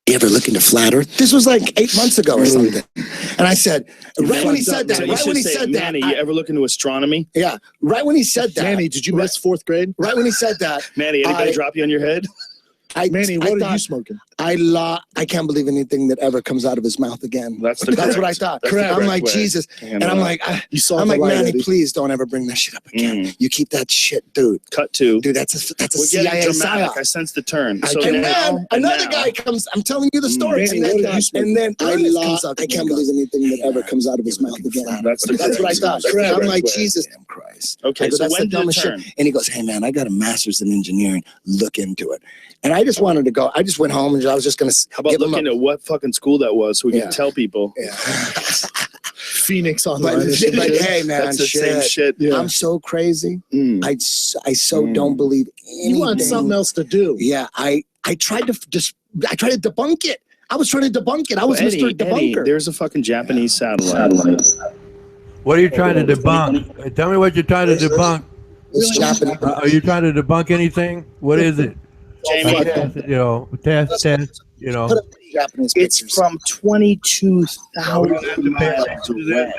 You ever look into flat Earth? This was like 8 months ago or something. And I said, right when he said that, Manny, you ever look into astronomy? Yeah, right when he said that. Manny, did you miss 4th grade? Right when he said that. Manny, anybody drop you on your head? Manny, what are you smoking? I can't believe anything that ever comes out of his mouth again. That's what I thought. I'm like, Jesus. And I'm like, Manny, please don't ever bring that shit up again. You keep that shit, dude. Cut to. Dude, that's a CIA psyop. I sense the turn. So another guy comes, I'm telling you the story. And then I can't believe anything that ever comes out of his mouth again. That's what I thought. I'm like, Jesus Christ. Okay, so when did it turn? And he goes, hey, man, I got a master's in engineering. Look into it. And I just wanted to go. I just went home and I was just going to. How about looking at what fucking school that was so we can tell people? Yeah. Phoenix Online. But hey, man, that's the same shit. Yeah. I'm so crazy. I so don't believe anything. You want something else to do. Yeah, I tried to debunk it. I was trying to debunk it. I was Mr. Debunker. There's a fucking Japanese satellite. What are you trying to debunk? Tell me what you're trying to debunk. It's Japanese. Are you trying to debunk anything? What is it? Test. It's from 22,000 miles away. We're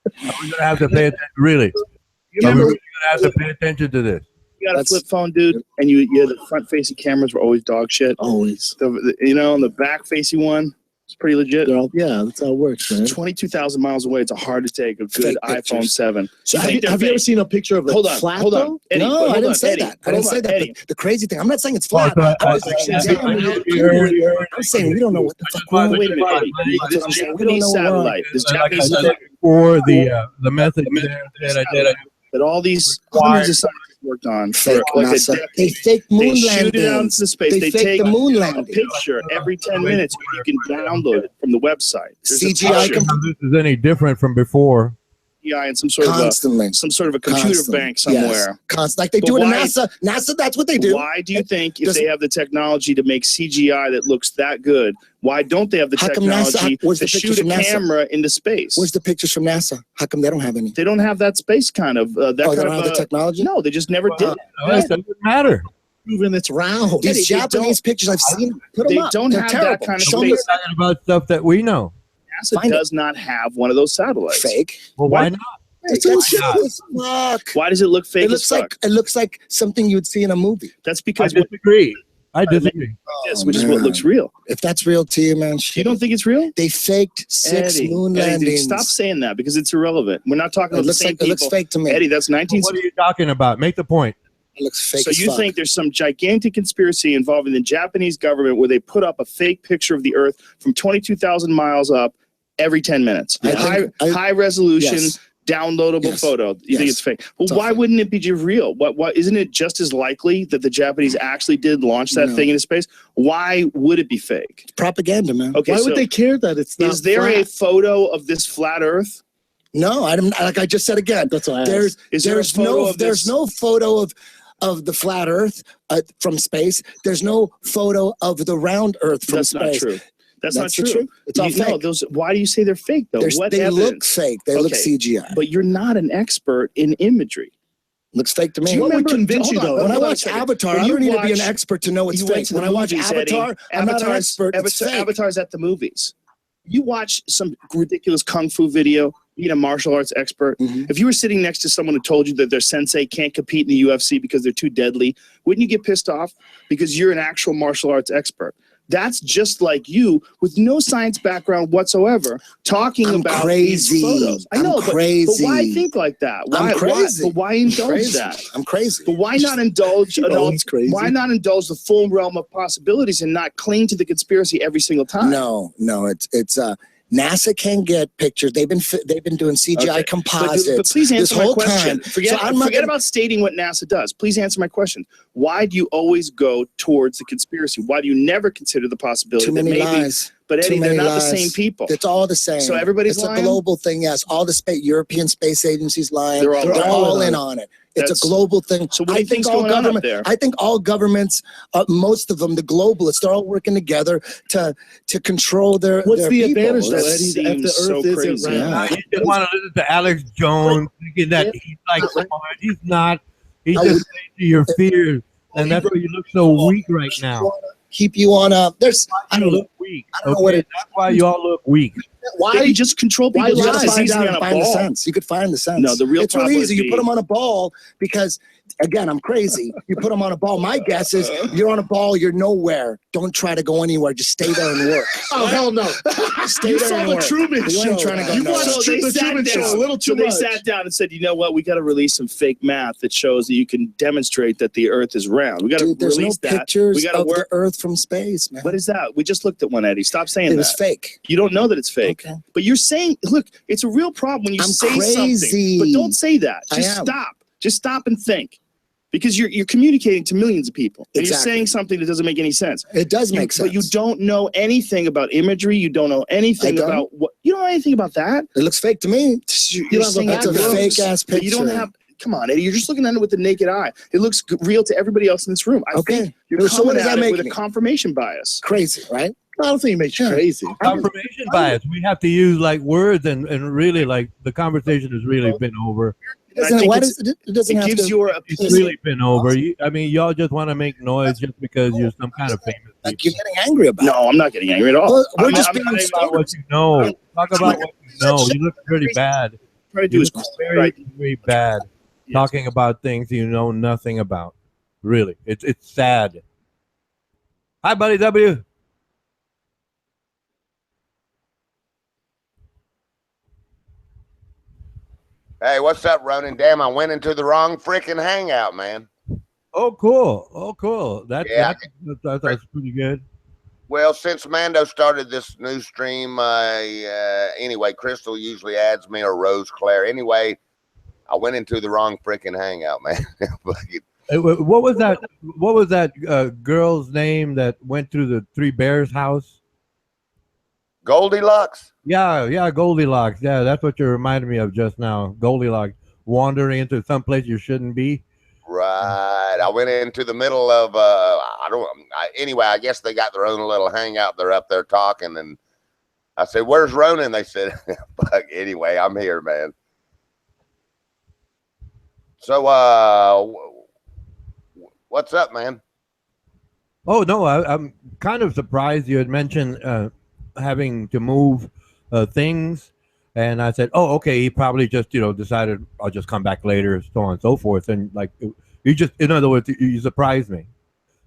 gonna have to pay attention. Really? We're gonna have to pay attention to this. You got a flip phone, dude, and the front-facing cameras were always dog shit. Always. And the back-facing one. It's pretty legit. Yeah, that's how it works, man. 22,000 miles away. It's hard to take a good iPhone 7. So have you ever seen a picture of it flat? Hold on. Eddie, no, I didn't say that. I didn't say that. The crazy thing, I'm not saying it's flat. I'm saying we don't know what the fuck. Wait a minute, Eddie. This Japanese satellite. This Japanese satellite. For the method that all these scientists worked on for like a decade. They fake moon landings. They shoot it out into space. They take the moon a landing. picture every 10 minutes. You can download it from the website. There's CGI. This is any different from before. And some sort of a computer bank somewhere. Yes. Like they do it in NASA. NASA, that's what they do. Why do you think if they have the technology to make CGI that looks that good, why don't they have the technology to shoot a camera into space? Where's the pictures from NASA? How come they don't have any? They don't have that space kind of they don't have the technology? No, they just never did. It doesn't matter. Even it's round. These Japanese pictures I've seen, put them up. They don't have that kind of space. Talking about stuff that we know. NASA does not have one of those satellites. Fake. Well, why not? Why does it look fake? It looks like something you'd see in a movie. That's because I disagree. Yes, which is what looks real. If that's real to you, man, you don't think it's real? They faked 6 moon landings. Stop saying that because it's irrelevant. We're not talking about the same people. It looks fake to me. Eddie, that's 19. What are you talking about? Make the point. It looks fake. So you think there's some gigantic conspiracy involving the Japanese government where they put up a fake picture of the Earth from 22,000 miles up every 10 minutes? High resolution. Yes. Downloadable photo. You think it's fake? Well, why wouldn't it be real? What isn't it just as likely that the Japanese actually did launch that thing into space? Why would it be fake? It's propaganda, man. Okay, why would they care that it's not? Is there a photo of this flat Earth? No, I don't. Like I just said again, that's all I there's no photo of the flat Earth from space. There's no photo of the round Earth from space. That's not true. That's not true. It's all fake. Why do you say they're fake, though? They look fake. They look CGI. But you're not an expert in imagery. Looks fake to me. What would convince you, though? When I watch Avatar, I don't need to be an expert to know it's fake. When I watch Avatar, I'm not an expert. Avatar's at the movies. You watch some ridiculous kung fu video, being a martial arts expert. If you were sitting next to someone who told you that their sensei can't compete in the UFC because they're too deadly, wouldn't you get pissed off? Because you're an actual martial arts expert. That's just like you with no science background whatsoever talking about these photos. I know, but why think like that? Why, I'm crazy. But why indulge that? I'm crazy. But why not indulge? Why not indulge the full realm of possibilities and not cling to the conspiracy every single time? No, it's NASA can get pictures. They've been doing CGI composites. But please answer my question. Time. Forget about stating what NASA does. Please answer my question. Why do you always go towards the conspiracy? Why do you never consider the possibility that maybe lies. But Eddie, they're not the same people. It's all the same. So everybody's lying? It's a global thing, yes. All the European space agencies lying. They're all in on it. It's a global thing. So what do you think's going on up there? I think all governments, most of them, the globalists, they're all working together to control their What's the people. advantage, though, Eddie, if the Earth isn't round? You just want to listen to Alex Jones thinking that he's like smart. He's not. He's just saying to your fears. And that's why you look so weak right now. Keep you on a. There's. I don't know. weak. I don't know what it. That's why y'all look weak. Why you just control people You just gotta as find easily out on and a find the ball? sense. You could find the sense. No, the real it's really problem easy. would You be- put them on a ball because, again, I'm crazy. You put them on a ball. My guess is you're on a ball. You're nowhere. Don't try to go anywhere. Just stay there and work. Oh, hell no. Stay You there saw and the work. Truman You Show. ain't trying to go You nowhere. watched So they the sat Truman Show down. a little too So they much. sat down and said, you know what? We got to release some fake math that shows that you can demonstrate that the Earth is round. We got to Dude, there's no release that. pictures We got to of the work. Earth from space, man. What is that? We just looked at one, Eddie. Stop saying It that. was fake. You don't know that it's fake. Okay. But you're saying, look, it's a real problem when you I'm say crazy. something. But don't say that. I Just am. stop. Just stop and think. Because you're communicating to millions of people. And Exactly. you're saying something that doesn't make any sense. It does make sense. But you don't know anything about imagery. You don't know anything I don't? about what. You don't know anything about that. It looks fake to me. You're saying It's a it does. fake ass But you don't picture. have. Come on, Eddie. You're just looking at it with the naked eye. It looks real to everybody else in this room. I Okay. think you're So what coming does that at it make with me? a confirmation bias. Crazy, right? I don't think it makes you crazy. Confirmation bias. We have to use like words and really like the conversation has really been over. And I Doesn't it, think why it's- does it doesn't it have gives to, your It's opinion. really been over. I mean, y'all just want to make noise just because you're some kind of famous like people. you're getting angry about. No, I'm not getting angry at all. Well, we're I'm just not- being I'm not Talk about what you know. Talk about what you know. You look really bad. trying to do You is look very, very bad. Yes. Talking about things you know nothing about. Really, it's sad. Hi, buddy W. Hey, what's up, Ronan? Damn, I went into the wrong freaking hangout, man. Oh, cool. Oh, cool. Yeah. That's pretty good. Well, since Mando started this new stream, anyway, Crystal usually adds me, or Rose Claire. Anyway, I went into the wrong freaking hangout, man. What was that? What was that girl's name that went through the Three Bears house? Goldilocks? Yeah, Goldilocks. Yeah, that's what you reminded me of just now. Goldilocks wandering into some place you shouldn't be. Right. I went into the middle of, anyway, I guess they got their own little hangout. They're up there talking, and I said, "Where's Ronan?" They said, "Fuck, anyway, I'm here, man." So, what's up, man? Oh no, I'm kind of surprised you had mentioned having to move things, and I said, "Oh, okay." He probably just decided I'll just come back later, so on and so forth. And like you just, in other words, you surprised me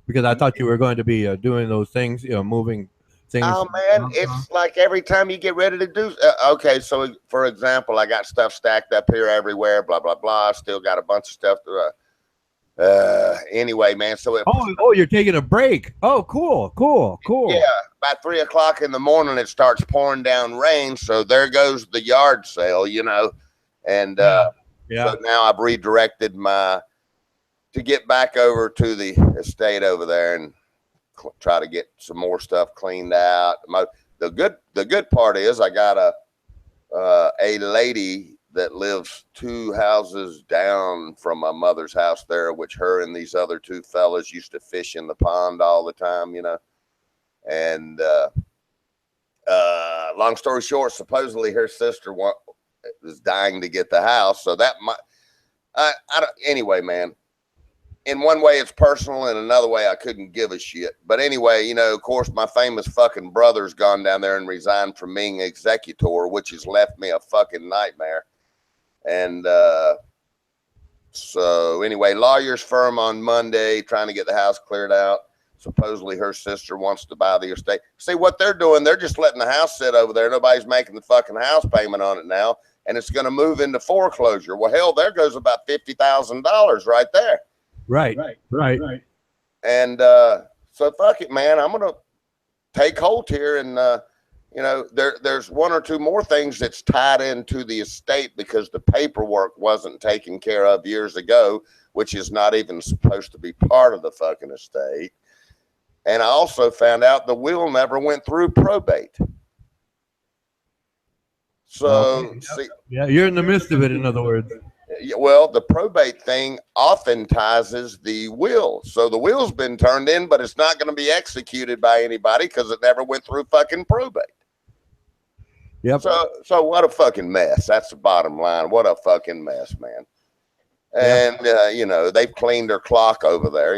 because I thought you were going to be doing those things, moving things. Oh man, it's like every time you get ready to do. Okay, so for example, I got stuff stacked up here everywhere. Blah blah blah. Still got a bunch of stuff to. Anyway, man. So Oh, you're taking a break. Oh, cool. Yeah, about 3 o'clock in the morning, it starts pouring down rain. So there goes the yard sale, and Yeah. so now I've redirected to get back over to the estate over there and try to get some more stuff cleaned out. The good part is I got a lady that lives 2 houses down from my mother's house there, which her and these other 2 fellas used to fish in the pond all the time, and long story short, supposedly her sister was dying to get the house, so that might I don't, anyway, man. In one way it's personal, in another way I couldn't give a shit. But anyway, of course, my famous fucking brother's gone down there and resigned from being executor, which has left me a fucking nightmare. And so anyway, lawyer's firm on Monday trying to get the house cleared out. Supposedly her sister wants to buy the estate. See what they're doing, they're just letting the house sit over there. Nobody's making the fucking house payment on it now, and it's going to move into foreclosure. Well, hell, there goes about $50,000 right there. Right. And so fuck it, man. I'm gonna take hold here, and there's 1 or 2 more things that's tied into the estate because the paperwork wasn't taken care of years ago, which is not even supposed to be part of the fucking estate. And I also found out the will never went through probate. So Okay. see, Yeah, you're in the midst of it, in other words. well, the probate thing oftentimes the will. So the will's been turned in, but it's not going to be executed by anybody because it never went through fucking probate. Yep. So what a fucking mess. That's the bottom line. What a fucking mess, man. And, they've cleaned their clock over there,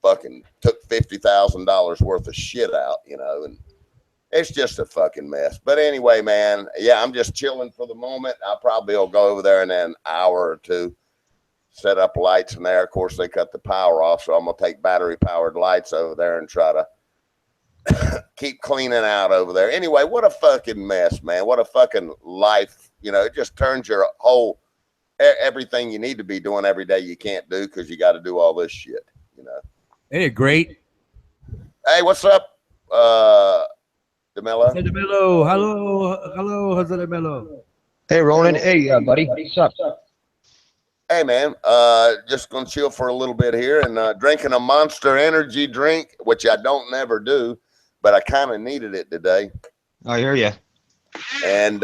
fucking took $50,000 worth of shit out, and it's just a fucking mess. But anyway, man, yeah, I'm just chilling for the moment. I probably will go over there in an hour or two, set up lights in there. Of course, they cut the power off, so I'm gonna take battery powered lights over there and try to keep cleaning out over there. Anyway, what a fucking mess, man. What a fucking life. You know, it just turns your whole everything you need to be doing every day you can't do because you got to do all this shit, you know. Hey, great. Hey, what's up, DeMello? Hey, DeMello. Hello, Jose DeMello. Hey, Ronan. Hey, buddy. What's up? Hey, man, just gonna chill for a little bit here and drinking a Monster Energy drink, which I don't never do, but I kind of needed it today. I hear you. And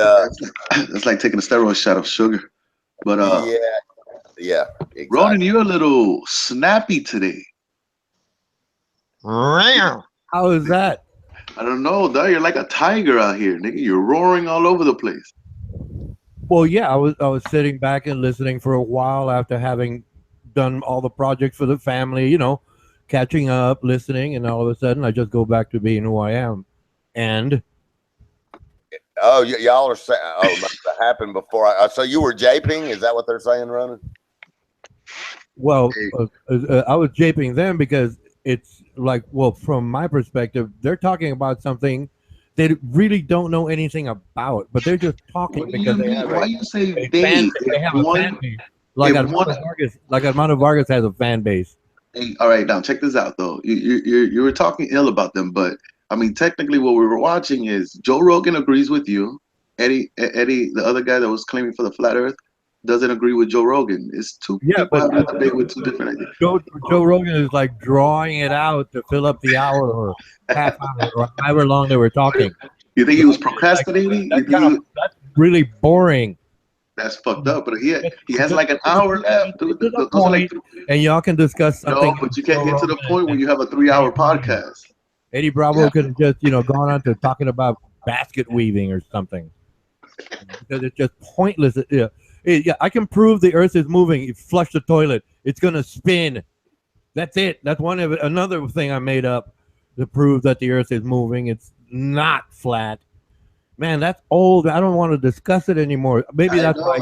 it's like taking a steroid shot of sugar. But yeah, exactly. Ronan, you're a little snappy today. How is that? I don't know, though. You're like a tiger out here, nigga. You're roaring all over the place. Well, yeah, I was sitting back and listening for a while after having done all the projects for the family, you know, catching up, listening, and all of a sudden I just go back to being who I am. And oh, y'all are saying, oh, that happened before. So you were japing? Is that what they're saying, Ronan? well, I was japing them because it's like, well, from my perspective, they're talking about something they really don't know anything about, but they're just talking because they have why you say a they? fan, they have a fan base. Like Armando Vargas has a fan base. Hey, all right, now check this out though. You were talking ill about them, but I mean technically what we were watching is Joe Rogan agrees with you. Eddie, the other guy that was claiming for the flat Earth, doesn't agree with Joe Rogan. It's two people having a debate with two different ideas. Joe Rogan is like drawing it out to fill up the hour or half hour or however long they were talking. You think he was procrastinating? That's really boring. That's fucked up. But he has like an hour left. And y'all can discuss something. No, but you can't get to the point when you have a 3-hour podcast. Eddie Bravo could have just, gone on to talking about basket weaving or something. Because it's just pointless. Yeah, I can prove the Earth is moving. You flush the toilet, it's gonna spin. That's it. That's another thing I made up to prove that the Earth is moving. It's not flat. Man, that's old. I don't want to discuss it anymore. Maybe that's why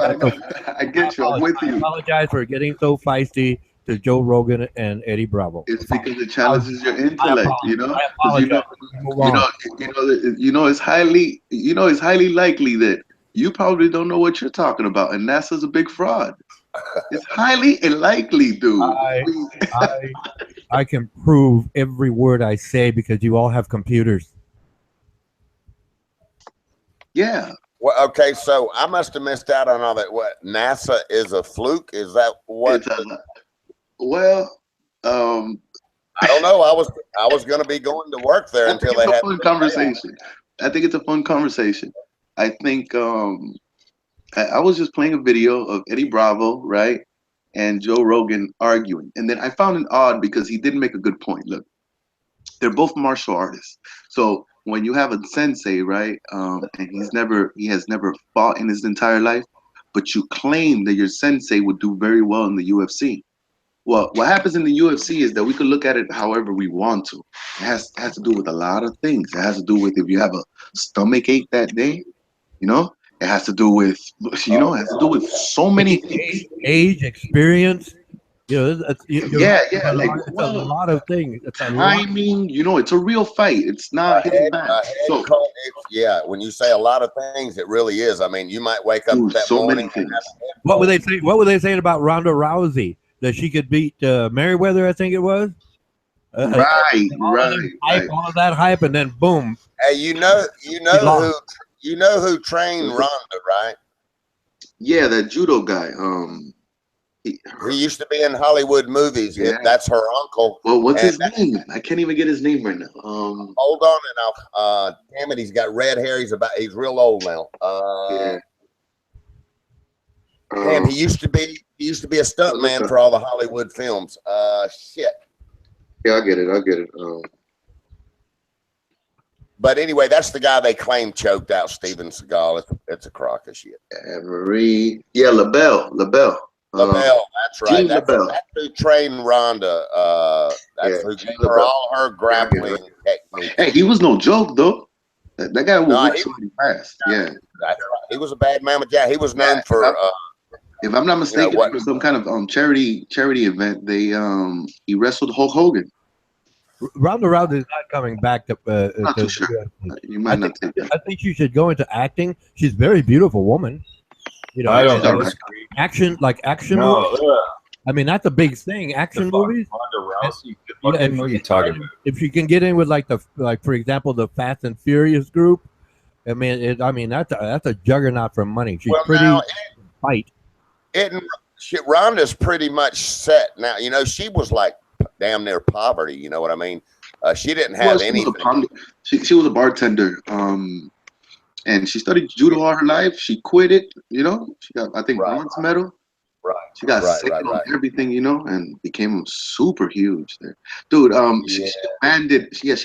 I get you. I'm with you. I apologize for getting so feisty to Joe Rogan and Eddie Bravo. It's because it challenges your intellect, I apologize. It's highly likely that you probably don't know what you're talking about, and NASA's a big fraud. It's highly unlikely, dude. I can prove every word I say because you all have computers. Yeah. Well, okay, so I must have missed out on all that. What, NASA is a fluke? Is that what? Well, I don't know. I was going to be going to work there until they had a fun conversation. I think it's a fun conversation. I think I was just playing a video of Eddie Bravo, right, and Joe Rogan arguing, and then I found it odd because he didn't make a good point. Look, they're both martial artists, so when you have a sensei, right, and he has never fought in his entire life, but you claim that your sensei would do very well in the UFC. Well, what happens in the UFC is that we could look at it however we want to. It has to do with a lot of things. It has to do with if you have a stomach ache that day, it has to do with, it has to do with so many things. Age, experience. It's a lot of things. It's timing, it's a real fight. It's not hitting back. So, when you say a lot of things, it really is. I mean, you might wake up that morning. What were they saying? What were they saying about Ronda Rousey? That she could beat Merriweather, I think it was. Right. All of that hype, and then boom. Hey, you know who trained Ronda, right? Yeah, that judo guy. He used to be in Hollywood movies. Yeah. That's her uncle. Well, what's his name? I can't even get his name right now. Hold on, and I'll. Damn it, he's got red hair. He's real old now. Damn, he used to be a stuntman for all the Hollywood films. Shit. Yeah, I get it. But anyway, that's the guy they claim choked out Steven Seagal. It's a crock of shit. Marie. Yeah, LaBelle. That's right. That's who trained Ronda. That's who gave her all her grappling techniques. Hey, he was no joke though. That guy will whip somebody fast. Yeah. He was a bad Mama Jack. He was known for if I'm not mistaken, for some kind of charity event, they he wrestled Hulk Hogan. Ronda Rousey is not coming back to. Not too sure. You might not take that. I think she should go into acting. She's a very beautiful woman. You know, I don't disagree. Action No, movies. I mean, that's a big thing. Action movies. Ronda Rousey. What are you talking about? If you can get in with like for example, the Fast and Furious group. I mean, that's a juggernaut for money. She's pretty fight. Rhonda's pretty much set now. You know, she was like damn near poverty. You know what I mean? She didn't have anything. She was a bartender. And she studied judo all her life. She quit it. You know, she got bronze medal. Right. She got sick on everything, you know, and became super huge there. Dude, she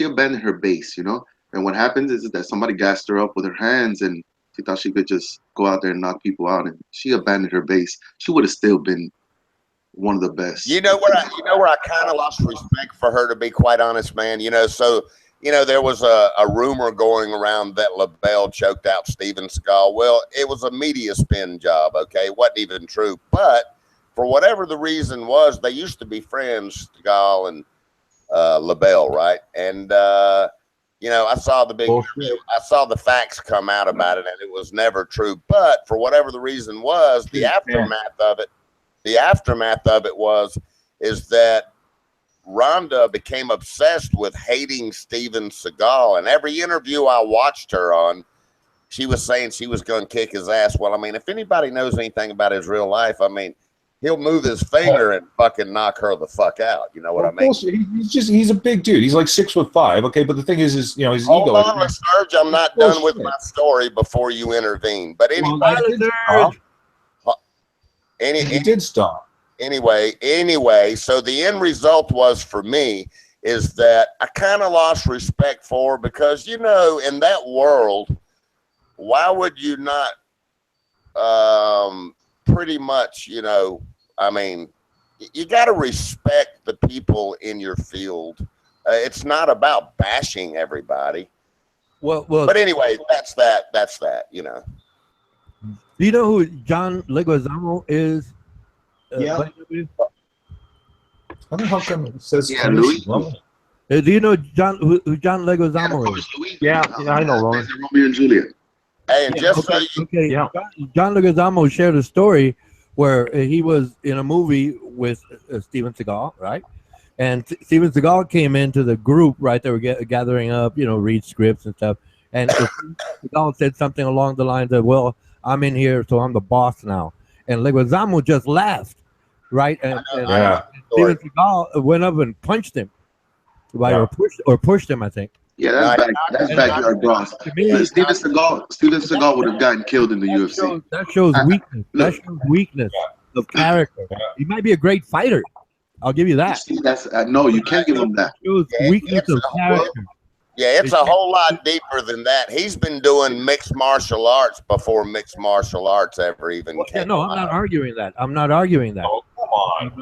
abandoned her base, you know. And what happens is that somebody gassed her up with her hands, and she thought she could just go out there and knock people out, and she abandoned her base. She would have still been one of the best. You know where I kind of lost respect for her, to be quite honest, man. You know, so there was a rumor going around that LaBelle choked out Steven Seagal. Well, it was a media spin job, okay? It wasn't even true. But for whatever the reason was, they used to be friends, Seagal and LaBelle, right? And I saw the facts come out about it, and it was never true. But for whatever the reason was, the aftermath of it is that Rhonda became obsessed with hating Steven Seagal, and every interview I watched her on, she was saying she was going to kick his ass. Well, I mean, if anybody knows anything about his real life, I mean, he'll move his finger and fucking knock her the fuck out. You know what I mean? He's a big dude. He's like 6'5". Okay, but the thing is his ego. Hold on, Serge. I'm not done with my story before you intervene. But anyway, he did stop. Anyway, so the end result was for me is that I kind of lost respect for her because, you know, in that world, why would you not pretty much, you know, I mean, you got to respect the people in your field. It's not about bashing everybody. Well, but anyway, that's that, you know. Do you know who John Leguizamo is? Yeah. I don't know how come it says Louis. Do you know who John Leguizamo is? Yeah, I know, Ron. Romeo and Juliet. Hey, and just John Leguizamo shared a story where he was in a movie with Steven Seagal, right? And Steven Seagal came into the group, right? They were gathering up, you know, read scripts and stuff. And Seagal said something along the lines of, "Well, I'm in here, so I'm the boss now." And Leguizamo just laughed, right? And Steven Seagal went up and punched him, right? Or pushed him, I think. Yeah, that's backyard boss. Steven Seagal would have gotten killed in the UFC. That shows weakness. That shows weakness of character. He might be a great fighter. I'll give you that. That's no, you can't give him that. It shows weakness of character. Yeah, it's a whole lot deeper than that. He's been doing mixed martial arts before mixed martial arts ever even came. Yeah, no, I'm not arguing that. I'm not arguing that. Oh, come on.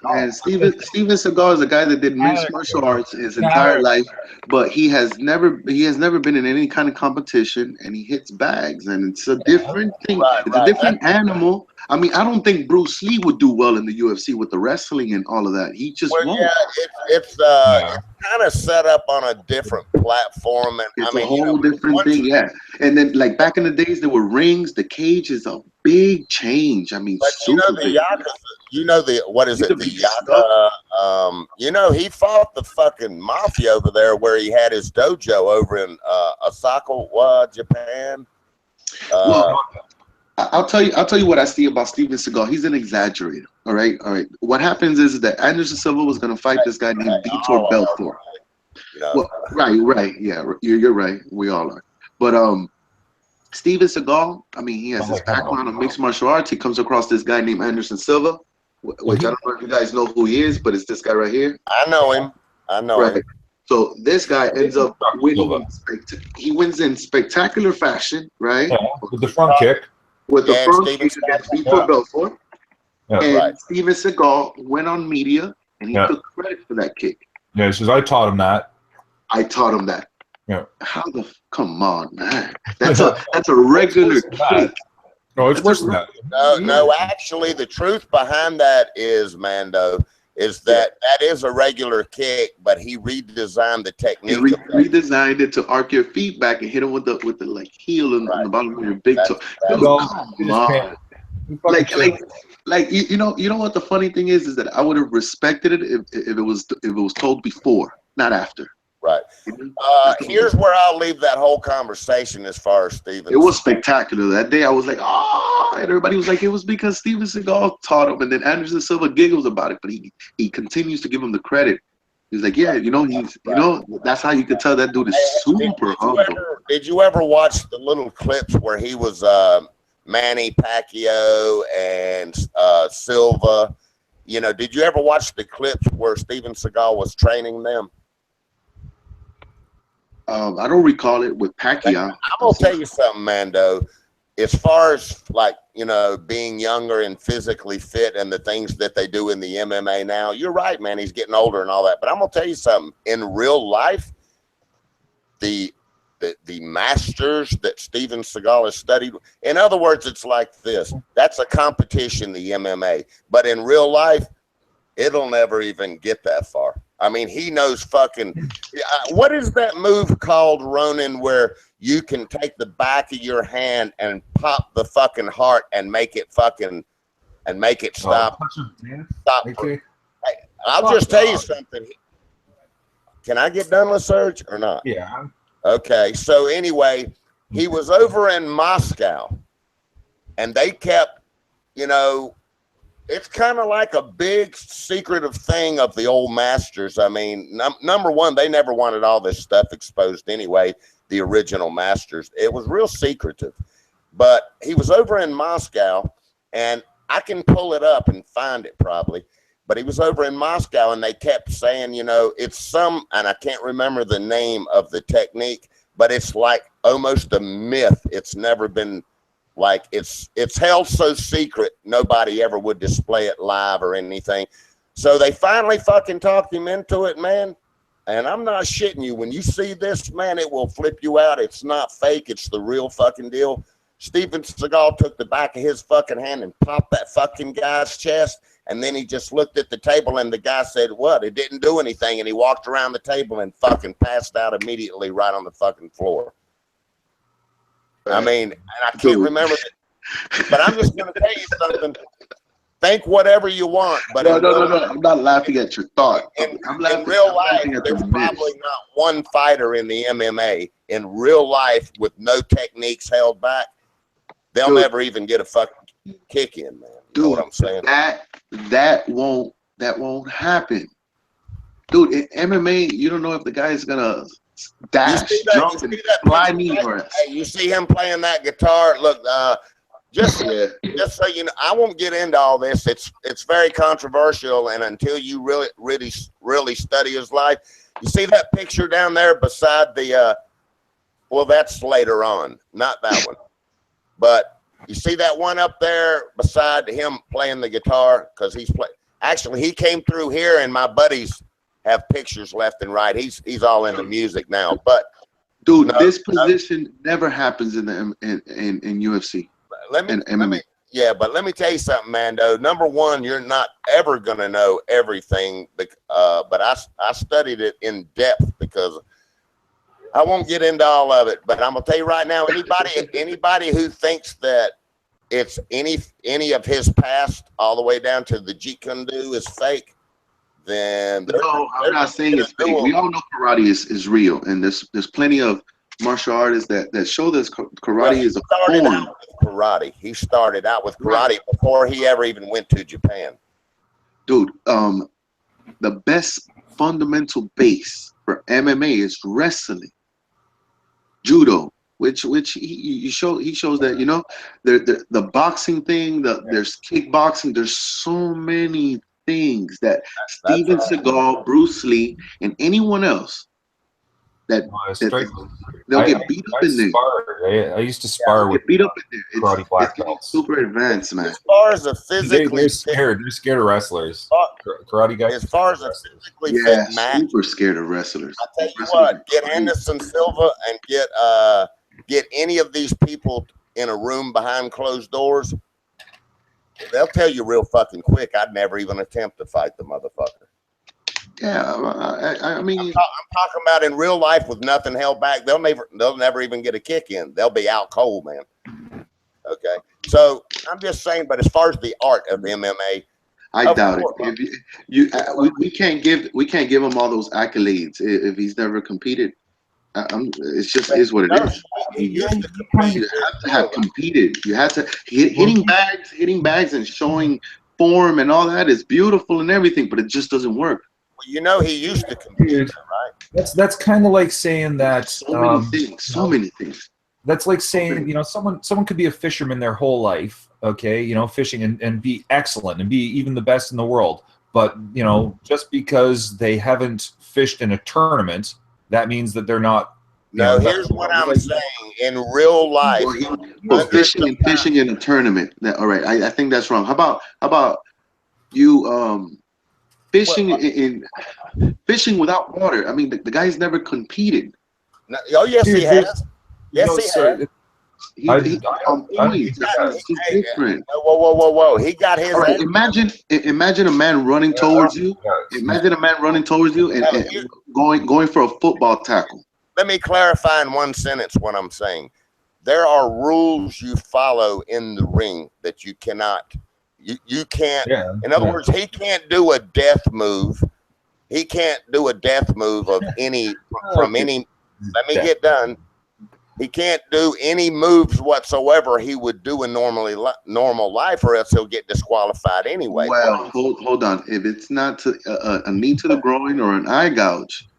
And Steven Seagal is a guy that did mixed martial arts his entire life, but he has never been in any kind of competition, and he hits bags, and it's a different thing. It's a different animal. I mean, I don't think Bruce Lee would do well in the UFC with the wrestling and all of that. He just won't. Yeah, it's kind of set up on a different platform, and it's a whole different thing. Yeah, and then like back in the days, there were rings. The cage is a big change. I mean, but you know the Yakuza. You know what is it? The Yakuza. You know, he fought the fucking mafia over there, where he had his dojo over in Osaka, Japan. I'll tell you what I see about Steven Seagal. He's an exaggerator. All right. What happens is that Anderson Silva was going to fight this guy named Vitor Belfort. Well, right. Yeah, you're right. We all are. But Steven Seagal, I mean, he has this background of mixed martial arts. He comes across this guy named Anderson Silva, which I don't know if you guys know who he is, but it's this guy right here. I know him. Him. So this guy ends up winning. He wins in spectacular fashion, right? Yeah, with the front kick. With the front kick against Vitor Belfort. And Steven Seagal went on media and he took credit for that kick. Yeah, he says, I taught him that. I taught him that. Yeah. Come on, man. That's a regular kick. No, it's worse than that. No, actually, the truth behind that is, Mando, is that is a regular kick, but he redesigned the technique. He redesigned it to arc your feet back and hit him with the like heel on the bottom of your big toe. Come on. Like you know what the funny thing is that I would have respected it if it was told before, not after. Right. Here's where I'll leave that whole conversation as far as Steven. It was spectacular that day. I was like, oh, and everybody was like, it was because Steven Seagal taught him, and then Anderson Silva giggles about it, but he continues to give him the credit. He's like, yeah, that's how you could tell that dude is super humble. Did you ever watch the little clips where he was Manny Pacquiao and Silva? You know, did you ever watch the clips where Steven Seagal was training them? I don't recall it with Pacquiao. I'm gonna tell you something, Mando. As far as like, you know, being younger and physically fit and the things that they do in the MMA now, you're right, man. He's getting older and all that. But I'm gonna tell you something. In real life, the masters that Steven Seagal has studied. In other words, it's like this. That's a competition, the MMA. But in real life, it'll never even get that far. I mean, he knows fucking. What is that move called, Ronan, where you can take the back of your hand and pop the fucking heart and make it fucking and make it stop? Stop. Okay. Hey, I'll just tell you something. Can I get done with Serge or not? Yeah. Okay. So anyway, he was over in Moscow, and they kept, you know. It's kind of like a big secretive thing of the old masters. I mean, number one, they never wanted all this stuff exposed anyway, the original masters. It was real secretive. But he was over in Moscow, and I can pull it up and find it probably. But he was over in Moscow, and they kept saying, you know, it's and I can't remember the name of the technique, but it's like almost a myth. It's never been. Like it's held so secret, nobody ever would display it live or anything. So they finally fucking talked him into it, man. And I'm not shitting you. When you see this, man, it will flip you out. It's not fake. It's the real fucking deal. Steven Seagal took the back of his fucking hand and popped that fucking guy's chest. And then he just looked at the table and the guy said, what? It didn't do anything. And he walked around the table and fucking passed out immediately right on the fucking floor. I mean, and I can't remember it, but I'm just going to tell you something. Think whatever you want, but no. I'm not laughing at your thought. I'm laughing, in real life, there's probably not one fighter in the MMA in real life with no techniques held back. They'll never even get a fucking kick in, man. You know what I'm saying? That won't happen, dude. In MMA, you don't know if the guy's gonna dash, jump, and fly knee or hey, you see him playing that guitar? Look, just so you know, I won't get into all this. It's very controversial, and until you really study his life, you see that picture down there beside the well, that's later on, not that one, but you see that one up there beside him playing the guitar because he's playing. Actually, he came through here, and my buddies have pictures left and right. He's all into music now, but dude, this position never happens in the in UFC. Let me tell you something, Mando. Number one, you're not ever gonna know everything, but I studied it in depth because I won't get into all of it. But I'm gonna tell you right now, anybody who thinks that it's any of his past all the way down to the Jeet Kune Do is fake, then no, I'm not saying it's fake. We all know karate is real, and there's plenty of martial artists that show this karate is a form. Karate. He started out with karate before he ever even went to Japan. Dude, the best fundamental base for MMA is wrestling, judo, which he shows that, you know, the boxing thing, there's kickboxing, there's so many things that Steven Seagal, Bruce Lee, and anyone else that they'll get beat up in there. I used to spar with beat up in there. Karate black belts. Super advanced, man. As far as a physically, they're scared. They're scared of wrestlers. karate guy. As far as a physically Yeah, fit match, super scared of wrestlers. I tell you Wrestlers what, are get crazy. Anderson Silva and get any of these people in a room behind closed doors. They'll tell you real fucking quick. I'd never even attempt to fight the motherfucker. Yeah, I mean, I'm talking about in real life with nothing held back. They'll never even get a kick in. They'll be out cold, man. Okay, so I'm just saying. But as far as the art of MMA, I doubt it. If we can't give him all those accolades if he's never competed. It's just is what it is. You have to have competed. You have to hitting bags and showing form and all that is beautiful and everything, but it just doesn't work. Well, you know, he used to compete, right? That's kind of like saying that So many things. That's like saying, you know, someone could be a fisherman their whole life, okay, you know, fishing and be excellent and be even the best in the world. But, you know, just because they haven't fished in a tournament, that means that they're not. No, here's what I'm saying. In real life, fishing in a tournament. All right, I think that's wrong. How about you fishing fishing without water? I mean, the guy's never competed. No, oh yes, he has. Yes, he has. Different. Whoa! He got his. All right, imagine a man running towards you. Imagine a man running towards you and going for a football tackle. Let me clarify in one sentence what I'm saying. There are rules you follow in the ring that you cannot. You can't. Yeah, in other words, he can't do a death move. He can't do a death move of any from any. Let me get done. He can't do any moves whatsoever he would do in normal life, or else he'll get disqualified anyway. Well, hold on. If it's not a knee to the groin or an eye gouge,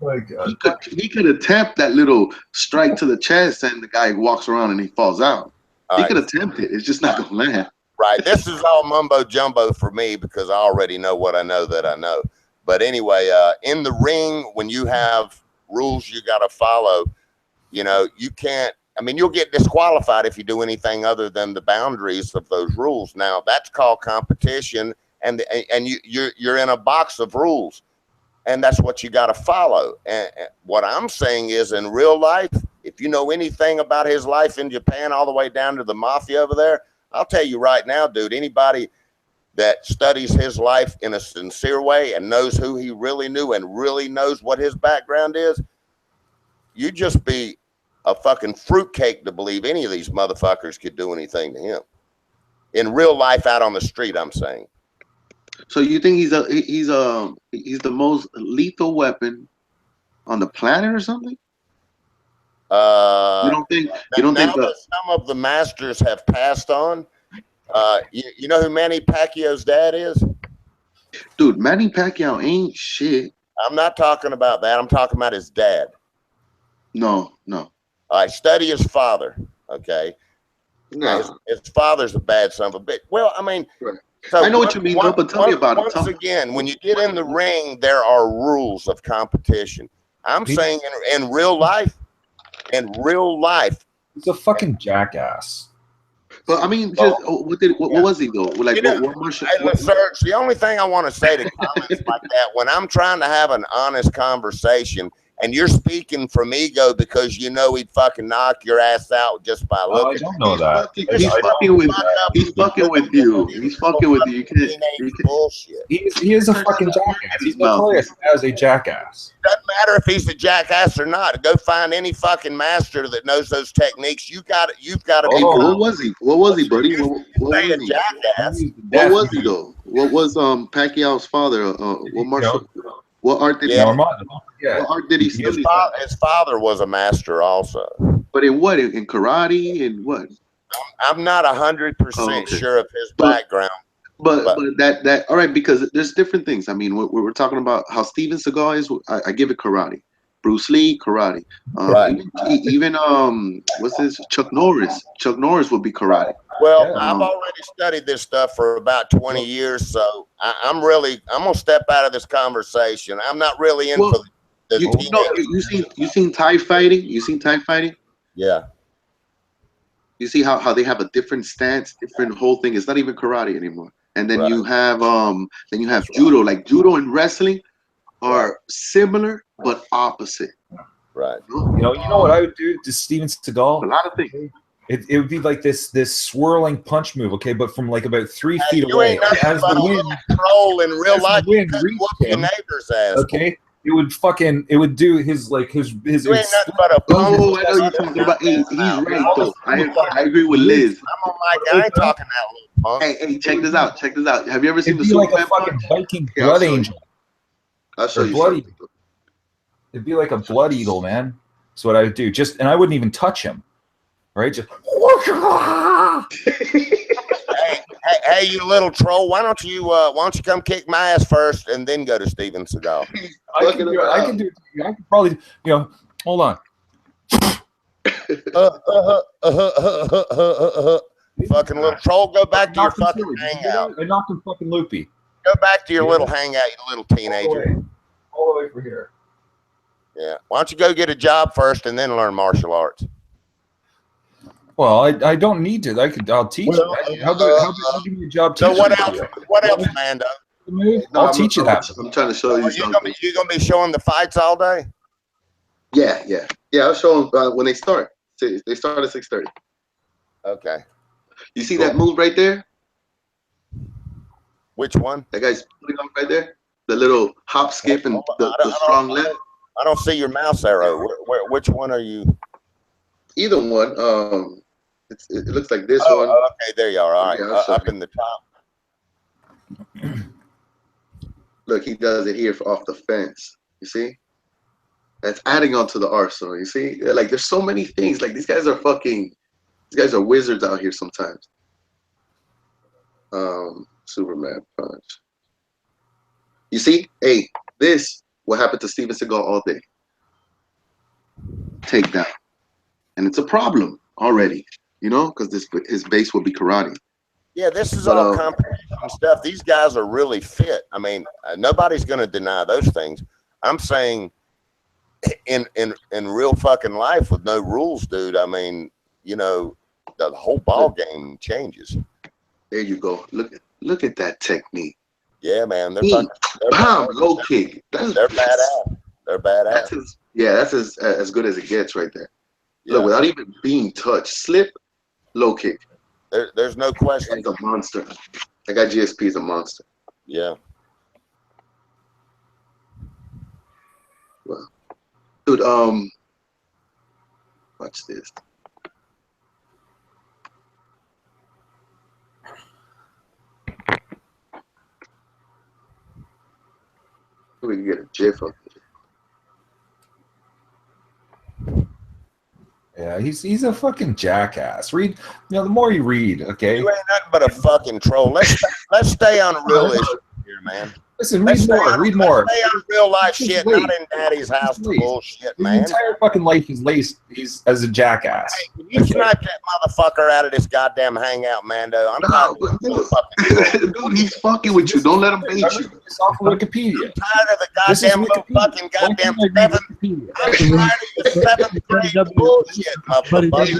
he could attempt that little strike to the chest, and the guy walks around and he falls out. He could attempt it. It's just not going to land. Right. This is all mumbo jumbo for me because I already know what I know that I know. But anyway, in the ring, when you have rules you got to follow, you know, you can't. I mean, you'll get disqualified if you do anything other than the boundaries of those rules. Now, that's called competition, and you're in a box of rules, and that's what you got to follow. And what I'm saying is, in real life, if you know anything about his life in Japan, all the way down to the mafia over there, I'll tell you right now, dude. Anybody that studies his life in a sincere way and knows who he really knew and really knows what his background is, you just be a fucking fruitcake to believe any of these motherfuckers could do anything to him in real life out on the street. I'm saying. So you think he's the most lethal weapon on the planet or something? You don't think that some of the masters have passed on? You know who Manny Pacquiao's dad is? Dude, Manny Pacquiao ain't shit. I'm not talking about that. I'm talking about his dad. No. I study his father. Okay. No. His father's a bad son of a bitch. Well, I mean, so I know what you mean, but tell me about it. Once again, when you get in the ring, there are rules of competition. I'm saying in real life, he's a fucking jackass. But I mean, just what was he though? Like, you know, Serge, the only thing I want to say to comments like that, when I'm trying to have an honest conversation, and you're speaking from ego because you know he'd fucking knock your ass out just by looking. I don't know that. He's fucking with you. He's fucking with you. You can't. Bullshit. He is a fucking jackass. He's notorious as a jackass. Doesn't matter if he's a jackass or not. Go find any fucking master that knows those techniques. You've got to be. What was he, buddy? What was he? Jackass. What was he though? What was Pacquiao's father? What martial? What art did he? What art did he study? His father was a master also. But in what? In karate? In what? I'm not 100% sure of his background. But that all right, because there's different things. I mean, we're talking about how Steven Seagal is. I give it karate. Bruce Lee, karate. Right. Even what's this? Chuck Norris. Chuck Norris would be karate. Well, I've already studied this stuff for about 20 years, so I'm gonna step out of this conversation. I'm not really in for the you seen Thai fighting? You seen Thai fighting? Yeah. You see how they have a different stance, different whole thing. It's not even karate anymore. and then you have judo. Like judo and wrestling are similar but opposite. Right. You know what I would do to Steven Seagal? A lot of things. It would be like this swirling punch move, okay, but from like about 3 feet You away. ain't nothing As but the a wind, little troll in real as the life. You wind couldn't reached whoop your him, neighbor's ass. okay, it would do his You ain't nothing but a Oh, I know punk. you're talking about. Hey, he's right though. I agree with Liz. I'm on mic. I ain't talking that little punk. Hey, check this out. Check this out. Have you ever seen It'd the be like a Superman fucking punch? Viking Yeah, blood angel. I'll show Or you bloody. something. It'd be like a blood eagle, man. That's what I would do. And I wouldn't even touch him. Right? Just Hey, you little troll! Why don't you come kick my ass first and then go to Steven Seagal? I could probably, hold on. Fucking little troll, go back to your fucking hangout. I knocked him fucking loopy. Go back to your little hangout, you little teenager. All the way for here. Yeah. Why don't you go get a job first and then learn martial arts? Well, I don't need to. I'll teach Well, you. How about give me a job So teaching what you? else? What else, Mando? I'll teach you that. I'm trying to show you something. You gonna be showing the fights all day? Yeah. I'll show them when they start. They start at 6:30. Okay. You see that move right there? Which one? That guy's putting on right there. The little hop, skip, and the strong left. I don't see your mouse arrow. Which one are you? Either one. It looks like this one. Oh, okay, there you are. All right, Yeah, I'll show up you. in the top. Look, he does it here off the fence. You see? That's adding on to the arsenal. You see? Like, there's so many things. Like, these guys are wizards out here sometimes. Superman punch. You see? Hey, this what happened to Steven Seagal all day. Takedown. And it's a problem already, because his base will be karate. Yeah, this is all competition stuff. These guys are really fit. I mean, nobody's going to deny those things. I'm saying in real fucking life with no rules, dude, I mean, the whole ball game changes. There you go. Look at that technique. Yeah, man. They're low kick. They're badass. They're badass. That's as good as it gets right there. Yeah. Look, without even being touched. Slip, low kick. There's no question. He's a monster. That guy GSP is a monster. Yeah. Well, dude, watch this. We can get a GIF of it. Yeah, he's a fucking jackass. Read, the more you read, okay. You ain't nothing but a fucking troll. Let's stay on a real issue here, man. Listen, read more. Let's stay on real life shit, not in daddy's house bullshit, man. His entire fucking life he's as a jackass. Hey, can you snipe that motherfucker out of this goddamn hangout, Mando? I'm tired of dude, he's fucking with you. Don't let him bait you. It's off of Wikipedia. I'm tired of the goddamn little fucking goddamn seventh. I'm tired of the seventh grade bullshit, motherfucker. Hey,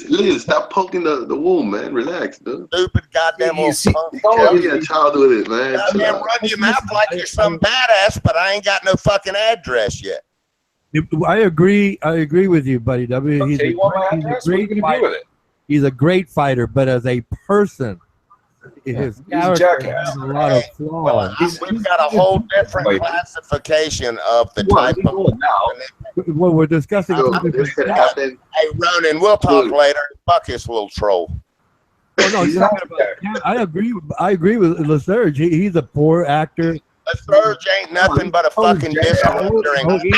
Liz, stop poking the wool, man. Relax, dude. Stupid goddamn little punk. Don't be a child with it, man. Goddamn run your mouth like you're some badass, but I ain't got no fucking address yet. I agree with you, buddy W. Okay, you want my address? What are you gonna do with it? He's a great fighter, but as a person, his character has a lot of flaws. We've got a whole different classification of the type of. Well, we're discussing. Hey, Ronan, we'll talk later. Fuck this little troll. Oh, no, you're talking about, I agree with LaSurge. He's a poor actor. LaSurge ain't nothing but a fucking disappearing. Ain't nothing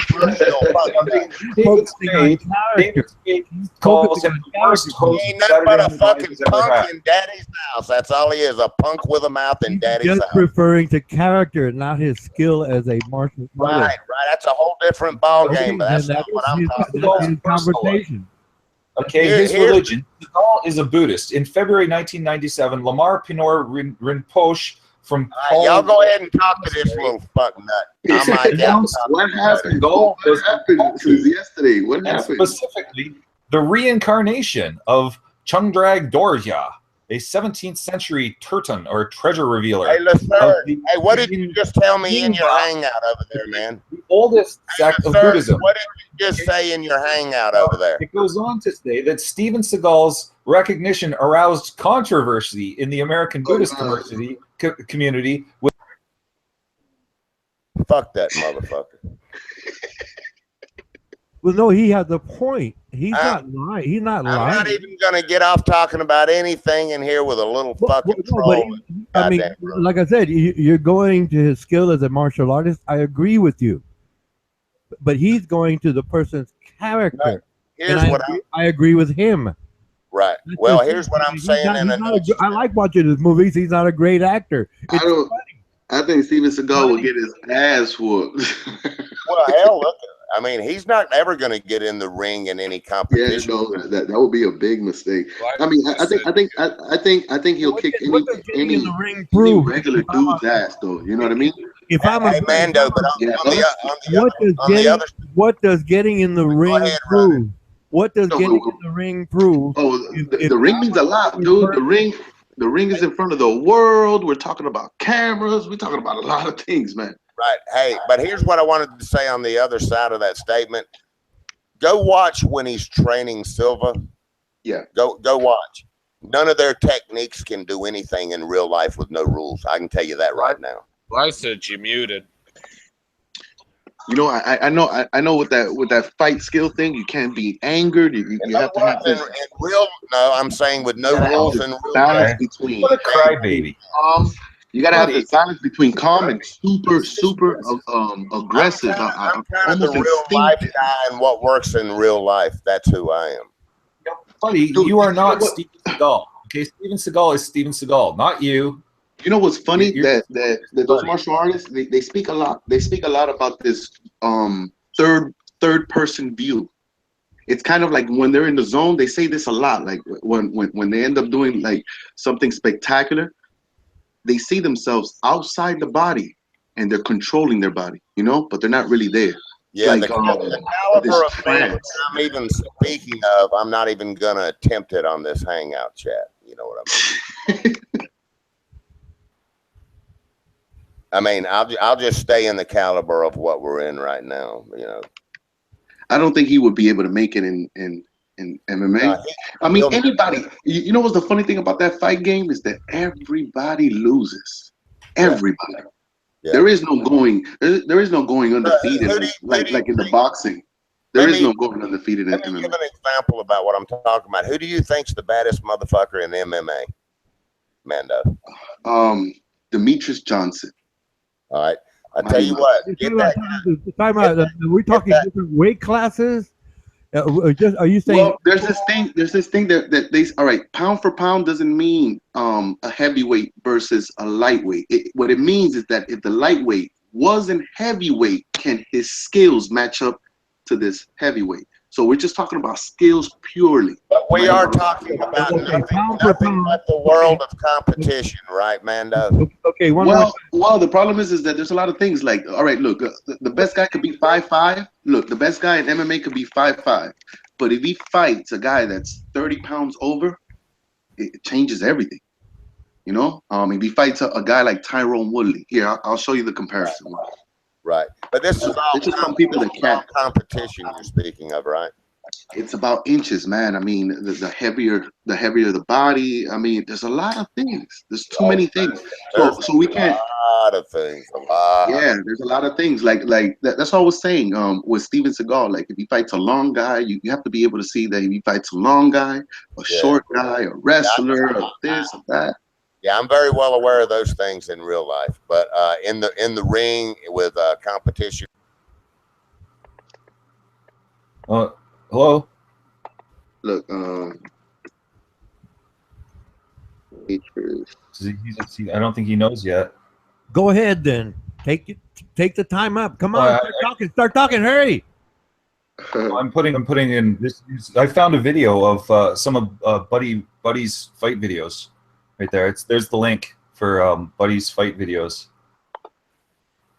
but a fucking punk in daddy's house. That's all he is, a punk with a mouth in daddy's house. Just referring to character, not his skill as a martial fighter. Right. That's a whole different ball game, but that's not what I'm talking about. Conversation. Okay, his religion. Seagal is a Buddhist. In February 1997, Lamar Pinor Rinpoche from y'all go ahead and talk to this little fuck nut. What happened? What happened since yesterday? What happened? Specifically, the reincarnation of Chundrag Dorja. a 17th century turton or treasure revealer. Hey, Lucerne, the hey, what did you Indian- just tell me in your Indian- hangout over there, man? The oldest sect of Lucerne, Buddhism. what did you just say in your hangout over there? It goes on to say that Steven Seagal's recognition aroused controversy in the American Buddhist community. Fuck that motherfucker. Well, no, he has a point. He's not lying. He's not lying. I'm not even gonna get off talking about anything in here with a little fucking troll. I mean, like I said, you're going to his skill as a martial artist. I agree with you, but he's going to the person's character. Right. Here's what I agree with him. Right. Well, here's what I'm saying. I like watching his movies. He's not a great actor. I think Steven Seagal will get his ass whooped. Well, hell, look. I mean, he's not ever going to get in the ring in any competition. Yeah, no, that would be a big mistake. I mean, I think he'll kick any regular dude's ass, though. You know what I mean? If I'm a Mando, but what does getting in the ring prove? What does getting in the ring prove? Oh, the ring means a lot, dude. The ring is in front of the world. We're talking about cameras. We're talking about a lot of things, man. Right. Hey, but here's what I wanted to say on the other side of that statement. Go watch when he's training Silva. Yeah. Go watch. None of their techniques can do anything in real life with no rules. I can tell you that right now. I said you muted. You know, I know with that fight skill thing, you can't be angered. You have to have this. No, I'm saying with no rules and balance between. What a crybaby. You gotta have the balance between calm and super aggressive. I'm kind of the real life guy and what works in real life. That's who I am. Buddy, you are not Steven Seagal. Okay, Steven Seagal is Steven Seagal, not you. You know what's funny? That those martial artists they speak a lot. They speak a lot about this third person view. It's kind of like when they're in the zone, they say this a lot. Like when they end up doing like something spectacular, they see themselves outside the body and they're controlling their body, you know, but they're not really there. Yeah, like, the caliber of things I'm even speaking of, I'm not even gonna attempt it on this hangout chat. You know what I mean? I mean, I'll just stay in the caliber of what we're in right now. You know, I don't think he would be able to make it in MMA. I mean, anybody. You know what's the funny thing about that fight game is that everybody loses. Everybody. Yeah. There is no going. There is no going undefeated like in the boxing. There is no going undefeated in MMA. Let me give an example about what I'm talking about. Who do you think's the baddest motherfucker in MMA? Mando. Demetrius Johnson. All right. I tell you what. We're talking different weight classes. Are you saying? Well, there's this thing that they. All right, pound for pound doesn't mean a heavyweight versus a lightweight. What it means is that if the lightweight wasn't heavyweight, can his skills match up to this heavyweight? So we're just talking about skills purely. But we are talking about nothing but the world of competition, right, Mando? Okay. Well, the problem is that there's a lot of things like, all right, look, the best guy could be 5'5". Look, the best guy in MMA could be 5'5". But if he fights a guy that's 30 pounds over, it changes everything. You know, if he fights a guy like Tyrone Woodley, here, I'll show you the comparison. Right. But this is all just some people that can't. Competition you're speaking of, right? It's about inches, man. I mean, the heavier the body. I mean, there's a lot of things. There's too many things. So we can't. A lot of things. Yeah, there's a lot of things. Like that's what I was saying. With Steven Seagal, like if he fights a long guy, you have to be able to see that if he fights a long guy, a short guy, a wrestler, or this or that. Yeah, I'm very well aware of those things in real life, but in the ring with competition. Hello. Look, I don't think he knows yet. Go ahead then. Take the time up. Come on, start talking. Hurry. I'm putting in this. I found a video of some of Buddy's fight videos. Right there, there's the link for Buddy's fight videos.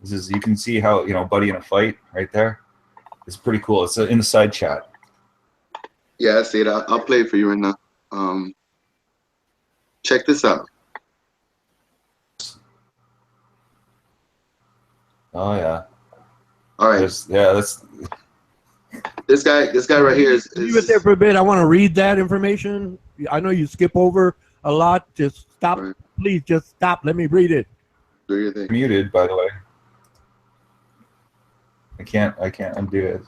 You can see how Buddy in a fight right there. It's pretty cool. It's in the side chat. Yeah, I see it. I'll play it for you right now. Check this out. Oh yeah. All right. That's This guy right here is Leave it there for a bit. I want to read that information. I know you skip over a lot. Just stop. Right. Please just stop. Let me read it. do your thing. muted, by the way. I can't undo it.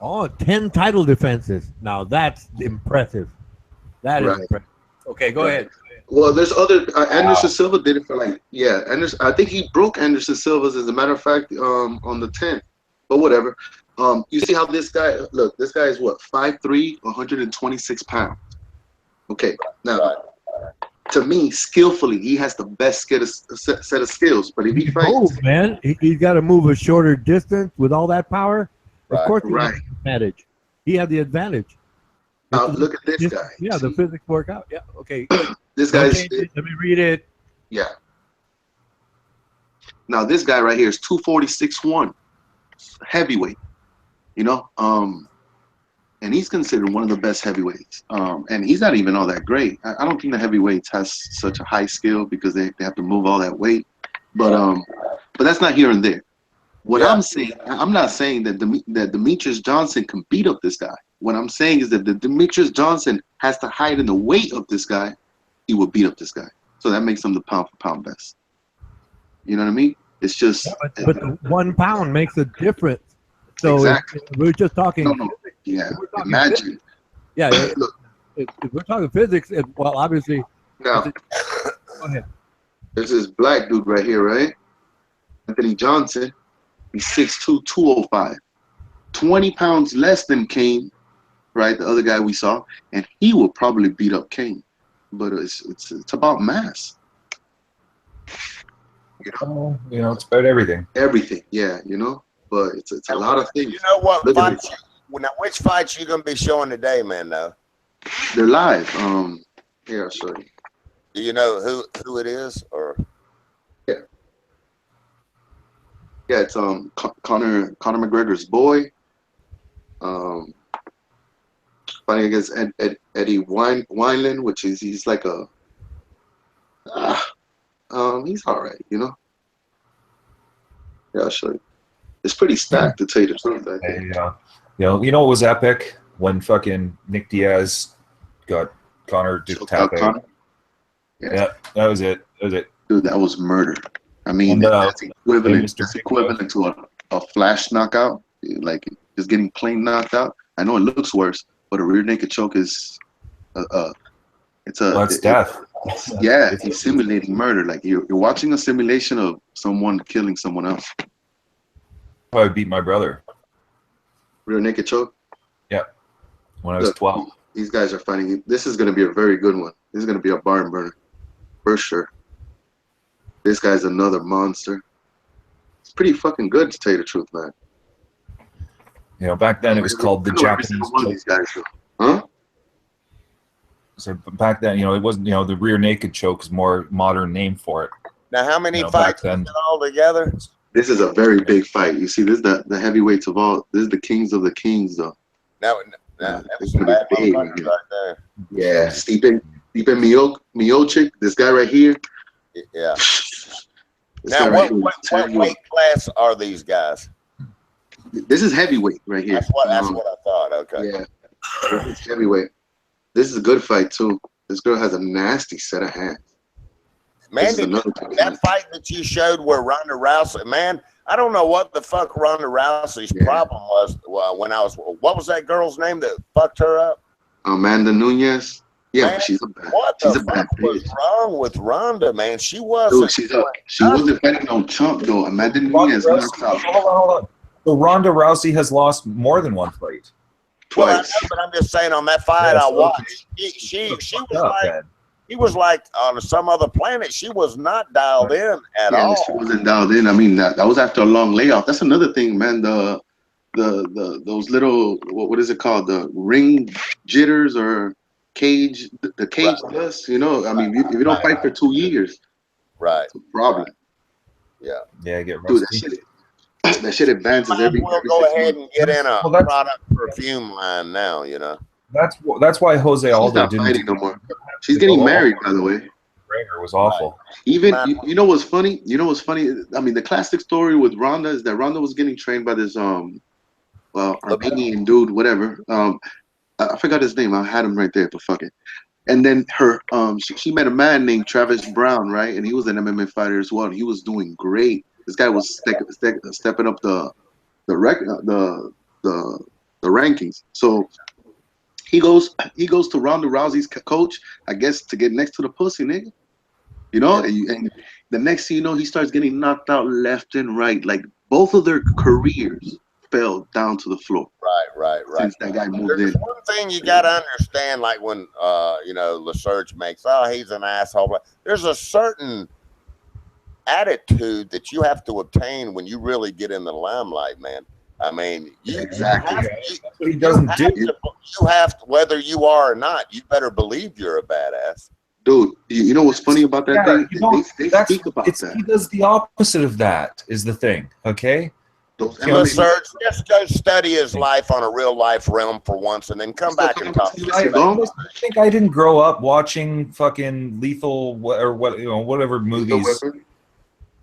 Oh, 10 title defenses. Now that's impressive. That is Right. impressive. Okay, go ahead. Well, there's other. Anderson Silva did it for like, yeah. Anderson, I think he broke Anderson Silva's, as a matter of fact, on the 10th. But whatever. You see how this guy? Look, this guy is what, 5'3", 126 pounds. Okay, now to me, skillfully, he has the best set of skills. But if he fights, Move, man. He's got to move a shorter distance with all that power. Of course, he has the advantage. He had the advantage. now look at this guy. Yeah, the physics work out. Yeah, okay. This guy's. Let me read it. Yeah. Now this guy right here is 246-1, heavyweight. You know, and he's considered one of the best heavyweights. And he's not even all that great. I don't think the heavyweights has such a high skill because they have to move all that weight. But that's not here and there. What I'm saying, I'm not saying that that Demetrius Johnson can beat up this guy. What I'm saying is that the Demetrius Johnson has to hide in the weight of this guy. He will beat up this guy. So that makes him the pound for pound best. You know what I mean? It's just. Yeah, but the 1 pound makes a difference. So Exactly. we're just talking. No. Yeah. Imagine. Physics, yeah. Look. If we're talking physics, well, obviously. Now, Go ahead. there's this black dude right here, right? Anthony Johnson. He's 6'2", 205. 20 pounds less than Kane, right? The other guy we saw. And he will probably beat up Kane. But it's about mass. You know, it's about everything. Everything, yeah, you know. But it's a lot of things. You know what Look at fights? Now, which fights you gonna be showing today, man? Though. They're live. Here, I'll show you. Do you know who it is, or? Yeah, it's Conor McGregor's boy. Fighting against Eddie Wineland, which is he's like a he's all right, you know. Yeah, I'll show you. It's pretty stacked, to tell you the truth. I think. You know what was epic when fucking Nick Diaz got Conor tapping. Yeah, that was it. Dude, that was murder. I mean, that's equivalent to a flash knockout, like just getting plain knocked out. I know it looks worse, but a rear naked choke is that's death. Yeah, he's simulating murder. Like you're watching a simulation of someone killing someone else. I beat my brother. Rear naked choke? Yeah. When I was 12. These guys are fighting. This is going to be a very good one. This is going to be a barn burner. For sure. This guy's another monster. It's pretty fucking good, to tell you the truth, man. You know, back then it was called the Japanese one of these guys, huh? So back then, you know, it wasn't, you know, the rear naked choke is more modern name for it. Now, how many fights is it all together? This is a very big fight. You see, this is the heavyweights of all. This is the kings of the kings, though. Now that was some bad motherfuckers right there. Yeah, Stipe Miocic, this guy right here. Yeah. This Now, guy what weight class are these guys? This is heavyweight right here. That's what I thought. Okay. Yeah, it's heavyweight. This is a good fight too. This girl has a nasty set of hands. Man, that fight that you showed where Ronda Rousey, man, I don't know what the fuck Ronda Rousey's problem was when I was. What was that girl's name that fucked her up? Amanda Nunes. Yeah, Man, she's a bad. What she's the a bad fuck was bitch. wrong with Ronda, man? She wasn't. Dude, she wasn't fighting no chump though. Amanda Nunes knocked out Hold on. So Ronda Rousey has lost more than one fight. Well, I know, twice. but I'm just saying on that fight I watched, she was like on some other planet. She was not dialed in at all. She wasn't dialed in. I mean, that was after a long layoff. That's another thing, man. Those little what is it called? The ring jitters or cage? The cage dust. You know, I mean, if you don't fight for 2 years, Right. it's a problem. Yeah. Yeah, get Dude, rusty. that shit advances Might every. as well every go 6 ahead months. and get in a Well, that's- product perfume line now, you know. That's why Jose She's Aldo not didn't fighting no more. She's getting married, by the way. McGregor was awful. Even you know what's funny? You know what's funny? I mean, the classic story with Ronda is that Ronda was getting trained by this Armenian dude, whatever. I forgot his name. I had him right there, but fuck it. And then she met a man named Travis Brown, right? And he was an MMA fighter as well. And he was doing great. This guy was stepping up the rankings. So he goes to Ronda Rousey's coach, I guess, to get next to the pussy, nigga. You know, and the next thing you know, he starts getting knocked out left and right. Like both of their careers fell down to the floor. Right. Since that guy moved There's in. one thing you got to understand, like when LaSurge makes, he's an asshole. There's a certain attitude that you have to obtain when you really get in the limelight, man. I mean, he doesn't do. You have to, whether you are or not, you better believe you're a badass. Dude, you know what's funny about that thing? They speak about that. He does the opposite of that, is the thing, okay? LaSurge, just go study his life on a real life realm for once and then come back and talk. I think I didn't grow up watching fucking Lethal or whatever movies.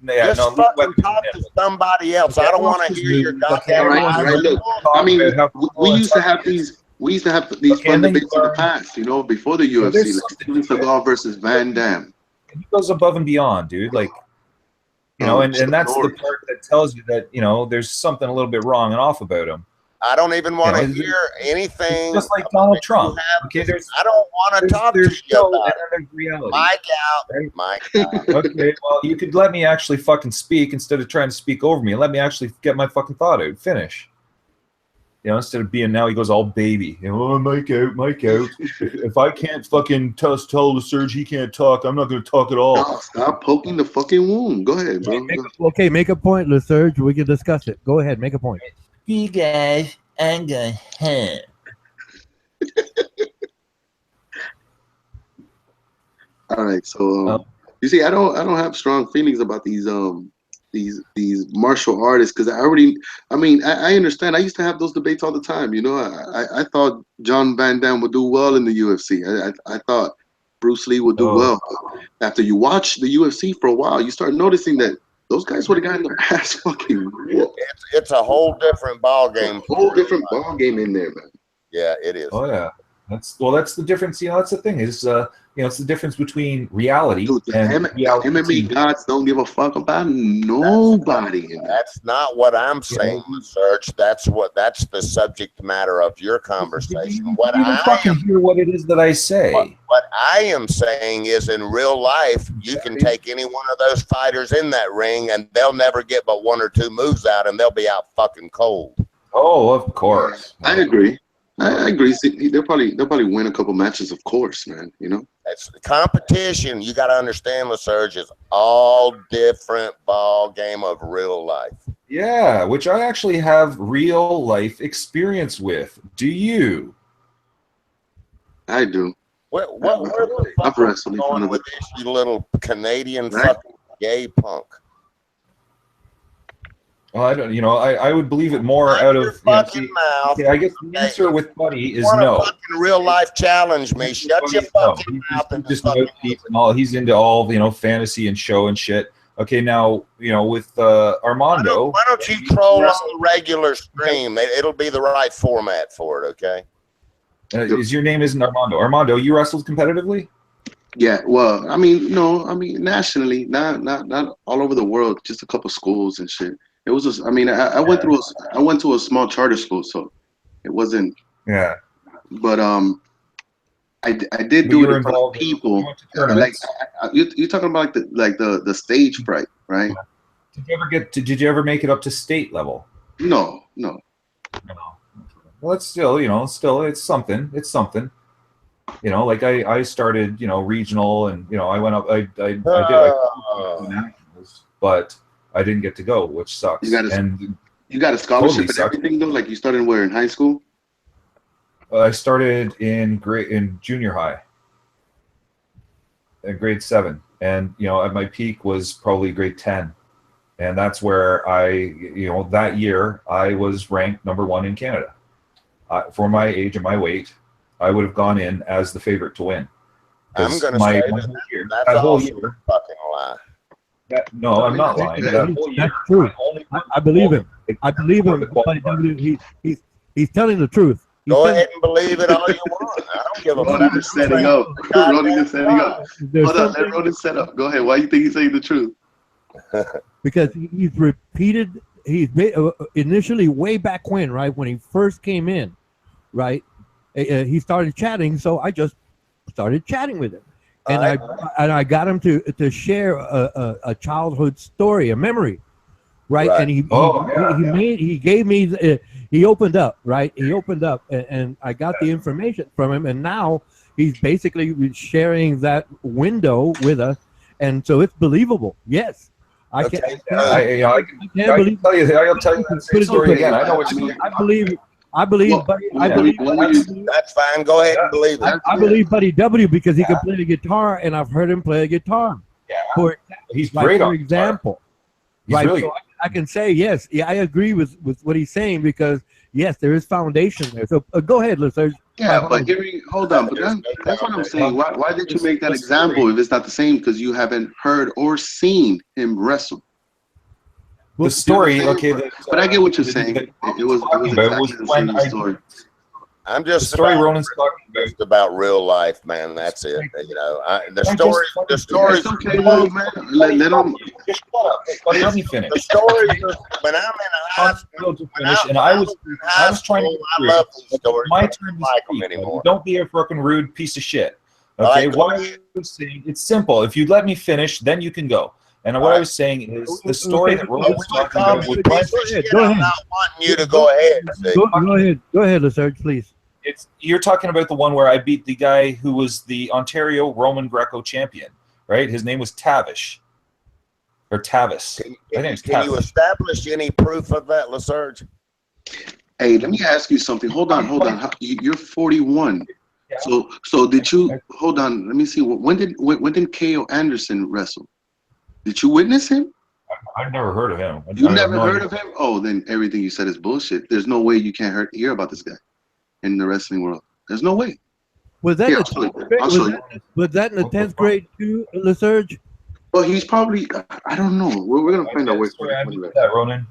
Just fucking talk to somebody else. I don't want to hear your goddamn right. Look, I mean, we used to have these fun debates in the past, you know, before the UFC, like Steven Seagal versus Van Damme. He goes above and beyond, dude. Like, you know, and that's the part that tells you that, you know, there's something a little bit wrong and off about him. I don't even want to hear anything. Just like Donald Trump. Okay, I don't want to talk to you about it. Reality. Mike out. Right? Mike out. Okay, well, you could let me actually fucking speak instead of trying to speak over me. Let me actually get my fucking thought out. Finish. You know, instead of being now he goes all baby. You know, Mike out. If I can't fucking tell LaSurge he can't talk, I'm not going to talk at all. No, stop poking the fucking wound. Go ahead, bro. Make a point, LaSurge. We can discuss it. Go ahead, make a point. You guys, I'm going home. All right, so you see, I don't have strong feelings about these martial artists because I understand. I used to have those debates all the time. You know, I thought John Van Damme would do well in the UFC. I thought Bruce Lee would do well. After you watch the UFC for a while, you start noticing that those guys would have gotten their ass fucking whooped. It's a whole different ball game. A whole different ball game in there, man. Yeah, it is. Oh yeah, that's the difference. You know, that's the thing is, you know, it's the difference between reality and reality. MMA gods don't give a fuck about nobody. That's not what I'm saying, Serge. That's the subject matter of your conversation. What it is that I say. What I am saying is, in real life, you can take any one of those fighters in that ring, and they'll never get but one or two moves out, and they'll be out fucking cold. Oh, of course. I agree. I agree. They'll probably win a couple matches, of course, man. You know, it's the competition. You got to understand, LaSurge, is all different ball game of real life. Yeah, which I actually have real life experience with. Do you? I do. Where the fuck are you going with this, you little Canadian fucking gay punk? Well, I don't. You know, I would believe it more out of fucking mouth. I guess the answer with Buddy is no. Fucking real life challenge me. Shut your fucking mouth and just he's into all fantasy and show and shit. Okay, now with Armando. Why don't you troll on the regular stream? It'll be the right format for it. Okay. Your name isn't Armando. Armando, you wrestled competitively? Yeah, well, nationally, not all over the world, just a couple schools and shit. It was just, I went to a small charter school, so it wasn't. Yeah. But I did do it in front of people. Like you're talking about the stage fright, right? Did you ever make it up to state level? No. Well, it's still, it's something. It's something. Like I started, regional, and I went up. I did nationals, but I didn't get to go, which sucks. You got a scholarship and everything though. Like you started where in high school? I started in junior high, in grade 7, and at my peak was probably grade 10, and that's where that year I was ranked #1 in Canada for my age and my weight. I would have gone in as the favorite to win. I'm going to say that's also a fucking lie. No, I'm not lying. That's true. I believe him. I believe him. He's telling the truth. Go ahead and believe it all you want. I don't give a fuck. Ronan is setting up. Ronan is setting up. Hold on, let Ronan set up. Go ahead. Why do you think he's saying the truth? Because he's repeated. He's initially way back when, right, when he first came in, right, he started chatting. So I just started chatting with him, and I got him to share a childhood story, a memory, right? And he gave me he opened up, right? He opened up, and I got the information from him, and now he's basically sharing that window with us, and so it's believable. Yes. I'll tell you that same story again. I know what you mean. I believe, Buddy. That's fine. Go ahead and believe it. I believe Buddy W because he can play the guitar, and I've heard him play the guitar. Yeah, he's great. For example, right? Really so I can say yes. Yeah, I agree with what he's saying because yes, there is foundation there. So go ahead, listeners. Yeah, but hold on. But that's what I'm saying. Why did you make that example if it's not the same? Because you haven't heard or seen him wrestle. The story, okay. But I get what you're saying. It was exactly the same story. I'm just story Ronan's talking about real life, man. That's it. You know, the story. Okay, well, man. Let him. Let me finish. The story. When I'm in a hospital, and I was trying to. I love these stories. My turn to speak anymore. Don't be a fucking rude piece of shit. Okay, what I was saying, it's simple. If you let me finish, then you can go. And what I was saying is the story that Ronan's talking about. I'm not wanting you to go ahead. Go ahead, Lesage, please. You're talking about the one where I beat the guy who was the Ontario Roman Greco champion, right? His name was Tavish. Or Tavis. Can you establish any proof of that, Lesage? Hey, let me ask you something. Hold on. You're 41. Yeah. So did you hold on? Let me see. When did K.O. Anderson wrestle? Did you witness him? I've never heard of him. You never heard of him? Oh, then everything you said is bullshit. There's no way you can't hear about this guy in the wrestling world. There's no way. Was that was that in the 10th grade too, Lesage? Well, he's probably. I don't know. We're gonna find out where. That Ronan.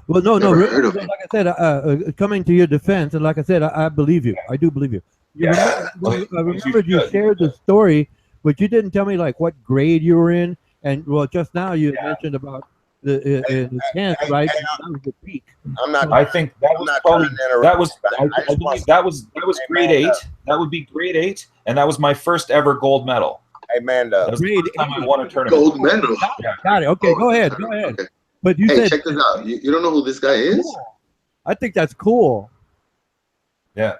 Well, no. Like I said, coming to your defense, and like I said, I believe you. I do believe you. I remember you shared the story, but you didn't tell me like what grade you were in. And well, just now you mentioned about the 10th, right? That was the peak. I think that was probably I believe that was grade 8. That would be grade 8, and that was my first ever gold medal. Hey, Mando. That was the first time I won a tournament. Gold medal. Got it. Okay, go ahead. Okay. But you said, check this out. You don't know who this guy is? Cool. I think that's cool. Yeah,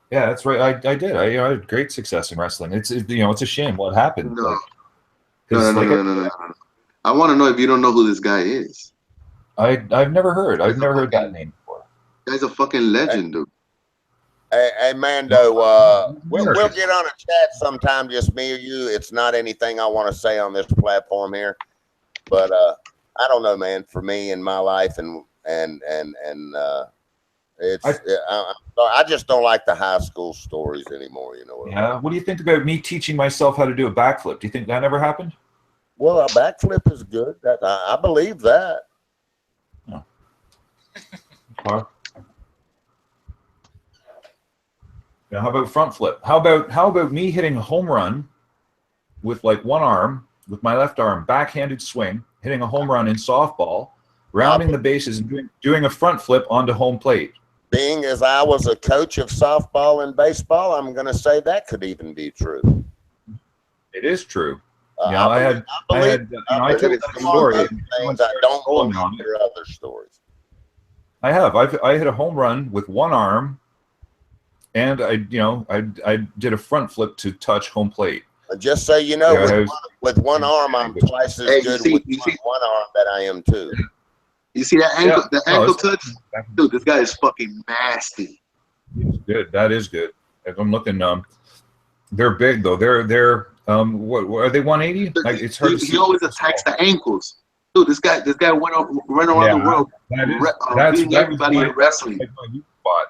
that's right. I did. I had great success in wrestling. It's a shame what happened. No. I want to know if you don't know who this guy is. I've never heard. I've never heard that name before. Guy's a fucking legend, dude. Hey, Mando. We'll get on a chat sometime, just me or you. It's not anything I want to say on this platform here, but I don't know, man. For me in my life, I just don't like the high school stories anymore. You know. What do you think about me teaching myself how to do a backflip? Do you think that ever happened? Well, a backflip is good. I believe that. Oh. Now, how about front flip? How about me hitting a home run with like one arm, with my left arm, backhanded swing, hitting a home run in softball, rounding the bases, and doing a front flip onto home plate? Being as I was a coach of softball and baseball, I'm going to say that could even be true. It is true. I told that story. I don't believe your other stories. I have. I hit a home run with one arm, and I did a front flip to touch home plate. Just so you know, with one arm, I'm twice as good with one arm that I am too. You see that ankle? The ankle touch, dude. This guy is fucking nasty. It's good. That is good. If I'm looking, they're big though. They're what are they? 180? Like, it's hard to see. He always attacks the ankles. Dude, this guy went run around the world. That's everybody in wrestling. That's my weak spot.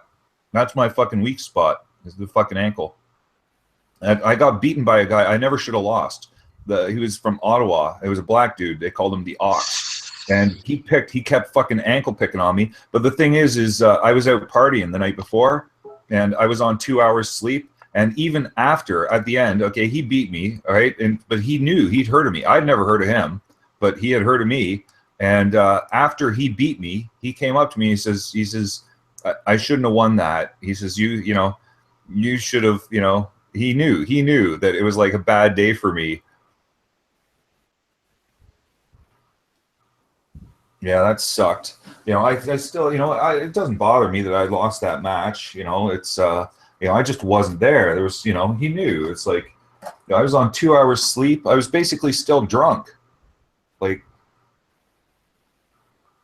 That's my fucking weak spot. It's the fucking ankle. And I got beaten by a guy I never should have lost. He was from Ottawa. It was a black dude. They called him the Ox. And he kept fucking ankle picking on me. But the thing is I was out partying the night before, and I was on 2 hours sleep. And even after, at the end, okay, he beat me, all right? But he knew he'd heard of me. I'd never heard of him, but he had heard of me. And after he beat me, he came up to me. He says, I shouldn't have won that. He says, you should have, he knew that it was like a bad day for me. Yeah, that sucked. I still, it doesn't bother me that I lost that match. It's, I just wasn't there. There was, he knew. It's like, I was on 2 hours sleep. I was basically still drunk. Like,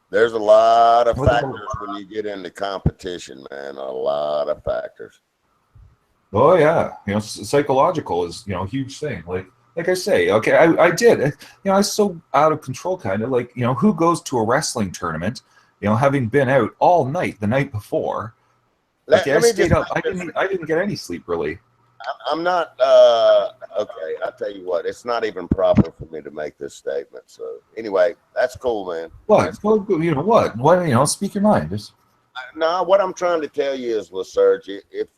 there's a lot of factors when you get into competition, man. A lot of factors. Oh yeah, psychological is a huge thing. Like I say, okay, I did. I was so out of control, kind of like who goes to a wrestling tournament, having been out all night the night before. Okay, I stayed up. I didn't get any sleep really. I'm not okay. I'll tell you what. It's not even proper for me to make this statement. So anyway, that's cool, man. What? Well, what? What? Speak your mind. Just... No, what I'm trying to tell you is, LaSurge, if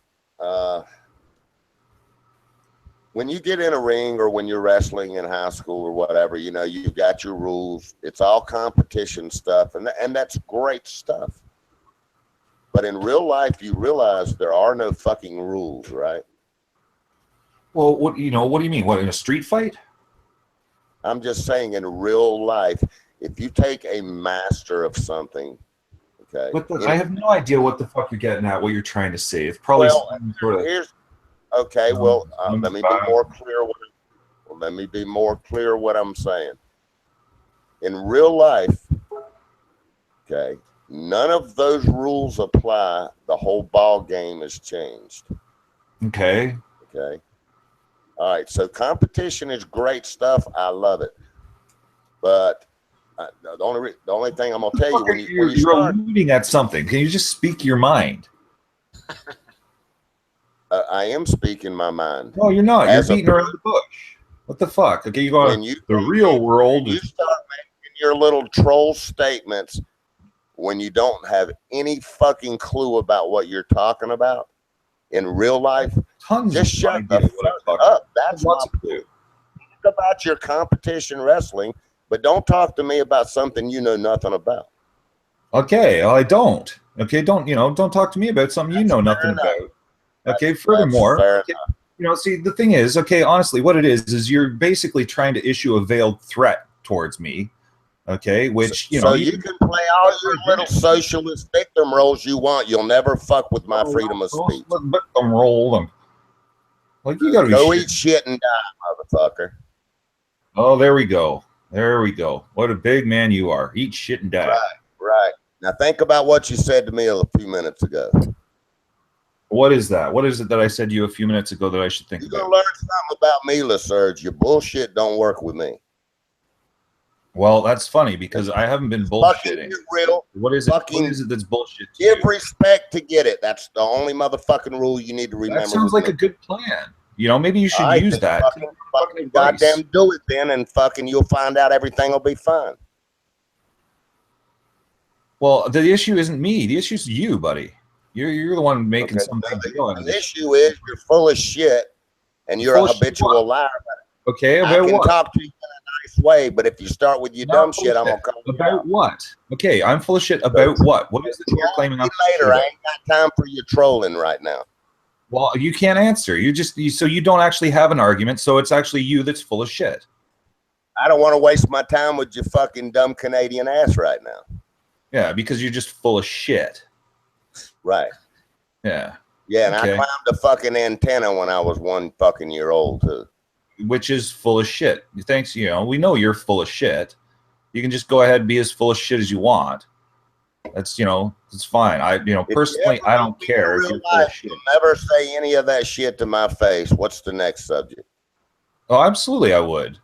when you get in a ring or when you're wrestling in high school or whatever, you've got your rules. It's all competition stuff, and that's great stuff. But in real life, you realize there are no fucking rules, right? Well, what do you mean? What, in a street fight? I'm just saying, in real life, if you take a master of something, okay. I have no idea what the fuck you're getting at. What you're trying to say? It's probably okay. Well, let me be more clear. Let me be more clear what I'm saying. In real life, okay, none of those rules apply. The whole ball game has changed. Okay. Okay. All right. So competition is great stuff. I love it. But the only thing I'm gonna tell you when you start alluding at something, can you just speak your mind? I am speaking my mind. No, you're not. You're beating around the bush. What the fuck? Okay, you go the real world. You start making your little troll statements when you don't have any fucking clue about what you're talking about in real life. Just shut the fuck up. That's my point. Talk about your competition wrestling, but don't talk to me about something you know nothing about. Okay, well, I don't. Okay, don't talk to me about something you know nothing about. Okay, furthermore, see, the thing is, okay, honestly, what it is you're basically trying to issue a veiled threat towards me, okay, which, so you can play all your little socialist victim roles you want. You'll never fuck with my freedom of speech. Victim role. Like, you gotta go eat shit and die, motherfucker. Oh, there we go. There we go. What a big man you are. Eat shit and die. Right. Now think about what you said to me a few minutes ago. What is that? What is it that I said to you a few minutes ago that I should think about? You're going to learn something about me, LaSurge. Your bullshit don't work with me. Well, that's funny because I haven't been bullshitting. Real. What is it that's bullshit to give you? Respect to get it. That's the only motherfucking rule you need to remember. That sounds like a good plan. Maybe you should use that. Fucking goddamn do it then, and fucking you'll find out everything will be fine. Well, the issue isn't me. The issue is you, buddy. You're the one making something going. The issue is you're full of shit, and you're a habitual liar. Okay, about I can what? Talk to you in a nice way, but if you start with your dumb shit, I'm gonna come about what? Okay, I'm full of shit about what? What is it you're claiming? Later, I ain't got time for your trolling right now. Well, you can't answer. So you don't actually have an argument. So it's actually you that's full of shit. I don't want to waste my time with your fucking dumb Canadian ass right now. Yeah, because you're just full of shit. Right. Yeah. Yeah, and I climbed a fucking antenna when I was 1 fucking year old too. Which is full of shit. Thanks, we know you're full of shit. You can just go ahead and be as full of shit as you want. That's it's fine. Personally, I don't care if you're full of shit. You'll never say any of that shit to my face. What's the next subject? Oh, absolutely, I would.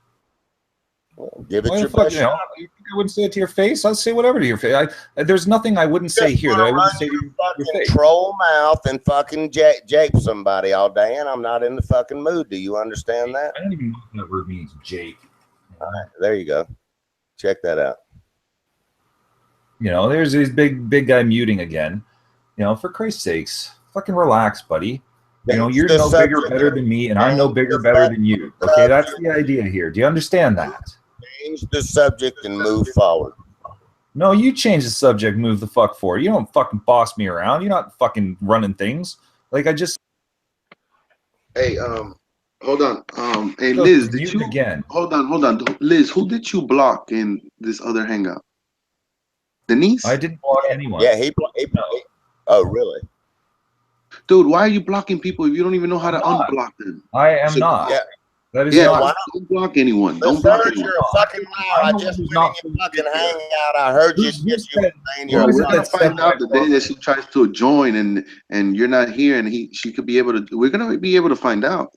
Well, give it Why your the fuck, best you know, shot. you think I wouldn't say it to your face? I'll say whatever to your face. There's nothing I wouldn't say Just here that wanna I wouldn't run say to your your fucking face. troll mouth and fucking jape somebody all day, and I'm not in the fucking mood. Do you understand that? I don't even know what that word means, Jake. All right, there you go. Check that out. You know, there's this big guy muting again. You know, for Christ's sakes, fucking relax, buddy. You know, you're no bigger, better than me, and I'm no bigger, better than you. Okay, that's the idea here. Do you understand that? Change the subject and move forward. No, you change the subject, move the fuck forward. You don't fucking boss me around. You're not fucking running things. Like I just. Hey, hold on. Hey, Liz, did Muting you again? hold on, Liz? Who did you block in this other hangout? Denise? I didn't block anyone. Yeah, he oh, really? Dude, why are you blocking people if you don't even know how to unblock them? I am not. Yeah. That is Yeah, not. don't block anyone. Don't Don't block Serge, anyone. you're a fucking liar. I just went in your fucking hangout. I heard you saying Well, you're we're a gonna fucking find out the day that she tries to join and you're not here and she could be able to. We're gonna be able to find out.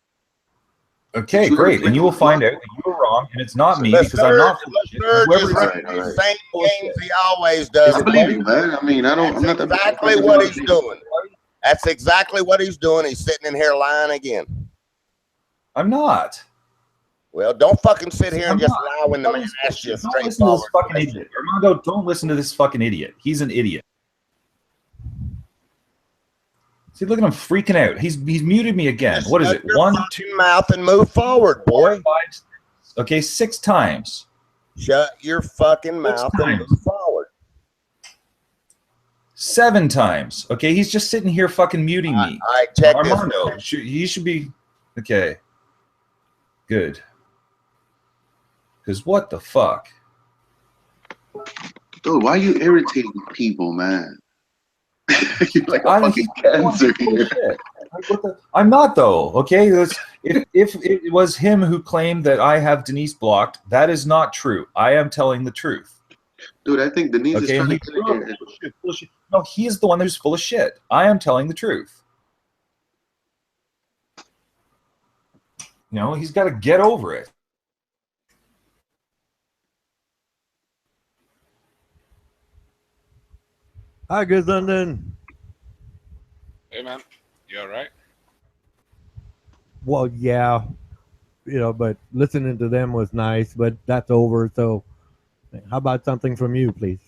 Okay, great. And you will find out that you were wrong, and it's not me because I'm not. Serge is running the same games he always does. I believe you, man. I mean, I'm not that exactly what he's doing. That's exactly what he's doing. He's sitting in here lying again. I'm not. Well, don't fucking sit here and just lie when the man asks you a Don't listen to this straightforward fucking question. idiot. Armando, don't listen to this fucking idiot. He's an idiot. See, look at him freaking out. He's muted me again. What is it? Shut your 1, fucking 2, mouth and move forward, boy. 5, okay, 6 times. Shut your fucking mouth and move forward. 7 times. Okay, he's just sitting here fucking muting me. All right, check this. Armando, he should be okay. Good. Because what the fuck? Dude, why are you irritating people, man? You're like a fucking cancer here. I'm not though. Okay, if it was him who claimed that I have Denise blocked, that is not true. I am telling the truth. Dude, I think Denise is trying to get it. No, he's the one who's full of shit. I am telling the truth. You know, he's got to get over it. Hi, good London. Hey, man. You all right? Well, yeah, but listening to them was nice, but that's over. So how about something from you, please?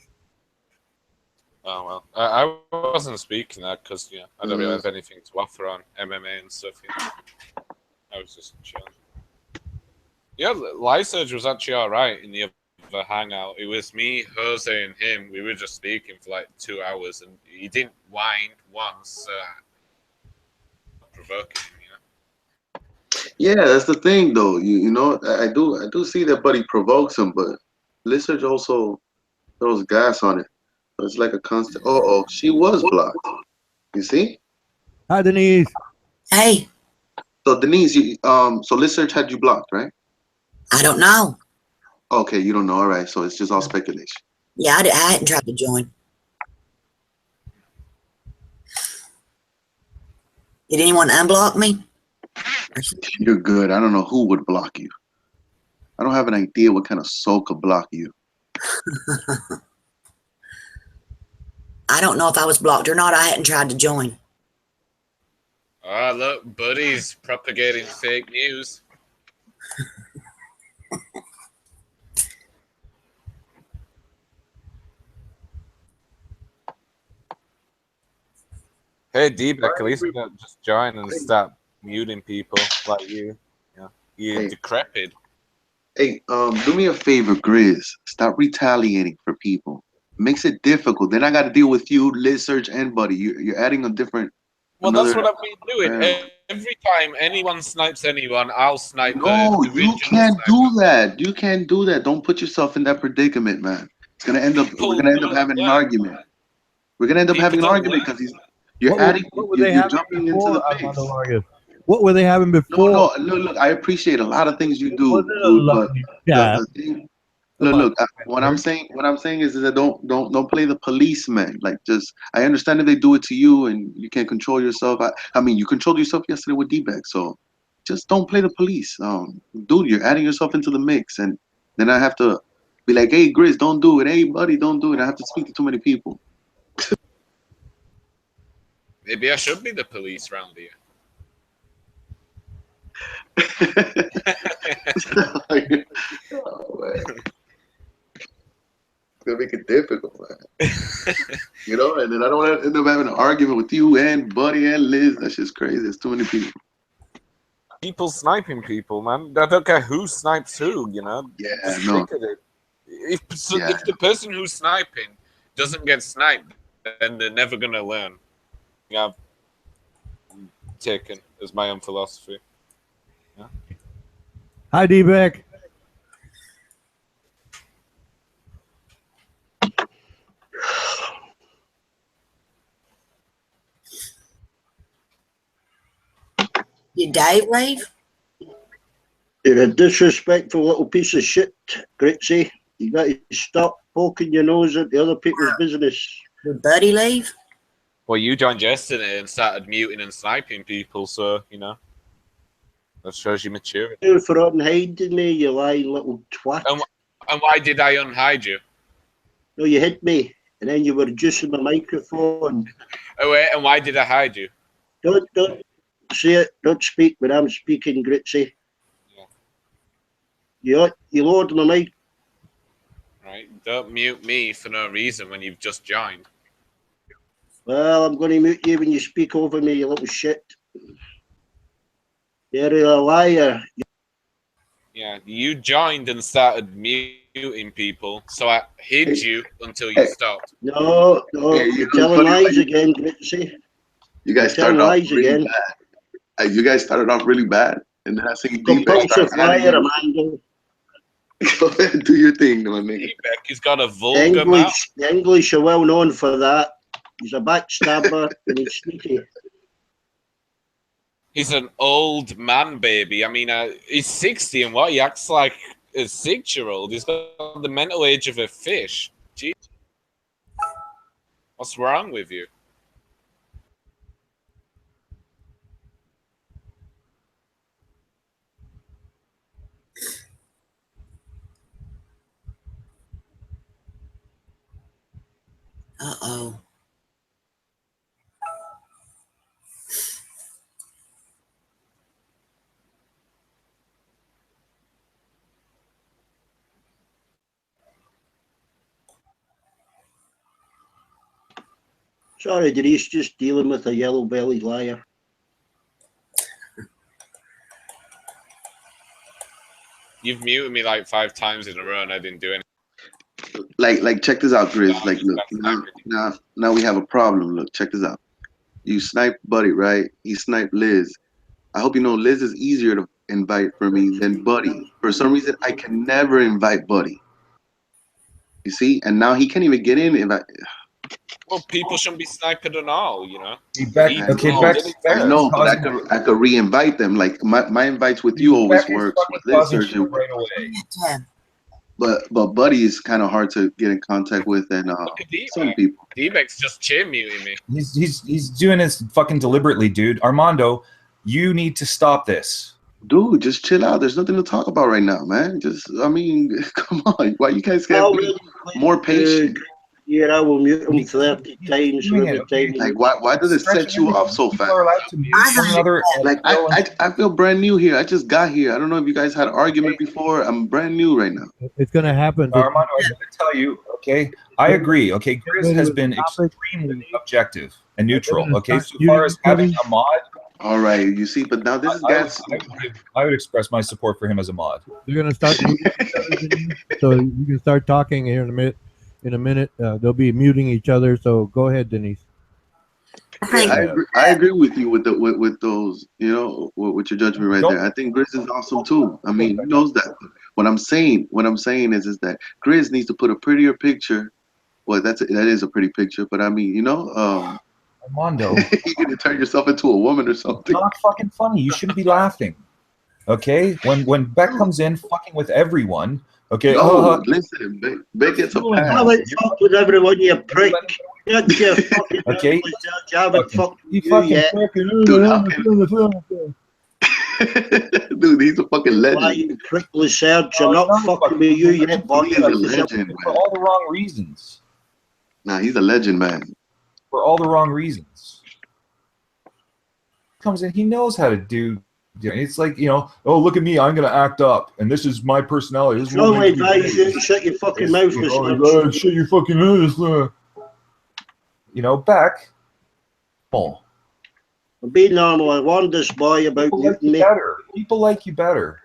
Oh, well. I wasn't speaking that because, I don't really have anything to offer on MMA and stuff, I was just chilling. Yeah, Lysurge was actually all right in the other hangout. It was me, Jose, and him. We were just speaking for like 2 hours, and he didn't whine once. Provoking him, Yeah, that's the thing, though. You know, I do see that Buddy provokes him, but Lizard also throws gas on it. So it's like a constant. Oh, she was blocked. You see? Hi, Denise. Hey. So Denise, so Lizard had you blocked, right? I don't know. Okay, you don't know. All right, so it's just all speculation. Yeah, I hadn't tried to join. Did anyone unblock me? You're good. I don't know who would block you. I don't have an idea what kind of soul could block you. I don't know if I was blocked or not. I hadn't tried to join. Oh, look, Buddy's propagating fake news. Hey, D-Beck, at least don't just join and start muting people like you. You're decrepit. Hey, do me a favor, Grizz. Stop retaliating for people. It makes it difficult. Then I got to deal with you, Lizard, and Buddy. You're adding a different. Well, that's what I've been doing. Every time anyone snipes anyone, I'll snipe. No, you can't do that. You can't do that. Don't put yourself in that predicament, man. It's gonna end up. We're gonna end up having an argument. We're gonna end up having an argument because you're adding. You're jumping into the mix. What were they having before? No, look. I appreciate a lot of things you do, but look. What I'm saying is that don't play the policeman. Like, just I understand if they do it to you and you can't control yourself. I mean, you controlled yourself yesterday with D-Bag, so just don't play the police. Dude, you're adding yourself into the mix, and then I have to be like, hey, Grizz, don't do it. Hey, buddy, don't do it. I have to speak to too many people. Maybe I should be the police round here. Oh, man. It's gonna make it difficult, man. You know, and then I don't want to end up having an argument with you and Buddy and Liz. That's just crazy. There's too many people. People sniping people, man. I don't care who snipes who, you know. Yeah, Just no. look at it. If the person who's sniping doesn't get sniped, then they're never gonna learn. Yeah, I've taken as my own philosophy. Yeah. Hi, D-Beck. Did Dave leave? You're a disrespectful little piece of shit, Gritzy. You got to stop poking your nose into other people's business. Did Buddy leave? Well, you joined yesterday and started muting and sniping people, so, you know, that shows you maturity. You for unhiding me, you lying little twat. And why did I unhide you? No, you hit me, and then you were juicing the microphone. Oh, wait, and why did I hide you? Don't say it. Don't speak when I'm speaking, Gritzy. Yeah. You lowered my mic. Right, don't mute me for no reason when you've just joined. Well, I'm going to mute you when you speak over me, you little shit. You're a liar. Yeah, you joined and started muting people, so I hid you until you stopped. No, you're telling lies again, Gritzy. You guys started off really bad. You guys started off really bad, and then I think compulsive liar, Amanda. Go ahead, do your thing, my nigga. He's got a vulgar mouth. The English are well known for that. He's a backstabber and he's sneaky. He's an old man, baby. I mean, he's 60 and what? He acts like a 6-year-old. He's got the mental age of a fish. Jeez. What's wrong with you? Uh-oh. Sorry, Denise, just dealing with a yellow-bellied liar. You've muted me like 5 times in a row and I didn't do anything. Like, check this out, Grizz. Like, look, now we have a problem. Look, check this out. You sniped Buddy, right? You sniped Liz. I hope you know Liz is easier to invite for me than Buddy. For some reason, I can never invite Buddy. You see? And now he can't even get in. Well, people shouldn't be sniping at all, you know. I know, but I could re-invite them. Like my invites with you always works. With Liz, Sergio. But Buddy is kind of hard to get in contact with, and some people. D-Beck's just chin muting me. He's doing this fucking deliberately, dude. Armando, you need to stop this. Dude, just chill out. There's nothing to talk about right now, man. I mean, come on. Why you guys can't be more patient? Yeah, I will mute him 30 times. Like, why does it set you off so fast? Like, I feel brand new here. I just got here. I don't know if you guys had an argument before. I'm brand new right now. It's going to happen. Armando, I'm going to tell you, okay? I agree, okay? Grizz has been extremely objective and neutral, okay? So far as having a mod. All right, you see, but now this is I would express my support for him as a mod. You're going to start so you can start talking here in a minute. They'll be muting each other. So go ahead, Denise. I agree with you with those, you know, with your judgment right there. I think Grizz is awesome too. I mean, he knows that. What I'm saying is that Grizz needs to put a prettier picture. Well, that is a pretty picture, but I mean, you know, Armando, you're gonna turn yourself into a woman or something. Not fucking funny. You shouldn't be laughing. Okay, when Beck comes in fucking with everyone. Okay. No, listen, Beck gets a pass. I would fuck with everyone, you prick. Okay. Dude, Dude, he's a fucking legend. Why you prickly Serge? I'm not fucking with you yet, boy. He's a legend, For all the wrong reasons. Nah, he's a legend, man. For all the wrong reasons. Comes in, he knows how to do. It's like, you know, oh, look at me, I'm gonna act up, and this is my personality. This is what makes me you shut your fucking mouth. Shut your fucking mouth. You know, Beck. Oh. Be normal. I warned this boy about People like you better. People like you better.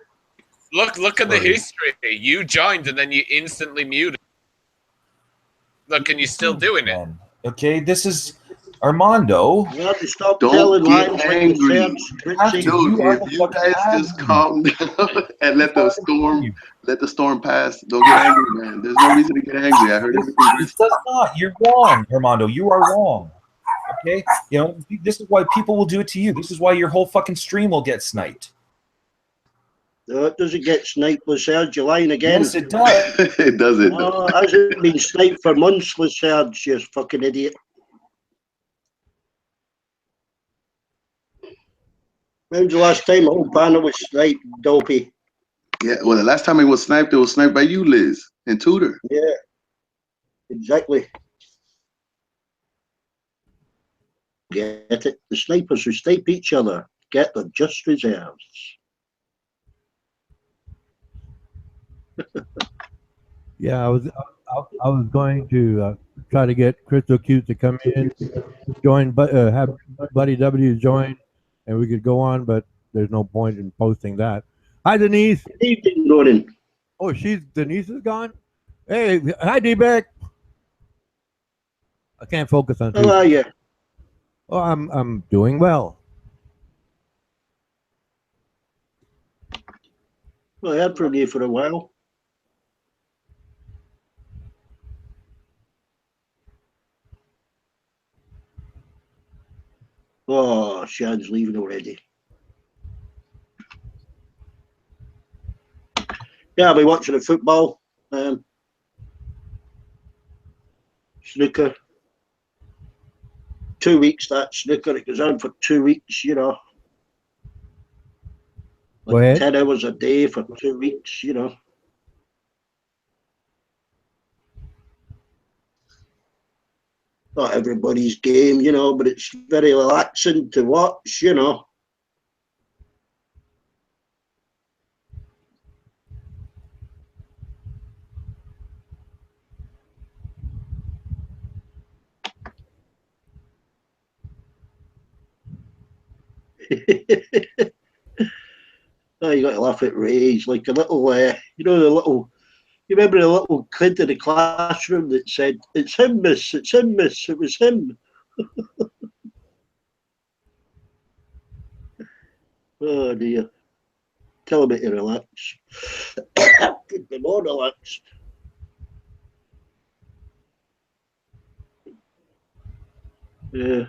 Look at the history. You joined and then you instantly muted. Look, and you're still doing it. Okay, this is Armando. You have to stop Don't telling get lies angry. like the Dude, if you guys just calm down and let the storm pass, don't get angry, man. There's no reason to get angry. I heard everything. It does not. You're wrong, Armando. You are wrong. Okay? You know, this is why people will do it to you. This is why your whole fucking stream will get sniped. No, it doesn't get sniped, Serge. You're lying again. Yes, it does. It doesn't. No, it hasn't been sniped for months, Serge, you fucking idiot. When's the last time a whole panel was sniped, dopey? Yeah, well, the last time it was sniped by you, Liz, and Tudor. Yeah, exactly. Get it? The snipers who snipe each other get their just reserves. Yeah, I was going to try to get Crystal Cute to come in, join, but have Buddy W join, and we could go on. But there's no point in posting that. Hi, Denise. Evening, Gordon. Oh, Denise is gone. Hey, hi, D-Beck. I can't focus on. How are you? Oh, I'm doing well. Well, I heard from you for a while. Oh, Shad's leaving already. Yeah, I'll be watching the football. Snooker. 2 weeks, that snooker. It goes on for 2 weeks, you know. Go ahead. 10 hours a day for 2 weeks, you know. Not everybody's game, you know, but it's very relaxing to watch, you know. Oh, you got to laugh at Ray. He's like a little, you know, you remember the little kid in the classroom that said, "It's him, miss, it's him, miss, it was him." Oh dear. Tell him to relax. Could be more relaxed. Yeah.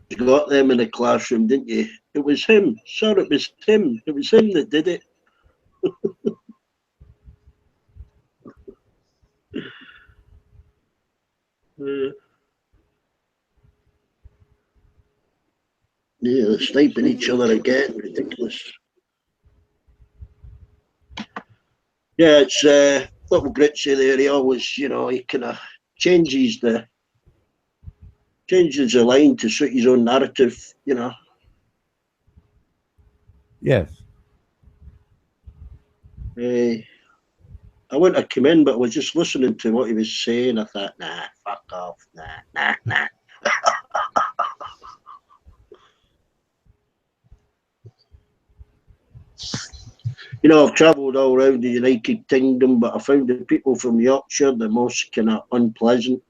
You got them in the classroom, didn't you? It was him. Sir, it was him. It was him that did it. Yeah, they're sniping each other again. Ridiculous. Yeah, it's little Gritzy there. He always, you know, he kind of changes the line to suit his own narrative, you know. Yes. I wouldn't have come in, but I was just listening to what he was saying. I thought, nah, fuck off. Nah. You know, I've travelled all around the United Kingdom, but I found the people from Yorkshire the most kind of unpleasant.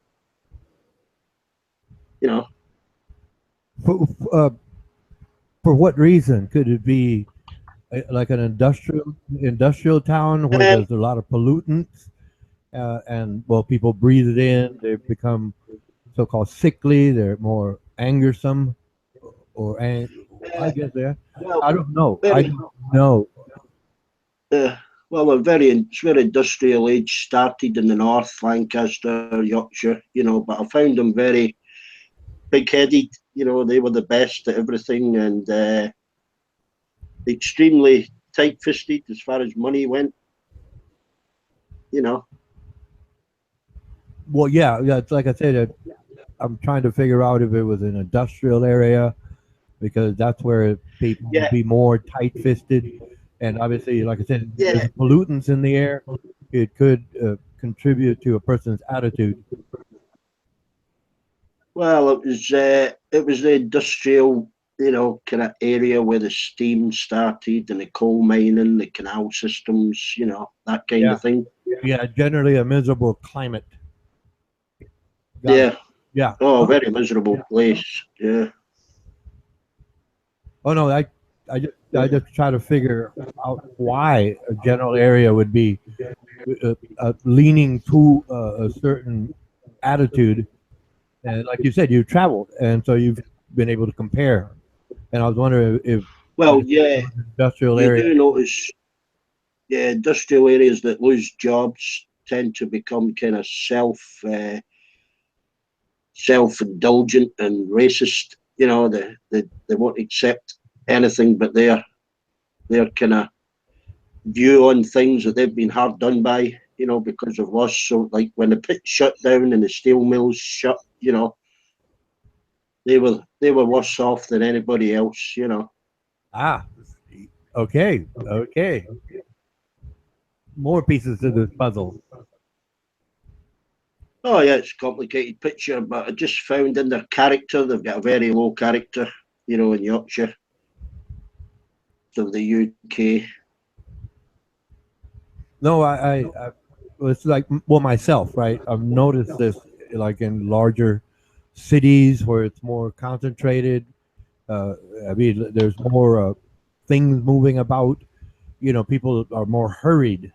You know. For what reason? Could it be like an industrial town where there's a lot of pollutants, and well, people breathe it in, they become so-called sickly, they're more angersome, or I guess they're. I don't know. I don't know. Well, it's very industrial age. Started in the north, Lancaster, Yorkshire, you know, but I found them very big-headed. You know, they were the best at everything, and extremely tight-fisted as far as money went. You know. Well, yeah, it's like I said, I'm trying to figure out if it was an industrial area, because that's where people would be more tight-fisted, and obviously, like I said, there's pollutants in the air. It could contribute to a person's attitude. Well, it was the industrial, you know, kind of area where the steam started and the coal mining, the canal systems, you know, that kind of thing. Yeah, generally a miserable climate. Yeah. Yeah. Oh, very miserable place. Yeah. Oh no, I just try to figure out why a general area would be leaning to a certain attitude, and like you said, you traveled, and so you've been able to compare. And I was wondering if industrial you area. do notice, industrial areas that lose jobs tend to become kind of self-indulgent and racist. You know, they won't accept anything but their kind of view on things that they've been hard done by, you know, because of loss. So like when the pit shut down and the steel mills shut, you know, they were worse off than anybody else, you know. Ah, okay. More pieces to this puzzle. Oh yeah, it's a complicated picture, but I just found in their character, they've got a very low character, you know, in Yorkshire, of the UK. No, I it's like, well, myself, right? I've noticed this like in larger cities where it's more concentrated. I mean, there's more things moving about. You know, people are more hurried,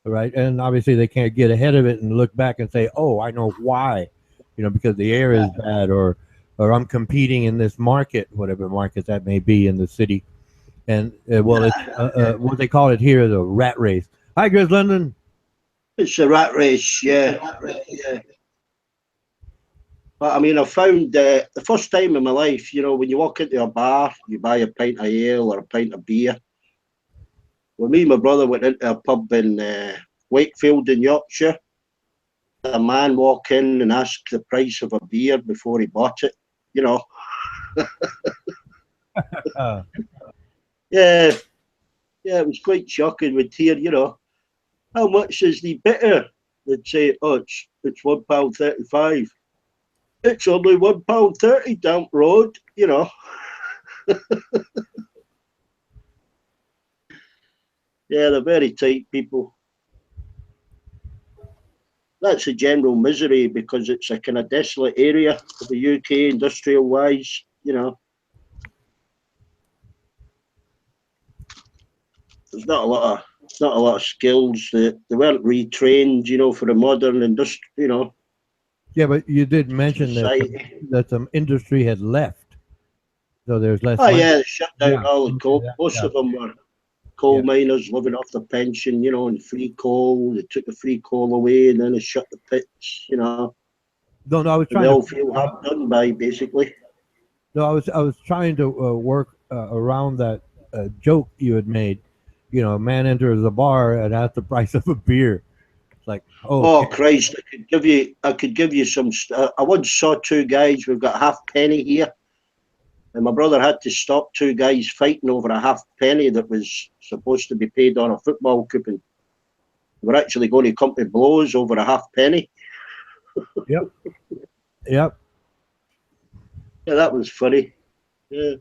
right? And obviously, they can't get ahead of it and look back and say, "Oh, I know why," you know, because the air is bad, or I'm competing in this market, whatever market that may be in the city. And well, it's what they call it here, the rat race. Hi, Grizz London. It's a rat race, yeah. But I mean, I found the first time in my life, you know, when you walk into a bar, you buy a pint of ale or a pint of beer. When me and my brother went into a pub in Wakefield in Yorkshire, a man walked in and asked the price of a beer before he bought it, you know. Yeah, it was quite shocking with hear, you know, how much is the bitter? They'd say, oh, it's £1.35. It's only £1.30 down the road, you know. Yeah, they're very tight people. That's a general misery because it's a kind of desolate area of the UK, industrial wise, you know. There's not a lot of skills. They weren't retrained, you know, for the modern industry, you know. Yeah, but you did mention that some industry had left, so there's less. Oh yeah, they shut down all the coal. Most of them were coal Yeah. miners living off the pension, you know, and free coal. They took the free coal away, and then they shut the pits, you know. No, I was And trying they all to. feel hard done by, basically. No, I was trying to work around that joke you had made. You know, a man enters a bar and asks the price of a beer. It's like, Oh okay. Christ! I could give you some. I once saw two guys. We've got a half penny here, and my brother had to stop two guys fighting over a half penny that was supposed to be paid on a football coupon. We're actually going to come to blows over a half penny. Yep. Yeah, that was funny. Yeah.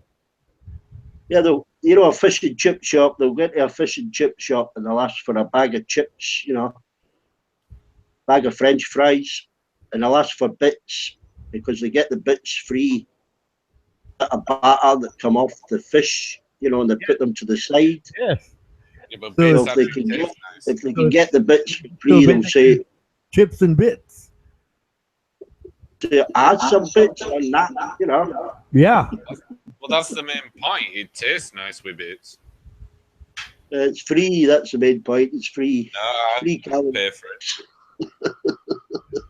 You know, a fish and chip shop. They'll get to a fish and chip shop and they'll ask for a bag of chips. You know, bag of French fries, and they'll ask for bits because they get the bits free. A batter that come off the fish, you know, and they put them to the side. Yes. Yeah, but So bits if they actually can taste get, nice. if they can get the bits for free, they'll say chips and bits. To add some bits on that, you know. Yeah. Well, that's the main point. It tastes nice with bits. It's free. That's the main point. It's free. No, Free calories. pay for it.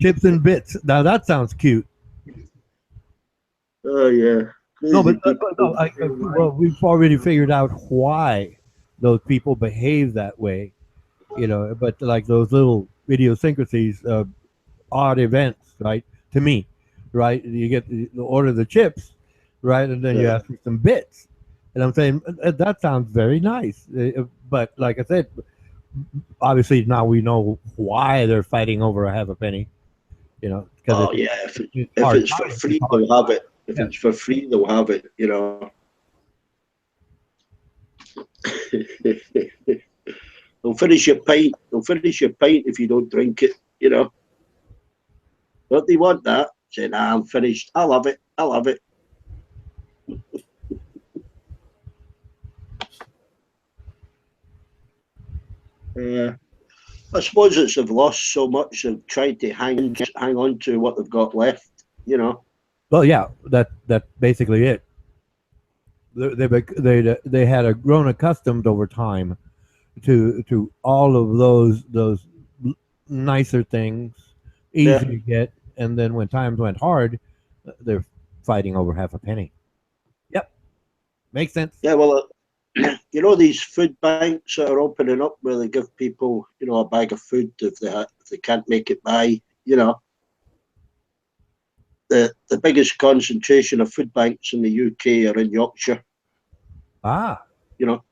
Chips and bits. Now that sounds cute. Oh yeah. No, Crazy but people. no, well, we've already figured out why those people behave that way, you know. But like those little idiosyncrasies, odd events, right? To me, right? You get the order the chips, right, and then you Yeah. ask for some bits, and I'm saying that sounds very nice. But like I said, obviously now we know why they're fighting over a half a penny, you know, because Oh yeah, if hard it's for times, free, it's hard. they'll have it. If Yeah. it's for free, they'll have it. You know. They'll finish your pint. They'll finish your pint if you don't drink it. You know. Don't they want that? Say, nah, I'm finished. I'll have it. I'll have it. Yeah. I suppose it's they've lost so much. They've tried to hang on to what they've got left. You know. Well, yeah, that's basically it. They had grown accustomed over time to all of those nicer things, easy Yeah. to get, and then when times went hard, they're fighting over half a penny. Yep, makes sense. Yeah. Well, you know these food banks that are opening up where they give people, you know, a bag of food if they can't make it by. You know. The biggest concentration of food banks in the UK are in Yorkshire. Ah, You know.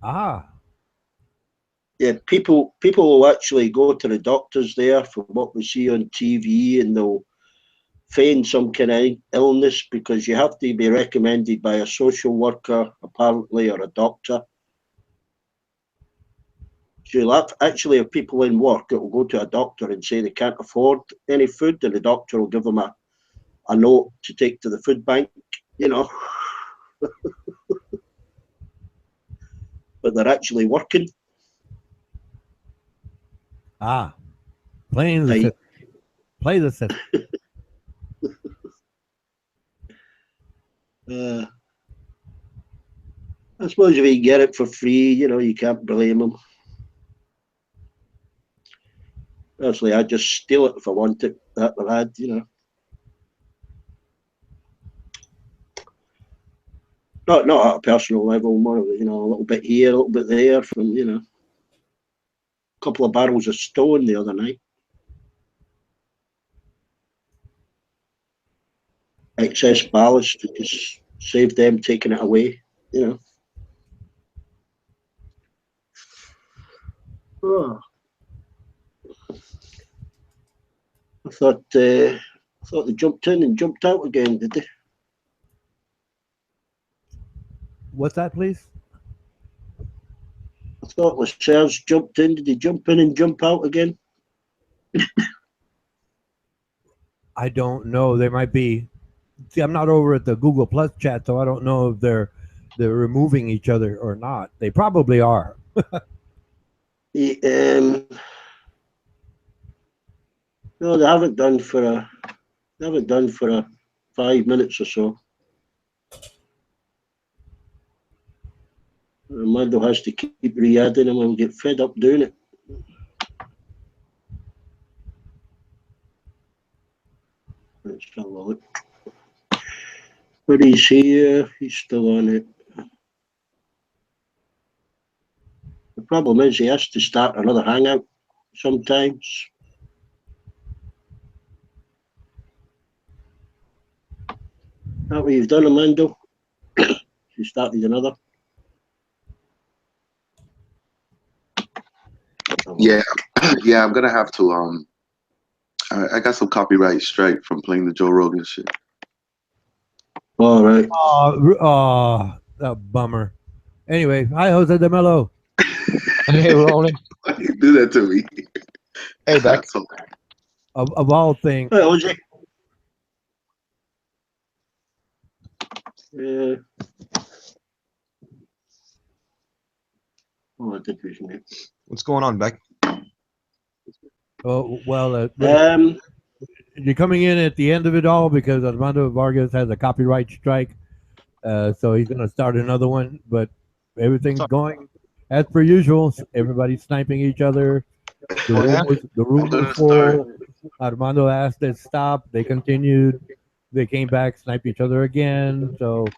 ah, Yeah, people will actually go to the doctors there from what we see on TV, and they'll feign some kind of illness because you have to be recommended by a social worker, apparently, or a doctor. So you'll actually have people in work that will go to a doctor and say they can't afford any food, and the doctor will give them a note to take to the food bank, you know. But they're actually working. ah. Playing the Right. system. Play the system. I suppose if you get it for free, you know, you can't blame them. Personally, I'd just steal it if I want it. That I had, you know. Not at a personal level, more of, you know, a little bit here, a little bit there from, you know, a couple of barrels of stone the other night. Excess ballast to just save them taking it away, you know. Oh. I thought they jumped in and jumped out again, did they? What's that, please? I thought Lascelles jumped in. Did he jump in and jump out again? I don't know. There might be. See, I'm not over at the Google Plus chat, so I don't know if they're removing each other or not. They probably are. No, they haven't done for a 5 minutes or so. Armando has to keep re-adding them and we'll get fed up doing it. Let's have a look. But he's here, he's still on it. The problem is he has to start another hangout sometimes. That what you've done, Armando? You started another? Yeah, yeah, I'm gonna have to. I got some copyright strike from playing the Joe Rogan shit. All right. Oh, a bummer. Anyway, hi, Jose de Mello. Hey, Ronan. Why do you do that to me? Hey, Beck. Of all things. Hey, Jose. Oh, I did vision it. What's going on, Beck? Oh, well, you're coming in at the end of it all because Armando Vargas has a copyright strike. So he's going to start another one, but everything's going as per usual. Everybody's sniping each other. The room was full. Armando asked it stop. They continued. they came back, sniped each other again. So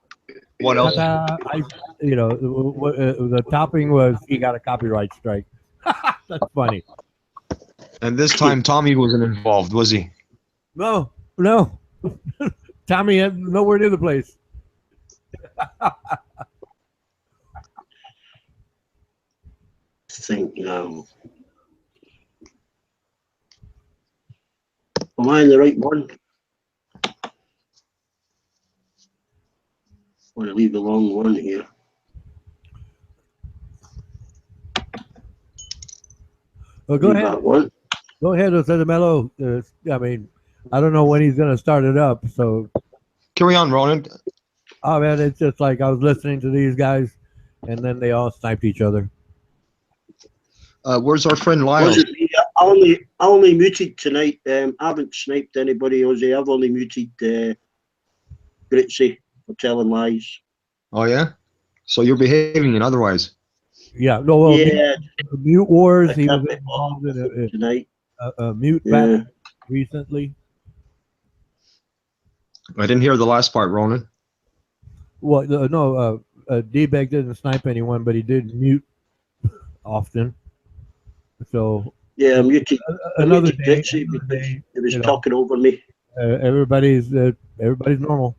What else? the topping was he got a copyright strike. That's funny. And this time Tommy wasn't involved, was he? No. Tommy had nowhere near the place. Think am I in the right one? I'm going to leave the long one here. Well, go Leave ahead. that one. Go ahead, Mello. I mean, I don't know when he's going to start it up. So carry on, Ronan. Oh man, it's just like I was listening to these guys, and then they all sniped each other. Where's our friend Lyle? I only muted tonight. I haven't sniped anybody, Ozzy. I've only muted Gritzy for telling lies. Oh yeah, so you're behaving and otherwise. Yeah, no, well, yeah. Mute Wars. He was involved in tonight. A mute battle recently. I didn't hear the last part, Ronan. Well, no, D-Bag didn't snipe anyone, but he did mute often. So yeah, I'm muted. Another day, it was talking over me. Everybody's normal.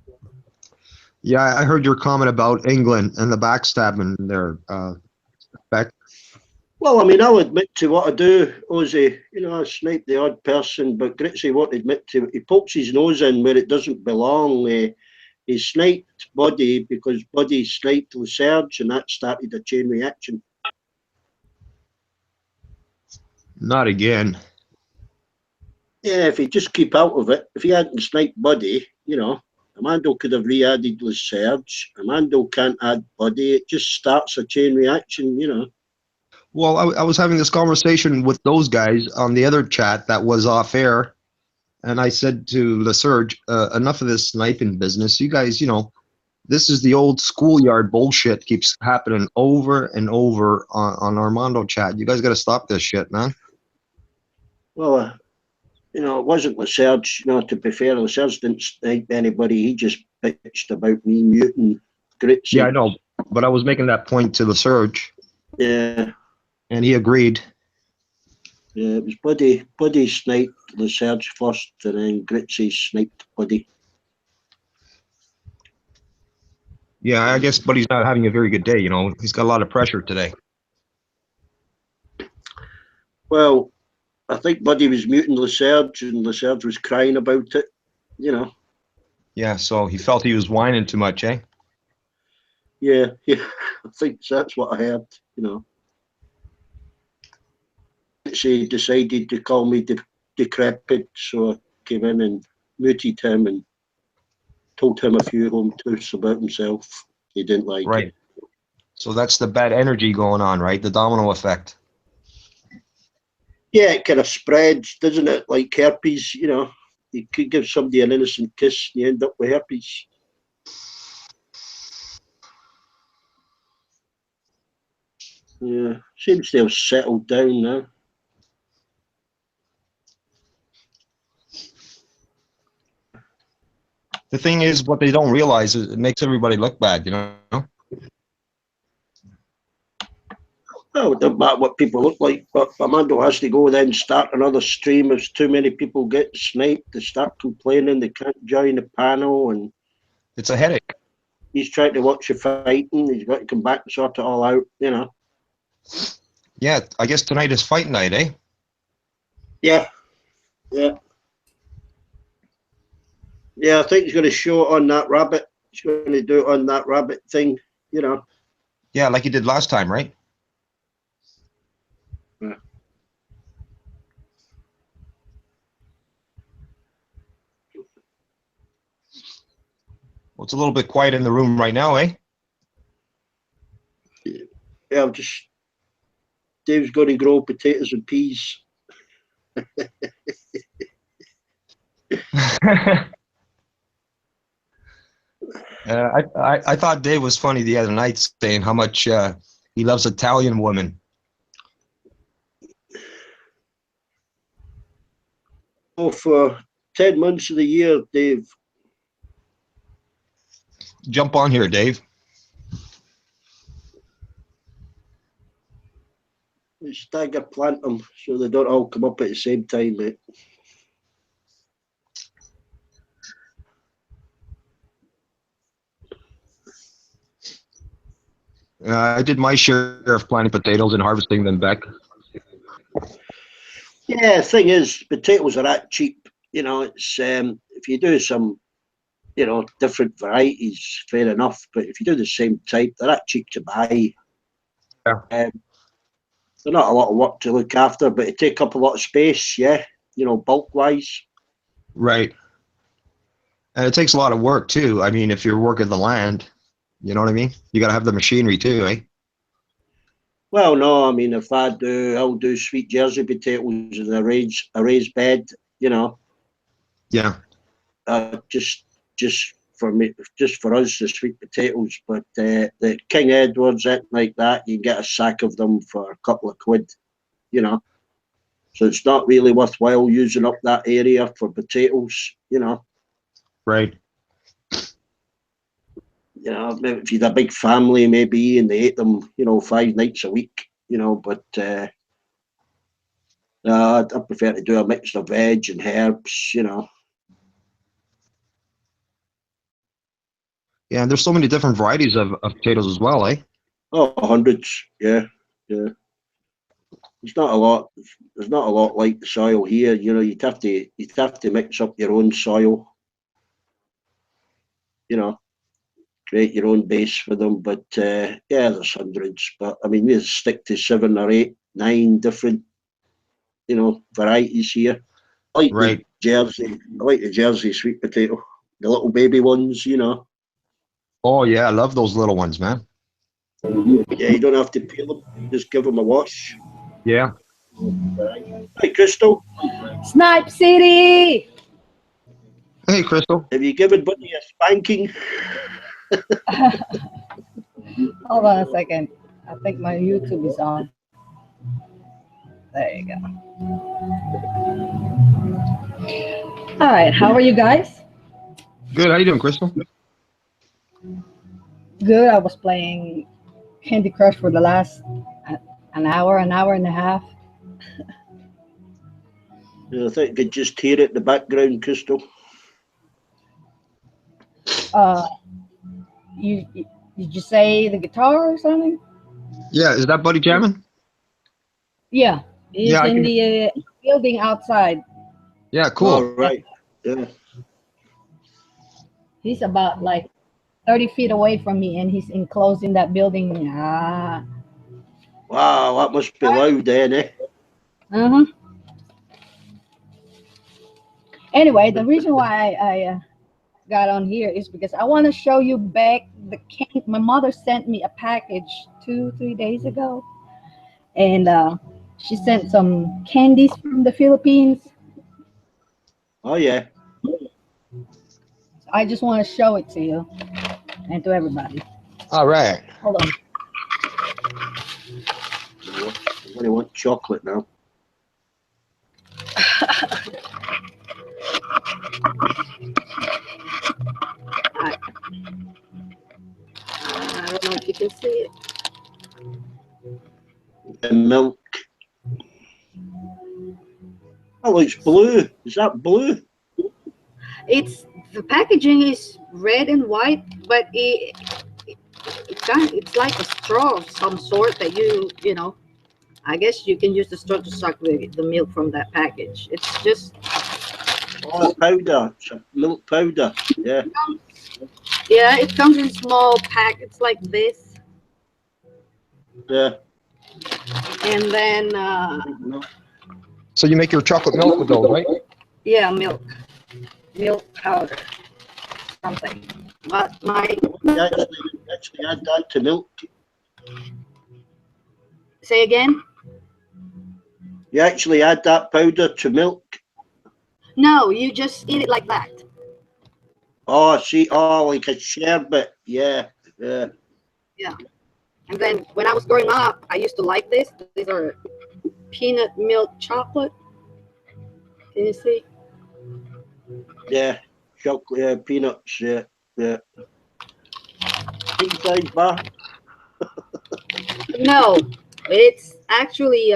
Yeah, I heard your comment about England and the backstabbing there, Beck. Well, I mean, I'll admit to what I do, Ozzy. You know, I snipe the odd person, but Gritzy won't admit to it. He pokes his nose in where it doesn't belong. He sniped Buddy because Buddy sniped Serge, and that started a chain reaction. Not again. Yeah, if he just keep out of it, if he hadn't sniped Buddy, you know, Armando could have re-added Serge. Armando can't add Buddy. It just starts a chain reaction, you know. Well, I was having this conversation with those guys on the other chat that was off air, and I said to the Surge, enough of this sniping business. You guys, you know, this is the old schoolyard bullshit keeps happening over and over on Armando chat. You guys got to stop this shit, man. Well, you know, it wasn't Serge. You know, to be fair, Serge didn't snipe anybody. He just bitched about me muting Gritzy. Yeah, I know, but I was making that point to the Surge. Yeah. And he agreed. Yeah, it was Buddy sniped Serge first, and then Gritzy sniped Buddy. Yeah, I guess Buddy's not having a very good day, you know. He's got a lot of pressure today. Well, I think Buddy was muting Serge, and Serge was crying about it, you know. Yeah, so he felt he was whining too much, eh? Yeah, I think that's what I heard, you know. He decided to call me decrepit, so I came in and muted him and told him a few home truths about himself. He didn't like it. So that's the bad energy going on, right? The domino effect. Yeah, it kind of spreads, doesn't it? Like herpes, you know. You could give somebody an innocent kiss and you end up with herpes. Yeah, seems to have settled down now. The thing is, what they don't realize is it makes everybody look bad, you know? Oh, it doesn't matter what people look like, but Armando has to go then start another stream if too many people get sniped. They start complaining they can't join the panel, and it's a headache. He's trying to watch the fighting. He's got to come back and sort it all out, you know. Yeah, I guess tonight is fight night, eh? Yeah. Yeah, I think he's going to show it on that rabbit. He's going to do it on that rabbit thing, you know. Yeah, like he did last time, right? Yeah. Well, it's a little bit quiet in the room right now, eh? Yeah, Dave's going to grow potatoes and peas. I thought Dave was funny the other night saying how much he loves Italian women. Oh, for 10 months of the year, Dave, Jump on here, Dave. We stagger plant them so they don't all come up at the same time, mate. I did my share of planting potatoes and harvesting them back. Yeah, the thing is, potatoes are that cheap. You know, it's if you do some, you know, different varieties, fair enough. But if you do the same type, they're that cheap to buy. Yeah. They're not a lot of work to look after, but it take up a lot of space. Yeah, you know, bulk wise. Right. And it takes a lot of work too. I mean, if you're working the land, you know what I mean? You got to have the machinery too, eh? Well, no, I mean, if I'll do sweet Jersey potatoes in a raised bed. You know, Yeah. Just for me, just for us, the sweet potatoes. But the King Edwards, it like that, you get a sack of them for a couple of quid. You know, so it's not really worthwhile using up that area for potatoes. You know. Right. You know, maybe if you had a big family, maybe, and they ate them, you know, 5 nights a week. You know, but I prefer to do a mix of veg and herbs. You know. Yeah, and there's so many different varieties of potatoes as well, eh? Oh, hundreds. Yeah, yeah. There's not a lot. There's not a lot like the soil here. You know, you'd have to mix up your own soil. You know, create your own base for them. But yeah, there's hundreds. But I mean, we just stick to 7 or 8, 9 different, you know, varieties here. I like Right. the Jersey. I like the Jersey sweet potato, the little baby ones. You know. Oh yeah, I love those little ones, man. Yeah, you don't have to peel them. Just give them a wash. Yeah. Hi, Crystal. Snipe City. Hey, Crystal. Have you given Buddy a spanking? Hold on a second. I think my YouTube is on. There you go. All right. How are you guys? Good. How you doing, Crystal? Good. I was playing Candy Crush for the last an hour and a half. Yeah, I think you could just hear it in the background, Crystal. Did you say the guitar or something? Yeah, is that Buddy jamming? Yeah, he's Yeah, in the building outside. Yeah, cool. All right. Yeah. He's about like 30 feet away from me, and he's enclosed in that building. Wow, that must be loud then, eh? Uh-huh. Anyway, the reason why I got on here is because I want to show you back the candy. My mother sent me a package 2-3 days ago, and she sent some candies from the Philippines. Oh yeah. I just want to show it to you and to everybody. All right. Hold on. I really want chocolate now. I don't know if you can see it. The milk. That looks blue. Is that blue? It's the packaging is red and white, but it's like a straw of some sort that you know. I guess you can use the straw to suck the milk from that package. It's just powder. It's a milk powder. Yeah. Yeah, it comes in small packets like this. Yeah. And then So you make your chocolate milk with those, right? yeah, milk powder, something. But my actually add that to milk. Say again. You actually add that powder to milk. No, you just eat it like that. Oh, see, oh, like a sherbet. Yeah, yeah. Yeah. And then when I was growing up, I used to like this. These are peanut milk chocolate. Can you see? Yeah, chocolate, peanuts. Yeah, yeah. king size bar? No, it's actually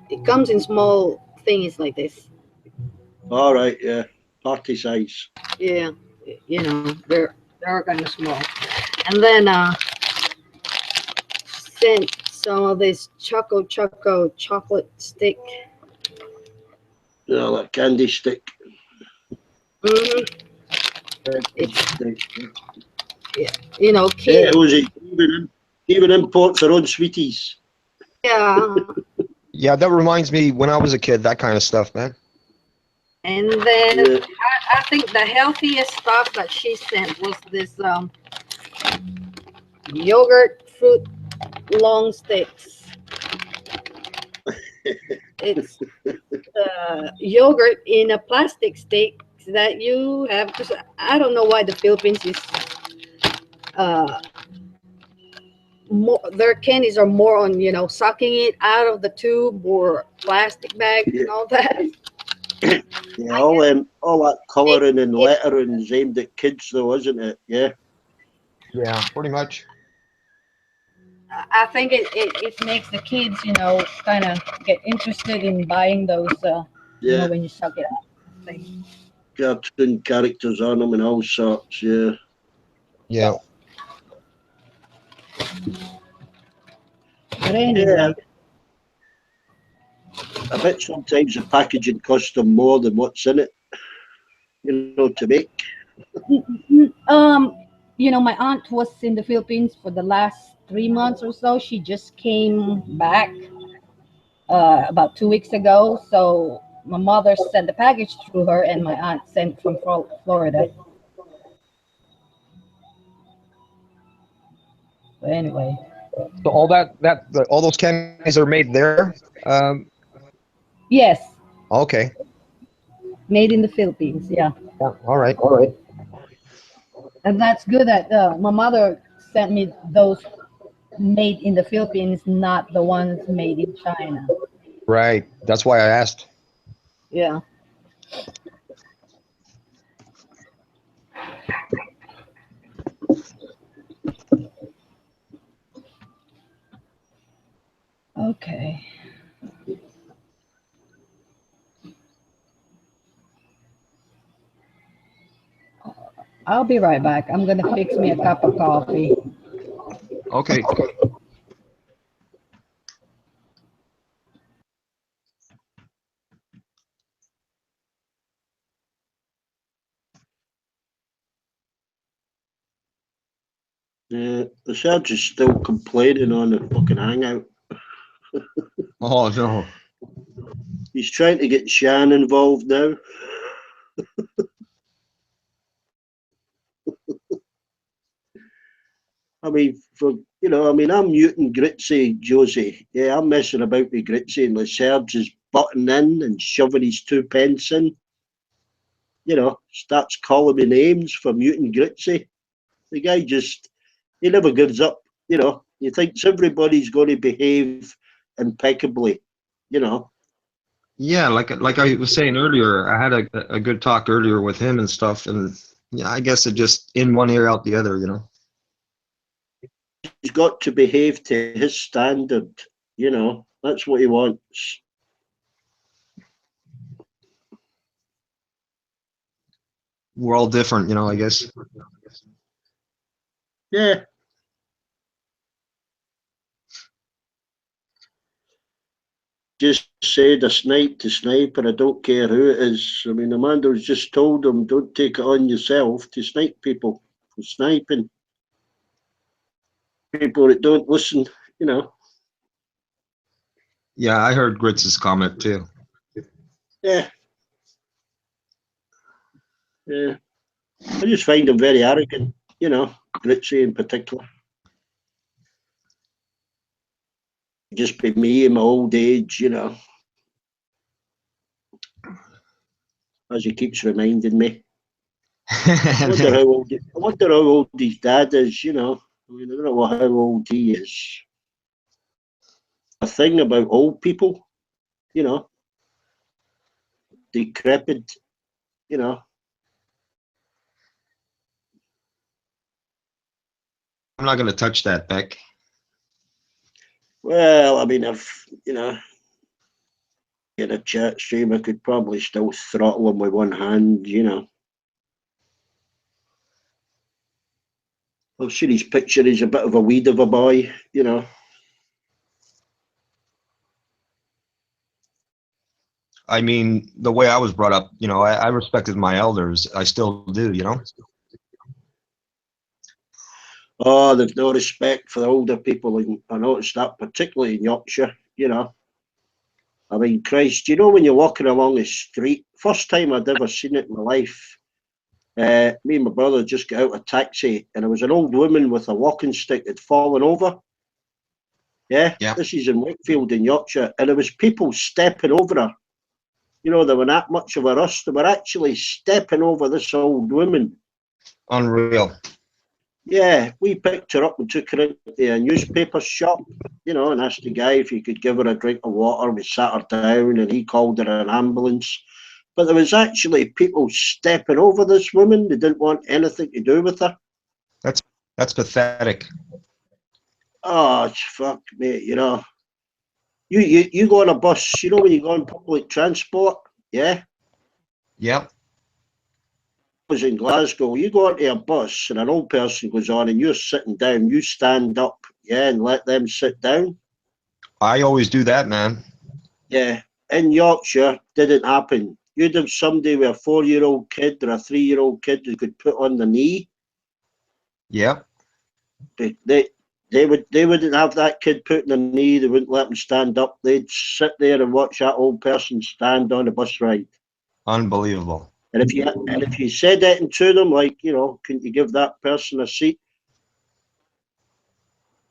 it comes in small things like this. All right, yeah, party size. Yeah, you know, they're kind of small. And then sent some of this choco chocolate stick. You know, like candy stick. Mm-hmm. Stick. Yeah, you know, Yeah, kids. was it even import their own sweeties? Yeah. Yeah, that reminds me when I was a kid, that kind of stuff, man. And then I think the healthiest stuff that she sent was this yogurt fruit long sticks. It's yogurt in a plastic stick that you have to. I don't know why the Philippines is more. Their candies are more on, you know, sucking it out of the tube or plastic bag and all that. Yeah, all that colouring and lettering is aimed at kids, though, isn't it? Yeah. Yeah, pretty much. I think it makes the kids, you know, kind of get interested in buying those, you know, when you suck it out. Thing. Cartoon characters on them and all sorts, yeah. Yeah. But anyway. I bet sometimes the packaging costs them more than what's in it, you know, to make. You know, my aunt was in the Philippines for the last 3 months or so. She just came back about 2 weeks ago. So my mother sent the package through her, and my aunt sent from Florida. But anyway. So all all those candies are made there. Yes. Okay. Made in the Philippines. Yeah. Yeah. All right. All right. And that's good that my mother sent me those made in the Philippines, not the ones made in China. Right. That's why I asked. Yeah. Okay. I'll be right back. I'm gonna fix me a cup of coffee. Okay. Yeah, the Serge is still complaining on the fucking hangout. Oh no. He's trying to get Shan involved now. I mean, I'm muting Gritzy, Josie. Yeah, I'm messing about with Gritzy, and the Serge is butting in and shoving his 2 pence in. You know, starts calling me names for muting Gritzy. The guy he never gives up. You know, he thinks everybody's going to behave impeccably. You know. Yeah, like I was saying earlier, I had a good talk earlier with him and stuff, and yeah, I guess it just in one ear out the other, you know. He's got to behave to his standard. You know, that's what he wants. We're all different, you know, I guess. Yeah. Just said a snipe to sniper. I don't care who it is. I mean, Amanda's just told him, don't take it on yourself to snipe people for sniping. People that don't listen, you know. Yeah, I heard Gritz's comment too. Yeah. Yeah. I just find him very arrogant, you know, Gritzy in particular. Just be me in my old age, you know. As he keeps reminding me. I wonder how old his dad is, you know. I mean, I don't know how old he is. A thing about old people, you know, decrepit, you know. not going to touch that, Beck. Well, I mean, if, you know, in a chat stream, I could probably still throttle him with one hand, you know. I've seen his picture, he's a bit of a weed of a boy, you know. I mean, the way I was brought up, you know, I respected my elders. I still do, you know. Oh, there's no respect for the older people, and I noticed that particularly in Yorkshire, you know. I mean, Christ, you know, when you're walking along the street, first time I'd ever seen it in my life, me and my brother just got out of a taxi, and there was an old woman with a walking stick had fallen over. Yeah, this is in Wakefield in Yorkshire, and there was people stepping over her. You know, they were not much of a rush. They were actually stepping over this old woman. Unreal. Yeah, we picked her up and took her into a newspaper shop, you know, and asked the guy if he could give her a drink of water. We sat her down and he called her an ambulance. But there was actually people stepping over this woman. They didn't want anything to do with her. That's pathetic. Oh, fuck, mate, you know. You go on a bus, you know, when you go on public transport, yeah? Yep. I was in Glasgow, you go onto a bus and an old person goes on and you're sitting down, you stand up, yeah, and let them sit down. I always do that, man. Yeah, in Yorkshire, didn't happen. You'd have somebody with a 4-year-old kid or a 3-year-old kid who could put on the knee. Yep. They wouldn't have that kid putting the knee. They wouldn't let them stand up. They'd sit there and watch that old person stand on a bus ride. Unbelievable. And if you said that to them, like, you know, can you give that person a seat?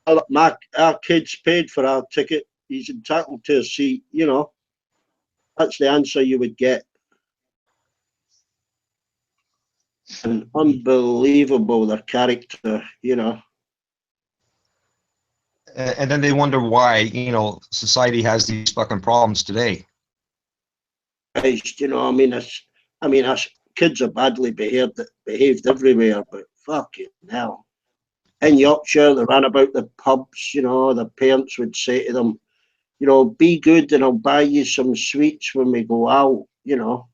Our kid's paid for our ticket. He's entitled to a seat. You know, that's the answer you would get. And unbelievable, their character, you know. And then they wonder why, you know, society has these fucking problems today. Christ, you know, I mean, us kids are badly behaved everywhere, but fucking hell. In Yorkshire, they ran about the pubs, you know, the parents would say to them, you know, be good and I'll buy you some sweets when we go out, you know.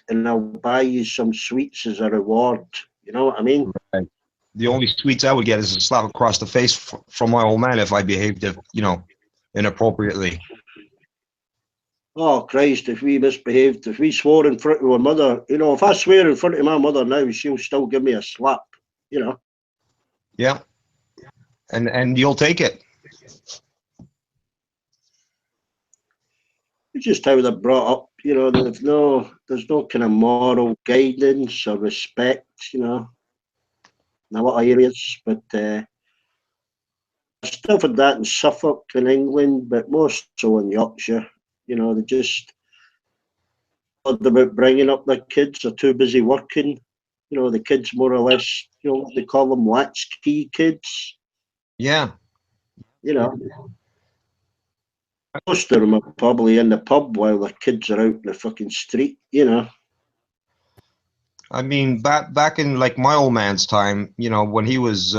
And I'll buy you some sweets as a reward, you know what I mean? Right. The only sweets I would get is a slap across the face from my old man if I behaved, you know, inappropriately. Oh, Christ, if we misbehaved, if we swore in front of our mother, you know, if I swear in front of my mother now, she'll still give me a slap, you know. Yeah. And you'll take it. It's just how they're brought up, you know, there's no kind of moral guidance or respect, you know, in a lot of areas, but I still had that in Suffolk in England, but more so in Yorkshire, you know, they just about bringing up their kids are too busy working, you know, the kids more or less, you know, they call them latchkey kids. Yeah. You know, most of them are probably in the pub while the kids are out in the fucking street, you know. I mean, back in like my old man's time, you know, when he was,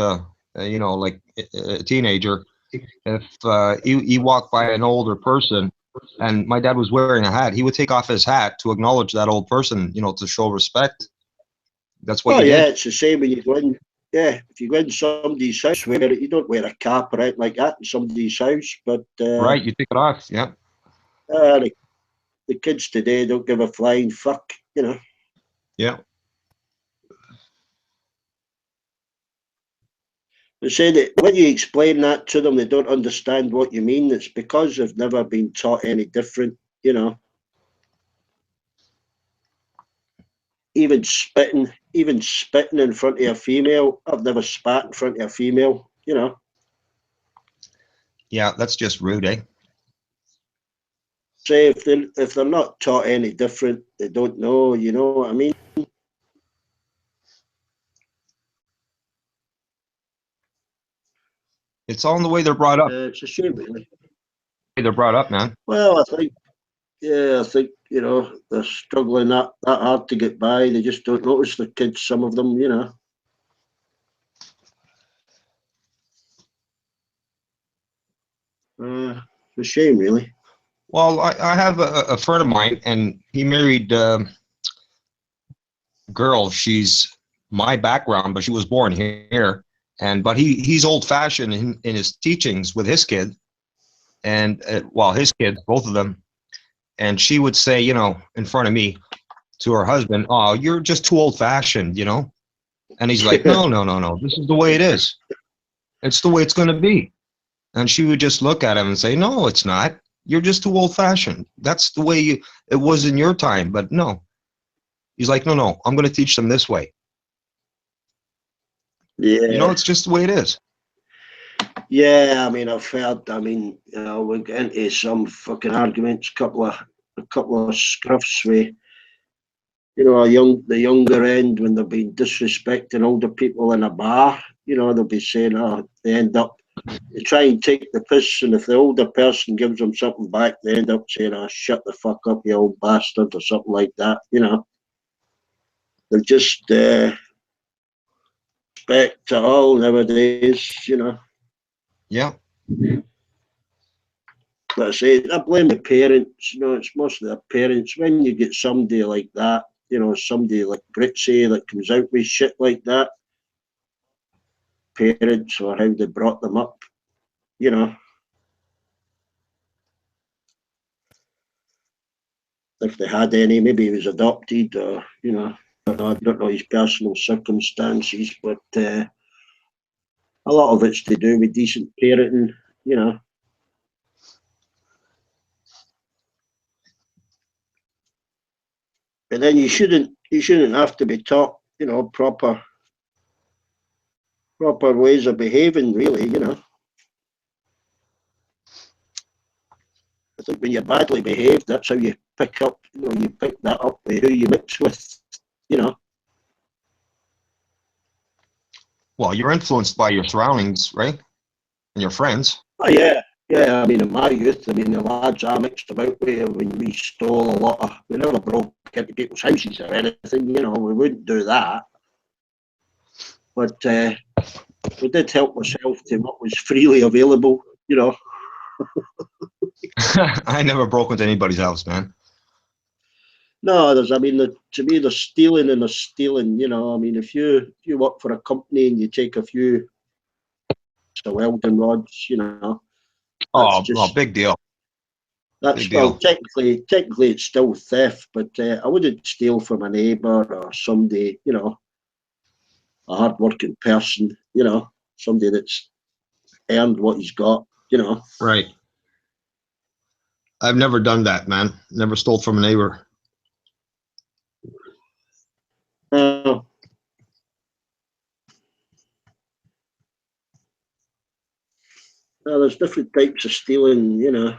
you know, like a teenager, if he walked by an older person and my dad was wearing a hat, he would take off his hat to acknowledge that old person, you know, to show respect. That's what you did. It's the same when you go in. Yeah, if you go in somebody's house, you don't wear a cap or anything like that in somebody's house. But right, you take it off. Yeah. The kids today don't give a flying fuck, you know. Yeah. They say that when you explain that to them, they don't understand what you mean. It's because they've never been taught any different, you know. Even spitting in front of a female. I've never spat in front of a female, you know. Yeah, that's just rude, eh? Say if they're not taught any different, they don't know, you know what I mean? It's all in the way they're brought up. It's a shame, really. They're brought up, man. Well, I think, you know, they're struggling that hard to get by. They just don't notice the kids, some of them, you know. It's a shame, really. Well, I have a friend of mine, and he married a girl. She's my background, but she was born here. But he's old-fashioned in his teachings with his kid, and well, his kids, both of them. And she would say, you know, in front of me to her husband, "Oh, you're just too old-fashioned," you know. And he's like, "No, no, no, no. This is the way it is. It's the way it's going to be." And she would just look at him and say, "No, it's not. You're just too old-fashioned. That's the way it was in your time." But no. He's like, "No, no. I'm going to teach them this way." Yeah. You know, it's just the way it is. Yeah, I mean, I've heard. I mean, you know, we get into some fucking arguments, a couple of scruffs with, you know, the younger end when they've been disrespecting older people in a bar. You know, they'll be saying, "Oh," they end up, they try and take the piss, and if the older person gives them something back, they end up saying, "Oh, shut the fuck up, you old bastard," or something like that. You know, they're just respect to all nowadays. You know. Yeah. But I say, I blame the parents. You know, it's mostly the parents. When you get somebody like that, you know, somebody like Britsy that comes out with shit like that, parents or how they brought them up, you know. If they had any, maybe he was adopted, or, you know, I don't know his personal circumstances, but a lot of it's to do with decent parenting, you know. But then you shouldn't have to be taught, you know, proper ways of behaving, really, you know. I think when you're badly behaved, that's how you pick up, you know, you pick that up with who you mix with, you know. Well, you're influenced by your surroundings, right? And your friends. Oh, yeah. Yeah, I mean, in my youth, I mean, the lads I mixed about with, when we stole a lot of, we never broke into people's houses or anything, you know, we wouldn't do that. But we did help ourselves to what was freely available, you know. I never broke into anybody's house, man. No, I mean, to me, there's stealing and there's stealing, you know. I mean, if you work for a company and you take a few welding rods, you know. Oh, big deal. That's big deal. Well, technically it's still theft, but I wouldn't steal from a neighbour or somebody, you know, a hard-working person, you know, somebody that's earned what he's got, you know. Right. I've never done that, man. Never stole from a neighbor. Well, there's different types of stealing, you know.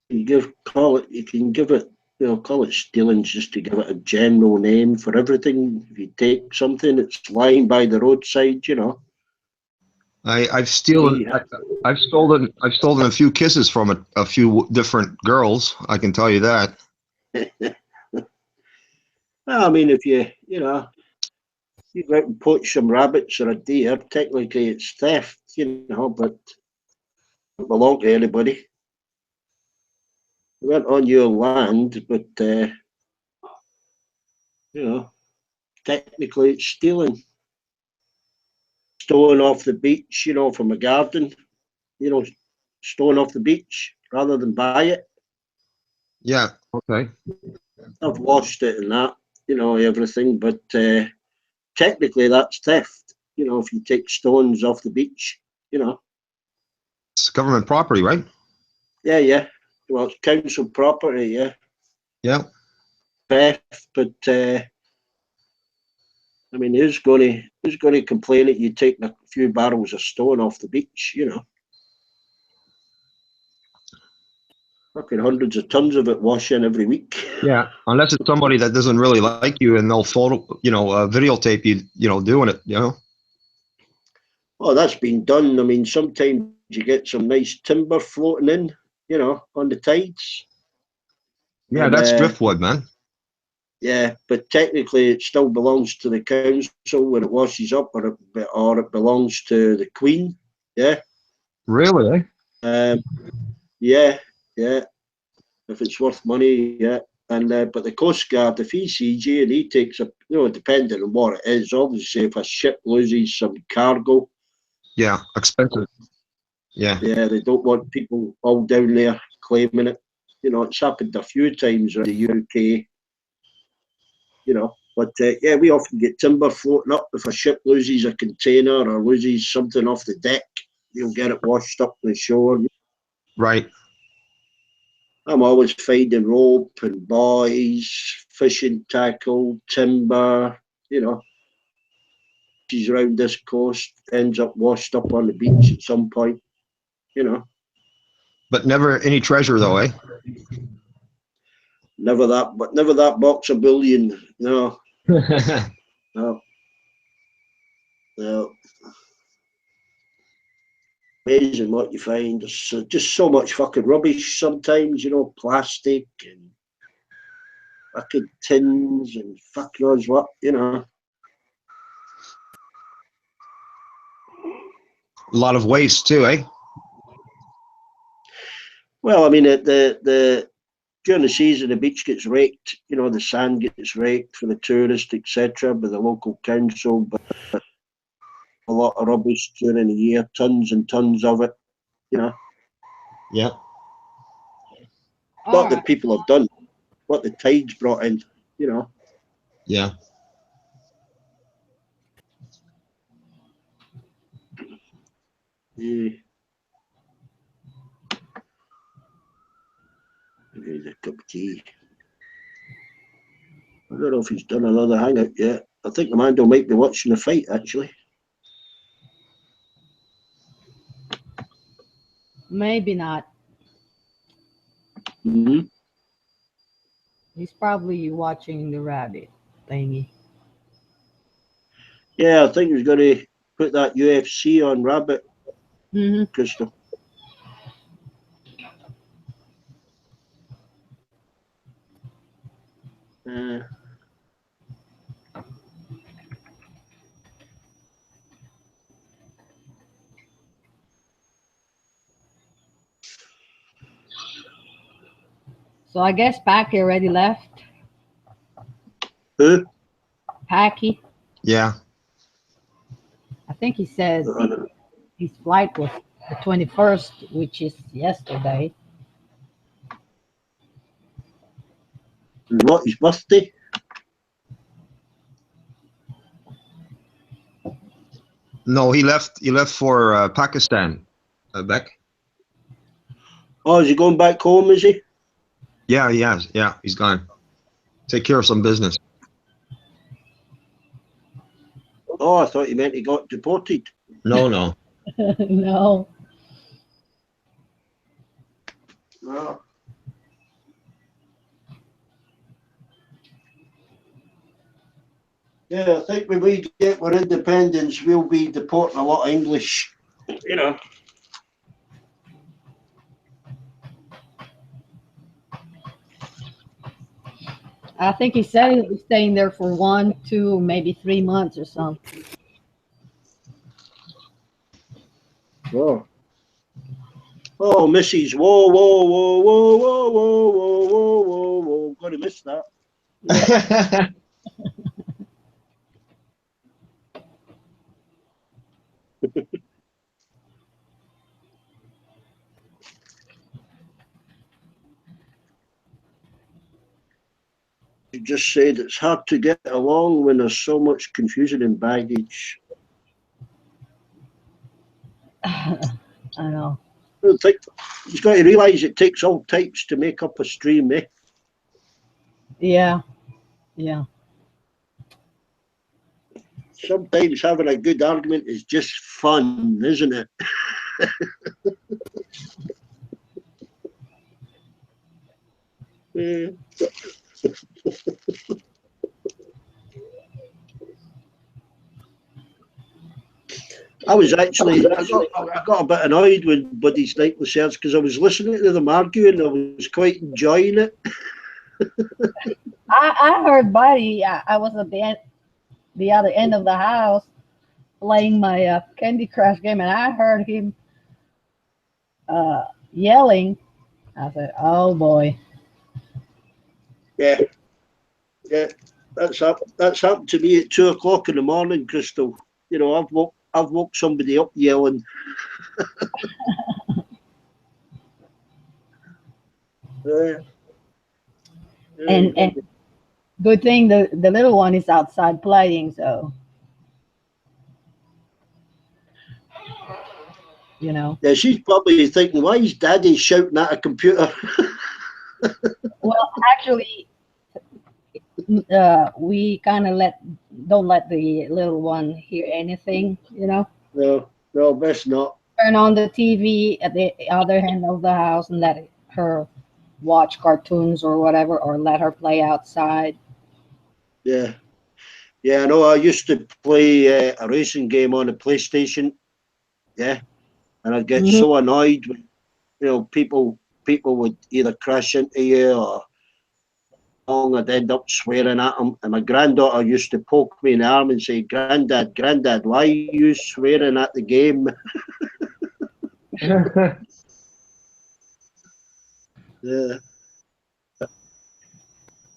You can give it, you know, call it stealing just to give it a general name for everything. If you take something that's lying by the roadside, you know. I've stolen a few kisses from a few different girls. I can tell you that. I mean, if you know, you go out and poach some rabbits or a deer, technically it's theft, you know, but it don't belong to anybody. It went on your land, but you know, technically it's stealing. Stolen off the beach, you know, from a garden, you know, stolen off the beach rather than buy it. Yeah. Okay. I've washed it and that, you know, everything, but technically that's theft. You know, if you take stones off the beach, you know. It's government property, right? Yeah, yeah. Well, it's council property, yeah. Yeah. Theft, but I mean, who's going to complain that you take a few barrels of stone off the beach? You know, fucking hundreds of tons of it wash in every week. Yeah, unless it's somebody that doesn't really like you and they'll videotape you, you know, doing it, you know. Oh, that's been done. I mean, sometimes you get some nice timber floating in, you know, on the tides. Yeah, and, that's driftwood, man. Yeah, but technically it still belongs to the council when it washes up, or it belongs to the Queen. Yeah. Really? Yeah, yeah. If it's worth money, yeah. And but the Coast Guard, if he sees you and he takes a, depending on what it is, obviously if a ship loses some cargo, Yeah, expensive. Yeah. yeah, they don't want people all down there claiming it. It's happened a few times in the UK. But yeah, we often get timber floating up. If a ship loses a container or loses something off the deck, you'll get it washed up the shore. Right. I'm always finding rope and buoys, fishing tackle, timber, she's around this coast, ends up washed up on the beach at some point, But never any treasure though, eh? Never that box of bullion. No. No. No. Amazing what you find. There's just so much fucking rubbish sometimes, plastic and fucking tins and fuck knows what, A lot of waste too, eh? Well, I mean, during the season, the beach gets raked. The sand gets raked for the tourists, etc., by the local council. But a lot of rubbish during the year, tons and tons of it. Yeah. What the people have done, what the tides brought in. Yeah. Yeah. Here's a cup of tea. I don't know if he's done another hangout yet. I think the man might be watching the fight, actually. Maybe not. Mm-hmm. He's probably watching the rabbit thingy. Yeah, I think he's going to put that UFC on Rabbit, Crystal. So I guess Packy already left. Who? Packy. Yeah. I think he said his flight was the 21st, which is yesterday. What, his birthday? No, he left for Pakistan, Beck. Oh, is he going back home, is he? Yeah, he has. Yeah, he's gone. Take care of some business. Oh, I thought you meant he got deported. No. No. No. Yeah, I think when we get our independence, we'll be deporting a lot of English, I think he said he'll be staying there for 1, 2, maybe 3 months or something. Oh. Oh, Mrs. Whoa, whoa, whoa, whoa, whoa, whoa, whoa, whoa, whoa, whoa. Gotta miss that. Yeah. You just said it's hard to get along when there's so much confusion and baggage. I know. He's got to realise it takes all types to make up a stream, eh? Yeah. Sometimes having a good argument is just fun, isn't it? I got a bit annoyed with Buddy's nightly search because I was listening to them arguing. I was quite enjoying it. I heard Buddy. I was at the other end of the house playing my Candy Crush game, and I heard him yelling. I said, "Oh boy." Yeah, yeah. That's happened to me at 2 o'clock in the morning, Crystal. You know, I've woke somebody up yelling. And good thing the little one is outside playing, so you know. Yeah, she's probably thinking, why is Daddy shouting at a computer? Well, actually, we kind of don't let the little one hear anything, you know. No, best not. Turn on the TV at the other end of the house and let her watch cartoons or whatever, or let her play outside. Yeah. Yeah, I know. I used to play a racing game on the PlayStation. Yeah, and I'd get so annoyed when, you know, people would either crash into you or I'd end up swearing at them. And my granddaughter used to poke me in the arm and say, Granddad, why are you swearing at the game? Yeah.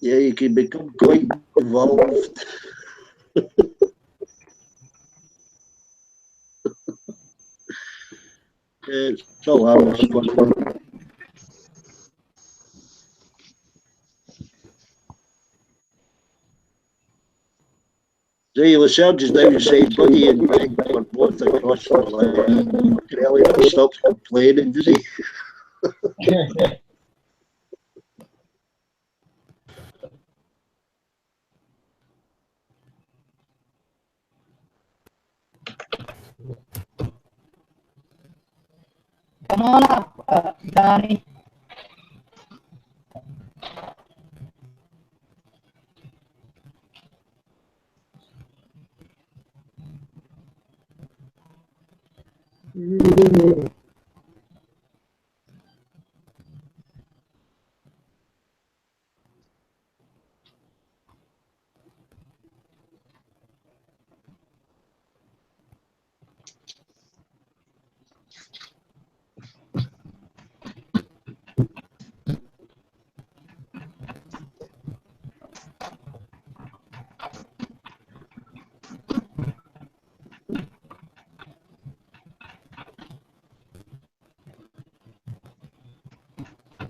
Yeah, you can become quite involved. It's all having fun. The Serge is now saying Buddy and Beck are both across the line. Kelly stops complaining, does he? Come on up, Donnie.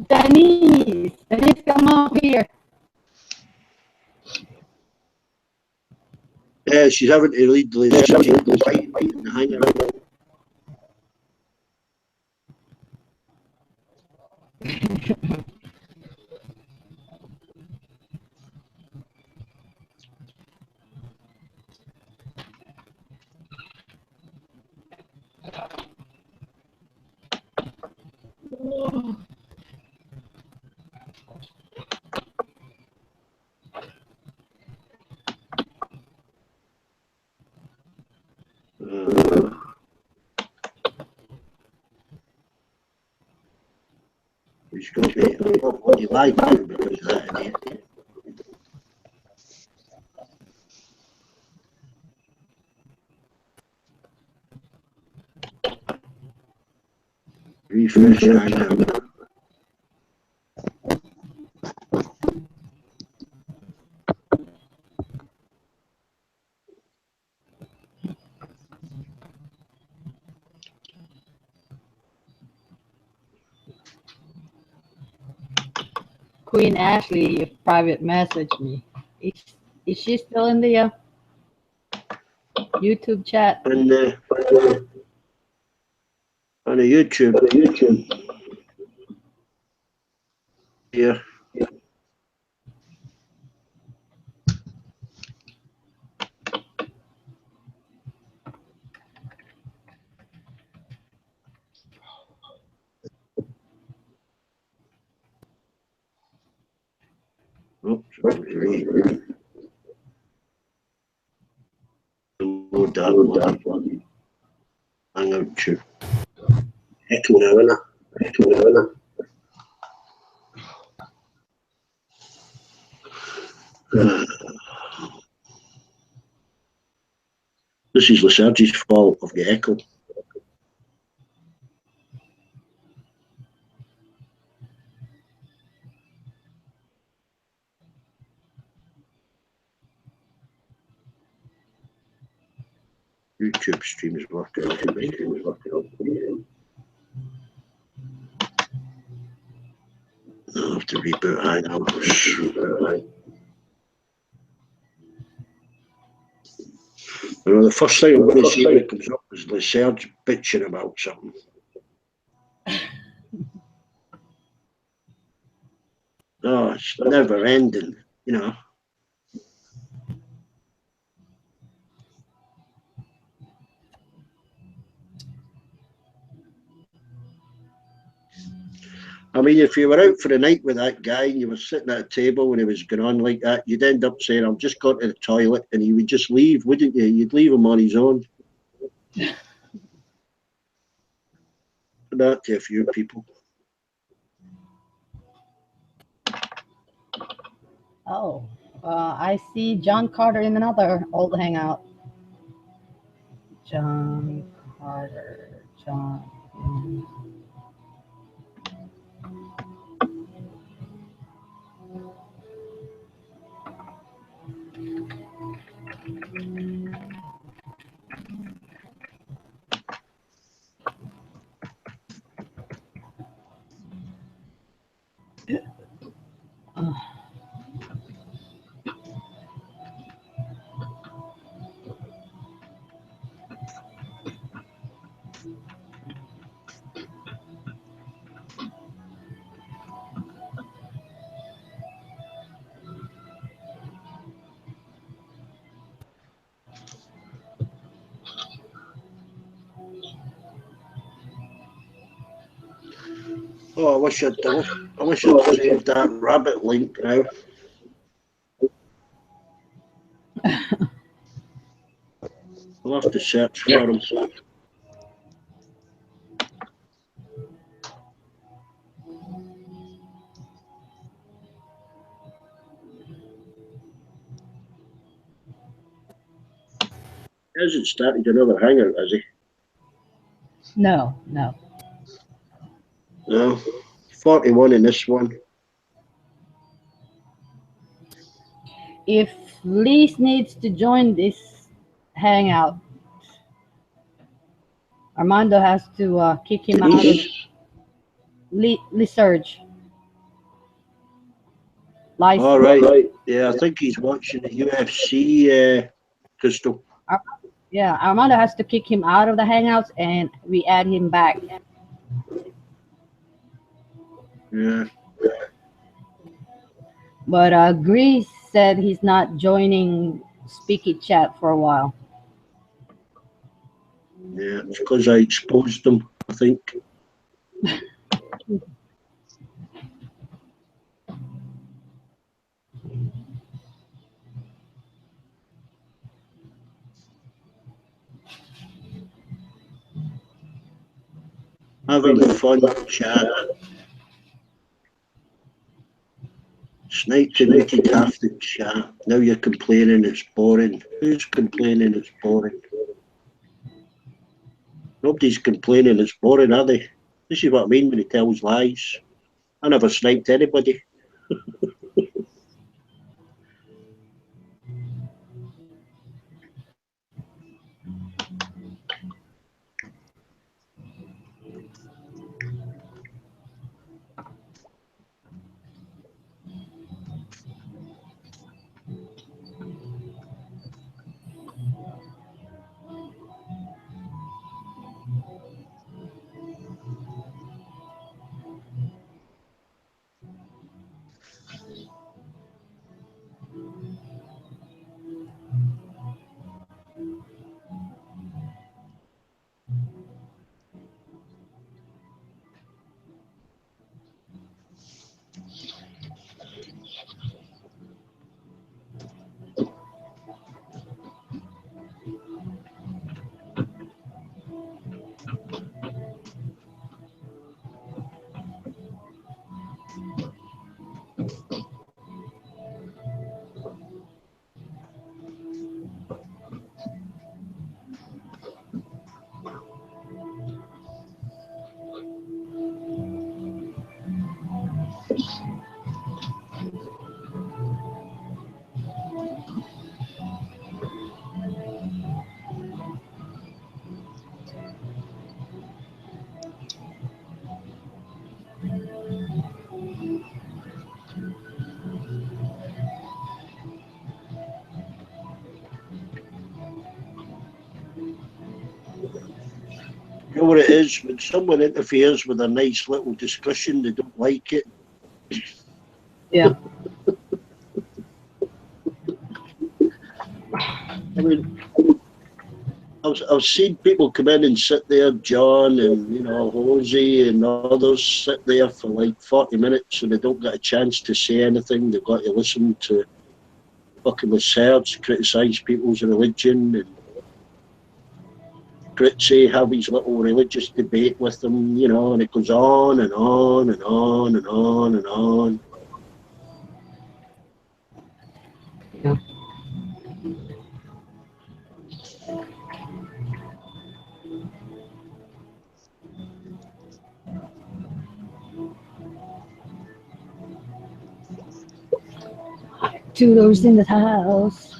Denise, come up here. Yeah, she's having to lead the fight in the hangar. He's got what you like because of that. Refresh hangar. Queen Ashley private messaged me. Is she still in the YouTube chat? On the YouTube. Yeah. Oops, load that one. Hang out to Echo now, innit? This is Lyserge's fault of the echo. YouTube stream is working out. I'll have to reboot Hangouts. You know, the first thing I'm going to see when it comes up is Lyserge bitching about something. Oh, it's never ending, you know. I mean, if you were out for the night with that guy and you were sitting at a table when he was going on like that, you'd end up saying, "I'm just going to the toilet," and he would just leave, wouldn't you? You'd leave him on his own. That to a few people. Oh, I see John Carter in another old hangout. John Carter. John. Oh, I wish I'd saved that rabbit link now. I'll have to search for him. He hasn't started another hangout, has he? No. No. 41 in this one. If Lise needs to join this hangout, Armando has to kick him out of Lyserge. All right. Yeah, I think he's watching the UFC, Crystal. Yeah, Armando has to kick him out of the hangouts and we add him back. Yeah. But Grease said he's not joining Speaky Chat for a while. Yeah, it's because I exposed them, I think. Having fun, chat. Sniped and muted half the chat. Now you're complaining it's boring. Who's complaining it's boring? Nobody's complaining it's boring, are they? This is what I mean when he tells lies. I never sniped anybody. know what it is? When someone interferes with a nice little discussion, they don't like it. Yeah. I mean, I've seen people come in and sit there, John and, you know, Hosey and others sit there for like 40 minutes and they don't get a chance to say anything. They've got to listen to fucking research, criticise people's religion and say have his little religious debate with them, you know, and it goes on and on and on and on and on. Yeah. Tudors in the house.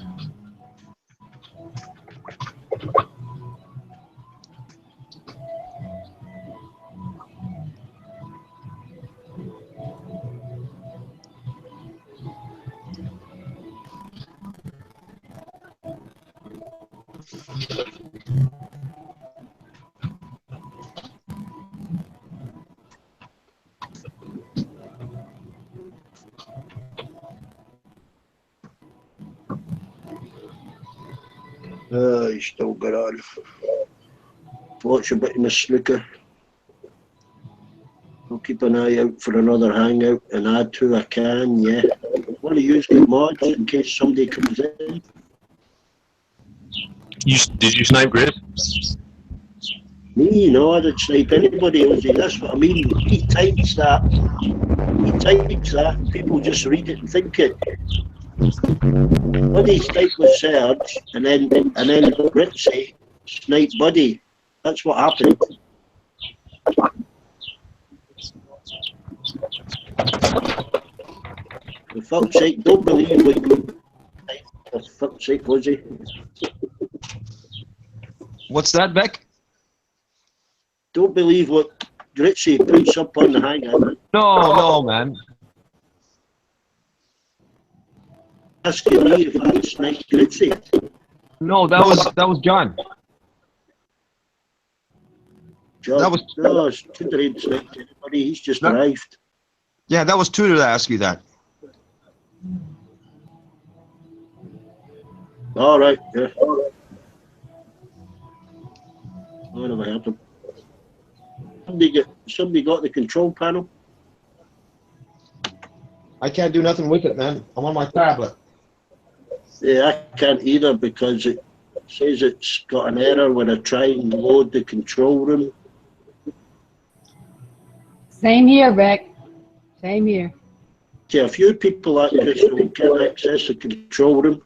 He's still got on. Watch a bit of my snooker. I'll keep an eye out for another hangout and add to I can, yeah. I want to use the mods in case somebody comes in. Did you snipe Grizz? Me, no, I didn't snipe anybody, Ozzy. That's what I mean. He types that. He types that. People just read it and think it. Buddy's type was Serge, and then Ritzy sniped Buddy. That's what happened. For fuck's sake, don't believe what you type. For fuck's sake, Ozzy. What's that, Beck? Don't believe what Ritzy puts up on the hangout. No, man. Asking me if I sniped Ritzy. No, that was John. John, that was no, it's Tudor ain't sniped anybody. He's just arrived. Yeah, that was Tudor to ask you that. All right, yeah. I never heard him. Somebody got the control panel. I can't do nothing with it, man. I'm on my tablet. Yeah, I can't either because it says it's got an error when I try and load the control room. Same here, Beck. Same here. Yeah, a few people at Crystal can access the control room.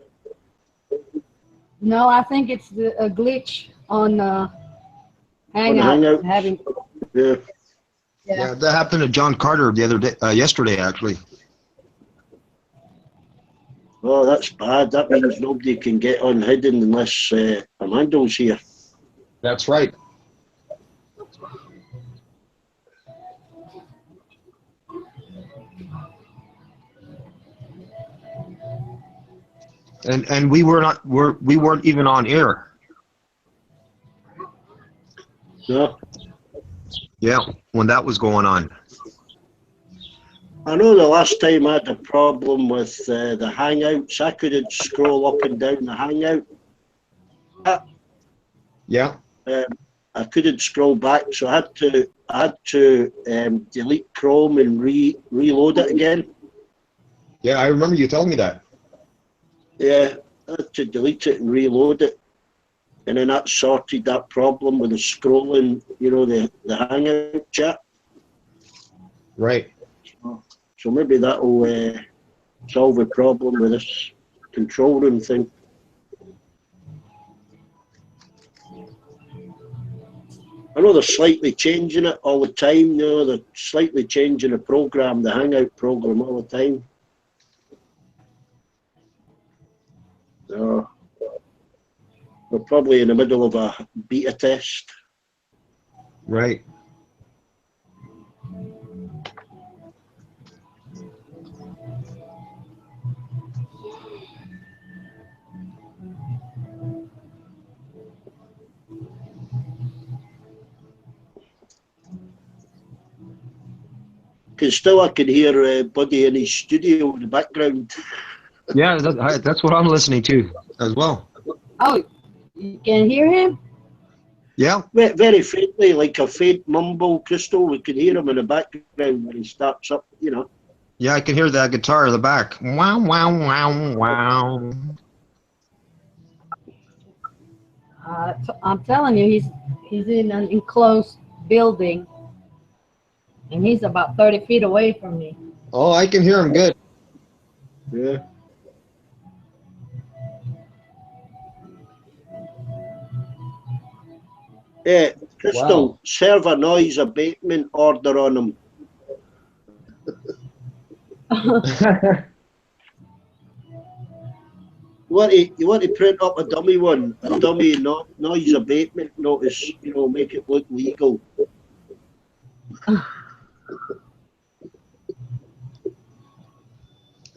No, I think it's a glitch on Hangout. Having. Yeah. Yeah, that happened to John Carter the other day, yesterday actually. Oh, that's bad. That means nobody can get on hidden unless Amando's here. That's right. And we weren't even on air. No. Yeah, when that was going on. I know the last time I had a problem with the Hangouts. I couldn't scroll up and down the Hangout. Yeah. I couldn't scroll back, so I had to delete Chrome and reload it again. Yeah, I remember you telling me that. Yeah, I had to delete it and reload it, and then that sorted that problem with the scrolling. You know, the Hangout chat. Right. So maybe that'll solve the problem with this control room thing. I know they're slightly changing it all the time. You know, they're slightly changing the program, the Hangout program, all the time. So we're probably in the middle of a beta test. Right. I can hear Buddy in his studio in the background. Yeah, that's what I'm listening to as well. Oh, you can hear him? Yeah. Very faintly, like a faint mumble, Crystal. We can hear him in the background when he starts up, you know. Yeah, I can hear that guitar in the back. Wow, wow, wow, wow. I'm telling you, he's in an enclosed building, and he's about 30 feet away from me. Oh, I can hear him good. Yeah. Crystal, Wow. serve a noise abatement order on him. You want to print up a dummy one, a dummy noise abatement notice, you know, make it look legal.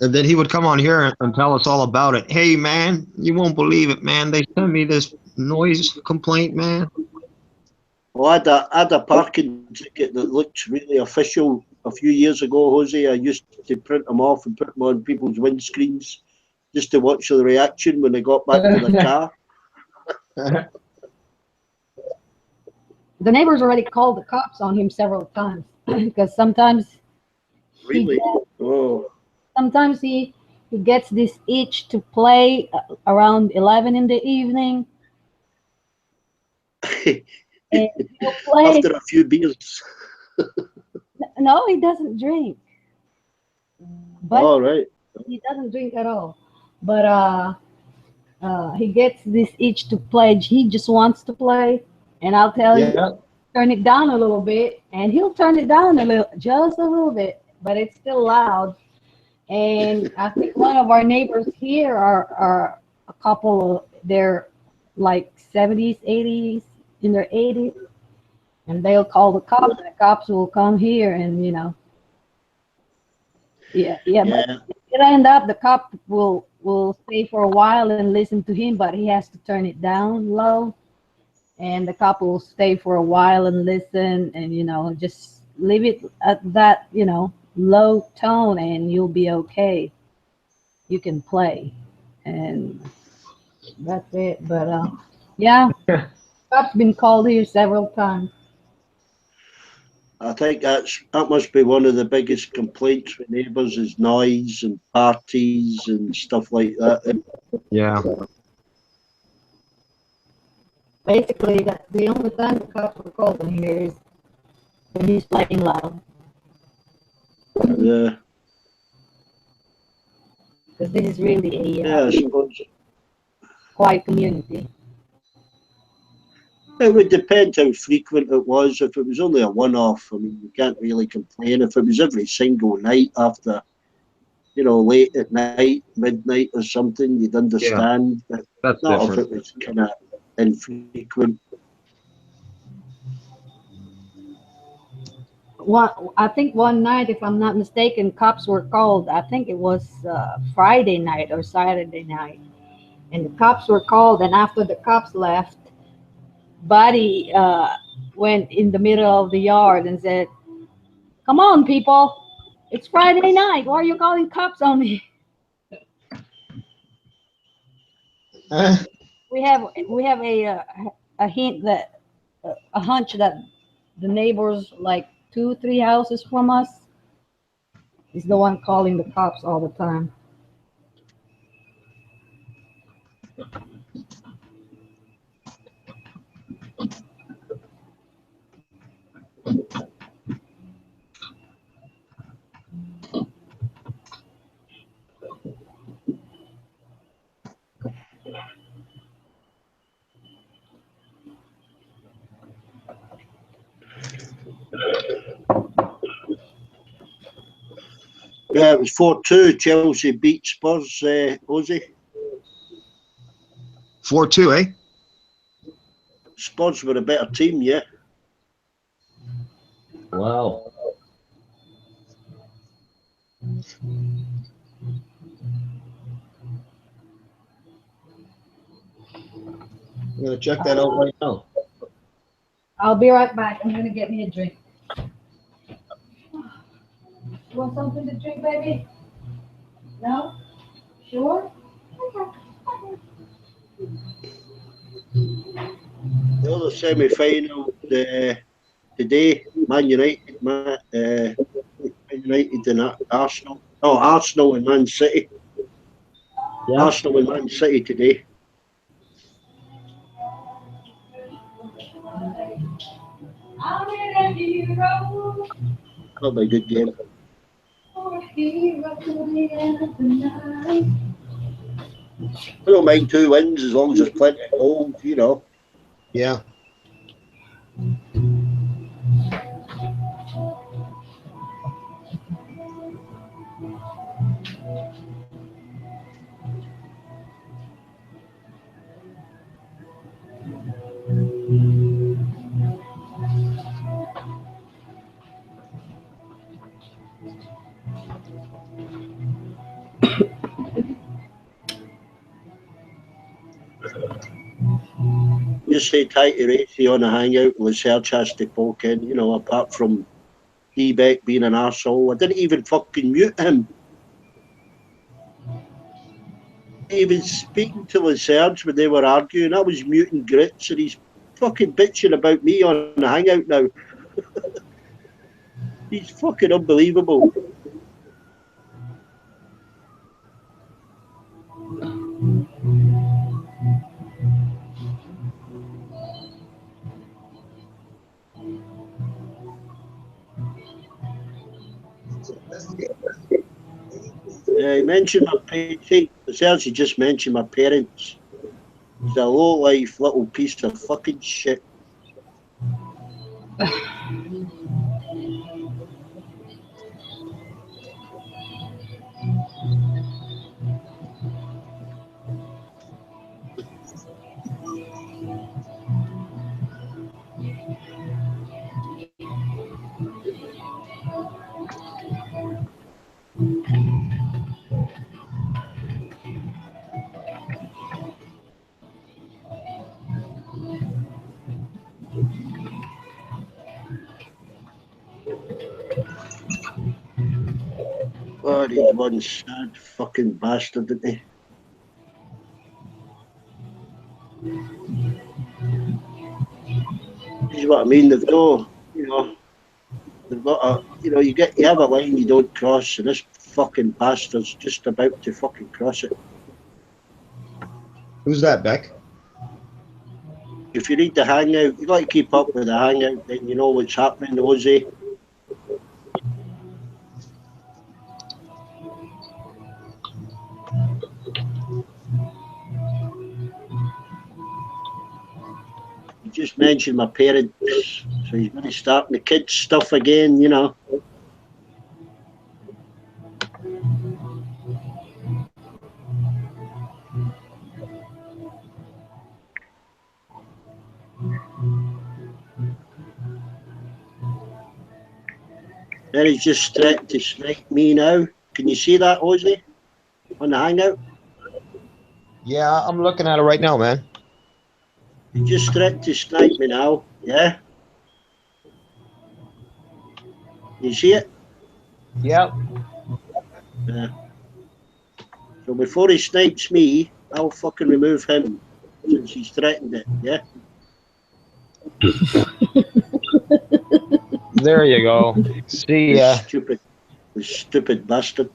And then he would come on here and tell us all about it. Hey, man, you won't believe it, man. They sent me this noise complaint, man. Well, I had a parking ticket that looked really official a few years ago, Jose. I used to print them off and put them on people's windscreens just to watch the reaction when they got back to the car. The neighbors already called the cops on him several times because sometimes Really? sometimes he gets this itch to play around 11 in the evening. And he'll play. After a few beers. No, he doesn't drink. But All right. he doesn't drink at all. But he gets this itch to play. He just wants to play, and I'll tell you, turn it down a little bit, and he'll turn it down just a little bit, but it's still loud. And I think one of our neighbors here are a couple. They're like 70s, 80s, in their 80s, and they'll call the cops. And the cops will come here, and you know, yeah. But it end up the cop will stay for a while and listen to him, but he has to turn it down low, and the cop will stay for a while and listen, and you know, just leave it at that, you know, low tone, and you'll be okay. You can play, and that's it. But yeah, cop's been called here several times. I think that must be one of the biggest complaints with neighbours is noise and parties and stuff like that. Yeah. Basically, that's the only time the cops were called in here is when he's playing loud. Yeah. Because this is really I suppose. quiet community. It would depend how frequent it was. If it was only a one-off, I mean, you can't really complain. If it was every single night after, you know, late at night, midnight or something, you'd understand. But that's not different. if it was kind of infrequent. I think one night, if I'm not mistaken, cops were called. I think it was Friday night or Saturday night. And the cops were called, and after the cops left, Buddy went in the middle of the yard and said, "Come on, people. It's Friday night. Why are you calling cops on me?" We have a hint that a hunch that the neighbors like 2-3 houses from us is the one calling the cops all the time. Yeah, it was 4-2. Chelsea beat Spurs, Ozzy. 4-2, eh? Spurs were a better team, yeah. Wow. I'm gonna check that out right now. I'll be right back. I'm gonna get me a drink. want something to drink, baby? No? Sure? The other semi-final today, Man United, Man United and Arsenal. Oh, Arsenal and Man City. Yeah. Arsenal and Man City today. That'll be a good game. I don't mind 2 wins as long as there's plenty of goals, you know. Yeah. Just say hi to Racy on the hangout with Serge has to poke in, you know, apart from D-Beck being an arsehole. I didn't even fucking mute him. He was speaking to Serge when they were arguing. I was muting Grits and he's fucking bitching about me on the hangout now. He's fucking unbelievable. He mentioned my parents. Serge just mentioned my parents. He's a low-life little piece of fucking shit. God, he's one sad fucking bastard, isn't he? This is what I mean. They've no, you know, they've got a, you know, you have a line you don't cross, and this fucking bastard's just about to fucking cross it. Who's that, Beck? If you read the hangout, you got to keep up with the hangout, then you know what's happening, Ozzy. He just mentioned my parents, so he's going to start the kids stuff again, you know. Then he's just threatened to snipe me now. Can you see that, Ozzy, on the hangout? Yeah, I'm looking at it right now, man. He just threatened to snipe me now, yeah? You see it? Yep. Yeah. So before he snipes me, I'll fucking remove him, since he's threatened it, yeah? There you go. See ya. Stupid bastard.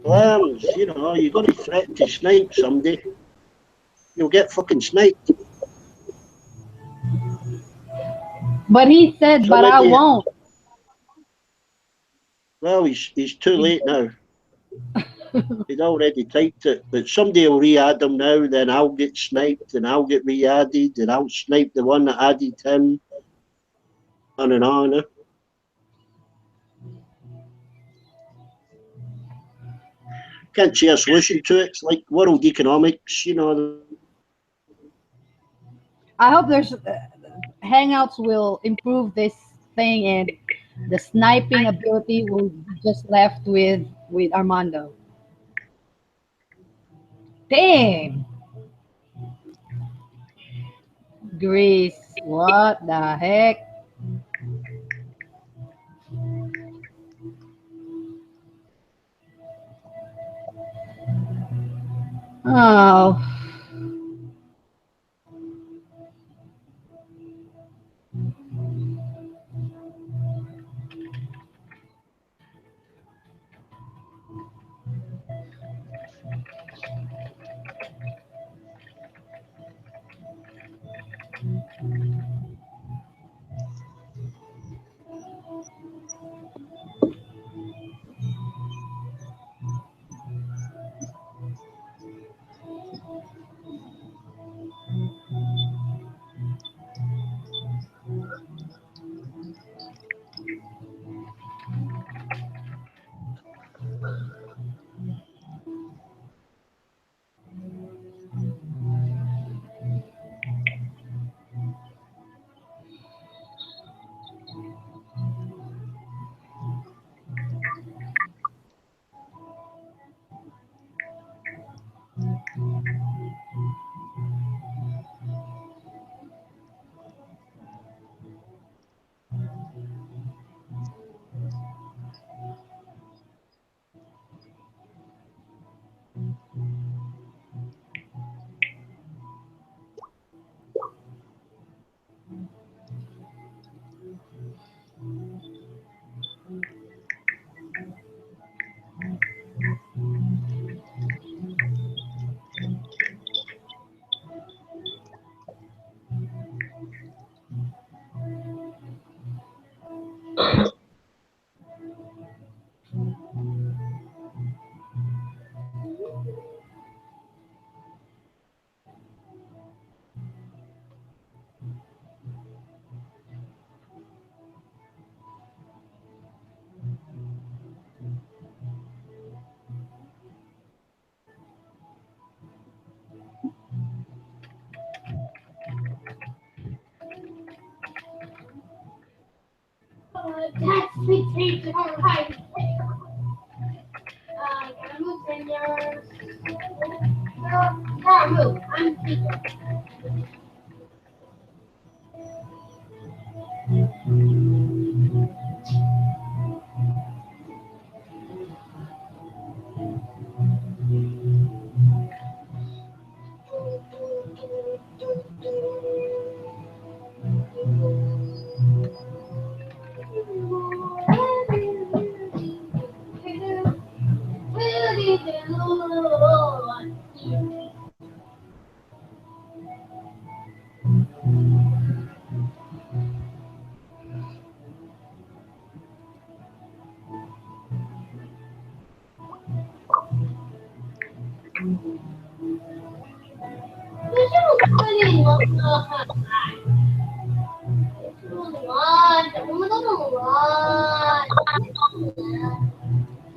Well, you know, you got to threaten to snipe somebody. You'll get fucking sniped. But he said, but I won't. Well, he's too late now. He'd already typed it. But somebody will re-add him now, then I'll get sniped, and I'll get re-added, and I'll snipe the one that added him. On and on. Can't see a solution to it. It's like world economics, you know. I hope there's Hangouts will improve this thing, and the sniping ability will be just left with Armando. Damn. Greece. What the heck? Oh. That's sweet treats all right. Gotta move, senor. Gotta move. I'm speaking.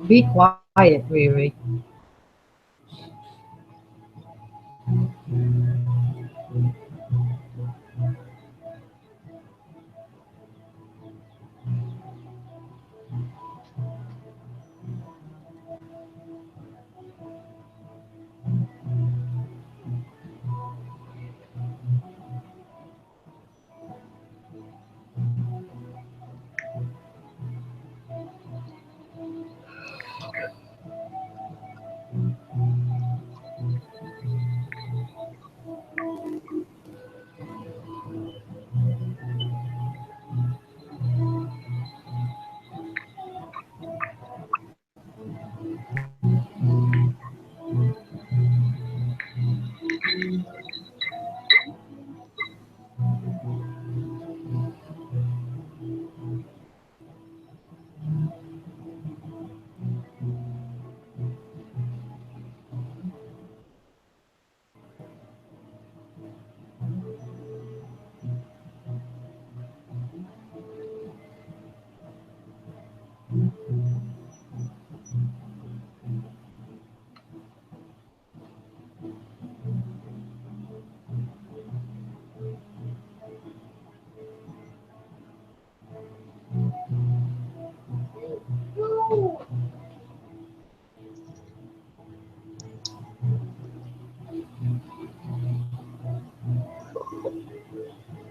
Be quiet, Riri.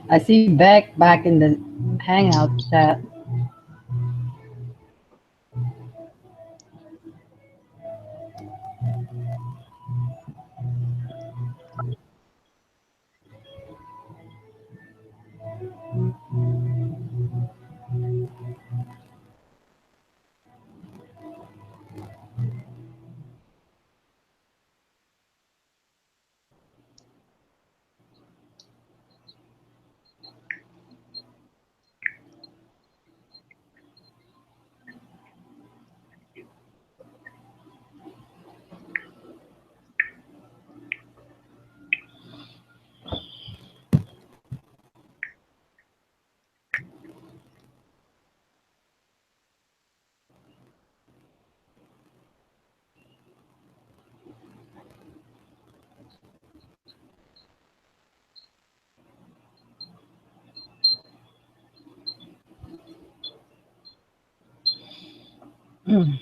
I see Beck back in the Hangout chat. Mhm.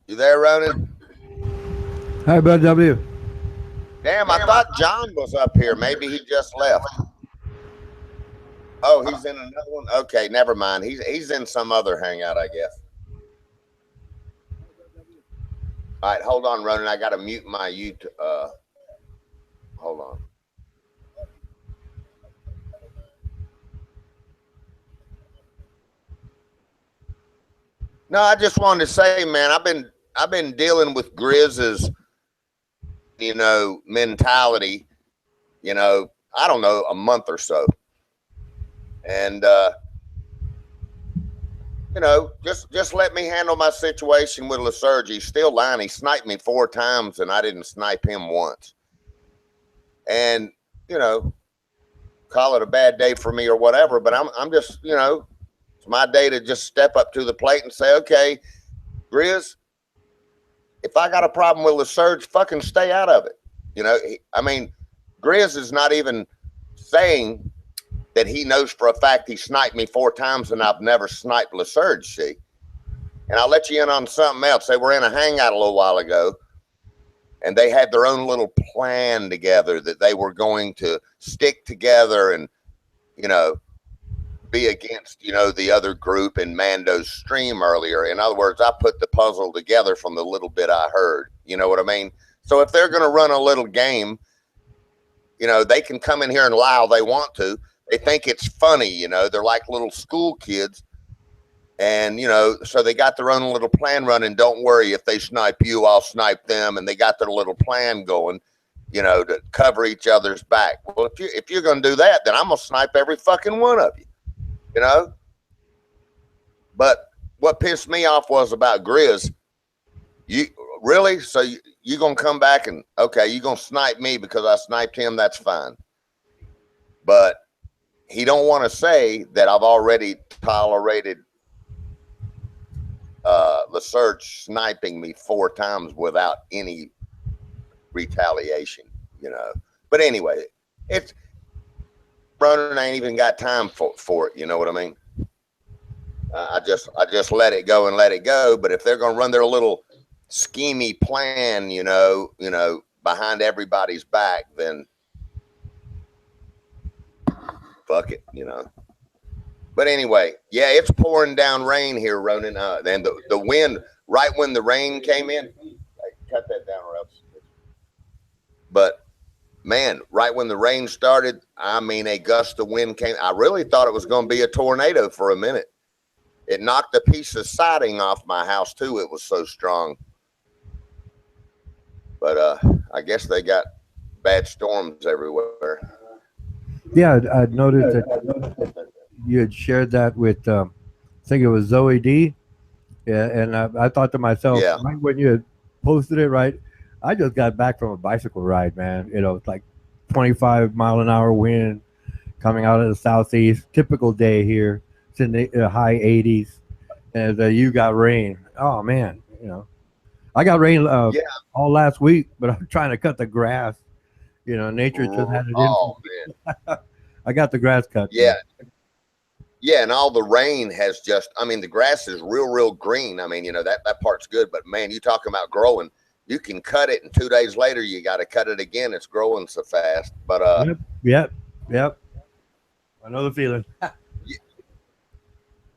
You there, Ronan? Hi, Bud W. Damn, I thought John was up here. Maybe he just left. Oh, he's in another one? Okay, never mind. He's in some other hangout, I guess. All right, hold on, Ronan. I got to mute my YouTube. Hold on. No, I just wanted to say, man, I've been dealing with Grizz's, mentality, I don't know, a month or so. And just let me handle my situation with LaSurge. He's still lying. He sniped me 4 times and I didn't snipe him once. And, call it a bad day for me or whatever, but I'm just, it's my day to just step up to the plate and say, okay, Grizz, if I got a problem with LaSurge, fucking stay out of it. Grizz is not even saying that he knows for a fact he sniped me 4 times and I've never sniped LaSurge, see? And I'll let you in on something else. They were in a hangout a little while ago, and they had their own little plan together that they were going to stick together and, be against, the other group in Mando's stream earlier. In other words, I put the puzzle together from the little bit I heard. You know what I mean? So if they're going to run a little game, they can come in here and lie all they want to. They think it's funny, they're like little school kids. And, so they got their own little plan running. Don't worry, if they snipe you, I'll snipe them. And they got their little plan going, to cover each other's back. Well, if you're going to do that, then I'm going to snipe every fucking one of you. But what pissed me off was about Grizz. You really? So you gonna come back and okay, you gonna snipe me because I sniped him? That's fine. But he don't want to say that I've already tolerated LaSurge sniping me 4 times without any retaliation. But anyway, it's Ronan ain't even got time for it. You know what I mean? I just let it go and let it go. But if they're gonna run their little schemey plan, behind everybody's back, then fuck it, But anyway, yeah, it's pouring down rain here, Ronan. And the wind, right when the rain came in, cut that down or else. But man, right when the rain started, a gust of wind came. I really thought it was going to be a tornado for a minute. It knocked a piece of siding off my house too. It was so strong. But I guess they got bad storms everywhere. Yeah, I noticed that you had shared that with, I think it was Zoe D. Yeah, and I thought to myself, right when you had posted it, right, I just got back from a bicycle ride, man. It's like 25-mile-an-hour wind coming out of the southeast. Typical day here. It's in the high 80s. And you got rain. Oh, man, I got rain all last week, but I'm trying to cut the grass. Nature just had it in. Oh, man. I got the grass cut. Yeah. Man. Yeah, and all the rain has just, the grass is real green. That part's good. But, man, you talking about growing. You can cut it, and 2 days later, you got to cut it again. It's growing so fast. But Yep. I know the feeling.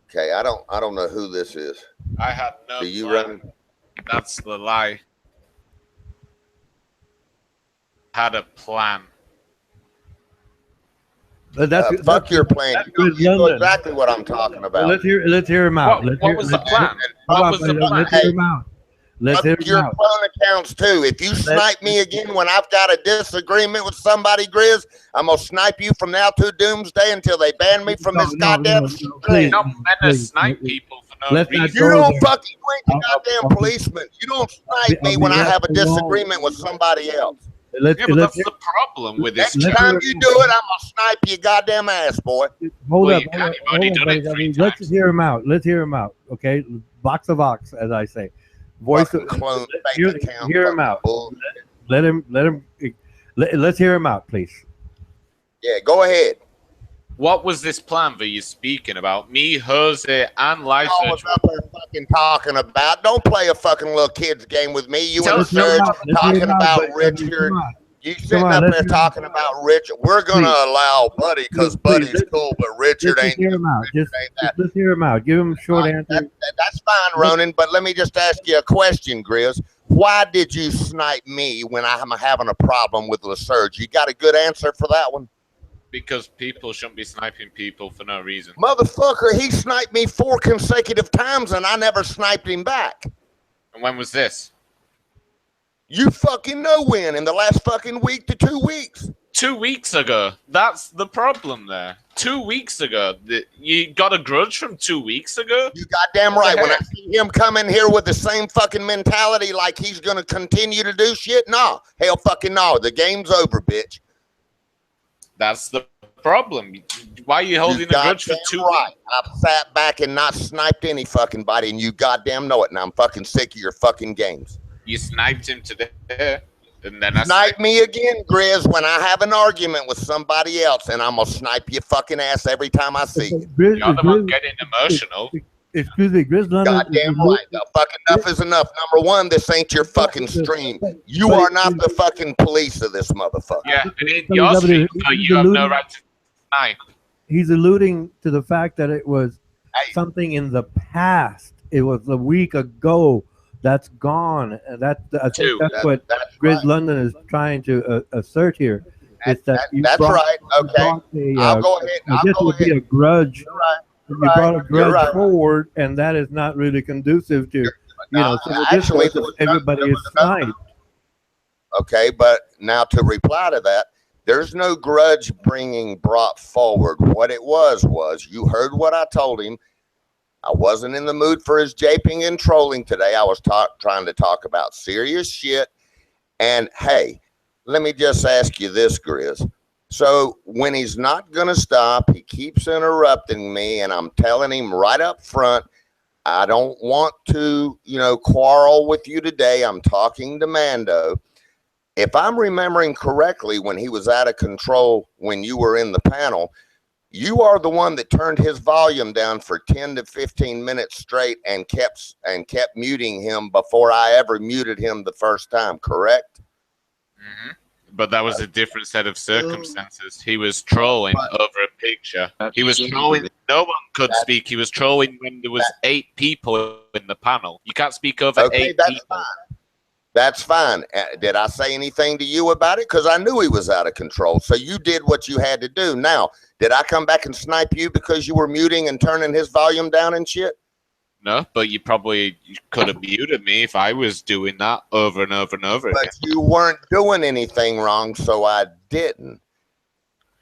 Okay, I don't know who this is. I had no. Do you plan. run? That's the lie. Had a plan. Fuck your plan. You know exactly what I'm talking about. Let's hear him out. What was the plan? What was the plan? Let's hear him out. Let's hear your phone accounts too. If you snipe me again when I've got a disagreement with somebody, Grizz, I'm gonna snipe you from now to doomsday until they ban me from this goddamn stream. Don't meant to snipe people for no reason. You don't fucking wait, goddamn policeman. You don't snipe me when I have a disagreement with somebody else. But that's the problem with this. Next time you do it, I'm gonna snipe your goddamn ass, boy. Hold up. Let's hear him out. Okay, box of ox, as I say. Voice of clone. Hear him out. Let him. Let's hear him out, please. Yeah, go ahead. What was this plan that you're speaking about? Me, Jose, and Live I was up there fucking talking about. Don't play a fucking little kid's game with me. You and Serge talking about Richard. You sitting up there talking about Richard. We're gonna allow Buddy because Buddy's cool, but Richard ain't. Hear him out. Just let's hear him out. Give him a short answer. That's fine, Ronan. But let me just ask you a question, Grizz. Why did you snipe me when I'm having a problem with LaSurge? You got a good answer for that one? Because people shouldn't be sniping people for no reason. Motherfucker, he sniped me 4 consecutive times and I never sniped him back. And when was this? You fucking know when, in the last fucking week to 2 weeks. 2 weeks ago. That's the problem there. 2 weeks ago. You got a grudge from 2 weeks ago? You goddamn right. When I see him come in here with the same fucking mentality like he's going to continue to do shit, no. Hell fucking no. The game's over, bitch. That's the problem. Why are you holding a grudge for 2 weeks? I've sat back and not sniped any fucking body, and you goddamn know it, and I'm fucking sick of your fucking games. You sniped him today, and then I snipe me again, Grizz, when I have an argument with somebody else, and I'm gonna snipe your fucking ass every time I see you. You're the one getting emotional. Excuse me, Grizz. Goddamn right. Fucking enough is enough. Number one, this ain't your fucking stream. You are not the fucking police of this motherfucker. Yeah, it ain't your stream, so you have no right to snipe. He's alluding to the fact that it was something in the past. It was a week ago. That's gone. I think that's what Grizz right. London is trying to assert here. That's right. Okay. I'll go ahead. This would be a grudge. You're right. You brought a grudge forward, and that is not really conducive to, actually, everybody is sniped. Okay, but now to reply to that, there's no grudge brought forward. What it was you heard what I told him. I wasn't in the mood for his japing and trolling today. I was trying to talk about serious shit. And hey, let me just ask you this, Grizz. So when he's not going to stop, he keeps interrupting me, and I'm telling him right up front, I don't want to, quarrel with you today. I'm talking to Mando. If I'm remembering correctly, when he was out of control, when you were in the panel, you are the one that turned his volume down for 10 to 15 minutes straight and kept muting him before I ever muted him the first time, correct? Mm-hmm. But that was a different set of circumstances. He was trolling over a picture. He was trolling. No one could speak. He was trolling when there was 8 people in the panel. You can't speak over 8 people. Fine. That's fine. Did I say anything to you about it? Because I knew he was out of control. So you did what you had to do. Now, did I come back and snipe you because you were muting and turning his volume down and shit? No, but you probably could have muted me if I was doing that over and over and over again. But you weren't doing anything wrong, so I didn't.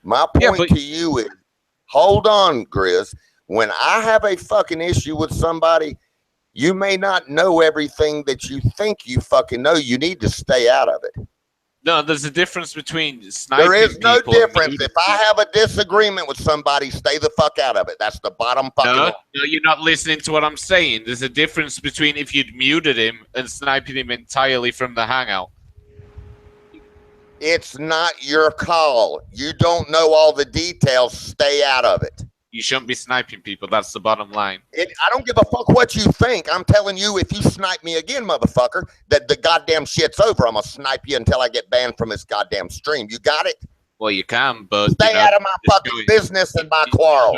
My point to you is, hold on, Grizz. When I have a fucking issue with somebody, you may not know everything that you think you fucking know. You need to stay out of it. No, there's a difference between sniping. There is no difference. If I have a disagreement with somebody, stay the fuck out of it. That's the bottom fucking line. No, you're not listening to what I'm saying. There's a difference between if you'd muted him and sniping him entirely from the hangout. It's not your call. You don't know all the details. Stay out of it. You shouldn't be sniping people. That's the bottom line. I don't give a fuck what you think. I'm telling you, if you snipe me again, motherfucker, that the goddamn shit's over. I'm going to snipe you until I get banned from this goddamn stream. You got it? Well, you can, but... Stay out of my fucking business and my quarrel.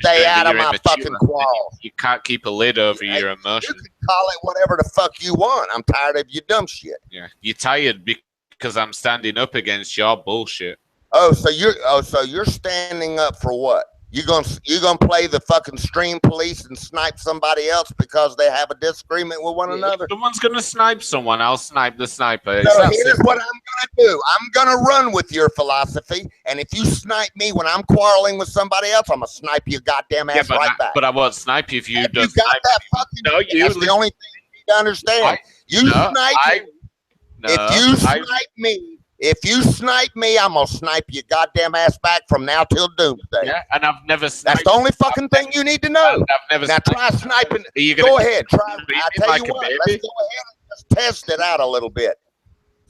Stay out of my fucking quarrel. You can't keep a lid over your emotions. You can call it whatever the fuck you want. I'm tired of your dumb shit. Yeah, you're tired because I'm standing up against your bullshit. So you're standing up for what? You gonna play the fucking stream police and snipe somebody else because they have a disagreement with one another? If someone's gonna snipe someone, I'll snipe the sniper. So here's what I'm gonna do. I'm gonna run with your philosophy, and if you snipe me when I'm quarreling with somebody else, I'm gonna snipe your goddamn ass back. But I won't snipe you if you don't snipe me. That's the only thing you need to understand. If you snipe me, I'm going to snipe your goddamn ass back from now till doomsday. Yeah, and I've never sniped. That's the only fucking thing you need to know. Now try sniping. Go ahead. Try. I tell you what, let's go ahead and just test it out a little bit.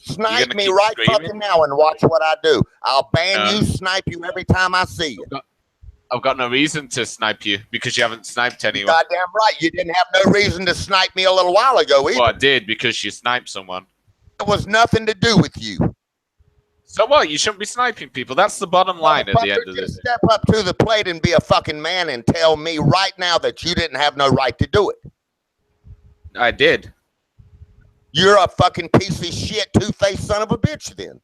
Snipe me right fucking now and watch what I do. I'll ban you, snipe you every time I see you. I've got no reason to snipe you because you haven't sniped anyone. Goddamn right. You didn't have no reason to snipe me a little while ago either. Well, I did because you sniped someone. It was nothing to do with you. So what? You shouldn't be sniping people. That's the bottom line at the end of this. Step up to the plate and be a fucking man and tell me right now that you didn't have no right to do it. I did. You're a fucking piece of shit, two-faced son of a bitch then.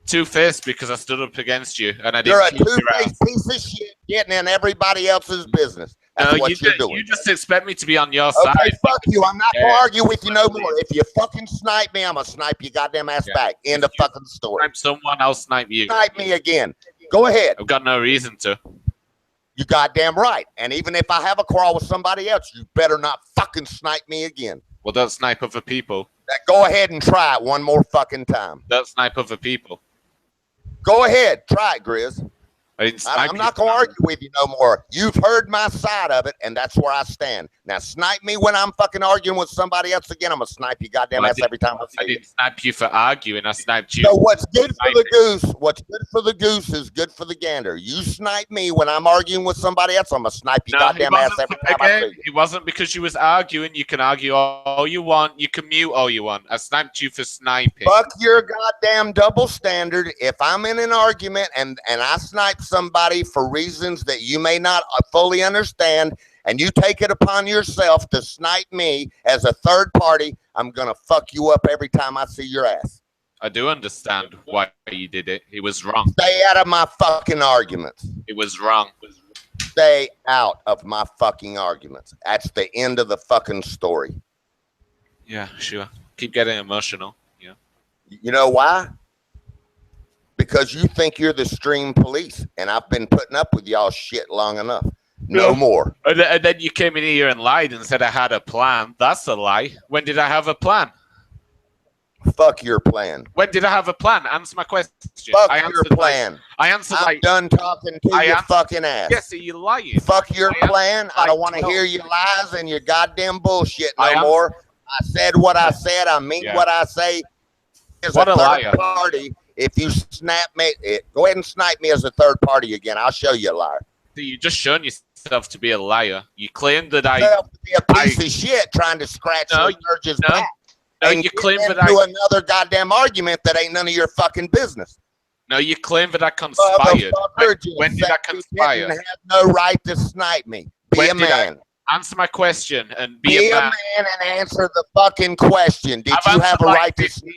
Two-faced because I stood up against you and I didn't. You're a two-faced piece of shit getting in everybody else's business. That's what you're doing. You just expect me to be on your side. side. Fuck you. I'm not going to argue with you no more. If you fucking snipe me, I'm going to snipe your goddamn ass back. End of fucking story. Snipe someone, I'll snipe you. Snipe me again. Go ahead. I've got no reason to. You goddamn right. And even if I have a quarrel with somebody else, you better not fucking snipe me again. Well, don't snipe other people. Go ahead and try it one more fucking time. Don't snipe other people. Go ahead. Try it, Grizz. I'm not going to argue with you no more. You've heard my side of it, and that's where I stand. Now, snipe me when I'm fucking arguing with somebody else again. I'm going to snipe you goddamn ass every time I see you. I didn't snipe you for arguing. I sniped you. So what's good for the goose, what's good for the goose is good for the gander. You snipe me when I'm arguing with somebody else, I'm going to snipe you goddamn ass every time I see you. It wasn't because you was arguing. You can argue all you want. You can mute all you want. I sniped you for sniping. Fuck your goddamn double standard. If I'm in an argument and I snipe somebody for reasons that you may not fully understand, and you take it upon yourself to snipe me as a third party, I'm going to fuck you up every time I see your ass. I do understand why you did it. It was wrong. Stay out of my fucking arguments. It was wrong. Stay out of my fucking arguments. That's the end of the fucking story. Yeah, sure. Keep getting emotional. Yeah. You know why? Because you think you're the stream police, and I've been putting up with y'all shit long enough. No more. And then you came in here and lied and said I had a plan. That's a lie. When did I have a plan? Fuck your plan. When did I have a plan? Answer my question. Fuck your plan. I answered I'm done talking to your fucking ass. Yes, are you lying? Fuck your plan. I don't want to hear your lies and your goddamn bullshit no more. I said what I said. I mean what I say. What a liar. Party. If you snap me, go ahead and snipe me as a third party again. I'll show you a liar. You just shown yourself to be a liar. You claimed that I to be a piece of shit trying to scratch your Surge's back. No, and you claim that do another goddamn argument that ain't none of your fucking business. No, you claim that I conspired. When did I conspire? You have no right to snipe me. Be a man. Answer my question and be a man and answer the fucking question. Did you have a right to snipe me?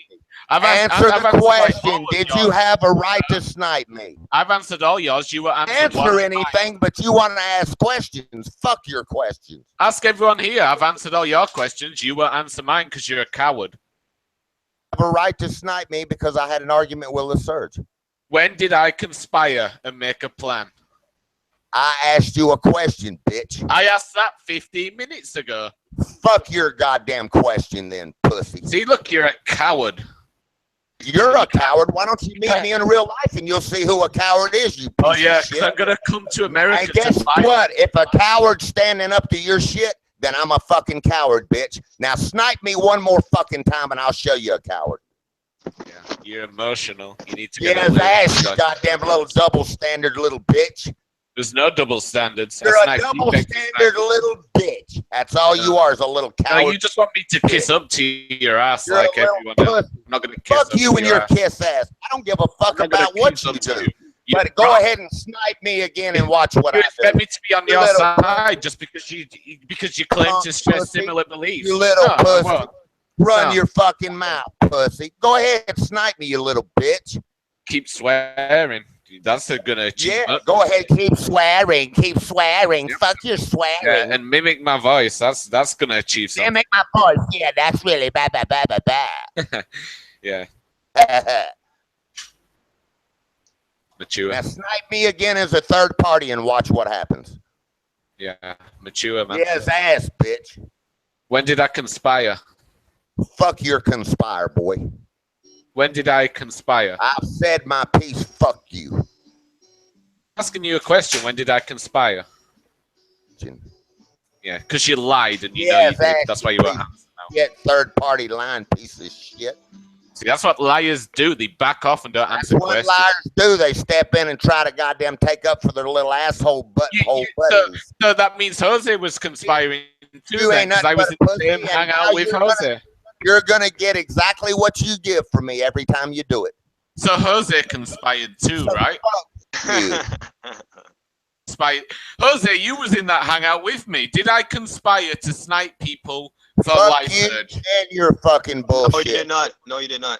Answer the question. Did you have a right to snipe me? I've answered all yours. You were answer anything, but you want to ask questions. Fuck your questions. Ask everyone here. I've answered all your questions. You won't answer mine because you're a coward. I have a right to snipe me because I had an argument with LaSurge. When did I conspire and make a plan? I asked you a question, bitch. I asked that 15 minutes ago. Fuck your goddamn question then, pussy. See, look, you're a coward. You're a coward. Why don't you meet me in real life and you'll see who a coward is, you piece of shit. Because I'm going to come to America. And guess what? If a coward's standing up to your shit, then I'm a fucking coward, bitch. Now snipe me one more fucking time and I'll show you a coward. Yeah, you're emotional. You need to get ass, you goddamn little double standard little bitch. There's no double standards. You're a double standard little bitch. That's all you are, is a little coward. No, you just want me to kiss up to your ass like everyone else. I'm not going to kiss fuck you and your kiss ass. I don't give a fuck about what you do. But go ahead and snipe me again and watch what I do. You expect me to be on your side just because you claim to share similar beliefs. You little pussy. Run your fucking mouth, pussy. Go ahead and snipe me, you little bitch. Keep swearing. That's gonna achieve. Yeah, go ahead, keep swearing. Yep. Fuck your swearing. Yeah, and mimic my voice. That's gonna achieve something. Mimic my voice. Yeah, that's really bad. Yeah. Mature. Now snipe me again as a third party and watch what happens. Yeah, mature man. Yes, ass, bitch. When did I conspire? Fuck your conspire, boy. When did I conspire? I've said my piece. Fuck you. Asking you a question. When did I conspire? Yeah, because you lied and you know you did. That's why you were. Get third party line, piece of shit. See, that's what liars do. They back off and don't answer That's what questions. liars do. They step in and try to goddamn take up for their little asshole butthole buddies. So that means Jose was conspiring too, You then, ain't because nothing I was but in a the pussy, same and hangout now with you're Jose. You're gonna get exactly what you give from me every time you do it. So Jose conspired too, right? You. Jose, you was in that hangout with me. Did I conspire to snipe people for Fuck life you surge? and your fucking bullshit. No, you did not. No, you did not.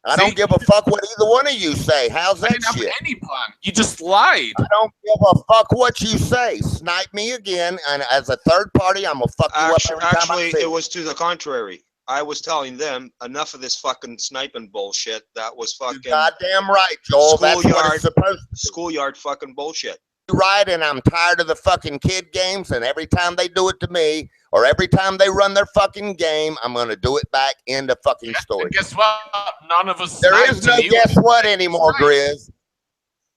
I don't give a fuck what either one of you say. How's I that didn't have shit? any plan. You just lied. I don't give a fuck what you say. Snipe me again, and as a third party, I'm gonna fuck you up every time I Actually, see it you. was to the contrary. I was telling them enough of this fucking sniping bullshit. That was fucking Goddamn right, Joel. That's what it's supposed to be. Schoolyard fucking bullshit. Right, and I'm tired of the fucking kid games, and every time they do it to me, or every time they run their fucking game, I'm gonna do it back in the fucking story. And guess what? None of us. There is no sniped, and guess you- what anymore, Grizz.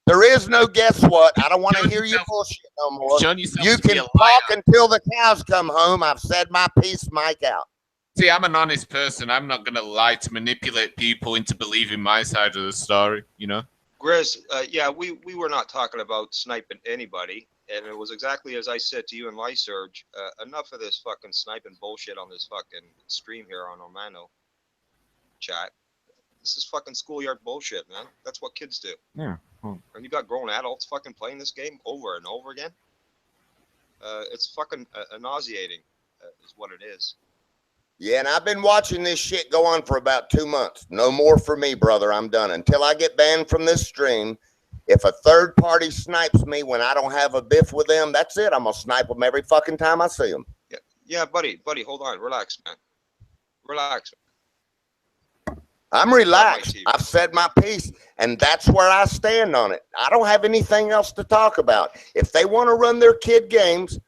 There is no guess what. I don't want to hear your bullshit no more. Shown yourself You to be can a talk until the cows come home. I've said my piece, Mike out. See, I'm an honest person. I'm not gonna lie to manipulate people into believing my side of the story. You know. Grizz, yeah, we were not talking about sniping anybody, and it was exactly as I said to you and Lysurge. Enough of this fucking sniping bullshit on this fucking stream here on Orlando chat. This is fucking schoolyard bullshit, man. That's what kids do. Yeah. And you got grown adults fucking playing this game over and over again. It's fucking nauseating, is what it is. Yeah, and I've been watching this shit go on for about 2 months. No more for me, brother. I'm done. Until I get banned from this stream, if a third party snipes me when I don't have a biff with them, that's it. I'm going to snipe them every fucking time I see them. Yeah, buddy, hold on. Relax, man. Relax. I'm relaxed. I've said my piece, and that's where I stand on it. I don't have anything else to talk about. If they want to run their kid games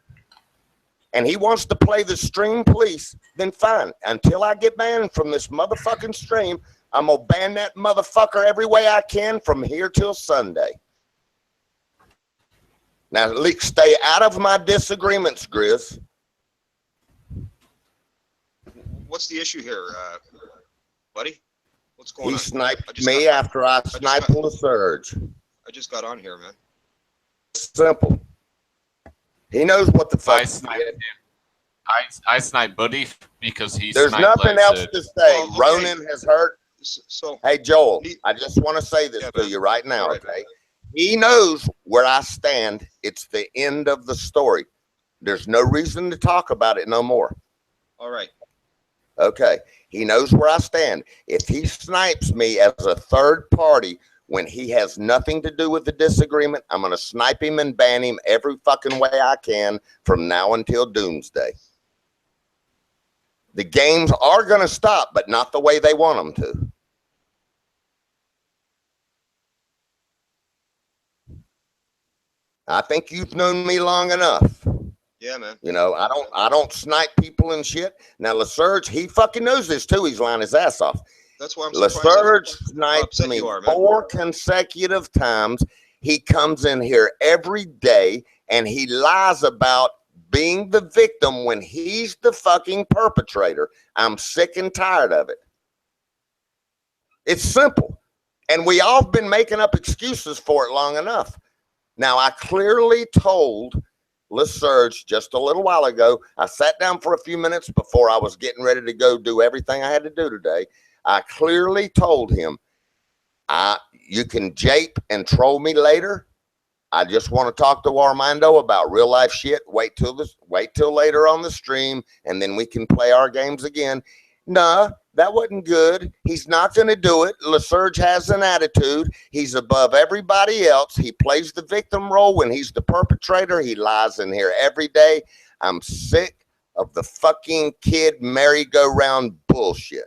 and he wants to play the stream police, then fine. Until I get banned from this motherfucking stream, I'm going to ban that motherfucker every way I can from here till Sunday. Now, stay out of my disagreements, Grizz. What's the issue here, buddy? What's going on? He sniped me after I sniped the surge. I just got on here, man. Simple. He knows what the fuck. I sniped him. I sniped Buddy because he's. There's nothing else to say. Ronan has hurt. So, hey, Joel, I just want to say this to you right now, okay? He knows where I stand. It's the end of the story. There's no reason to talk about it no more. All right. Okay. He knows where I stand. If he snipes me as a third party when he has nothing to do with the disagreement, I'm going to snipe him and ban him every fucking way I can from now until doomsday. The games are going to stop, but not the way they want them to. I think you've known me long enough. Yeah, man. You know, I don't snipe people and shit. Now, LaSurge, he fucking knows this too. He's lying his ass off. That's why I'm LaSurge sniped me 4 consecutive times. He comes in here every day and he lies about being the victim when he's the fucking perpetrator. I'm sick and tired of it. It's simple. And we all been making up excuses for it long enough. Now, I clearly told LaSurge just a little while ago, I sat down for a few minutes before I was getting ready to go do everything I had to do today. I clearly told him, you can jape and troll me later. I just want to talk to Armando about real life shit. Wait till later on the stream, and then we can play our games again. Nah, that wasn't good. He's not going to do it. LaSurge has an attitude. He's above everybody else. He plays the victim role when he's the perpetrator. He lies in here every day. I'm sick of the fucking kid merry-go-round bullshit.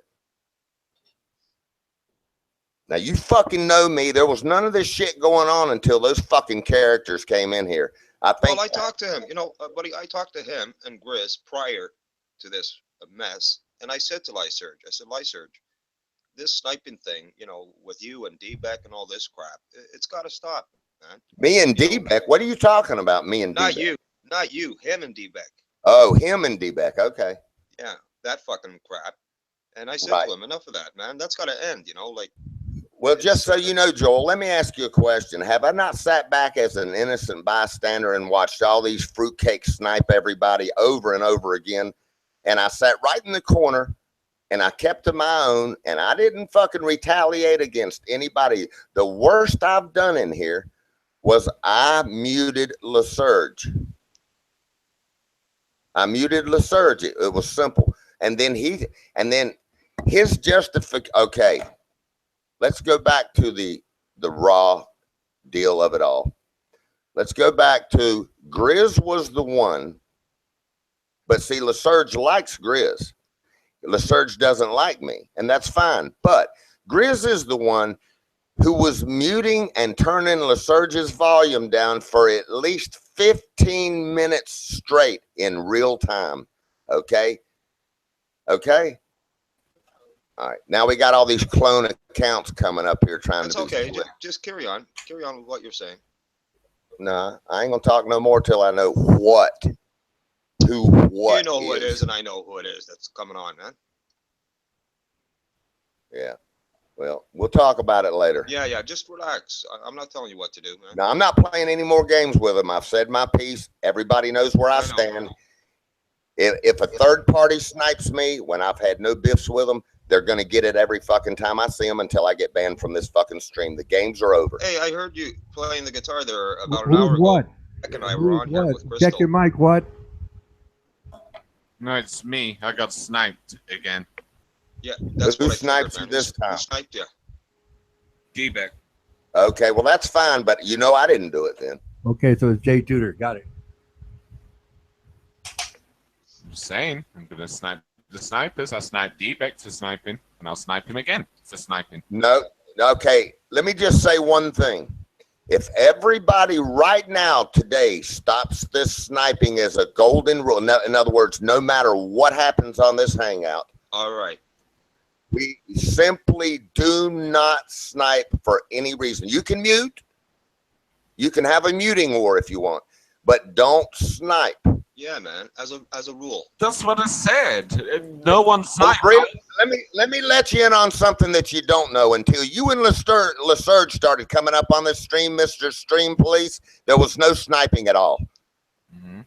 Now, you fucking know me. There was none of this shit going on until those fucking characters came in here. I think. Well, I talked to him. You know, buddy, I talked to him and Grizz prior to this mess. And I said to Lysurge, I said, Lysurge, this sniping thing, you know, with you and D-Beck and all this crap, it's got to stop, man. Me and D-Beck? What are you talking about, me and D-Beck? Not you, him and D-Beck. Oh, him and D-Beck, okay. Yeah, that fucking crap. And I said Right. to him, enough of that, man. That's got to end, you know, like. Well, just so you know, Joel, let me ask you a question. Have I not sat back as an innocent bystander and watched all these fruitcakes snipe everybody over and over again? And I sat right in the corner and I kept to my own and I didn't fucking retaliate against anybody. The worst I've done in here was I muted LaSurge. I muted LaSurge. It was simple. And then his justification. Okay. Let's go back to the raw deal of it all. Let's go back to Grizz was the one, but see, LaSurge likes Grizz. LaSurge doesn't like me, and that's fine. But Grizz is the one who was muting and turning LaSurge's volume down for at least 15 minutes straight in real time. Okay? Okay? All right. Now we got all these clone accounts coming up here trying That's to okay. do Just carry on. Carry on with what you're saying. Nah, I ain't gonna talk no more till I know what. You know who it is, and I know who it is that's coming on, man. Yeah. Well, we'll talk about it later. Yeah. Just relax. I'm not telling you what to do, man. No, I'm not playing any more games with him. I've said my piece. Everybody knows where I stand. If a third party snipes me when I've had no biffs with them, they're going to get it every fucking time I see them until I get banned from this fucking stream. The games are over. Hey, I heard you playing the guitar there about an hour ago. What? Jack and I were on here with Check Crystal. your mic, what? No, it's me. I got sniped again. Yeah, that's Who what I sniped figured, you man. this time? Who sniped you? D-back. Okay, well, that's fine, but you know I didn't do it then. Okay, so it's Jay Tudor. Got it. I'm saying I'm gonna snipe the snipers. I sniped D-back for sniping, and I'll snipe him again for sniping. No, okay, let me just say one thing. If everybody right now today stops this sniping as a golden rule, in other words, no matter what happens on this hangout, all right, we simply do not snipe for any reason. You can mute, you can have a muting war if you want, but don't snipe. Yeah, man. As a rule. That's what I said. No one sniped. Well, let me let you in on something that you don't know. Until you and LaSurge started coming up on this stream, Mr. Stream Police, there was no sniping at all. Mm-hmm.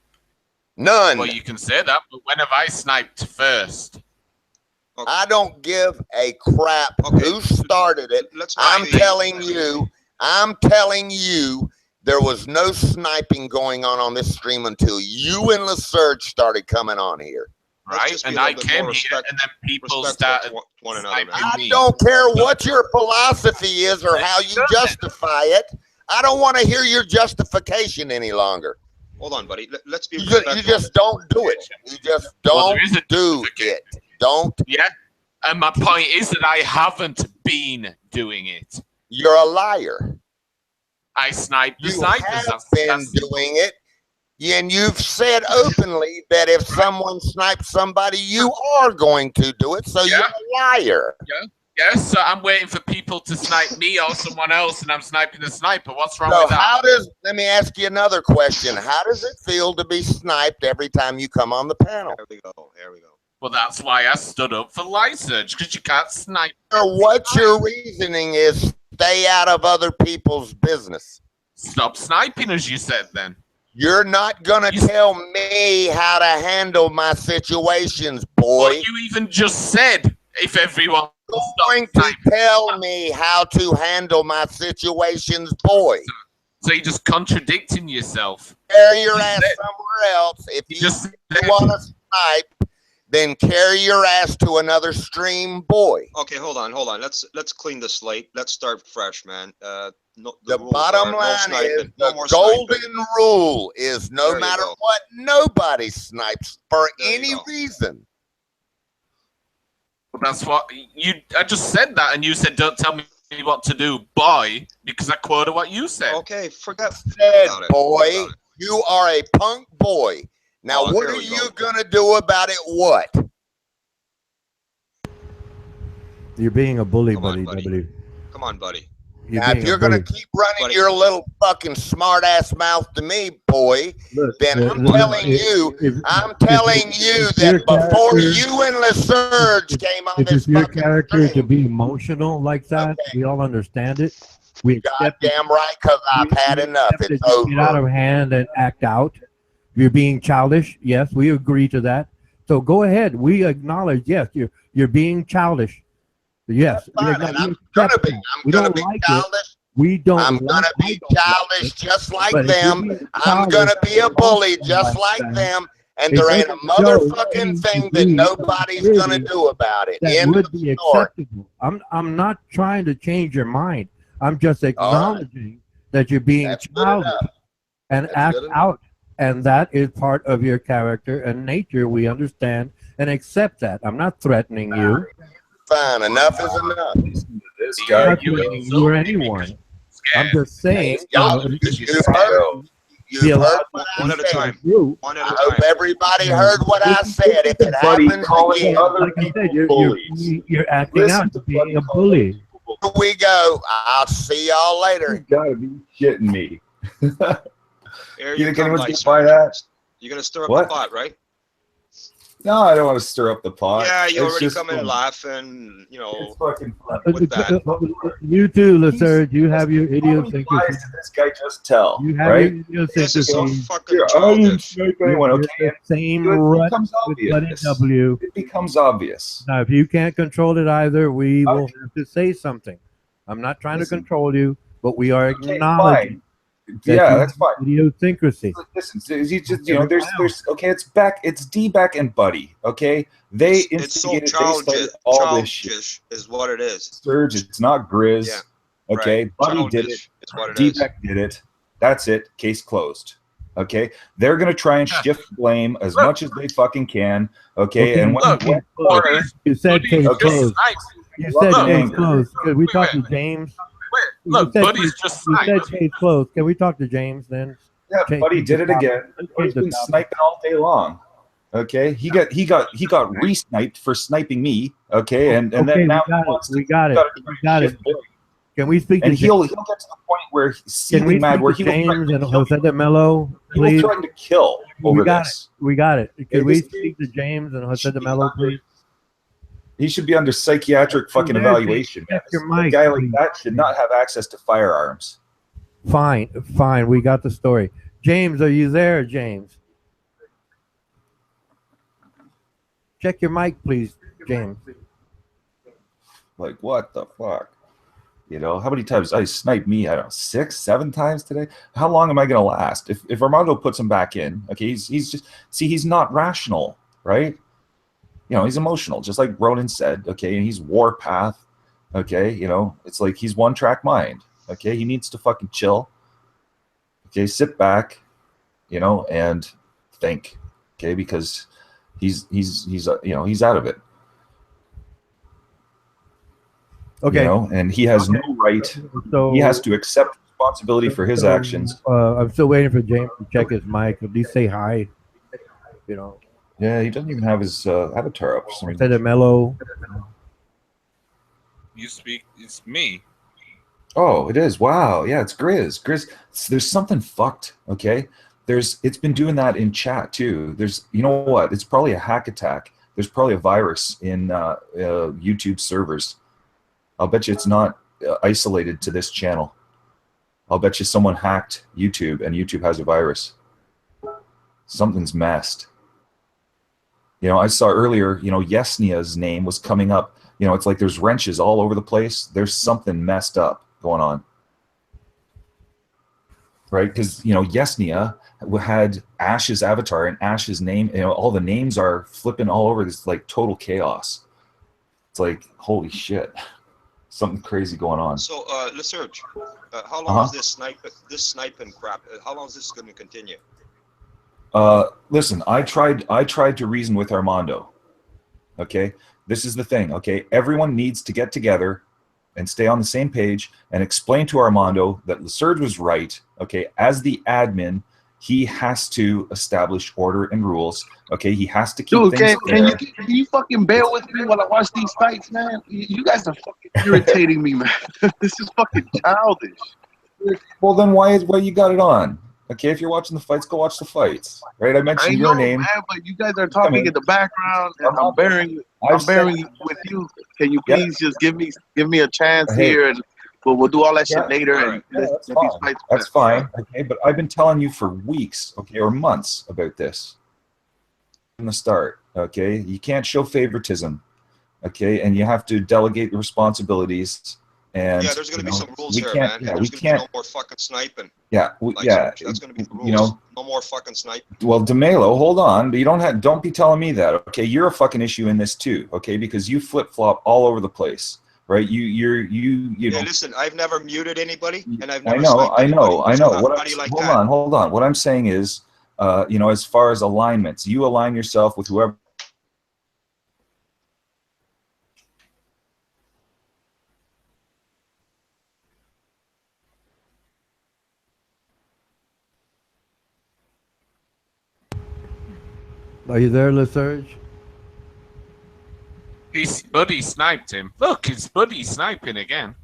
None. Well, you can say that, but when have I sniped first? Okay. I don't give a crap who started it. I'm telling you, there was no sniping going on this stream until you and LaSurge started coming on here. Right, and I came here, and then people started one another. Man. I don't care what your philosophy is or how you justify it. I don't want to hear your justification any longer. Hold on, buddy. Let's be. You just don't do it. You just don't do it. Don't. Yeah, and my point is that I haven't been doing it. You're a liar. I sniped the snipers. You have been doing it, and you've said openly that if someone snipes somebody, you are going to do it. So you're a liar. Yeah. Yes, so I'm waiting for people to snipe me or someone else, and I'm sniping the sniper. What's wrong with that? Let me ask you another question. How does it feel to be sniped every time you come on the panel? There we go. Well, that's why I stood up for LOBOV, because you can't snipe. What your reasoning is, stay out of other people's business. Stop sniping, as you said then. You're not going to tell me how to handle my situations, boy. Well, you even just said if everyone was going to tell me how to handle my situations, boy. So you're just contradicting yourself. Carry your ass somewhere else. If you want to snipe, then carry your ass to another stream, boy. Okay, hold on. Let's clean the slate. Let's start fresh, man. The bottom line is the golden rule is no matter what, nobody snipes for any reason. Well, that's what I just said that, and you said don't tell me what to do, boy, because I quoted what you said. Okay, forget about it. Boy, you are a punk boy. Now, what are you gonna do about it? What? You're being a bully, Come on, buddy. Come on, buddy. Now, if you're gonna keep running your little fucking smart ass mouth to me, boy, then I'm telling you that before you and LaSurge came on if this it's your fucking character to thing, be emotional like that, we all understand it. We accept it. goddamn right, because I've had enough. Accept It's that you get out over. of hand and act out. You're being childish. Yes, we agree to that. So go ahead. We acknowledge. Yes, you're being childish. Yes, we Fine, and acknowledge. I'm We gonna accept be. that. I'm We gonna don't be like it. childish. We don't. I'm gonna like- be childish just like But if you're them. being I'm gonna childish be a bully just like like that, them. And it there ain't a doesn't show motherfucking any thing that degree of nobody's gonna maturity do about it. that End would of be story. acceptable. I'm not trying to change your mind. I'm just acknowledging that you're being That's good childish enough. and That's act good enough. out. And that is part of your character and nature. We understand and accept that. I'm not threatening you. Fine, enough is enough. This I'm guy, not threatening you or anyone. I'm just saying. Y'all, you've heard One at a time. One at a I hope time. everybody heard what I said. If it happens again, Like I said, you're acting out, you're being a bully. here we go. I'll see y'all later. You gotta be shitting me. Here You you think come, anyone's gonna Lice. buy that? You're gonna stir up What? the pot, right? No, I don't want to stir up the pot. Yeah, you It's already just come in fun. laughing, you know, It's fucking fun. with that. You too, LaSurge. You have your How many lies idiosyncrasy. did this guy just tell? You have right? your This is so idiosyncrasy. fucking I didn't childish. snipe anyone, You're okay? the same It rut becomes with bloody obvious. W. It becomes obvious. Now, if you can't control it either, we will have to say something. I'm not trying to control you, but we are acknowledging that Yeah, you that's have fine. idiosyncrasy. Listen, you just there's okay, it's D-Back and Buddy, okay? They It's so instigated, they started all this shit. childish is what it is. Surge, it's not Grizz, Yeah, okay? right. Buddy did it, Childish is what it is. D-Back did it. That's it, case closed. Okay, they're gonna try and shift blame as much as they fucking can. Okay, and when you said case closed. You said Look, case closed. Could we talk to James? Look, You said Buddy's case- just You said sniped. case closed. Can we talk to James then? Yeah, Change Buddy did the it topic. again. Change Buddy's the been topic. sniping all day long. Okay, he got re-sniped for sniping me. Okay, and Okay, then now we got it. We got it. Can we speak to and James? he'll get to the point where he's Can we seething mad, speak where to he will James threaten and to kill Jose de Mello, He will please? threaten to kill over We got this. it. We got it. Okay, Could we this speak to James and Jose de Mello, please? He should be under psychiatric fucking There, evaluation. check your A mic, guy like please. that should not have access to firearms. Fine, fine. We got the story. James, are you there, James? Check your mic, please, James. Like, what the fuck? You know, how many times I sniped me? I don't know, 6, 7 times today. How long am I going to last? If Armando puts him back in, okay, he's just, see, he's not rational, right? You know, he's emotional, just like Ronan said, okay, and he's warpath, okay, you know, it's like he's one-track mind, okay, he needs to fucking chill, okay, sit back, you know, and think, okay, because he's you know, he's out of it. Okay. You know, and he has no right. So he has to accept responsibility for his actions. I'm still waiting for James to check his mic. At least say hi. You know. Yeah, he doesn't even have his avatar up. Jose de Mello. You speak. It's me. Oh, it is. Wow. Yeah, it's Grizz. Grizz. There's something fucked. Okay. It's been doing that in chat too. You know what? It's probably a hack attack. There's probably a virus in YouTube servers. I'll bet you it's not isolated to this channel. I'll bet you someone hacked YouTube and YouTube has a virus. Something's messed. You know, I saw earlier, you know, Yesnia's name was coming up. You know, it's like there's wrenches all over the place. There's something messed up going on. Right? Because, you know, Yesnia had Ash's avatar and Ash's name. You know, all the names are flipping all over. This like total chaos. It's like, holy shit. Something crazy going on. So, LaSurge, how long is this sniping crap? How long is this going to continue? Listen, I tried to reason with Armando. Okay, this is the thing. Okay, everyone needs to get together and stay on the same page and explain to Armando that LaSurge was right. Okay, as the admin, He has to establish order and rules. Okay, he has to keep Dude, things fair. can you fucking bear with me while I watch these fights, man? You guys are fucking irritating me, man. This is fucking childish. Well, then why you got it on? Okay, if you're watching the fights, go watch the fights. Right? I mentioned your name. Man, but you guys are talking in the background, and I'm bearing with you. Can you please just give me a chance here, and we'll do all that shit later. And that's fine. That's fine. Okay, but I've been telling you for weeks, okay, or months about this from the start. Okay, you can't show favoritism. Okay, and you have to delegate the responsibilities. And yeah, there's going to be some rules here, man. Yeah, there's going to be no more fucking sniping. Yeah, That's going to be the rules. No more fucking sniping. Well, DeMelo, hold on, but you don't be telling me that. Okay, you're a fucking issue in this too. Okay, because you flip flop all over the place, right? You know. Listen, I've never muted anybody, and I've never. I know. How do you like that? Hold on. What I'm saying is, as far as alignments, you align yourself with whoever. Are you there, LeSurge? His buddy sniped him. Look, his buddy sniping again.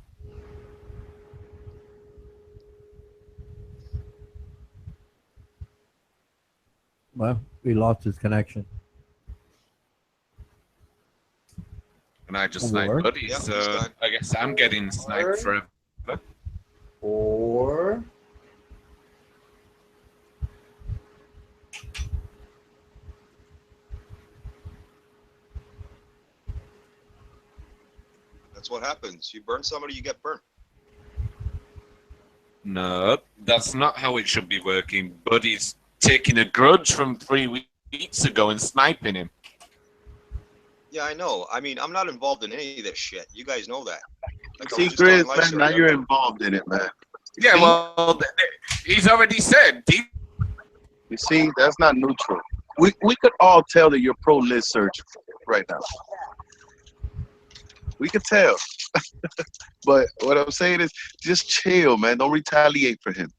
Well, we lost his connection. And I just sniped buddy, so I guess I'm getting sniped forever. Or That's what happens. You burn somebody, you get burnt. No, that's not how it should be working. Buddy's taking a grudge from 3 weeks ago and sniping him. Yeah, I know. I mean, I'm not involved in any of this shit. You guys know that. See, Chris, man, now you're involved in it, man. Yeah, well, he's already said. You see, that's not neutral. We could all tell that you're pro Liz Search right now. We could tell. But what I'm saying is just chill, man. Don't retaliate for him.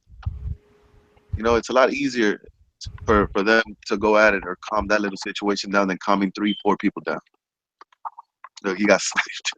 You know, it's a lot easier for them to go at it or calm that little situation down than calming 3-4 people down. Look, he got sniped.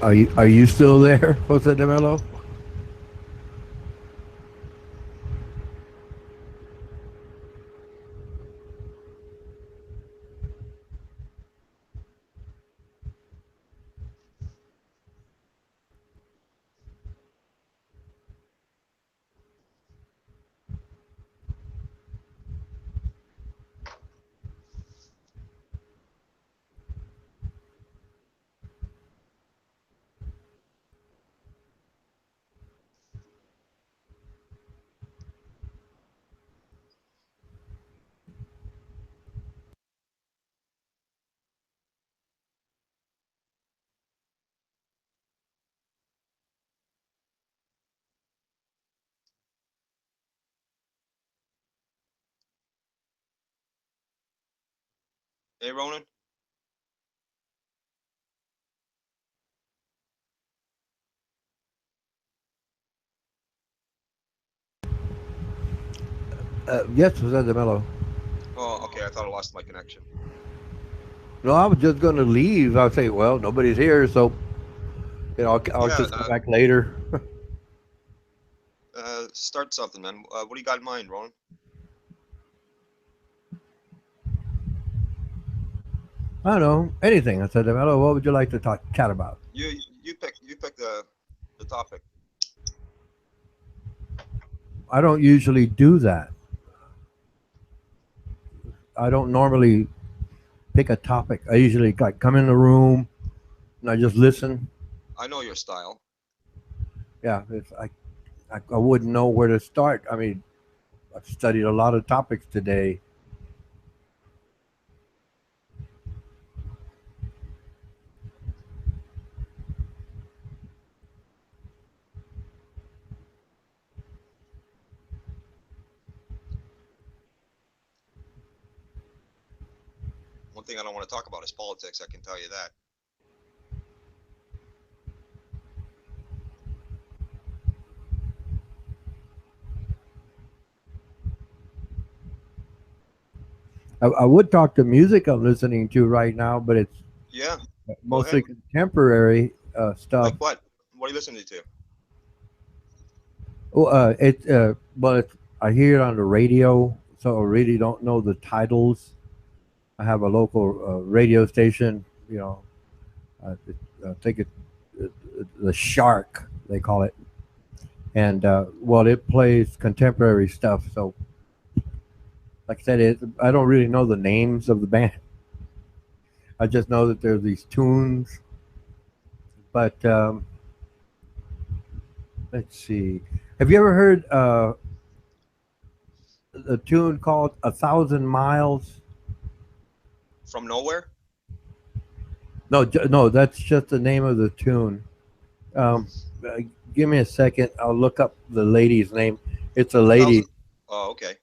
Are you still there, Jose DeMelo? Hey, Ronan? Yes, Jose DeMelo. Oh, okay. I thought I lost my connection. No, I was just going to leave. I'll say, well, nobody's here, so I'll just come back later. Start something, man. What do you got in mind, Ronan? I don't know, anything. I said, DeMelo, what would you like to chat about? You pick the topic. I don't usually do that. I don't normally pick a topic. I usually come in the room, and I just listen. I know your style. Yeah, I wouldn't know where to start. I mean, I've studied a lot of topics today. One thing I don't want to talk about is politics. I can tell you that. I would talk to music I'm listening to right now, but it's Yeah. mostly contemporary stuff. Like what? What are you listening to? Well, I hear it on the radio, so I really don't know the titles. I have a local radio station, you know. I think the Shark, they call it, and it plays contemporary stuff. So, like I said, I don't really know the names of the band. I just know that there's these tunes. But let's see. Have you ever heard a tune called "1,000 Miles"? From nowhere? No, that's just the name of the tune. Give me a second. I'll look up the lady's name. It's a lady. Oh, okay.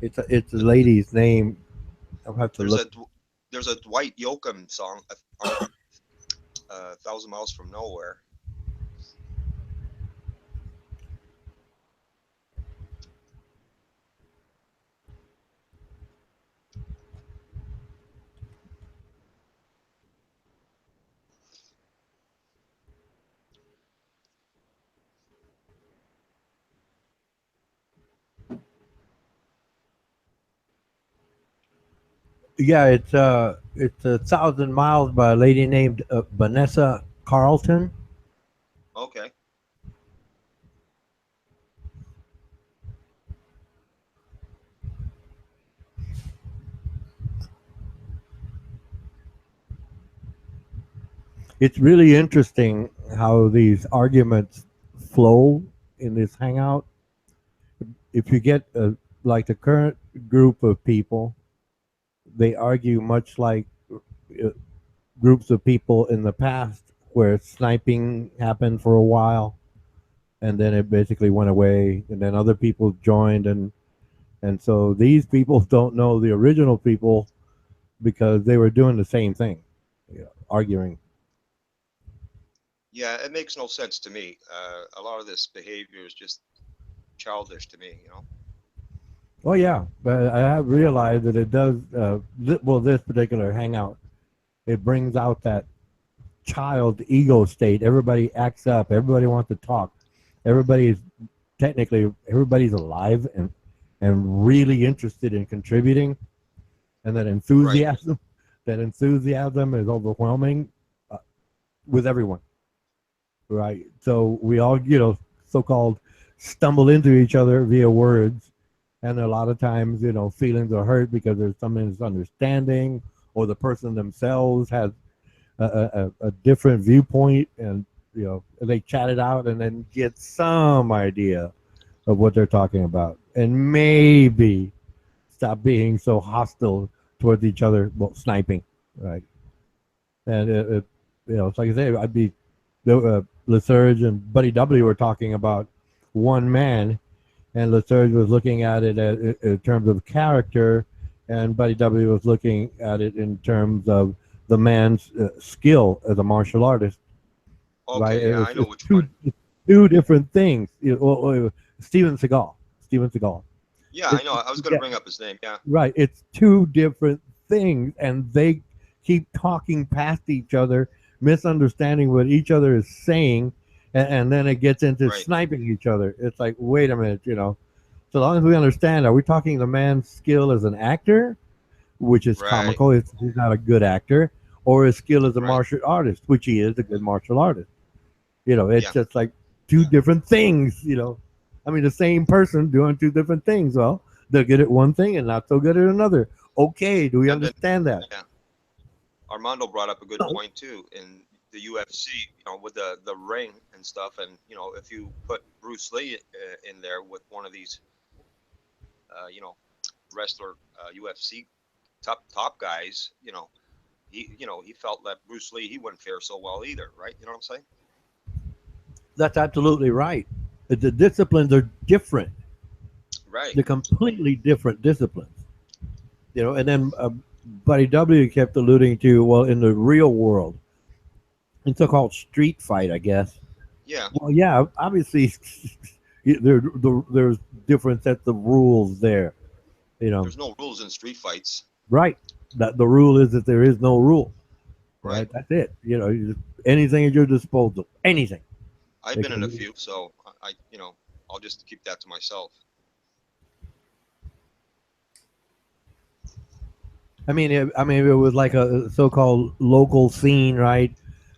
It's a lady's name. I'll have to look. There's a Dwight Yoakam song, 1,000 Miles from Nowhere. Yeah, it's 1,000 Miles by a lady named Vanessa Carlton. Okay. It's really interesting how these arguments flow in this hangout. If you get like the current group of people, they argue much like groups of people in the past where sniping happened for a while and then it basically went away and then other people joined and so these people don't know the original people because they were doing the same thing, arguing. Yeah, it makes no sense to me. A lot of this behavior is just childish to me, you know. Oh yeah, but I have realized that it does. This particular hangout, it brings out that child ego state. Everybody acts up. Everybody wants to talk. Everybody's alive and really interested in contributing, and that enthusiasm. That enthusiasm is overwhelming with everyone. Right. So we all, so-called stumble into each other via words. And a lot of times, feelings are hurt because there's some misunderstanding or the person themselves has a different viewpoint and, they chat it out and then get some idea of what they're talking about and maybe stop being so hostile towards each other. Well, sniping. Right. And, it's like I say, I'd be, LeSurge and Buddy W were talking about one man, and LeSurge was looking at it in terms of character, and Buddy W was looking at it in terms of the man's skill as a martial artist. Okay, right? yeah, I know which one. Two different things. Steven Seagal. Yeah, I know. I was going to bring up his name. Yeah. Right. It's two different things, and they keep talking past each other, misunderstanding what each other is saying, and then it gets into sniping each other. It's like, wait a minute, so long as we understand, are we talking the man's skill as an actor, which is comical, he's not a good actor, or his skill as a martial artist, which he is a good martial artist? It's just like two different things, I mean, the same person doing two different things. Well, they're good at one thing and not so good at another. Okay, do we understand that? Yeah. Armando brought up a good point too, and the UFC, with the ring and stuff, and if you put Bruce Lee in there with one of these, wrestler UFC top guys, he felt that Bruce Lee, he wouldn't fare so well either, right? You know what I'm saying? That's absolutely right. The disciplines are different. Right. They're completely different disciplines. And then Buddy W kept alluding to, well, in the real world, in so-called street fight, I guess. Yeah. Well, yeah, obviously, there's different sets of rules there. There's no rules in street fights. Right. That the rule is that there is no rule. Right. That's it. Anything at your disposal. Anything. I've been in a few, so I'll just keep that to myself. I mean, it was like a so-called local scene, right?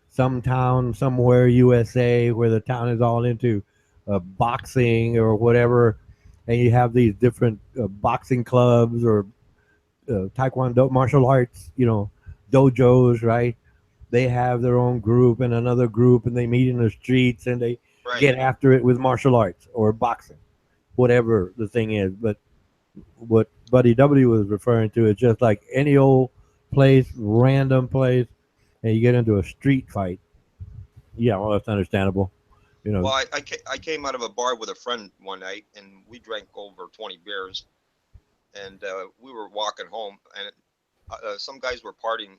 Some town somewhere, USA, where the town is all into boxing or whatever, and you have these different boxing clubs or taekwondo, martial arts, dojos, right? They have their own group and another group, and they meet in the streets and they get after it with martial arts or boxing, whatever the thing is. But what Buddy W was referring to is just like any old place, random place, and you get into a street fight. Yeah, well, that's understandable. Well, I came out of a bar with a friend one night, and we drank over 20 beers, and we were walking home, and some guys were partying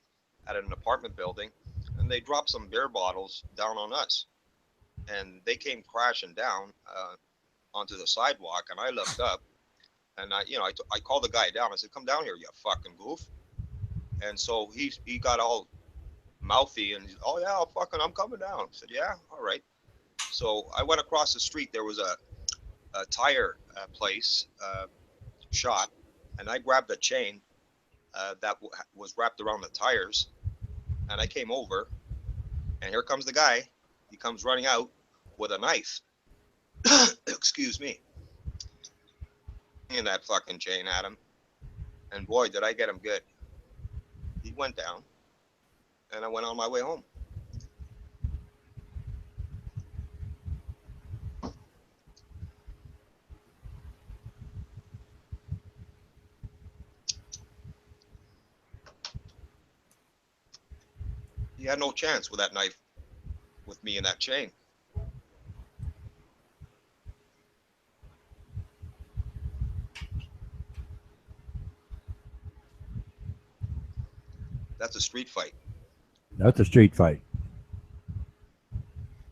at an apartment building, and they dropped some beer bottles down on us, and they came crashing down onto the sidewalk, and I looked up, and I called the guy down. I said, "Come down here, you fucking goof." And so he got all mouthy, and he's, "Oh yeah, I'm coming down." I said, "Yeah, all right." So I went across the street. There was a tire place shop, and I grabbed a chain that was wrapped around the tires, and I came over, and here comes the guy. He comes running out with a knife. Excuse me. In that fucking chain at him, and boy, did I get him good. He went down, and I went on my way home. He had no chance with that knife, with me in that chain. That's a street fight. That's a street fight.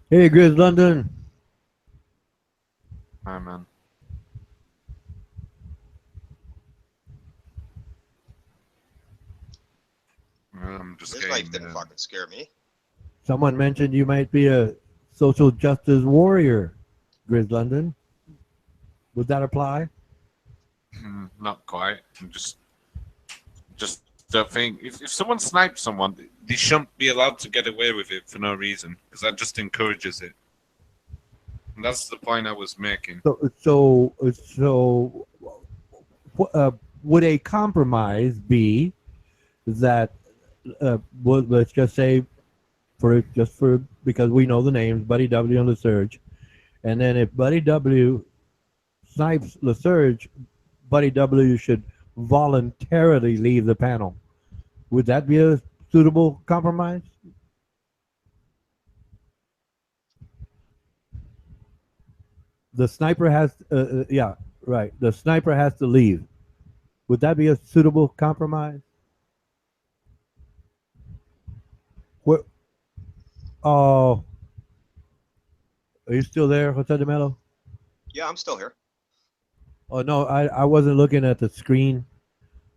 Hey, Grizz London. Hi, man. I'm just This knife didn't fucking scare me. Someone mentioned you might be a social justice warrior, Grizz London. Would that apply? Not quite. I'm just don't think if someone snipes someone, they shouldn't be allowed to get away with it for no reason, because that just encourages it. And that's the point I was making. So would a compromise be that let's just say because we know the names, Buddy W and LaSurge, and then if Buddy W snipes LaSurge, Buddy W should voluntarily leave the panel. Would that be a suitable compromise? The sniper has, yeah, right. The sniper has to leave. Would that be a suitable compromise? What? Oh, are you still there, Jose de Mello? Yeah, I'm still here. Oh no, I wasn't looking at the screen.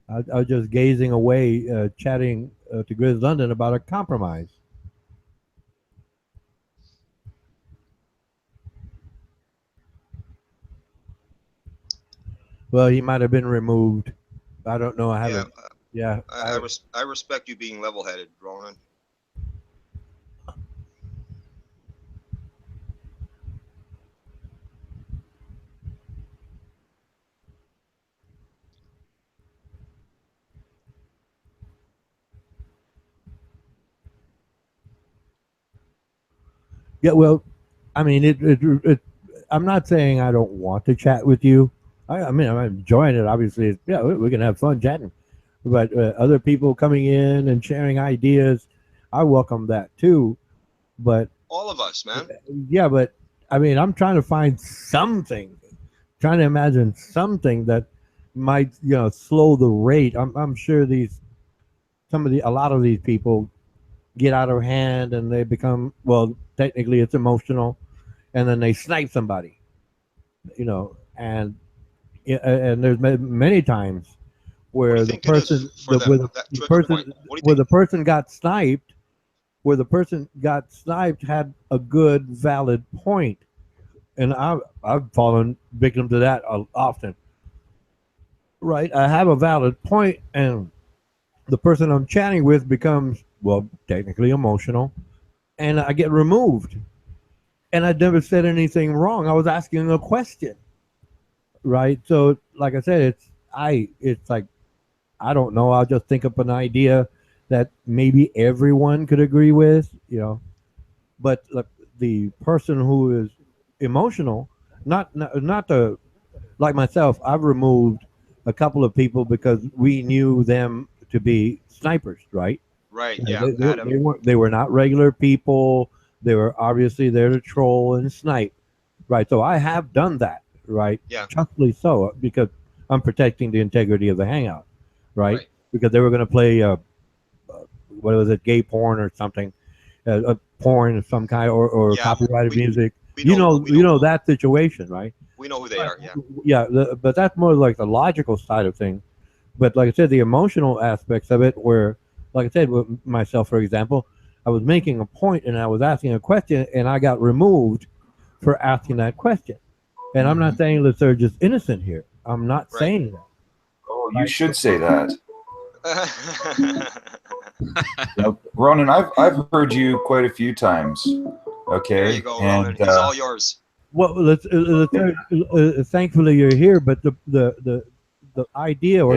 I was just gazing away, chatting to Grizz London about a compromise. Well, he might have been removed. I don't know. I haven't. Yeah. I respect you being level-headed, Ronan. Yeah, well, I mean, I'm not saying I don't want to chat with you. I mean, I'm enjoying it. Obviously, yeah, we can have fun chatting. But other people coming in and sharing ideas, I welcome that too. But All of us, man. yeah, but I mean, I'm trying to find something, trying to imagine something that might, slow the rate. I'm sure a lot of these people get out of hand and they become, well, technically it's emotional, and then they snipe somebody, and there's many times What do where you the think it is person for them? That the trigger point. person What do you where think? the person got sniped, had a good valid point, and I've fallen victim to that often. Right, I have a valid point, and the person I'm chatting with becomes, well, technically emotional, and I get removed. And I never said anything wrong. I was asking a question, right? So, like I said, it's like, I don't know. I'll just think up an idea that maybe everyone could agree with, But look, the person who is emotional, not the like myself, I've removed a couple of people because we knew them to be snipers, right? Right. And Yeah. Adam. they were not regular people. They were obviously there to troll and snipe, right? So I have done that, right? Yeah. Justly so, because I'm protecting the integrity of the hangout, right? Right. Because they were going to play, what was it, gay porn or something, porn of some kind, or Yeah. copyrighted music. We You know. know, you know that situation, right? We know who they are. Yeah. Yeah, but that's more like the logical side of things. But like I said, the emotional aspects of it, where, like I said, with myself, for example, I was making a point and I was asking a question, and I got removed for asking that question. And I'm not saying that they're just innocent here. I'm not saying that. Oh, you should say that. Ronan, I've heard you quite a few times. Okay. There you go, Ronan. He's all yours. Well, thankfully you're here, but the idea, or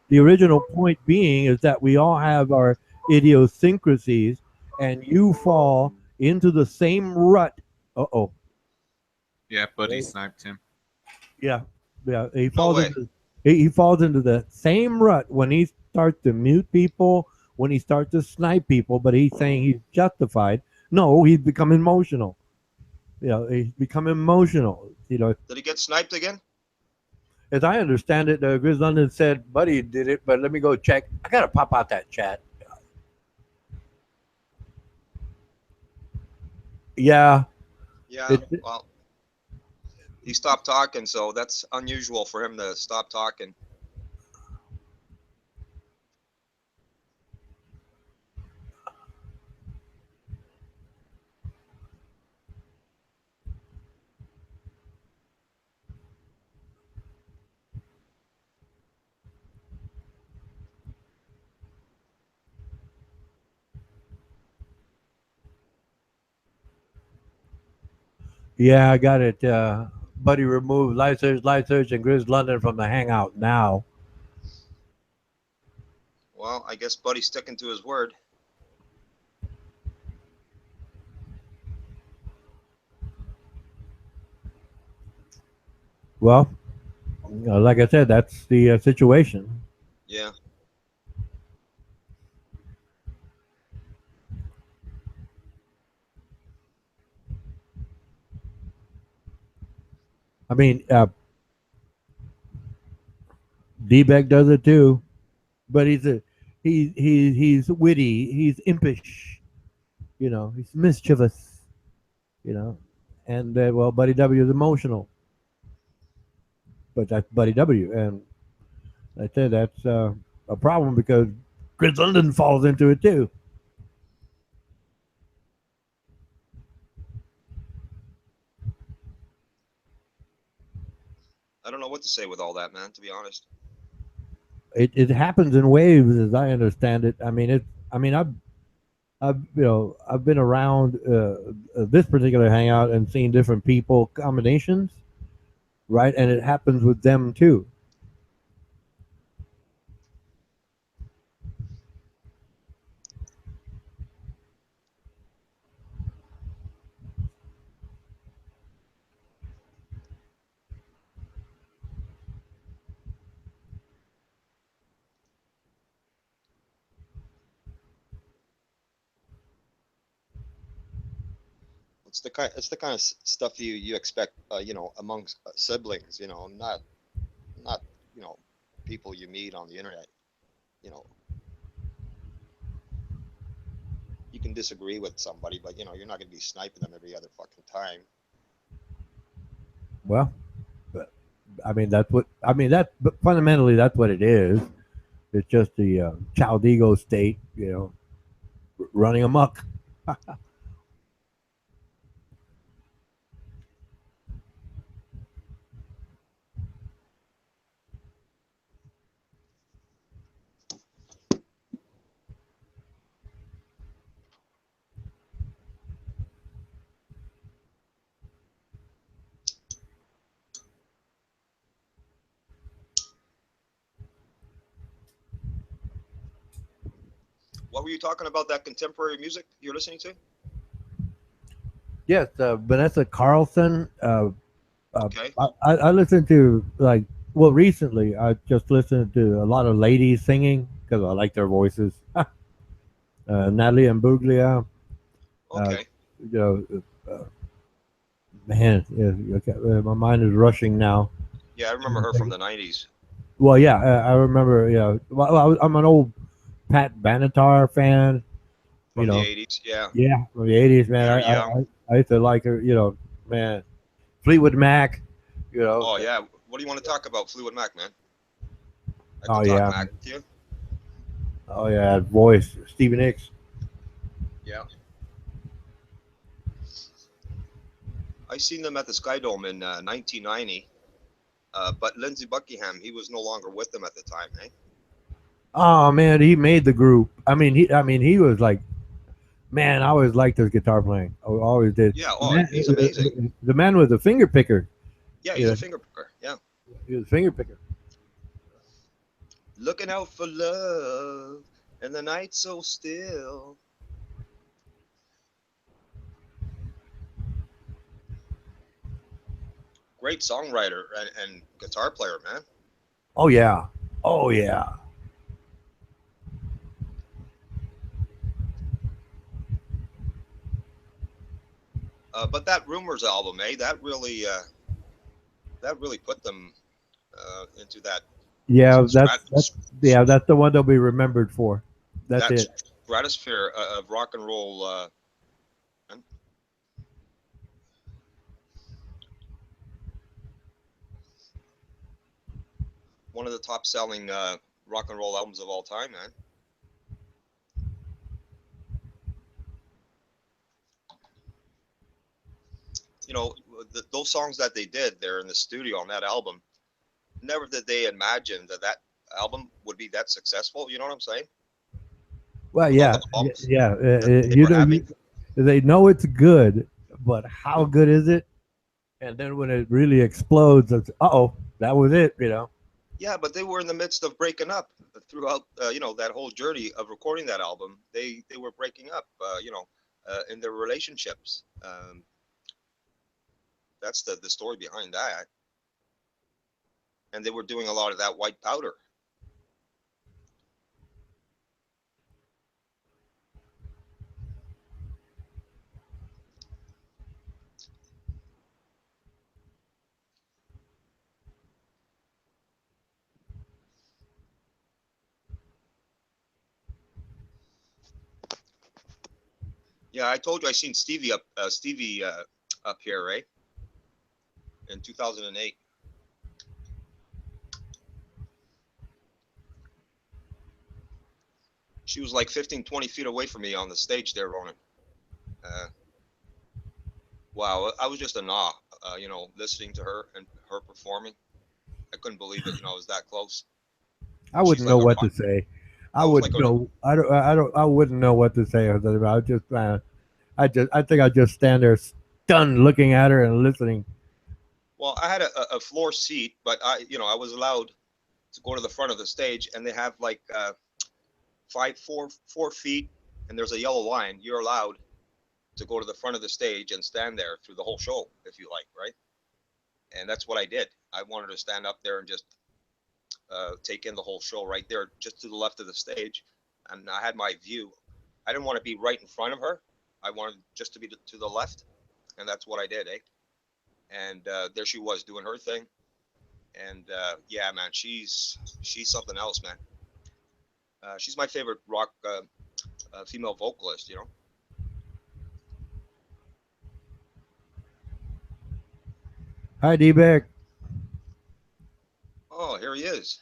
the original point being, is that we all have our idiosyncrasies, and you fall into the same rut. Uh-oh. Yeah, buddy sniped him. Yeah, he falls into the same rut when he starts to mute people, when he starts to snipe people, but he's saying he's justified. No, he's become emotional. He's become emotional. Did he get sniped again? As I understand it, Grizz London said Buddy did it, but let me go check. I gotta pop out that chat. Yeah. Yeah. Well, he stopped talking, so that's unusual for him to stop talking. Yeah, I got it. Buddy removed Live Search, and Grizz London from the Hangout now. Well, I guess Buddy's sticking to his word. Well, like I said, that's the situation. Yeah. I mean, D-Beck does it too, but he's witty, he's impish, he's mischievous, and well, Buddy W is emotional, but that's Buddy W, and I said that's a problem because Chris London falls into it too. I don't know what to say with all that, man, to be honest. It happens in waves, as I understand it. I've been around this particular hangout and seen different people combinations, right? And it happens with them too. It's the kind of stuff you expect, you know, amongst siblings, you know, not you know, people you meet on the internet. You know, you can disagree with somebody, but you know, you're not going to be sniping them every other fucking time. Well, I mean that's what I mean. But fundamentally, that's what it is. It's just the child ego state, you know, running amok. What were you talking about? That contemporary music you're listening to? Yes, Vanessa Carlson. Okay. I listen to like recently I just listened to a lot of ladies singing because I like their voices. Natalie Imbruglia. Okay. You know, man, yeah, okay, my mind is rushing now. Yeah, I remember her from the 90s. Well, yeah, I remember. Yeah, well, I'm an old Pat Benatar fan. From the 80s, yeah. Yeah, from the '80s, man. Very young. I used to like her. You know, man, Fleetwood Mac. You know. Oh yeah. What do you want to talk about, Fleetwood Mac, man? I Oh can talk yeah. Mac with you. Oh yeah, voice Stevie Nicks. Yeah. I seen them at the Sky Dome in 1990. But Lindsey Buckingham, he was no longer with them at the time, eh? Oh man, he made the group. I mean, he was like, man, I always liked his guitar playing. I always did. Yeah. Oh, he's amazing. The man was a finger picker. Yeah, he's a finger picker. Yeah. He was a finger picker. Looking out for love, and the night so still. Great songwriter and guitar player, man. Oh yeah. Oh yeah. But that Rumors album, eh? That really put them into that. Yeah, that's the one they'll be remembered for. That's that it. stratosphere of rock and roll. One of the top selling rock and roll albums of all time, man. You know, those songs that they did there in the studio on that album, never did they imagine that album would be that successful. You know what I'm saying? Well, yeah, yeah. They know it's good, but how good is it? And then when it really explodes, it's that was it. You know. Yeah, but they were in the midst of breaking up throughout, you know, that whole journey of recording that album. They were breaking up, you know, in their relationships. That's the story behind that. And they were doing a lot of that white powder. Yeah, I told you I seen Stevie up here, right? In 2008. She was like 15, 20 feet away from me on the stage there, Ronan. Wow, I was just in awe, you know, listening to her and her performing. I couldn't believe it, you know, I was that close. I wouldn't know what to say. I wouldn't know. I don't. I wouldn't know what to say. I think I just stand there stunned, looking at her and listening. Well, I had a floor seat, but I was allowed to go to the front of the stage, and they have like 4 feet, and there's a yellow line. You're allowed to go to the front of the stage and stand there through the whole show if you like, right? And that's what I did. I wanted to stand up there and just take in the whole show right there, just to the left of the stage, and I had my view. I didn't want to be right in front of her. I wanted just to be to the left. And that's what I did, eh? And there she was doing her thing. And yeah, man, she's something else, man. She's my favorite rock female vocalist, you know. Hi, D-Beck. Oh, here he is.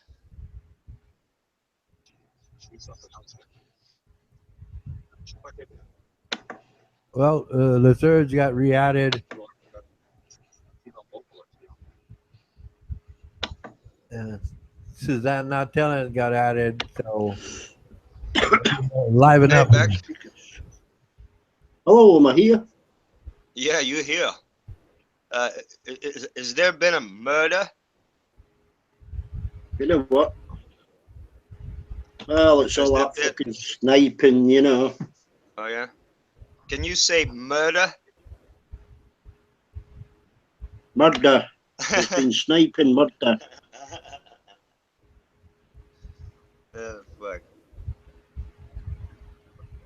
Well, the Surge got re-added. Suzanne Not Telling got added, so liven up. Beck. Hello, am I here? Yeah, you're here. Has there been a murder? You know what? Well, it's all that fucking sniping, you know. Oh yeah. Can you say murder? Murder. There's been sniping murder. Fuck.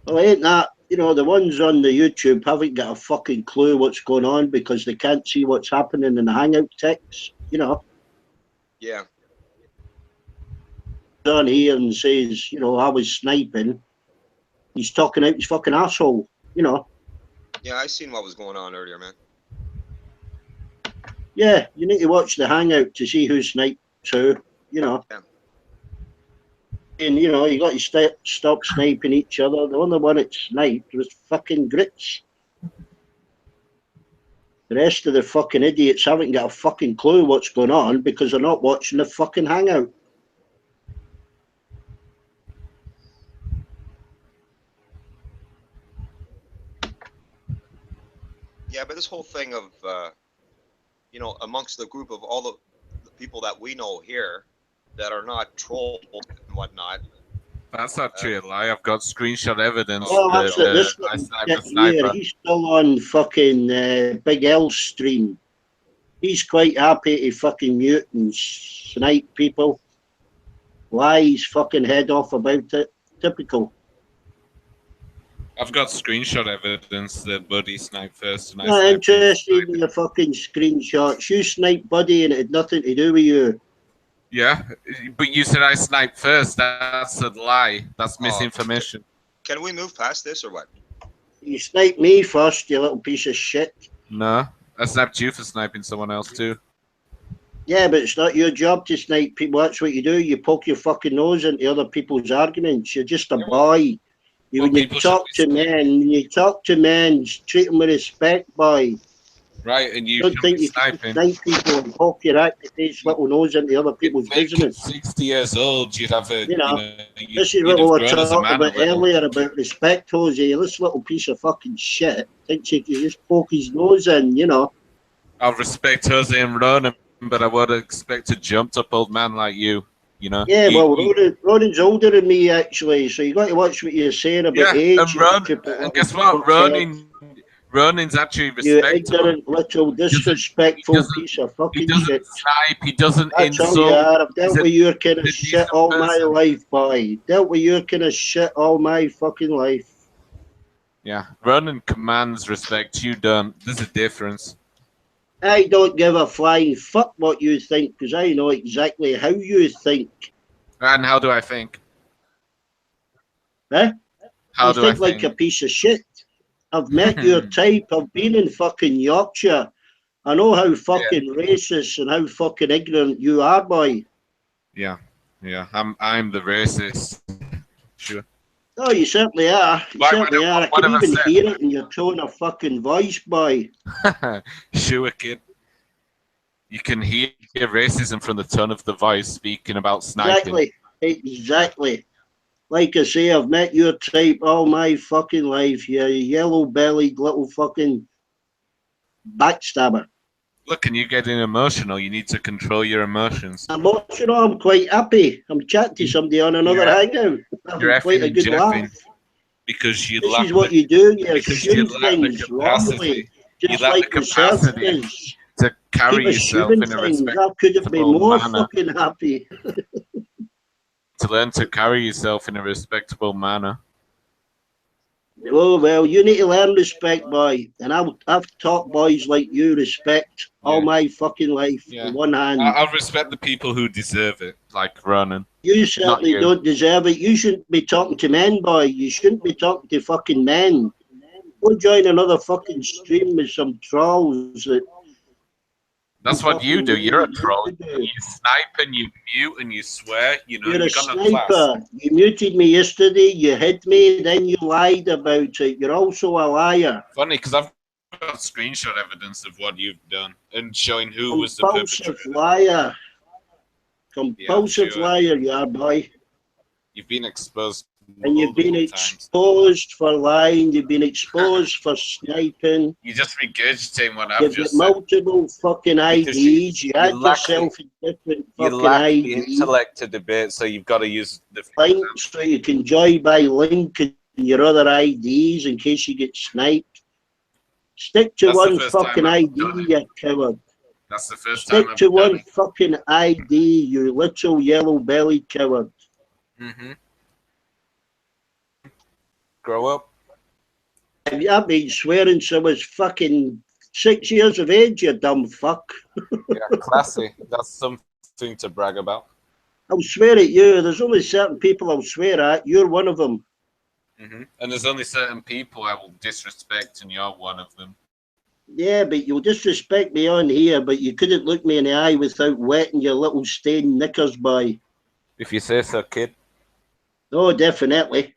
Well, ain't that, you know, the ones on the YouTube haven't got a fucking clue what's going on because they can't see what's happening in the Hangout text, you know. Yeah. On here and says, you know, I was sniping. He's talking out his fucking asshole, you know. Yeah, I seen what was going on earlier, man. Yeah, you need to watch the Hangout to see who sniped who, you know. Yeah. And, you know, you got to stop sniping each other. The only one that sniped was fucking Grits. The rest of the fucking idiots haven't got a fucking clue what's going on because they're not watching the fucking Hangout. Yeah, but this whole thing of, you know, amongst the group of all the people that we know here that are not trolled and whatnot. That's actually a lie. I've got screenshot evidence. Oh, that's it. This I sniped yeah, the sniper. he's still on fucking Big L's stream. He's quite happy to fucking mute and snipe people. Lie his fucking head off about it. Typical. I've got screenshot evidence that Buddy sniped first. And I Not sniped interested in your fucking screenshots. You sniped Buddy and it had nothing to do with you. Yeah, but you said I sniped first. That's a lie. That's misinformation. Can we move past this or what? You sniped me first, you little piece of shit. No, I sniped you for sniping someone else too. Yeah, but it's not your job to snipe people. That's what you do. You poke your fucking nose into other people's arguments. You're just a boy. When you talk to men, treat them with respect, boy. Right, and you don't think you can snipe people and poke your activities little nose into other people's business. 60 years old, you'd have a. You know, you'd this is what we were talking about earlier about respect, Jose. This little piece of fucking shit thinks you can just poke his nose in, you know. I'll respect Jose and Ronan, but I would expect a jumped up old man like you. You know? Yeah, well, Ronan's older than me, actually, so you got to watch what you're saying about age. And guess what? Ronan's actually respectable. You ignorant, little, disrespectful piece of fucking shit. He doesn't snipe, he doesn't That's insult. all you are. I've dealt with your kind of shit all my life, boy. Dealt with your kind of shit all my fucking life. Yeah, Ronan commands respect, you don't. There's a difference. I don't give a flying fuck what you think, because I know exactly how you think. And how do I think? Huh? How you do think I like think? a piece of shit. I've met your type. I've been in fucking Yorkshire. I know how fucking racist and how fucking ignorant you are, boy. Yeah, I'm the racist. Sure. Oh, you certainly are. You certainly are. I can even hear it in your tone of fucking voice, boy. Sure, kid. You can hear racism from the tone of the voice speaking about sniping. Exactly. Like I say, I've met your type all my fucking life. You yellow-bellied little fucking backstabber. Look, and you're getting emotional. You need to control your emotions. Emotional, I'm quite happy. I'm chatting to somebody on another hangout. You're quite a good laugh. Because you This is what you do. You assume things capacity. wrongly. Just You lack like the yourself capacity is. to carry Keep yourself assuming in a things. I respectable couldn't be more manner. fucking happy. To learn to carry yourself in a respectable manner. Oh, well, you need to learn respect, boy. And I've taught boys like you respect all my fucking life Yeah. in one hand. I respect the people who deserve it, like Ronan. You certainly don't deserve it. You shouldn't be talking to men, boy. You shouldn't be talking to fucking men. Go join another fucking stream with some trolls that. That's what you do. You're a troll. You snipe and you mute and you swear. You know, You're a you got no class. sniper. You muted me yesterday. You hit me. Then you lied about it. You're also a liar. Funny, because I've got screenshot evidence of what you've done and showing who was the perpetrator. Compulsive liar. Compulsive liar, you are, boy. You've been exposed. And you've been exposed for lying. You've been exposed for sniping. You just regurgitating what I've You've just got said. multiple fucking IDs. You had yourself in different You fucking lack the IDs. intellect to debate, so you've got to use the Links so you can join by linking your other IDs in case you get sniped. Stick to That's the one first fucking time I've ID, done it. you coward. That's the first time Stick I've to done one it. fucking ID, you little yellow-bellied coward. Mm-hmm. Grow up. I've been swearing since I was fucking 6 years of age, you dumb fuck. Yeah, classy. That's something to brag about. I'll swear at you. There's only certain people I'll swear at. You're one of them. Mm-hmm. And there's only certain people I will disrespect, and you're one of them. Yeah, but you'll disrespect me on here, but you couldn't look me in the eye without wetting your little stained knickers, boy. If you say so, kid. Oh, definitely.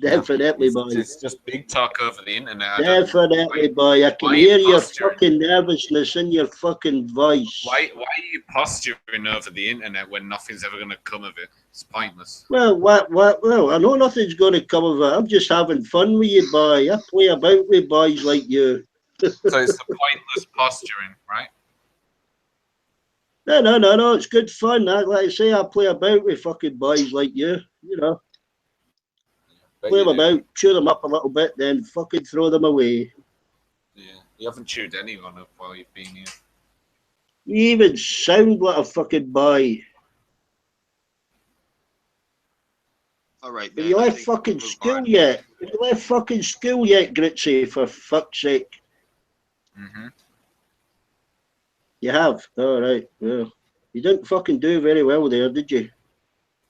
Definitely, boy. It's just big talk over the internet. Definitely, boy. I can hear your fucking nervousness in your fucking voice. Why are you posturing over the internet when nothing's ever going to come of it? It's pointless. Well, well, I know nothing's going to come of it. I'm just having fun with you, boy. I play about with boys like you. So it's the pointless posturing, right? No. It's good fun. Like I say, I play about with fucking boys like you. You know. Play them about, chew them up a little bit, then fucking throw them away. Yeah, you haven't chewed anyone up while you've been here. You even sound like a fucking boy. All right, Have man. you left fucking school yet? Have you left fucking school yet, Gritzy, for fuck's sake? Mm-hmm. You have? All right. Well, you didn't fucking do very well there, did you?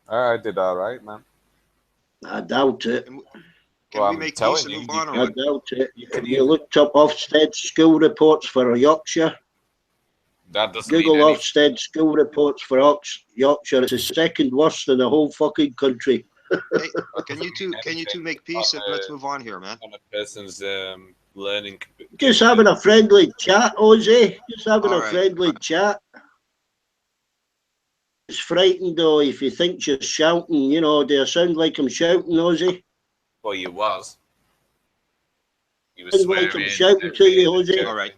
I did all right, man. I doubt it. Can we make peace and move on? I doubt it. You looked up Ofsted school reports for Yorkshire. That doesn't Google mean Ofsted school reports for Yorkshire. It's the second worst in the whole fucking country. Hey, can you two make peace and let's move on here, man? On a person's learning. Just having a friendly chat, Ozzy. Just having a friendly chat. It's frightened though if you think you're shouting. You know, do I sound like I'm shouting, Ozzy? Well, you was. You were Sounds like I'm shouting to you, Ozzy. All right.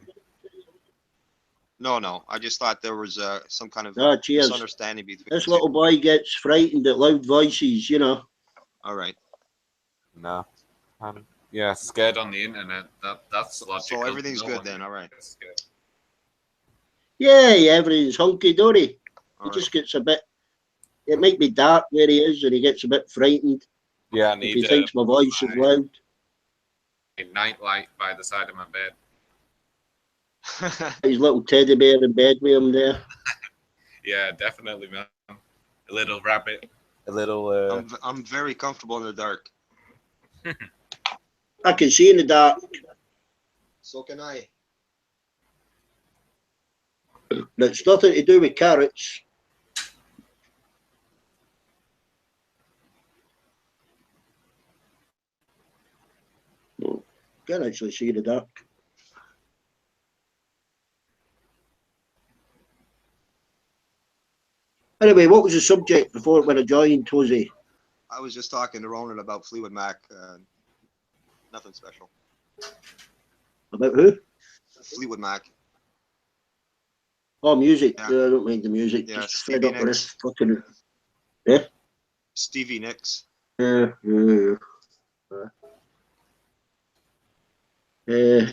No. I just thought there was some kind of Cheers. misunderstanding between This little boy gets frightened at loud voices, you know. All right. No. Yeah, scared on the internet. That's logical. So everything's good then. All right. Yeah, everything's hunky dory. He just gets a bit. It might be dark where he is, and he gets a bit frightened. Yeah, I if need he thinks my voice is loud. a nightlight by the side of my bed. His little teddy bear in bed with him there. Yeah, definitely, man. A little rabbit. A little. I'm very comfortable in the dark. I can see in the dark. So can I. It's nothing to do with carrots. Can actually see in the dark. Anyway, what was the subject before when I joined, Tozy? I was just talking to Ronan about Fleetwood Mac. Nothing special. About who? Fleetwood Mac. Oh, music. Yeah. I don't mind the music. Yeah, just Stevie fed up with Nicks. this fucking. Yeah? Stevie Nicks. Yeah.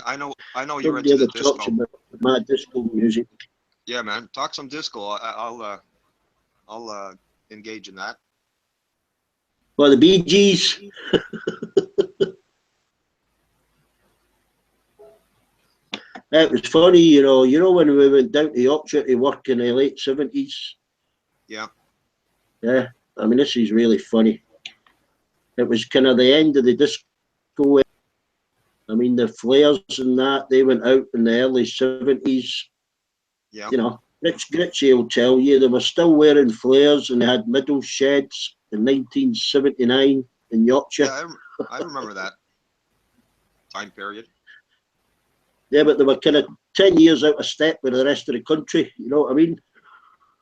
I know you're somebody into the ever talks disco. about my disco music. Yeah, man. Talk some disco. I'll engage in that. Well, the Bee Gees. It was funny, you know when we went down to Yorkshire to work in the late 70s. Yeah. Yeah, I mean, this is really funny. It was kind of the end of the disco. I mean, the Flares and that, they went out in the early 70s. Yeah. You know, Rich Gritchy will tell you they were still wearing flares and they had middle sheds in 1979 in Yorkshire. Yeah, I remember that time period. Yeah, but they were kind of 10 years out of step with the rest of the country. You know what I mean?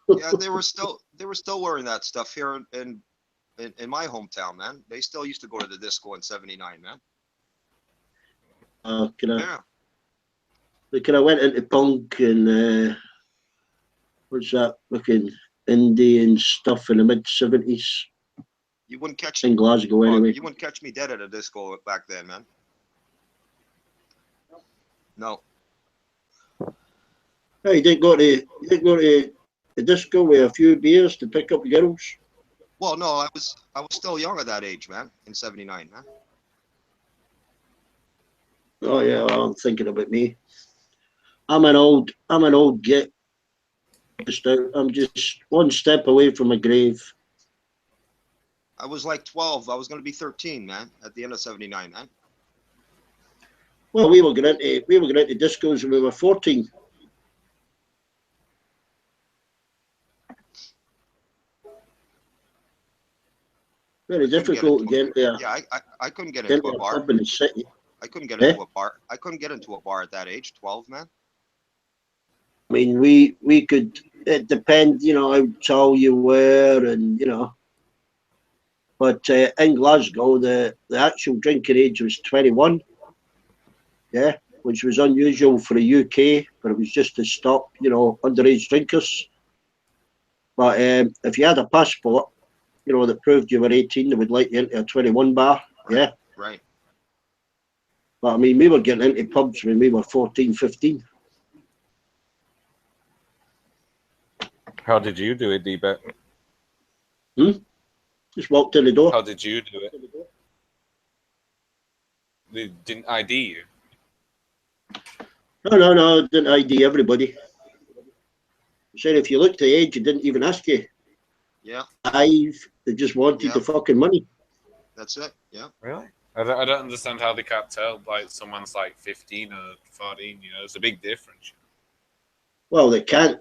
Yeah, they were still wearing that stuff here in my hometown, man. They still used to go to the disco in '79, man. Yeah. They kind of went into punk and what's that fucking indie and stuff in the mid 70s. You wouldn't catch in Glasgow anyway. You wouldn't catch me dead at a disco back then, man. No. No, you didn't go to the disco with a few beers to pick up girls. Well, no, I was still young at that age, man. In '79, man. Oh yeah, well, I'm thinking about me. I'm an old git. I'm just one step away from a grave. I was like 12. I was going to be 13, man, at the end of '79, man. Well, we were going into discos when we were 14. Very difficult to get there. Yeah, I couldn't get into a bar. In the city. I couldn't get into a bar. I couldn't get into a bar at that age, 12, man. I mean, we could. It depends, you know, how tall you were, and you know. But in Glasgow, the actual drinking age was 21. Yeah, which was unusual for the UK, but it was just to stop, you know, underage drinkers. But if you had a passport, you know, that proved you were 18, they would let you into a 21 bar. Right. Yeah. Right. But I mean, we were getting into pubs when we were 14, 15. How did you do it, D-Bet? Just walked in the door. How did you do it? They didn't ID you? No, didn't ID everybody. Said if you looked the age, it didn't even ask you. Yeah. They just wanted the fucking money. That's it. Yeah. Really? I don't understand how they can't tell. Like someone's like 15 or 14. You know, it's a big difference. Well, they can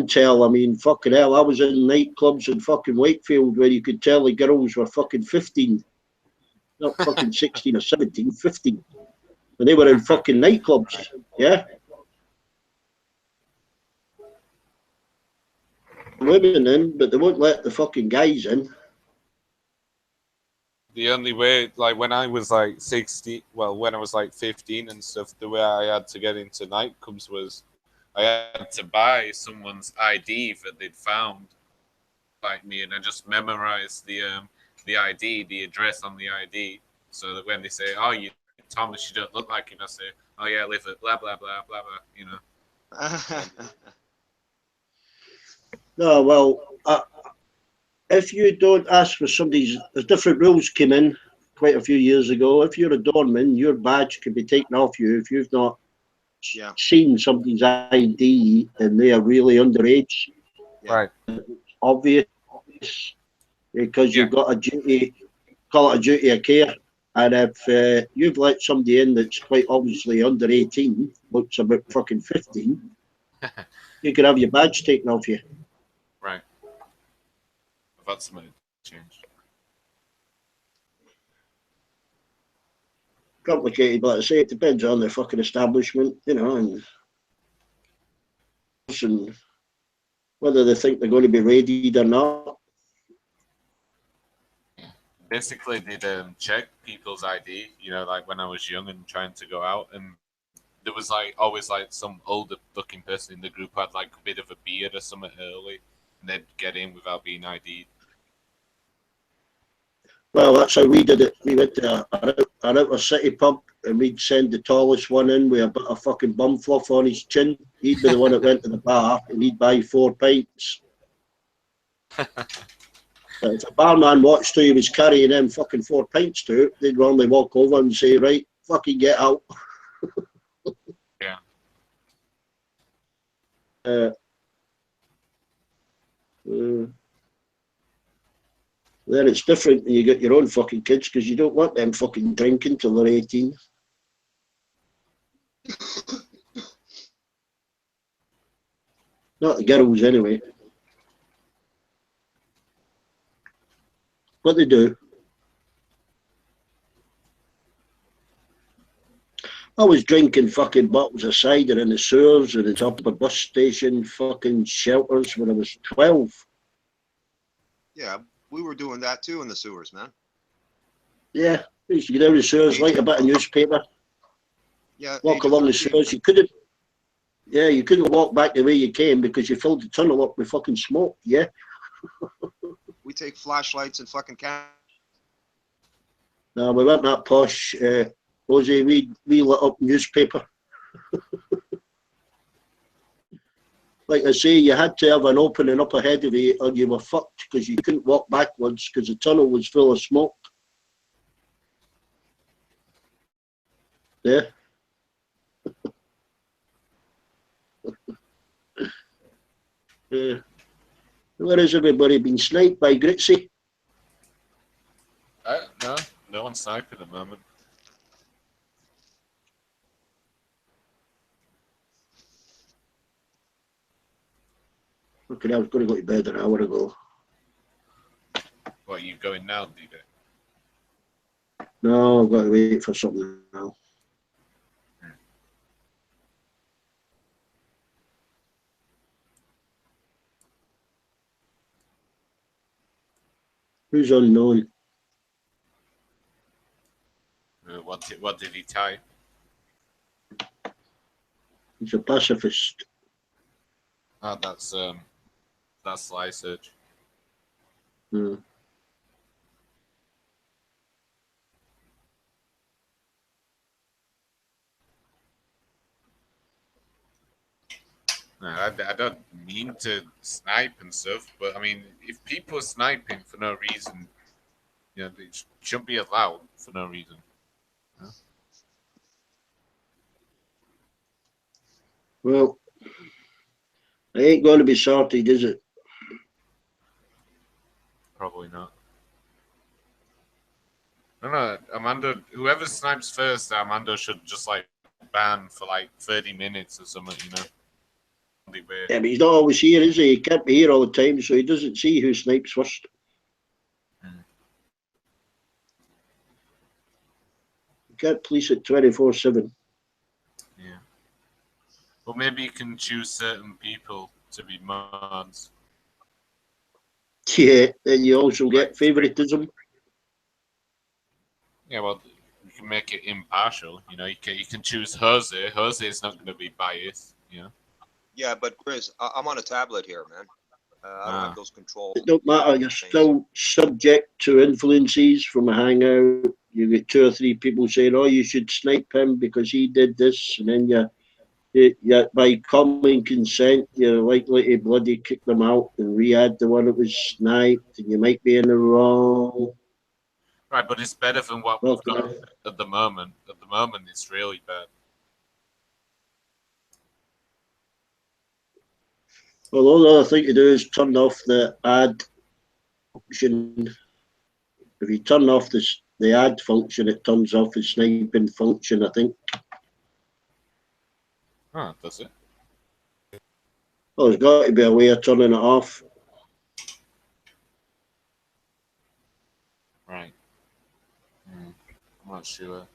tell. I mean, fucking hell, I was in nightclubs in fucking Wakefield where you could tell the girls were fucking 15. Not fucking 16 or 17, 15. And they were in fucking nightclubs. Yeah. Women in, but they won't let the fucking guys in. The only way, like when I was like 16, well, when I was like 15 and stuff, the way I had to get into nightclubs was I had to buy someone's ID that they'd found, like me, and I just memorized the ID, the address on the ID, so that when they say, "Oh, you Thomas, you don't look like him," I say, "Oh yeah, I live at blah blah blah blah blah," you know. No, well, if you don't ask for somebody's, there's different rules came in quite a few years ago. If you're a doorman, your badge can be taken off you if you've not seen somebody's ID and they are really underage. Right. Obvious, because you've got a duty, call it a duty of care. And if you've let somebody in that's quite obviously under 18, looks about fucking 15, you could have your badge taken off you. Right. I've had something changed. Complicated, but I say it depends on the fucking establishment, you know, and whether they think they're going to be raided or not. Basically, they'd check people's ID, you know, like when I was young and trying to go out, and there was like always like some older looking person in the group who had like a bit of a beard or something early, and they'd get in without being ID'd. Well, that's how we did it. We went to an outer city pub and we'd send the tallest one in with a bit of fucking bum fluff on his chin. He'd be the one that went to the bar and he'd buy 4 pints. If a barman watched who he was carrying them fucking 4 pints to, they'd normally walk over and say, right, fucking get out. Yeah. Then it's different when you get your own fucking kids because you don't want them fucking drinking till they're 18. Not the girls anyway. What they do. I was drinking fucking bottles of cider in the sewers and the top of a bus station fucking shelters when I was 12. Yeah, we were doing that too in the sewers, man. Yeah, we used to get down the sewers, light a bit of newspaper, Yeah, walk age of along the 13. sewers. You couldn't walk back the way you came because you filled the tunnel up with fucking smoke, yeah? We take flashlights and fucking No, we weren't that posh. Jose, we lit up newspaper. Like I say, you had to have an opening up ahead of you or you were fucked because you couldn't walk backwards because the tunnel was full of smoke. Yeah. Yeah. Where has everybody been sniped by Gritzy? No one's sniping at the moment. Okay, I was going to go to bed an hour ago. What, are you going now, DJ? No, I've got to wait for something now. Who's unknown? What did he type? He's a pacifist. Oh, that's Lysearch. Hmm. No, I don't mean to snipe and stuff, but I mean, if people are sniping for no reason, you know, it shouldn't be allowed for no reason. Yeah. Well, it ain't going to be sorted, is it? Probably not. No, Amanda, whoever snipes first, Amanda should just like ban for like 30 minutes or something, you know? Yeah, but he's not always here, is he? He can't be here all the time, so he doesn't see who snipes first. You can't police it 24/7. Yeah. Well, maybe you can choose certain people to be mods. Yeah, then you also get favoritism. Yeah, well, you can make it impartial. You know, you can choose Jose. Jose is not going to be biased. You know. Yeah, but Chris, I'm on a tablet here, man. I don't have those controls. It don't matter. You're still subject to influences from a hangout. You get 2 or 3 people saying, "Oh, you should snipe him because he did this," and then you by common consent, you're likely to bloody kick them out and re-add the one that was sniped, and you might be in the wrong. Right, but it's better than what we've got at the moment. At the moment, it's really bad. Well, all the other thing to do is turn off the ad function. If you turn off the ad function, it turns off the sniping function, I think. Oh, does it? Well, there's got to be a way of turning it off. Right. I'm not sure.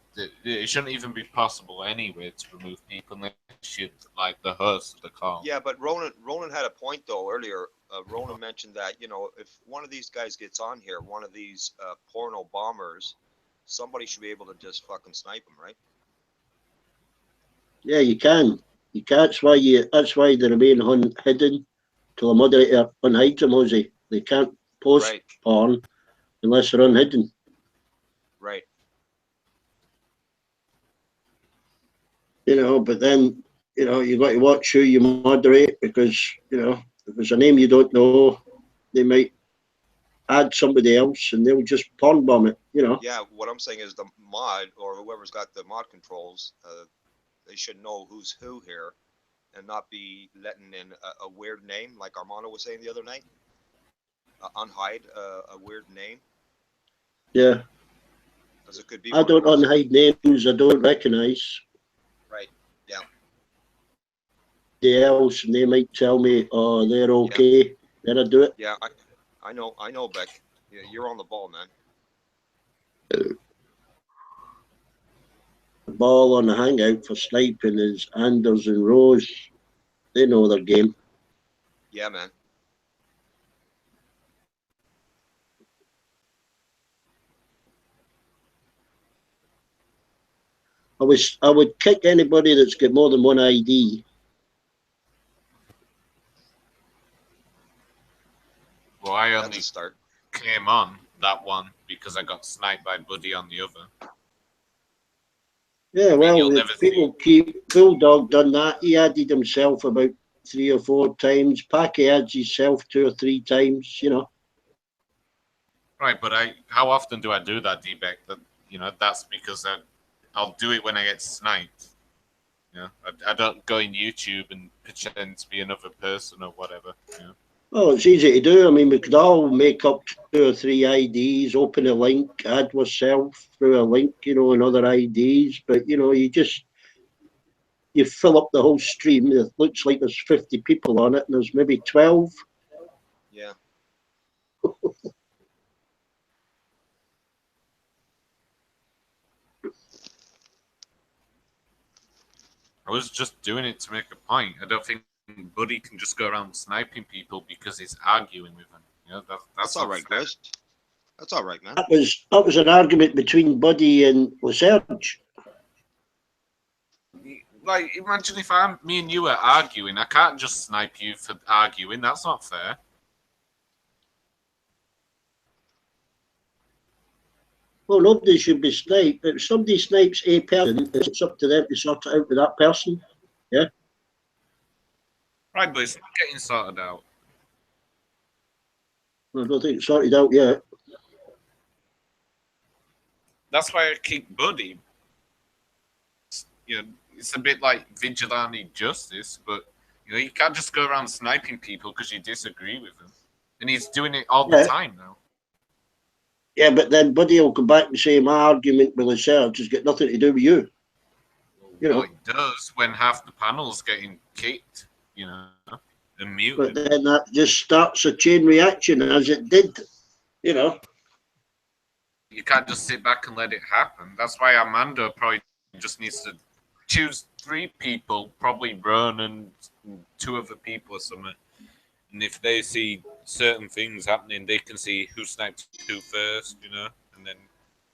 It shouldn't even be possible anyway to remove people unless you like the host of the call. Yeah, but Ronan had a point though earlier. Ronan mentioned that, you know, if one of these guys gets on here, one of these porno bombers, somebody should be able to just fucking snipe him, right? Yeah, you can. You can. That's why they remain hidden till a moderator unhides them, Ozzy. They can't post porn unless they're unhidden. Right. You know, but then, you know, you got to watch who you moderate because, you know, if it's a name you don't know, they might add somebody else and they'll just porn bomb it, you know. Yeah, what I'm saying is the mod or whoever's got the mod controls, they should know who's who here. and not be letting in a weird name, like Armando was saying the other night. Unhide a weird name. Yeah. Because it could be. I don't unhide names I don't recognise. Right. Yeah. Else, and they might tell me, "Oh, they're okay." Yeah. Then I do it. Yeah, I know, Beck. Yeah, you're on the ball, man. The ball on the hangout for sniping is Anders and Rose. They know their game. Yeah, man. I would kick anybody that's got more than one ID. Well, I only came on that one because I got sniped by Buddy on the other. Yeah, well, people keep Bulldog done that. He added himself about 3 or 4 times. Packy adds himself 2 or 3 times. You know. Right, but how often do I do that, D-Beck? That that's because I'll do it when I get sniped. Yeah, I don't go in YouTube and pretend to be another person or whatever. You know? Oh, it's easy to do. I mean, we could all make up 2 or 3 IDs, open a link, add ourselves through a link, and other IDs. But, you fill up the whole stream. It looks like there's 50 people on it, and there's maybe 12. Yeah. I was just doing it to make a point. I don't think Buddy can just go around sniping people because he's arguing with them. That's all right, Chris. That's all right, man. That was an argument between Buddy and Serge. Like, imagine if me and you are arguing. I can't just snipe you for arguing. That's not fair. Well, nobody should be sniped. If somebody snipes a person, it's up to them to sort it out with that person. Yeah. Right, but it's not getting sorted out. I don't think it's sorted out yet. That's why I kick Buddy. It's a bit like vigilante justice, but you can't just go around sniping people because you disagree with them. And he's doing it all the time now. Yeah, but then Buddy will come back and say my argument with the Serge has got nothing to do with you. Well, it does when half the panel's getting kicked, and muted. But then that just starts a chain reaction, as it did, You can't just sit back and let it happen. That's why Armando probably just needs to choose 3 people, probably Ron and 2 other people or something. And if they see certain things happening, they can see who sniped who first, and then.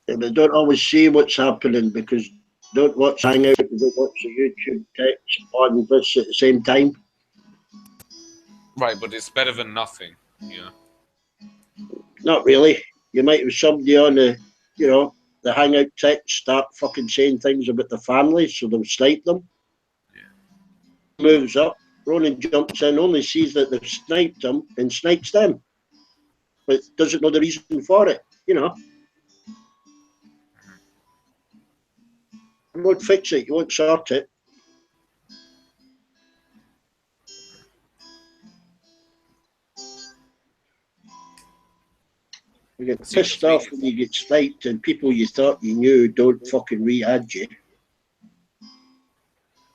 Yeah, but don't always see what's happening because don't watch Hangout, don't watch the YouTube text on this at the same time. Right, but it's better than nothing, Not really. You might have somebody on the Hangout text start fucking saying things about the family, so they'll snipe them. Yeah. Moves up. Ronan jumps in, only sees that they've sniped him and snipes them, but doesn't know the reason for it. You won't fix it. You won't sort it. You get pissed off when you get sniped and people you thought you knew don't fucking re-add you.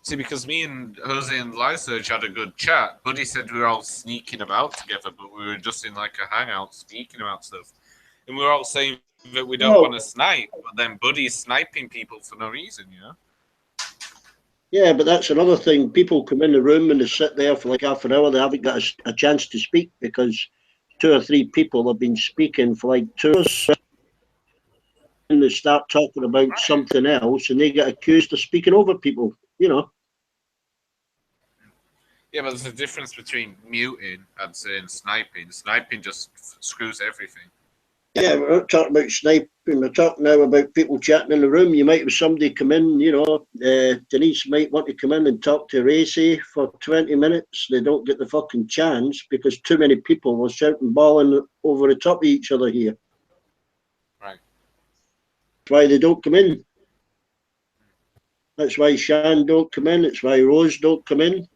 See, because me and Jose and Lysurge had a good chat. Buddy said we were all sneaking about together, but we were just in like a hangout speaking about stuff. And we were all saying that we don't want to snipe, but then Buddy's sniping people for no reason, Yeah, but that's another thing. People come in the room and they sit there for like half an hour. They haven't got a chance to speak because 2 or 3 people have been speaking for like 2 hours. And they start talking about something else and they get accused of speaking over people, Yeah, but there's a difference between muting and saying sniping. Sniping just screws everything. Yeah, we're not talking about sniping. We're talking now about people chatting in the room. You might have somebody come in, Denise might want to come in and talk to Racy for 20 minutes. They don't get the fucking chance because too many people were shouting, bawling over the top of each other here. Right. That's why they don't come in. That's why Shan don't come in. It's why Rose don't come in.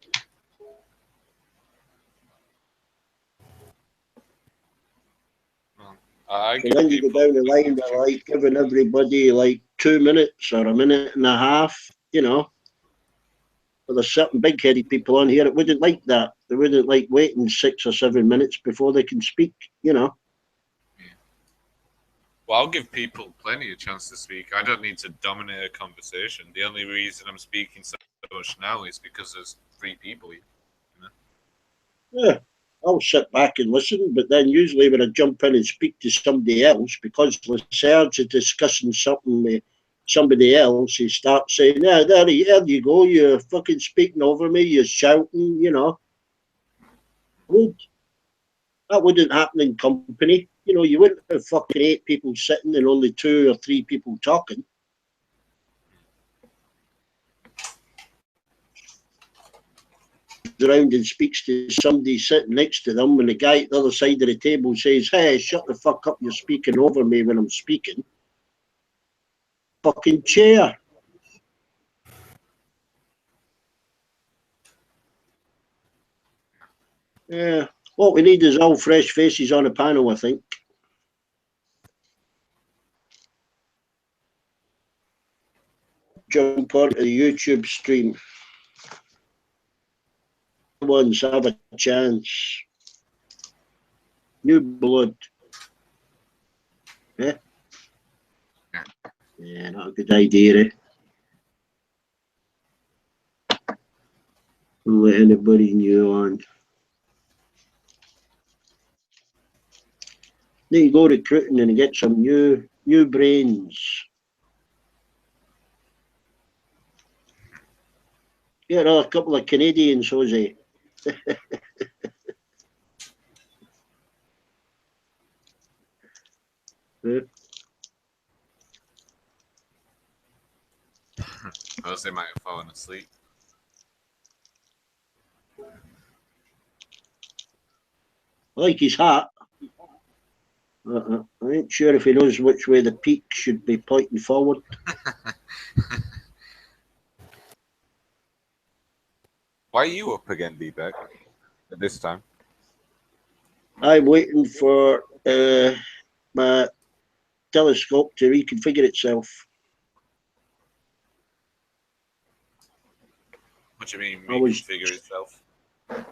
And then you go down the line, they're like giving everybody like 2 minutes or a minute and a half, you know. But there's certain big-headed people on here that wouldn't like that. They wouldn't like waiting 6 or 7 minutes before they can speak, you know. Well, I'll give people plenty of chance to speak. I don't need to dominate a conversation. The only reason I'm speaking so much now is because there's 3 people here. You know? Yeah, I'll sit back and listen, but then usually when I jump in and speak to somebody else, because Serge is discussing something with somebody else, he starts saying, yeah, there you go, you're fucking speaking over me, you're shouting, you know. That wouldn't happen in company. You know, you wouldn't have fucking 8 people sitting and only 2 or 3 people talking. Around and speaks to somebody sitting next to them, and the guy at the other side of the table says, hey, shut the fuck up, you're speaking over me when I'm speaking. Fucking chair. Yeah, what we need is all fresh faces on a panel, I think. Jump onto the YouTube stream. Ones have a chance. New blood. Yeah? Yeah, not a good idea, eh? Don't let anybody new on. Need to go recruiting and get some new brains. Get a couple of Canadians, Jose. Yeah. Jose might have fallen asleep. I like his hat. I ain't sure if he knows which way the peak should be pointing forward. Why are you up again, D-Beck, at this time? I'm waiting for my telescope to reconfigure itself. What do you mean, reconfigure itself? I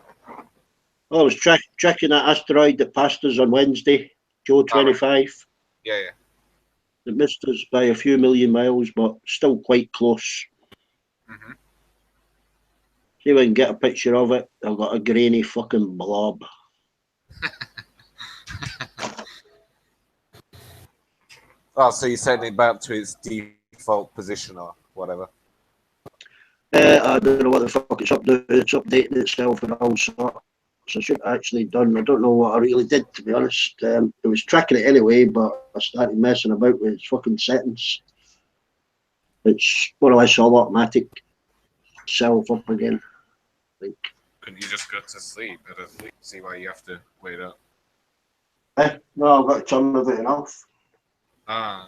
was tracking that asteroid that passed us on Wednesday, Joe 25. Yeah. It missed us by a few million miles, but still quite close. Mm-hmm. See if I can get a picture of it. I've got a grainy fucking blob. Oh, so you're sending it back to its default position or whatever? I don't know what the fuck it's updating itself and all sorts. I should have actually done. I don't know what I really did, to be honest. It was tracking it anyway, but I started messing about with its fucking settings. It's more or less all automatic. Self up again, I think. Couldn't you just go to sleep? I don't see why you have to wait up. No, I've got to turn everything off. Yeah,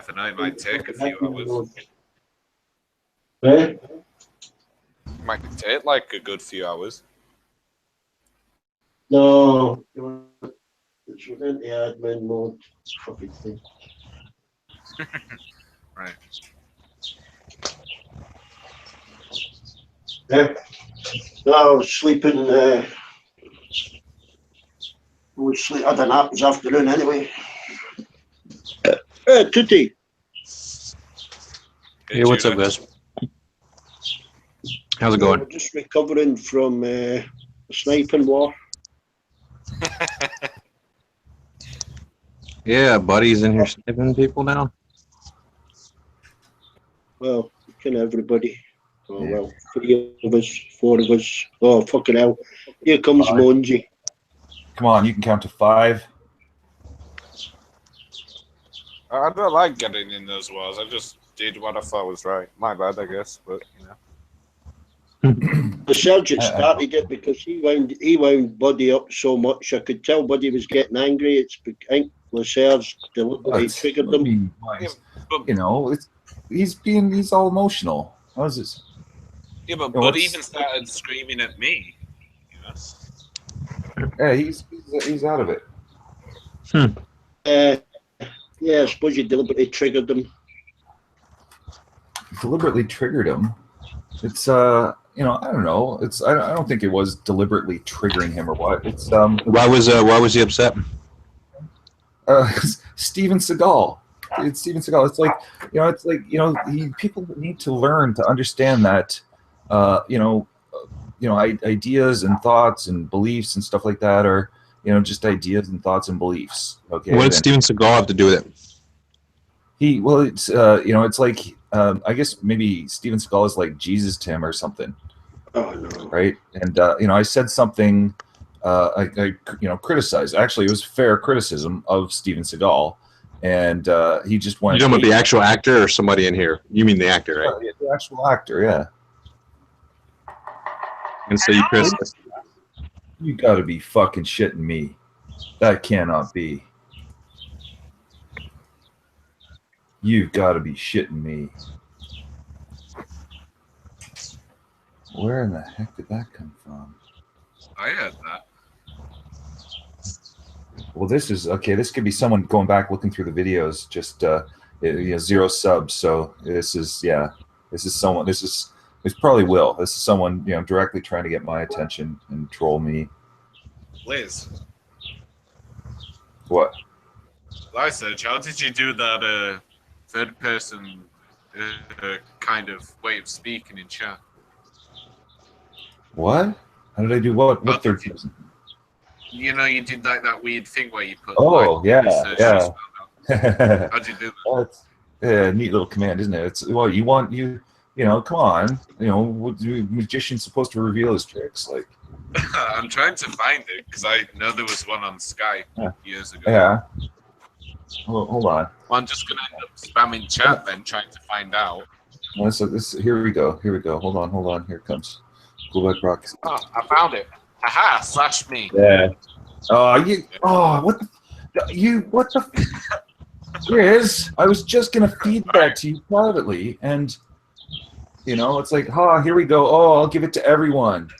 for now it might take a few hours. Might take like a good few hours. No, it's within the admin mode. It's a fucking thing. Right. Yeah. No, I was sleeping. I had a nap this afternoon anyway. Tootie. Hey, what's up, guys? How's it going? We're just recovering from a sniping war. Yeah, buddy's in here sniping people now. Well, kind of everybody. Oh, well, 3 of us, 4 of us. Oh, fucking hell. Here comes Monji. Come on, you can count to 5. I don't like getting in those wars. I just did what I thought was right. My bad, I guess, but you know. The sergeant started it because he wound Buddy up so much. I could tell Buddy was getting angry. It's I think Serge deliberately triggered him. You know, he's all emotional. How is this? Yeah, but Buddy even started screaming at me. You know? Yeah, he's He's out of it. Yeah, I suppose you deliberately triggered them. Deliberately triggered him. It's I don't know. I don't think it was deliberately triggering him or what. It's Why was he upset? Steven Seagal. It's Steven Seagal. It's like people need to learn to understand that ideas and thoughts and beliefs and stuff like that are just ideas and thoughts and beliefs. Okay. What did Steven Seagal have to do with it? It's like I guess maybe Steven Seagal is like Jesus to him or something. Oh no! Right, and I said something. I criticized. Actually, it was fair criticism of Steven Seagal, and he just went. You talking about the actual actor or somebody in here? You mean the actor, right? Yeah, the actual actor, yeah. And so you criticized. You got to be fucking shitting me. That cannot be. You've got to be shitting me. Where in the heck did that come from? I heard that. Well, this is okay. This could be someone going back looking through the videos. Just 0 subs. So this is someone. It's probably Will. This is someone directly trying to get my attention and troll me. Liz. What? Lyserge, how did you do that third person kind of way of speaking in chat? What? How did I do what? What third person? You did that weird thing where you put. Oh yeah. How'd you do that? Yeah, neat little command, isn't it? It's come on, magician's supposed to reveal his tricks, like. I'm trying to find it because I know there was one on Skype years ago. Yeah. Hold on. Well, I'm just gonna end up spamming chat then, trying to find out. Well, here we go. Hold on. Here it comes. Go back, Brock. Oh, I found it. Haha! Slash me. Yeah. What the? Chris, I was just gonna feed that to you privately, and it's like, here we go. Oh, I'll give it to everyone.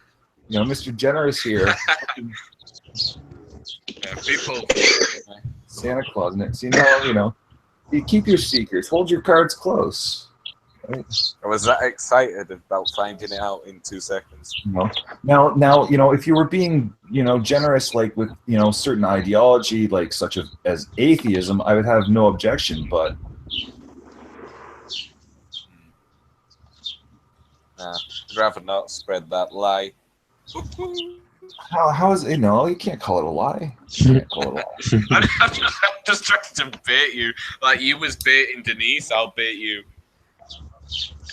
Mr. Generous here. Yeah, people. Santa Claus. See now, you keep your secrets. Hold your cards close. Right? I was that excited about finding it out in 2 seconds. Now, if you were being, generous, like with, certain ideology, like such as atheism, I would have no objection. But I'd rather not spread that lie. how is it? No, you can't call it a lie. You can't call it a lie. I'm just trying to bait you. Like you was baiting Denise, I'll bait you.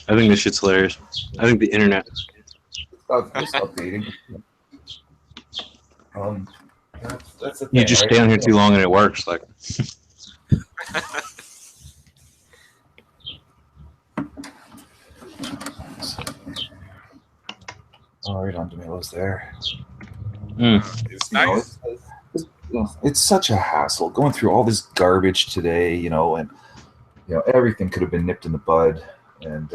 I think this shit's hilarious. I think the internet. It's updating. That's the thing, You just stay on here too long and it works. Like. Oh, right on Demilo's there. It's nice. It's such a hassle going through all this garbage today, and everything could have been nipped in the bud, and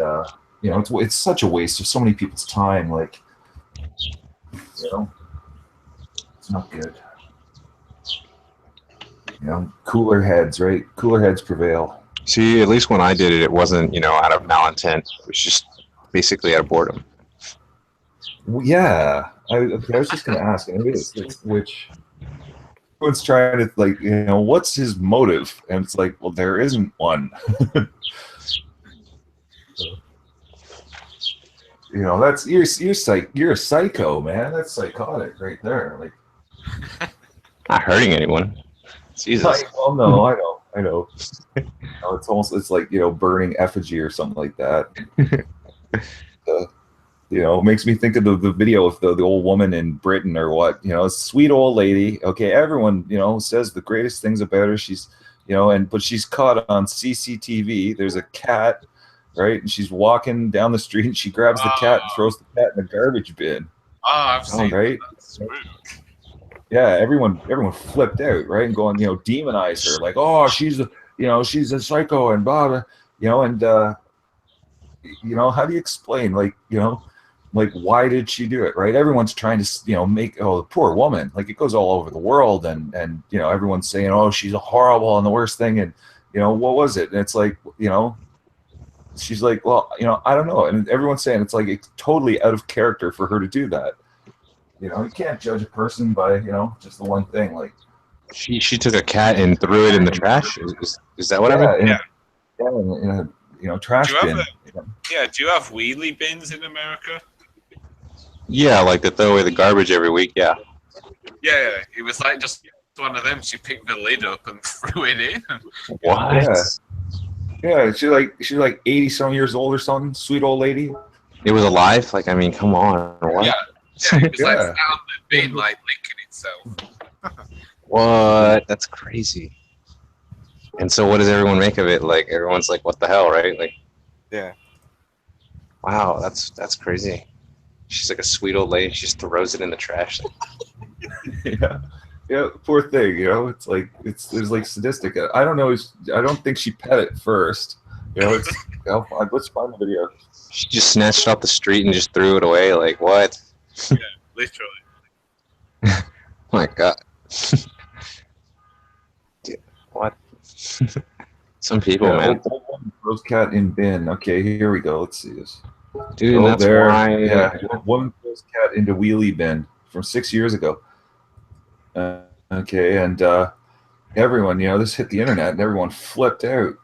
it's such a waste of so many people's time. Like, it's not good. Cooler heads, right? Cooler heads prevail. See, at least when I did it, it wasn't out of malintent. It was just basically out of boredom. Yeah, I was just going to ask, which one's trying to what's his motive? And it's like, well, there isn't one. That's you're a psycho, man. That's psychotic right there. Like, not hurting anyone. Jesus. Well, no, I know. It's like burning effigy or something like that. It makes me think of the video of the old woman in Britain or what, sweet old lady. Okay, everyone, says the greatest things about her. She's, but she's caught on CCTV. There's a cat, right? And she's walking down the street and she grabs the cat and throws the cat in the garbage bin. Oh, I've seen right? that. Yeah, everyone flipped out, right? And going, demonize her. Like, oh, she's a psycho and blah, blah, and, how do you explain, like, like, why did she do it, right? Everyone's trying to, you know, make, oh, the poor woman. Like, it goes all over the world, and you know, everyone's saying, oh, she's horrible and the worst thing, and you know, what was it? And it's like, you know, she's like, well, you know, I don't know, and everyone's saying it's like it's totally out of character for her to do that. You know, you can't judge a person by, you know, just the one thing. Like, She took a cat and threw it in the trash. Is that what happened? Yeah, in a, you know, trash Do you bin. have do you have wheelie bins in America? Yeah, like they throw away the garbage every week. Yeah. Yeah, it was like just one of them. She picked the lid up and threw it in. What? Yeah, she's like 80 some years old or something. Sweet old lady. It was alive. Like, I mean, come on. What? Yeah, it was like Yeah. found the bin, like licking itself. What? That's crazy. And so, what does everyone make of it? Like, everyone's like, "What the hell?" Right? Like, Yeah. wow, that's crazy. She's like a sweet old lady. She just throws it in the trash. Yeah, poor thing. You know, it's like it's like sadistic. I don't know. I don't think she pet it first. You know, it's. Let's find the video. She just snatched it off the street and just threw it away. Like, what? Yeah, literally. My God. Dude, what? Some people, man. Old woman throws cat in bin. Okay, here we go. Let's see this. Dude, Oh, that's there. why. Yeah, woman throws cat into wheelie bin from 6 years ago. Okay, and everyone, you know, this hit the internet and everyone flipped out.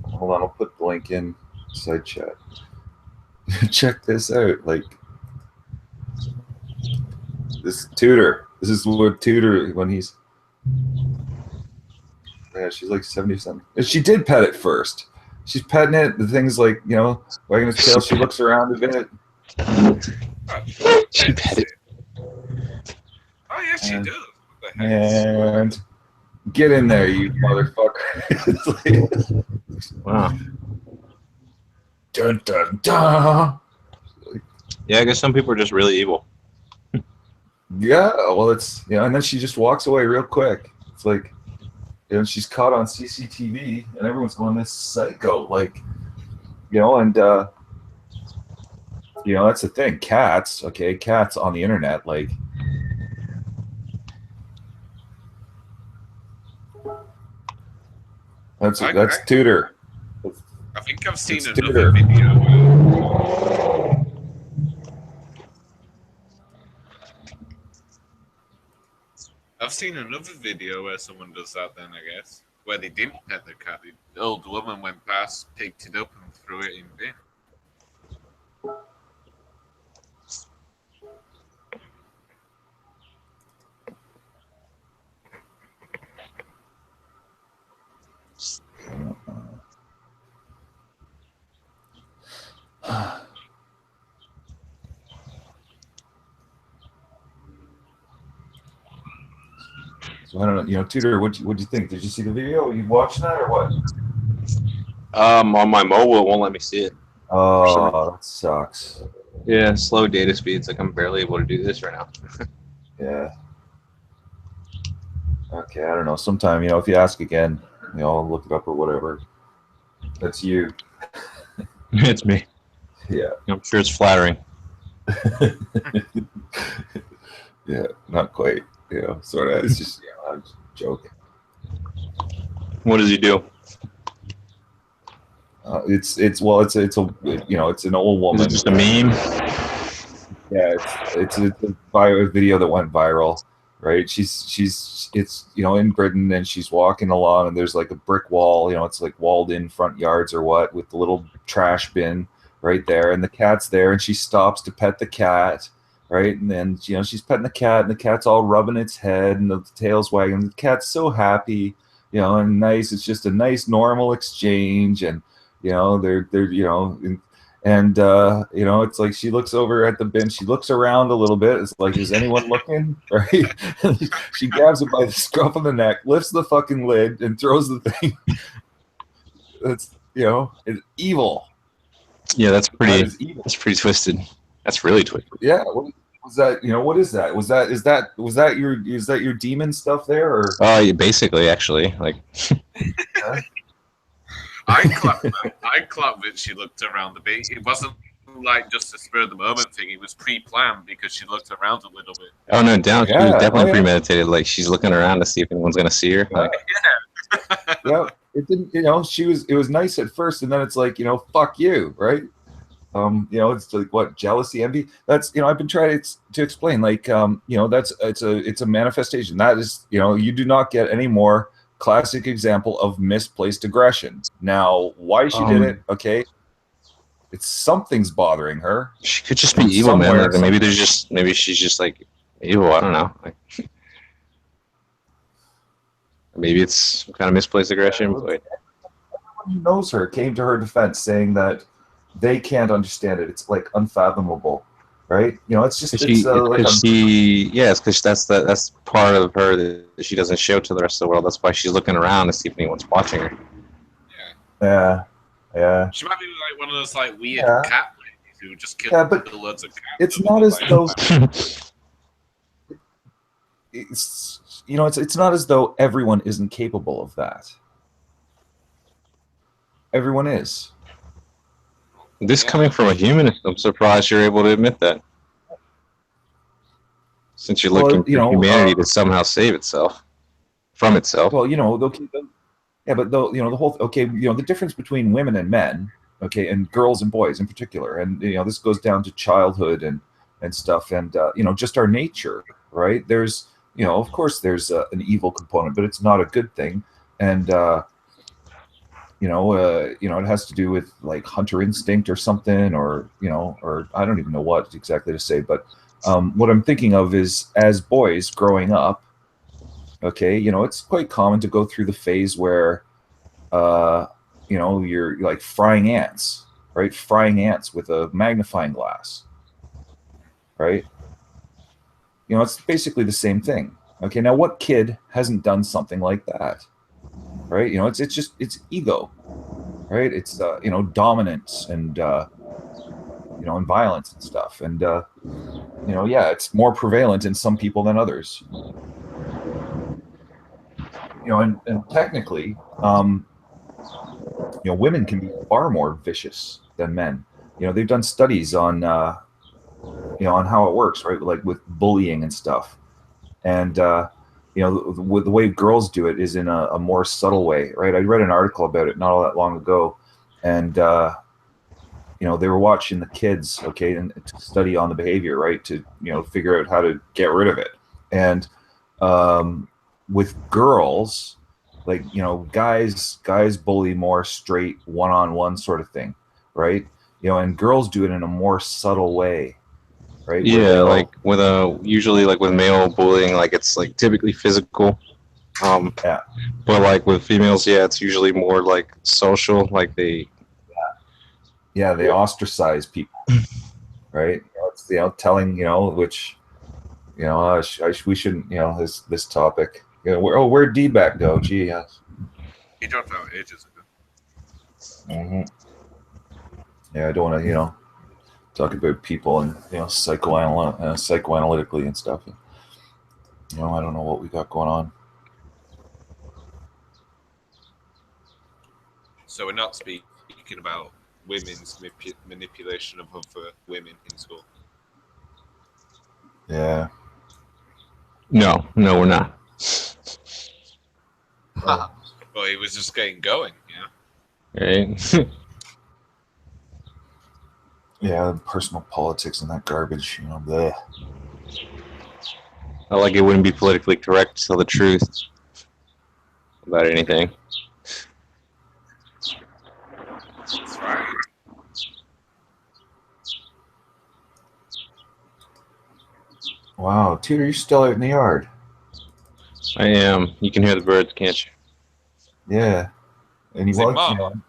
Hold on, I'll put the link in side chat. Check this out. Like, this Tudor. This is what Tudor, when he's. Yeah, she's like 70-something. And she did pet it first. She's petting it. The thing's like, you know, wagging its tail. She looks around a bit. She pet it. Oh yeah, she does. What the heck? And get in there, you motherfucker. Wow. Dun dun dun. Yeah, I guess some people are just really evil. Yeah, well, it's, you know, and then she just walks away real quick. It's like, you know, she's caught on CCTV, and everyone's going, this psycho, like, you know, and you know, that's the thing. Cats on the internet, like. That's Tudor. I think I've seen It's another Tudor. video. I've seen another video where someone does that. Then I guess where they didn't pet the cat. The old woman went past, picked it up, and threw it in bin. So I don't know, you know, Tudor, what'd you think? Did you see the video? Are you watching that or what? On my mobile, it won't let me see it. Oh, that sucks. Yeah, slow data speeds. Like, I'm barely able to do this right now. Yeah. Okay, I don't know. Sometime, you know, if you ask again, you know, I'll look it up or whatever. That's you. It's me. Yeah. I'm sure it's flattering. Yeah, not quite. You know, sort of. It's just, you know, I'm just joking. What does he do? It's a you know, it's an old woman. Is it just a meme? Yeah, it's a video that went viral, right? It's, you know, in Britain, and she's walking along, and there's like a brick wall, you know, it's like walled in front yards or what, with the little trash bin right there, and the cat's there, and she stops to pet the cat, right? And then, you know, she's petting the cat, and the cat's all rubbing its head, and the tail's wagging. The cat's so happy, you know, and nice. It's just a nice, normal exchange, and you know, they're you know, and you know, it's like she looks over at the bin. She looks around a little bit. It's like, is anyone looking? Right? She grabs it by the scruff of the neck, lifts the fucking lid, and throws the thing. That's, you know, it's evil. Yeah, that's pretty. That is evil. That's pretty twisted. That's really twisted. Yeah. What was that? You know, what is that? Was that your demon stuff there? Or Yeah, basically, actually, like. I clapped when she looked around the bait. It wasn't like just a spur of the moment thing. It was pre-planned because she looked around a little bit. Oh no, down. She was Yeah. definitely Oh, yeah. premeditated. Like she's looking around to see if anyone's gonna see her. Like, Yeah, it didn't. It was nice at first, and then it's like, fuck you, right? It's like what, jealousy, envy. That's I've been trying to explain. Like, it's a manifestation. That is, you do not get any more classic example of misplaced aggression. Now, why she did it? Okay, it's something's bothering her. she could just be evil, man. Like maybe she's just like evil. I don't know. Like, maybe it's some kind of misplaced aggression. But Everyone who knows her came to her defense, saying that they can't understand it. It's like unfathomable, right? It's just it's because that's part of her that she doesn't show to the rest of the world. That's why she's looking around to see if anyone's watching her. Yeah. She might be like one of those like weird cat ladies who just kill loads of cats. It's not as though it's not as though everyone isn't capable of that. Everyone is. This coming from a humanist, I'm surprised you're able to admit that. Since you're looking for humanity to somehow save itself from itself. Well, but the whole the difference between women and men, and girls and boys in particular, and this goes down to childhood and stuff, and just our nature, right? There's of course there's an evil component, but it's not a good thing, and it has to do with like hunter instinct or something, or or I don't even know what exactly to say, but what I'm thinking of is, as boys growing up, it's quite common to go through the phase where you're like frying ants, right? Frying ants with a magnifying glass, right? It's basically the same thing. Okay, now what kid hasn't done something like that? Right? It's ego, right? It's dominance and and violence and stuff, and it's more prevalent in some people than others. And technically, women can be far more vicious than men. They've done studies on on how it works, right? Like with bullying and stuff, and the way girls do it is in a more subtle way, right? I read an article about it not all that long ago, and they were watching the kids, and to study on the behavior, right, to figure out how to get rid of it. And with girls, like guys bully more straight one-on-one sort of thing, right? And girls do it in a more subtle way, right? Yeah, like usually like with male bullying, like it's like typically physical. But like with females, it's usually more like social, like they they ostracize people, right? It's telling which we shouldn't this topic. Where'd D-back go? Gee, yes. He dropped out ages ago. Yeah, I don't want to talk about people and psychoanalytically and stuff. I don't know what we got going on. So we're not speaking about women's manipulation of other women in school. Yeah. No, we're not. Well, he was just getting going, Right. Yeah, personal politics and that garbage, bleh. I like it wouldn't be politically correct to tell the truth about anything. That's right. Wow, Tudor, you're still out in the yard. I am. You can hear the birds, can't you? Yeah. And it's cold.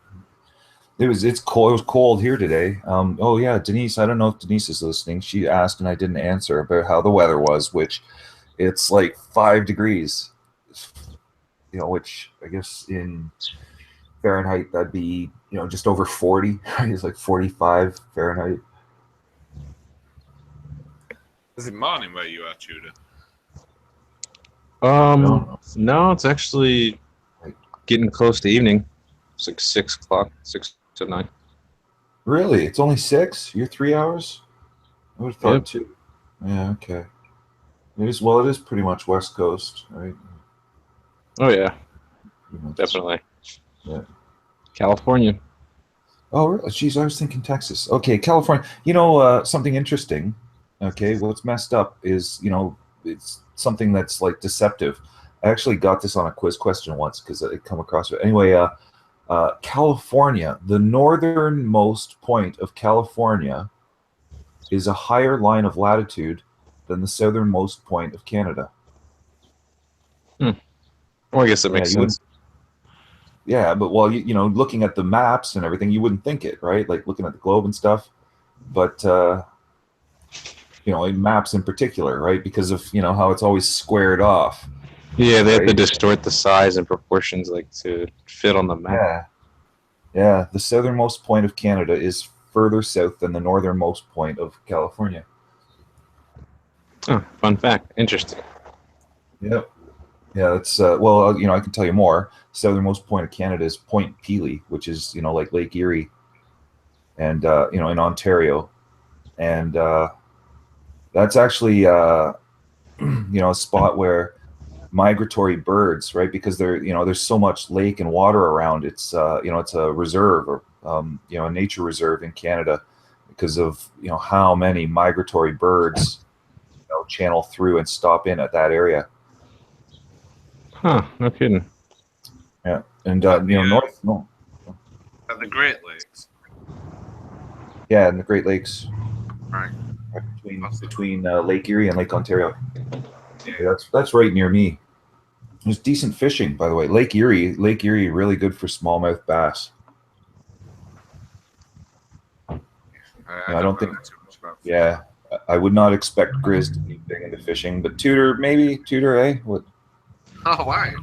It was cold here today. Oh yeah, Denise. I don't know if Denise is listening. She asked and I didn't answer about how the weather was, which it's like 5 degrees. Which I guess in Fahrenheit that'd be just over 40. It's like 45 Fahrenheit. Is it morning where you are, Tudor? No, it's actually getting close to evening. It's like 6 o'clock, 6 to 9. Really? It's only 6? You're 3 hours? I would have thought Yep. 2. Yeah, okay. It is pretty much West Coast, right? Oh yeah, definitely. Yeah. California. Oh, really? Geez, I was thinking Texas. Okay, California. Something interesting. Okay, what's messed up is, it's something that's like deceptive. I actually got this on a quiz question once because I come across it. Anyway, California, the northernmost point of California is a higher line of latitude than the southernmost point of Canada. Well, I guess that makes you sense. Yeah, but looking at the maps and everything, you wouldn't think it, right? Like looking at the globe and stuff. But in maps in particular, right? Because of how it's always squared off. Yeah, they have to right? distort the size and proportions like to fit on the map. Yeah. The southernmost point of Canada is further south than the northernmost point of California. Oh, fun fact. Interesting. Yep. Yeah, it's I can tell you more. Southernmost point of Canada is Point Pelee, which is like Lake Erie, and in Ontario, and that's actually a spot where migratory birds, right? Because there's so much lake and water around. It's it's a reserve or a nature reserve in Canada because of how many migratory birds channel through and stop in at that area. Huh, no kidding. Yeah, and north. No. At the Great Lakes. Yeah, in the Great Lakes. Right. Between Lake Erie and Lake Ontario. Yeah, that's right near me. There's decent fishing, by the way. Lake Erie, really good for smallmouth bass. I don't think. Yeah, I would not expect Grizz to be big into fishing, but Tudor, maybe Tudor, eh? What? Oh, why?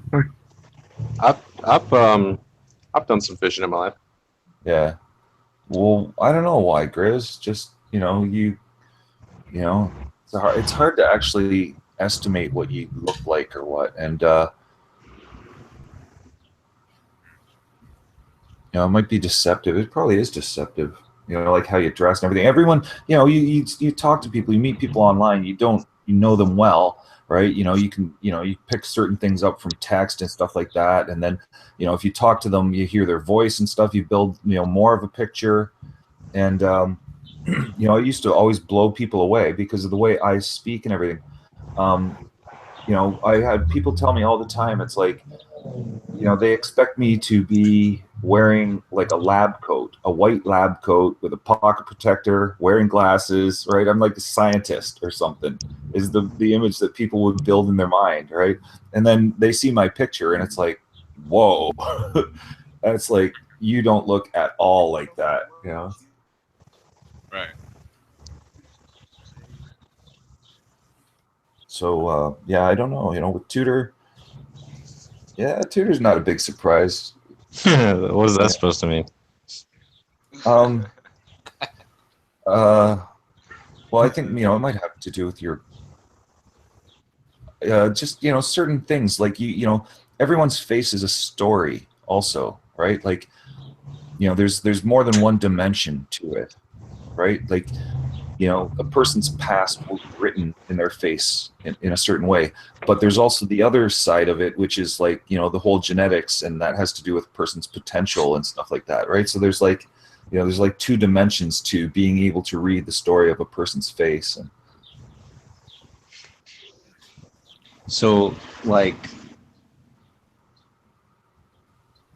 I've done some fishing in my life. Yeah. Well, I don't know why, Grizz. Just it's hard to actually estimate what you look like or what, and it might be deceptive. It probably is deceptive. Like how you dress and everything. Everyone, you talk to people, you meet people online. You know them well, right? You can you pick certain things up from text and stuff like that, and then if you talk to them, you hear their voice and stuff. You build more of a picture, and I used to always blow people away because of the way I speak and everything. I had people tell me all the time, it's like, they expect me to be wearing like a lab coat, a white lab coat with a pocket protector, wearing glasses, right? I'm like a scientist or something, is the image that people would build in their mind, right? And then they see my picture and it's like, whoa, that's like, you don't look at all like that, Right. So I don't know. With Tudor, Tudor's not a big surprise. What is that supposed to mean? Well, I think it might have to do with your just certain things like everyone's face is a story also, right? Like there's more than one dimension to it, right? Like a person's past will be written in their face in a certain way, but there's also the other side of it, which is like the whole genetics, and that has to do with a person's potential and stuff like that, right? So there's like there's like 2 dimensions to being able to read the story of a person's face. And so like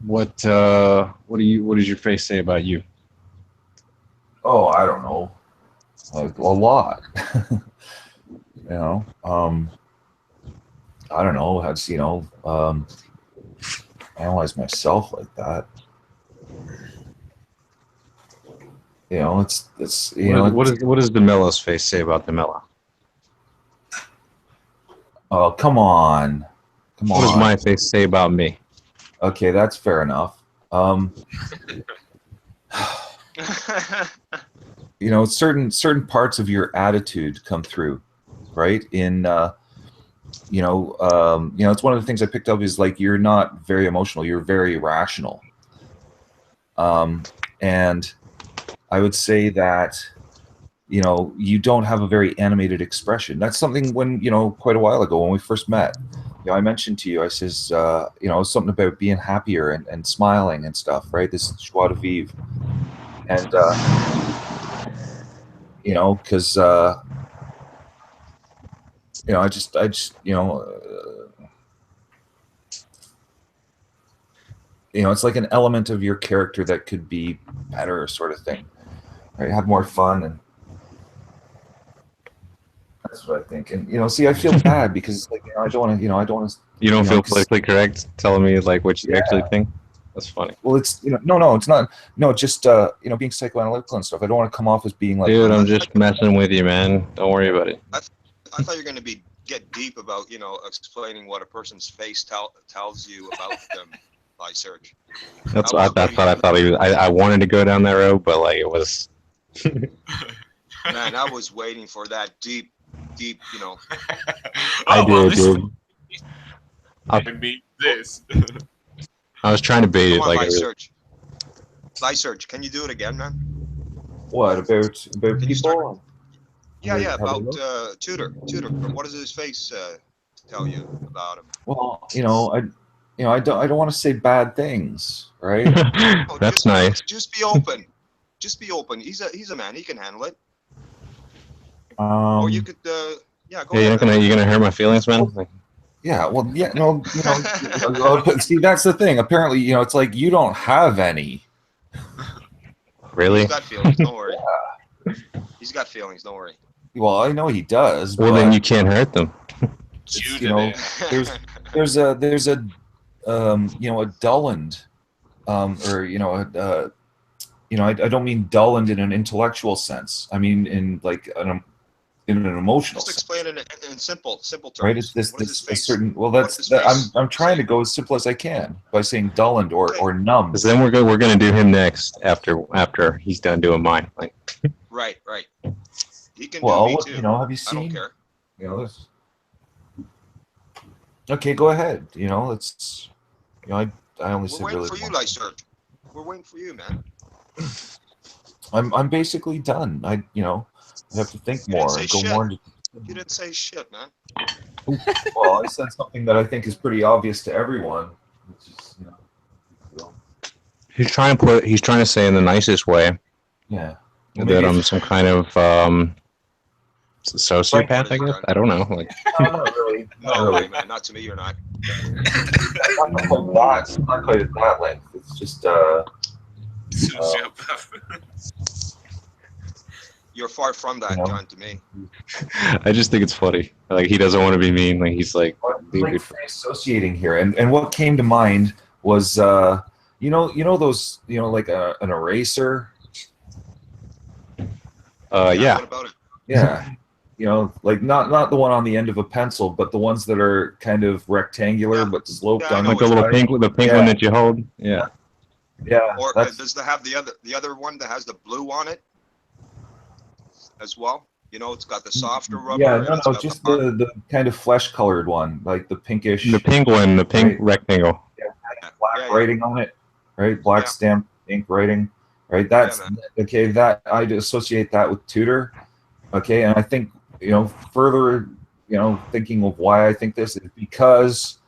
what does your face say about you? Oh, I don't know. A lot. I don't know how to analyze myself like that. It's what does DeMello's face say about DeMello? Oh, come on. What does my face say about me? Okay, that's fair enough. Certain parts of your attitude come through, right? In it's one of the things I picked up is like you're not very emotional, you're very rational. And I would say that, you know, you don't have a very animated expression. That's something when, you know, quite a while ago when we first met, you know, I mentioned to you, I says, you know, something about being happier and smiling and stuff, right? This joie de vivre. And, you know, because, you know, I just, you know, it's like an element of your character that could be better, sort of thing, right? Have more fun, and that's what I think. And you know, see, I feel bad because it's like, you know, I don't want to, you know, I don't want to. You don't know, feel 'cause- politically correct telling me like what you actually think? That's funny. Well, it's, you know, no, it's not. No, just you know, being psychoanalytical and stuff. I don't want to come off as being like, Dude, I'm just messing with you, man. Don't worry about it. I thought you were going to get deep about, you know, explaining what a person's face tells you about them by search. That's what I thought he was. I wanted to go down that road, but like it was. Man, I was waiting for that deep, you know. I did, dude. Beat this. I was trying to bait it Come on, like. Light search. Can you do it again, man? what about people? Yeah, about Tudor. What does his face tell you about him? Well, you know, I don't want to say bad things, right? That's nice. Just be open. Just be open. He's a man. He can handle it. Or you could, yeah. Go Yeah, ahead. you're gonna hurt my feelings, man. Like, yeah, well, yeah, no, you know, but see, that's the thing. Apparently, you know, it's like you don't have any. Really? He's got feelings. Don't worry. He's got feelings. Don't worry. Well, I know he does. Well, then you can't hurt them. You know, there's a you know, a dullened, or you know, you know, I don't mean dullened in an intellectual sense. I mean in like in an emotional Just sense. explain it in simple terms. Right? It's this a certain. Well, that's I'm trying to go as simple as I can by saying dullened or numb. Because then we're gonna do him next after he's done doing mine. Like. Right. He can Well, do me too. you know, have you I don't seen? care. You know this. Okay, go ahead. You know, it's. You know, I only We're said waiting really. for you, Light Search. We're waiting for you, man. I'm basically done. I have to think more and go more into. You didn't say shit, man. Well, I said something that I think is pretty obvious to everyone, which is, you know. He's trying to say in the nicest way. Yeah. That I'm some kind of sociopath, I guess. I don't know. Like. Not really. No way, man. Not to me, you're not. Not quite at that length. It's just You're far from that, John, to me. I just think it's funny. Like he doesn't want to be mean. Like he's like. Like associating here, and what came to mind was you know those, you know, like an eraser. Yeah. What about it? Yeah. You know, like not the one on the end of a pencil, but the ones that are kind of rectangular but sloped on like the little pink one that you hold. Yeah. Yeah. Or does it have the other one that has the blue on it as well? You know, it's got the softer rubber. Yeah, and it's no, got just the the kind of flesh colored one, like the pinkish. The pink one, the pink rectangle. Yeah, black writing on it, right? Black stamp ink writing, right? That's okay. That I associate that with Tudor, okay. And I think, you know, further, you know, thinking of why I think this is because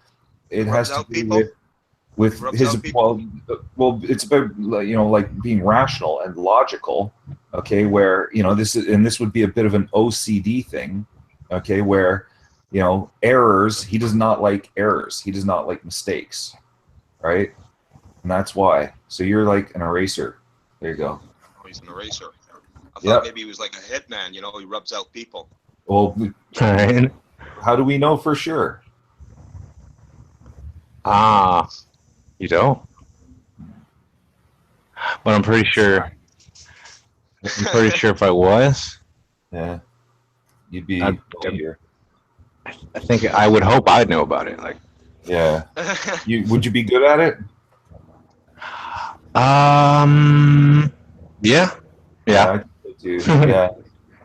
it has to do with his well, it's about, you know, like being rational and logical, okay, where, you know, this would be a bit of an OCD thing, okay, where, you know, errors, he does not like errors, he does not like mistakes, right? And that's why. So you're like an eraser. There you go. Oh, he's an eraser. I thought maybe he was like a hitman, you know, he rubs out people. Well, how do we know for sure? You don't? But I'm pretty sure. I'm pretty sure if I was, yeah, you'd be here. I think I would hope I'd know about it. Like, yeah, would you be good at it? Yeah. I think so too. Yeah,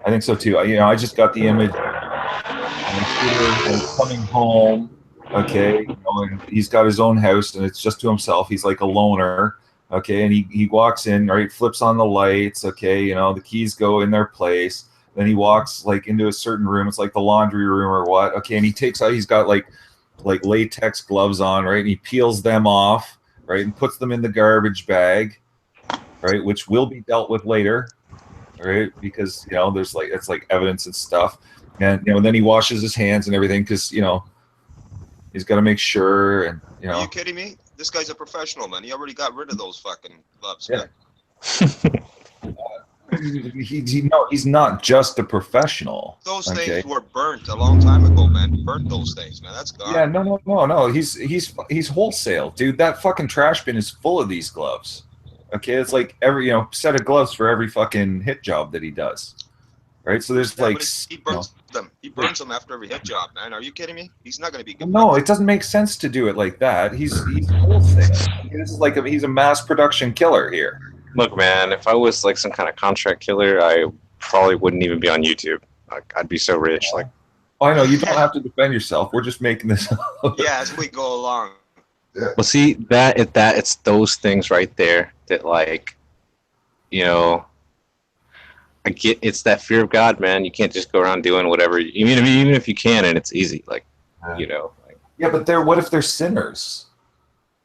I think so too. You know, I just got the image. And coming home, okay, you know, and he's got his own house and it's just to himself. He's like a loner, Okay, and he walks in, right, flips on the lights, okay, you know, the keys go in their place. Then he walks like into a certain room, it's like the laundry room or what, okay, and he takes out, he's got like latex gloves on, right, and he peels them off, right, and puts them in the garbage bag, right, which will be dealt with later, right, because, you know, there's like, it's like evidence and stuff, and, you know, and then he washes his hands and everything, because, you know, he's got to make sure, and, you know. Are you kidding me? This guy's a professional, man. He already got rid of those fucking gloves, Yeah. man. He's not just a professional. Those okay? things were burnt a long time ago, man. Burnt those things, man. That's gone. Yeah, no. He's wholesale, dude. That fucking trash bin is full of these gloves. Okay, it's like every, you know, set of gloves for every fucking hit job that he does. Right? So there's like, he burns them. He burns them after every hit job, man. Are you kidding me? He's not going to be good. No, it doesn't make sense to do it like that. He's wholesale. This is like he's a mass production killer here. Look, man, if I was like some kind of contract killer, I probably wouldn't even be on YouTube. Like, I'd be so rich. Like, oh, I know, you don't have to defend yourself. We're just making this up. Yeah, as we go along. well, see it's those things right there that, like, you know, I get, it's that fear of God, man. You can't just go around doing whatever. I mean, even if you can, and it's easy, like, you know. Like, yeah, but what if they're sinners?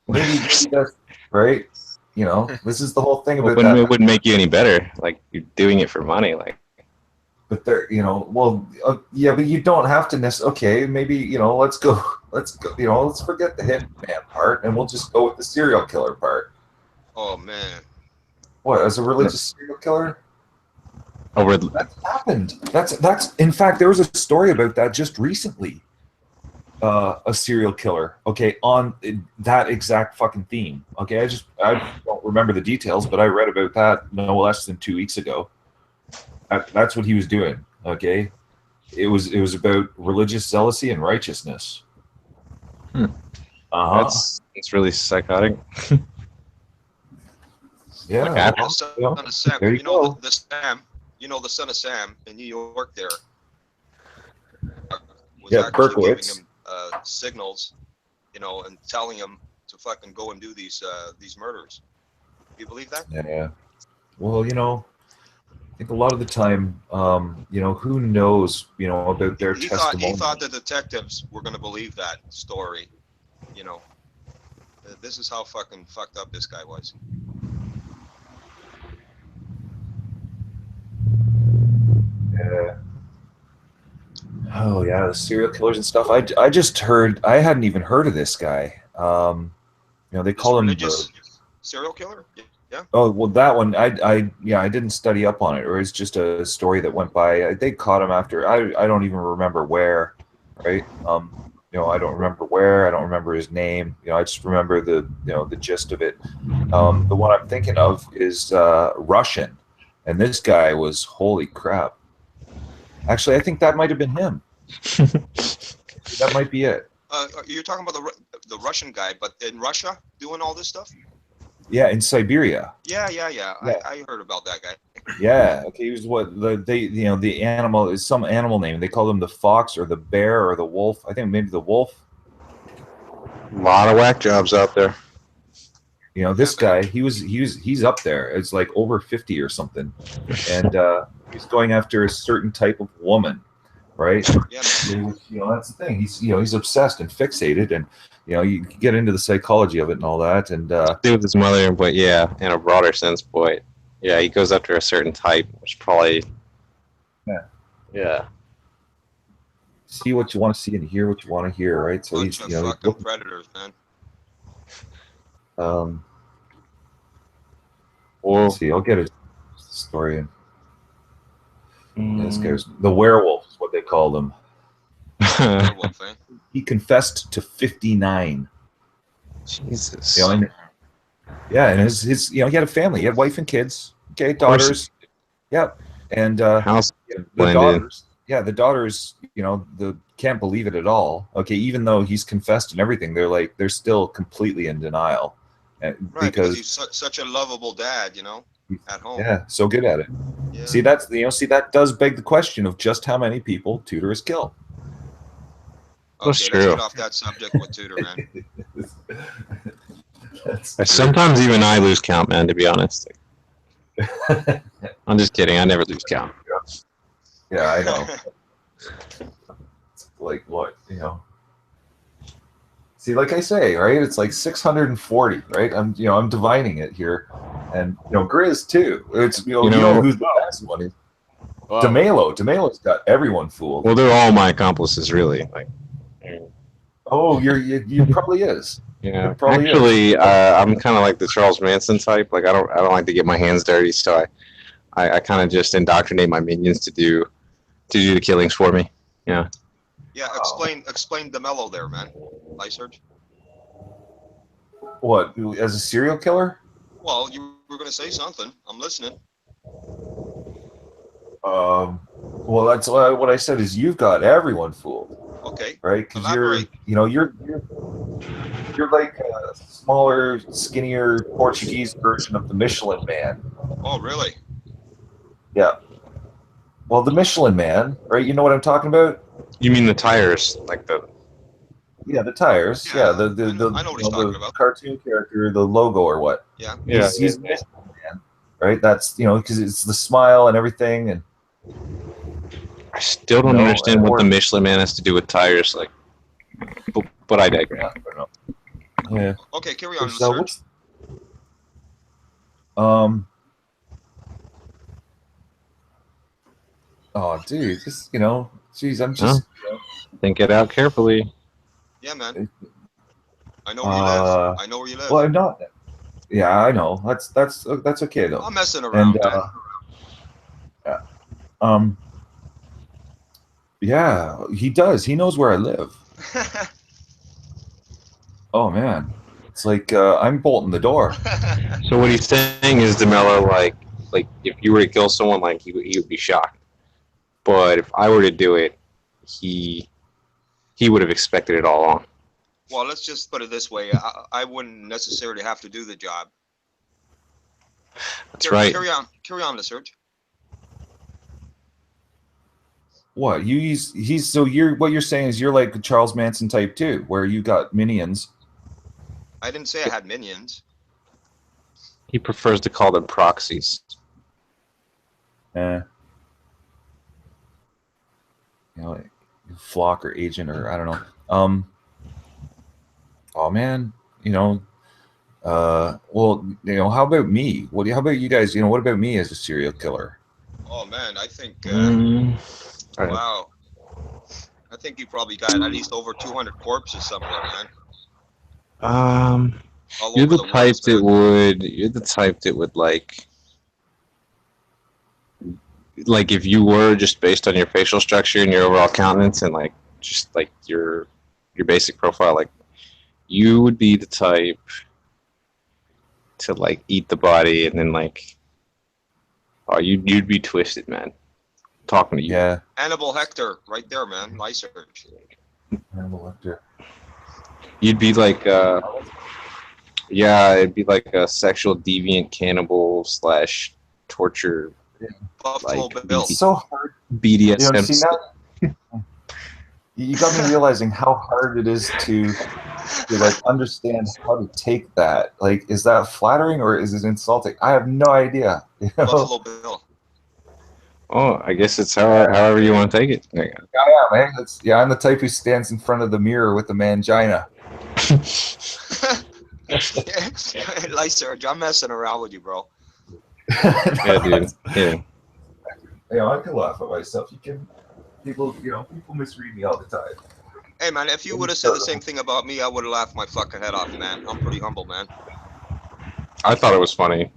Maybe that's right. You know, this is the whole thing about that. It wouldn't make you any better. Like, you're doing it for money, like. But they're, you know, well, yeah, but you don't have to necessarily. Okay, maybe, you know, let's go. You know, let's forget the hitman part, and we'll just go with the serial killer part. Oh man. What, as a religious serial killer? Oh, that's happened. That's in fact, there was a story about that just recently. A serial killer, okay, on that exact fucking theme. Okay, I don't remember the details, but I read about that no less than 2 weeks ago. That's what he was doing. Okay, it was about religious zealousy and righteousness. It's really psychotic. Yeah. Like, the son of Sam, there you go. The Sam, you know, the son of Sam in New York there. Was actually giving him signals, you know, and telling him to fucking go and do these murders. Do you believe that? Yeah. Well, you know, I think a lot of the time, you know, who knows, you know, about their testimony. He thought the detectives were going to believe that story, you know. This is how fucking fucked up this guy was. Yeah. Oh yeah, the serial killers and stuff. I just heard. I hadn't even heard of this guy. You know, they call him religious serial killer. Yeah. Oh well, that one. I didn't study up on it, or it's just a story that went by. They caught him after. I don't even remember where. Right. You know, I don't remember where. I don't remember his name. You know, I just remember the gist of it. The one I'm thinking of is Russian, and this guy was, holy crap. Actually, I think that might have been him. That might be it. You're talking about the Russian guy, but in Russia doing all this stuff? Yeah, in Siberia. Yeah. I heard about that guy. Yeah. Okay. He was the animal is some animal name. They call him the fox or the bear or the wolf. I think maybe the wolf. A lot of whack jobs out there. You know, this guy, he's up there. It's like over 50 or something, and he's going after a certain type of woman, right? Yeah, you know, that's the thing. He's obsessed and fixated, and you know, you get into the psychology of it and all that, and do with his mother, but yeah, in a broader sense, boy, yeah, he goes after a certain type, which probably, yeah. See what you want to see and hear what you want to hear, right? So bunch of fucking predators, man. Let's see, I'll get a story. This guy's the werewolf is what they call him. Werewolf, eh? He confessed to 59. Jesus. You know, and his he had a family. He had wife and kids. Okay, daughters. Yep. And House the daughters. Yeah, the daughters. You know, can't believe it at all. Okay, even though he's confessed and everything, they're still completely in denial. Right, because he's such a lovable dad, you know, at home. Yeah, so good at it. Yeah. See, that does beg the question of just how many people Tudor has killed. Okay, let's get off that subject with Tudor, man. Sometimes even I lose count, man. To be honest, I'm just kidding. I never lose count. Yeah, I know. Like what, you know? See, like I say, right? It's like 640, right? I'm dividing it here, and Grizz too. It's you know who's the best one is DeMelo. DeMelo's got everyone fooled. Well, they're all my accomplices, really. Like, oh, you probably is. Yeah, actually, I'm kind of like the Charles Manson type. Like, I don't like to get my hands dirty, so I kind of just indoctrinate my minions to do the killings for me. Yeah. Yeah, explain DeMelo there, man. Lyserge. What, as a serial killer? Well, you were going to say something. I'm listening. Well, that's what I said is you've got everyone fooled. Okay. Right? Because you're like a smaller, skinnier Portuguese version of the Michelin Man. Oh, really? Yeah. Well, the Michelin Man, right? You know what I'm talking about? You mean the tires, like the? Yeah, the tires. Yeah, the I know what he's talking about. Cartoon character, the logo or what? Yeah. He's the Michelin Man, right? That's because it's the smile and everything, and I still don't understand what the Michelin Man has to do with tires, like. But I digress. Yeah. Okay, carry on. So oh, dude, this geez, I'm just think it out carefully. Yeah, man. I know where you live. I know where you live. Well, I'm not. Yeah, I know. That's okay though. I'm messing around. And, yeah, he does. He knows where I live. Oh man, it's like I'm bolting the door. So what he's saying is, DeMelo, like if you were to kill someone, like he would be shocked. But if I were to do it, he would have expected it all along. Well, let's just put it this way. I wouldn't necessarily have to do the job. That's right. Carry on, Lyserge. What so what you're saying is you're like a Charles Manson type too, where you got minions. I didn't say I had minions. He prefers to call them proxies. Like flock or agent or I don't know. Oh man, well, how about me? How about you guys? What about me as a serial killer? Oh man, I think wow. I think you probably got at least over 200 corpses somewhere, man. You're the type that would like if you were just based on your facial structure and your overall countenance and just your basic profile, like you would be the type to eat the body and then you'd be twisted, man. Talking to you. Yeah. Hannibal Lecter, right there, man. Lyserge. Hannibal Lecter. You'd be like it'd be like a sexual deviant cannibal / torture. Buffalo Bill. It's so hard. BDSM. See, now, you got me realizing how hard it is to understand how to take that. Like, is that flattering or is it insulting? I have no idea. Buffalo Bill. Oh, I guess it's however you want to take it. Yeah, man. I'm the type who stands in front of the mirror with the mangina. Lyserge, I'm messing around with you, bro. Yeah, dude. Yeah. I can laugh at myself. People misread me all the time. Hey, man, if you would have said the same thing about me, I would have laughed my fucking head off, man. I'm pretty humble, man. I thought it was funny,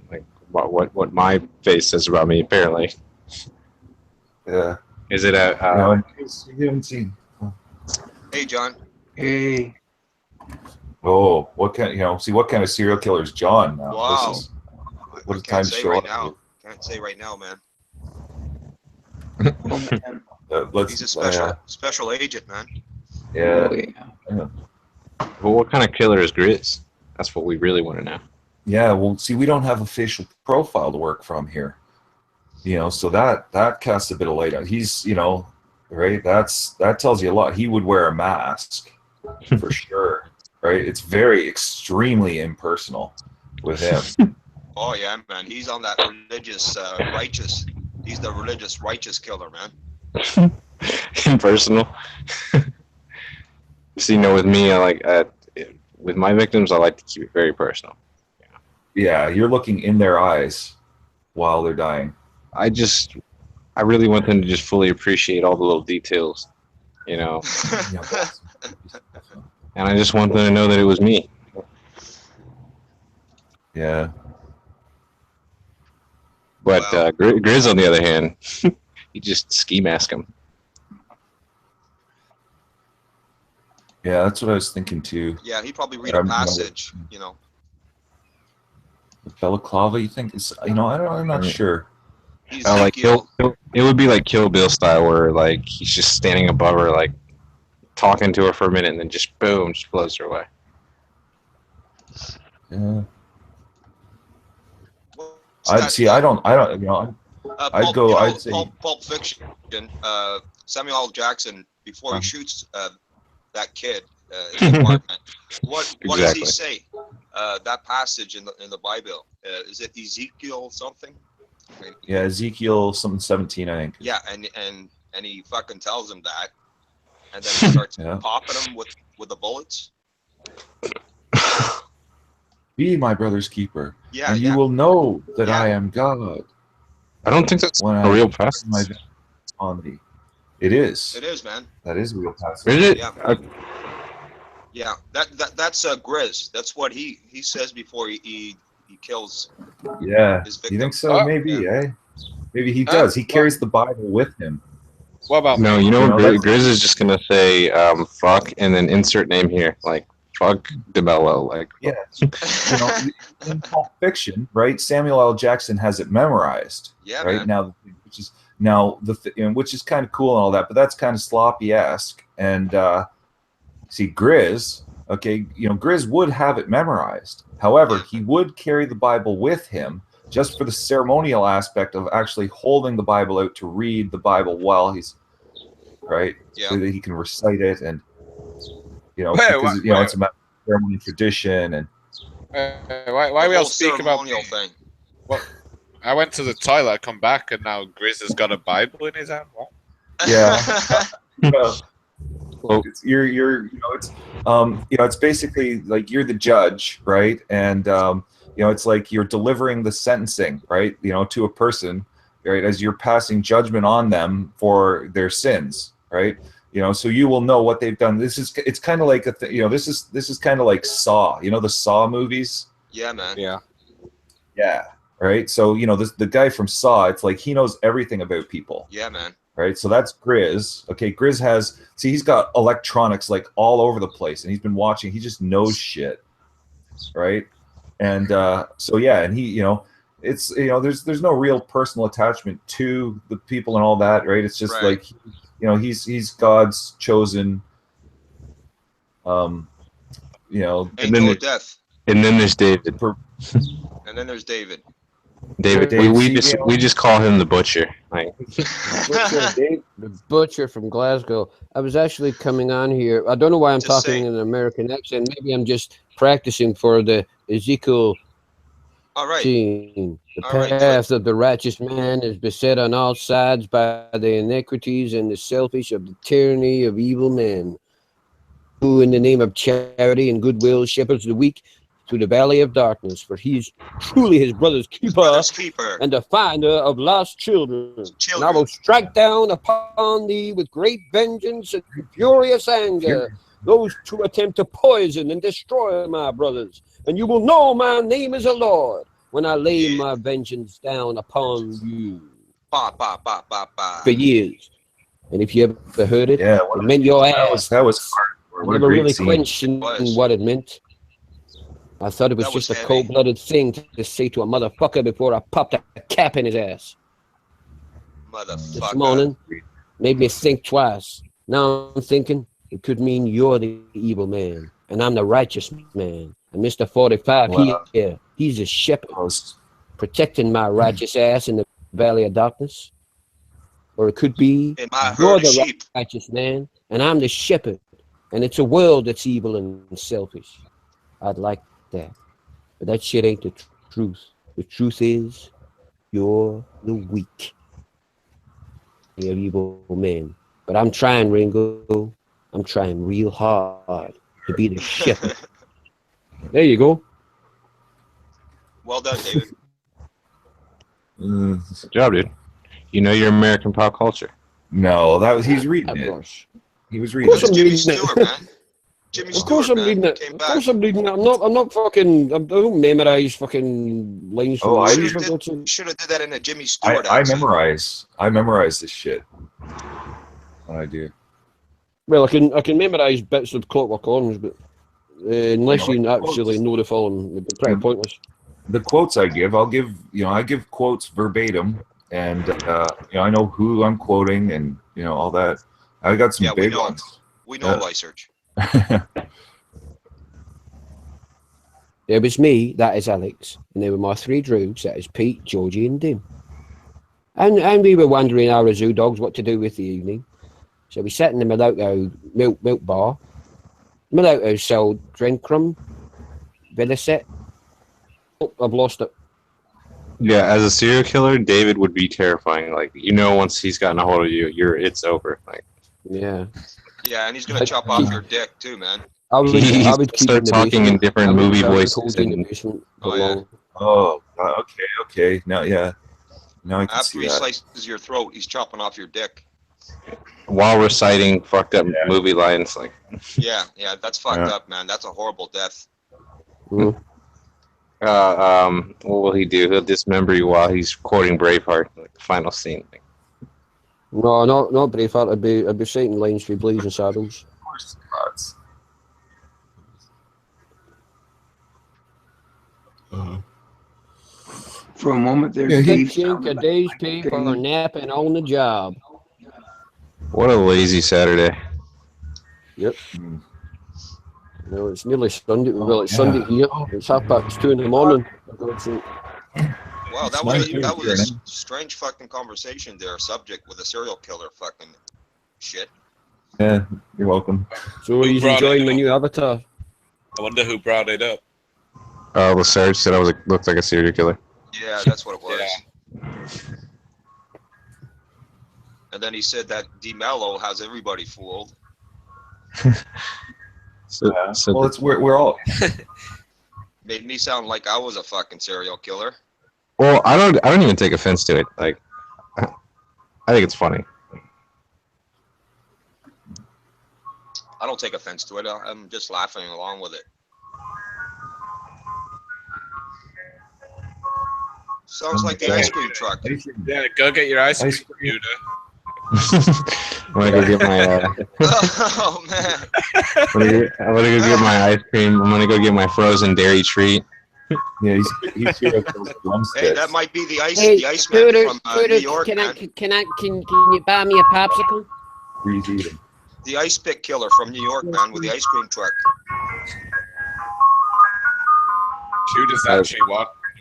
what my face says about me. Apparently. Yeah. Is it a? You haven't seen. Hey, John. Hey. Oh, what kind? What kind of serial killer is John now? Wow. What a time to show up. Can't say right now, man. He's a special agent, man. Yeah. Well, what kind of killer is Grizz? That's what we really want to know. Yeah. Well, see, we don't have a facial profile to work from here. So that casts a bit of light on. He's, right. That tells you a lot. He would wear a mask for sure. right? It's very extremely impersonal with him. Oh yeah, man. He's on that religious, righteous. He's the religious righteous killer, man. Impersonal. So, with me, with my victims, I like to keep it very personal. Yeah, you're looking in their eyes while they're dying. I really want them to just fully appreciate all the little details, and I just want them to know that it was me. Yeah. But Grizz, on the other hand, you just ski mask him. Yeah, that's what I was thinking too. Yeah, he'd probably read a passage, Balaclava, you think? I'm not sure. It would be like Kill Bill style, where he's just standing above her, talking to her for a minute, and then just boom, just blows her away. Yeah. I'd say Pulp Fiction. Samuel L. Jackson, before he shoots that kid in the apartment, what does he say? That passage in the Bible, is it Ezekiel something? Yeah, Ezekiel something 17, I think. Yeah, and he fucking tells him that, and then he starts popping him with the bullets. Be my brother's keeper, and you will know that I am God. I don't think that's a real passage. On thee. It is. It is, man. That is a real passage. Is it? Yeah. Yeah. That's Grizz. That's what he says before he kills. Yeah. His victim. You think so? Maybe, eh? Maybe he does. He carries the Bible with him. What about No, Grizz is just gonna say fuck and then insert name here, fuck DeMello, yeah. In Pulp Fiction, right? Samuel L. Jackson has it memorized. Yeah, right man. Which is kind of cool and all that, but that's kind of sloppy-esque. And see, Grizz, Grizz would have it memorized. However, he would carry the Bible with him just for the ceremonial aspect of actually holding the Bible out to read the Bible while he's so that he can recite it, and it's a matter of ceremony tradition. And why we all speak about thing? What? I went to the toilet, I come back, and now Grizz has got a Bible in his hand. What? Yeah. It's basically like you're the judge, right? And it's like you're delivering the sentencing, right? To a person, right, as you're passing judgment on them for their sins, right? So you will know what they've done. It's kind of like this is kind of like Saw, the Saw movies. Yeah, man. Yeah. Yeah. Right. So the guy from Saw, it's like he knows everything about people. Yeah, man. Right. So that's Grizz. Okay. Grizz he's got electronics all over the place, and he's been watching. He just knows shit. Right. And so yeah, and he it's there's no real personal attachment to the people and all that. Right. It's just he's God's chosen. Angel of death. And then there's David. And then there's David. David, we just call him the butcher. The butcher from Glasgow. I was actually coming on here. I don't know why I'm talking in an American accent. Maybe I'm just practicing for the Ezekiel scene. The path of the righteous man is beset on all sides by the iniquities and the selfish of the tyranny of evil men, who in the name of charity and goodwill shepherds the weak to the valley of darkness, for he is truly his brother's keeper, and the finder of lost children. And I will strike down upon thee with great vengeance and furious anger those who attempt to poison and destroy my brothers. And you will know my name is the Lord when I lay my vengeance down upon you. For years. And if you ever heard it, it meant your ass. That was hard. I never really questioned what it meant. I thought it was just a cold-blooded thing to say to a motherfucker before I popped a cap in his ass. This morning made me think twice. Now I'm thinking it could mean you're the evil man and I'm the righteous man. And Mr. 45 here, he's a shepherd protecting my righteous ass in the valley of darkness. Or it could be you're the righteous man and I'm the shepherd And it's a world that's evil and selfish. I'd like that. But that shit ain't the truth. The truth is, you're the weak. You're evil man. But I'm trying, Ringo. I'm trying real hard to be the shepherd. There you go. Well done, David. Good job, dude. You know your American pop culture. No, that was he's reading it. He was reading Of course I'm it. reading Stewart, it. man. Jimmy Of course Stewart, I'm man. reading it. Came Of back. course I'm reading it. I'm not fucking. I don't memorize fucking lines from Oh, I movies. did- Should have did that in a Jimmy I, Stewart I accent. memorize this shit. What I do. Well, I can memorize bits of Clockwork Orange, but unless you actually know the film, it'd be pretty pointless. The quotes I give I give quotes verbatim, and I know who I'm quoting, and all that. I got some big ones. We know Lysearch. There was me, that is Alex, and there were my three droogs, that is Pete, Georgie, and Dim. And we were wondering, our zoo dogs, what to do with the evening. So we sat in the Milauto milk bar. Milauto sold Drinkrum, Villicet. Oh, I've lost it. Yeah, as a serial killer, David would be terrifying. Like, once he's gotten a hold of you, it's over. Like, yeah. Yeah, and he's gonna chop off your dick too, man. I would keep start in the talking in basement. different movie voices. Hold you in the basement for long. Oh, okay. Now, I can After see he that. slices your throat, he's chopping off your dick. While reciting fucked up movie lines, like. Yeah, that's fucked up, man. That's a horrible death. Mm. What will he do? He'll dismember you while he's recording Braveheart, like the final scene. No, not Braveheart. I'd be citing lines for Blazing Saddles. Of course, gods. For a moment there, Yeah, Dave. a day's pay for napping on the job. What a lazy Saturday. Yep. No, it's nearly Sunday. Well, it's Sunday here. It's 2:30 in the morning. Wow, that was a strange fucking conversation there. Subject with a serial killer fucking shit. Yeah, you're welcome. So he's enjoying my new avatar. I wonder who brought it up. LaSarge said I looked like a serial killer. Yeah, that's what it was. And then he said that DeMello has everybody fooled. Well, we're all. Made me sound like I was a fucking serial killer. Well, I don't even take offense to it. Like, I think it's funny. I don't take offense to it. I'm just laughing along with it. Sounds like the ice cream truck. Yeah, go get your ice cream, Yuda. I'm gonna go get my. Oh man! I'm gonna go get my ice cream. I'm gonna go get my frozen dairy treat. Yeah, he's here with those drumsticks. Hey, that might be the ice man Scooter, from New York. can Man. can you buy me a popsicle? The ice pick killer from New York, man, with the ice cream truck. Yuda's actually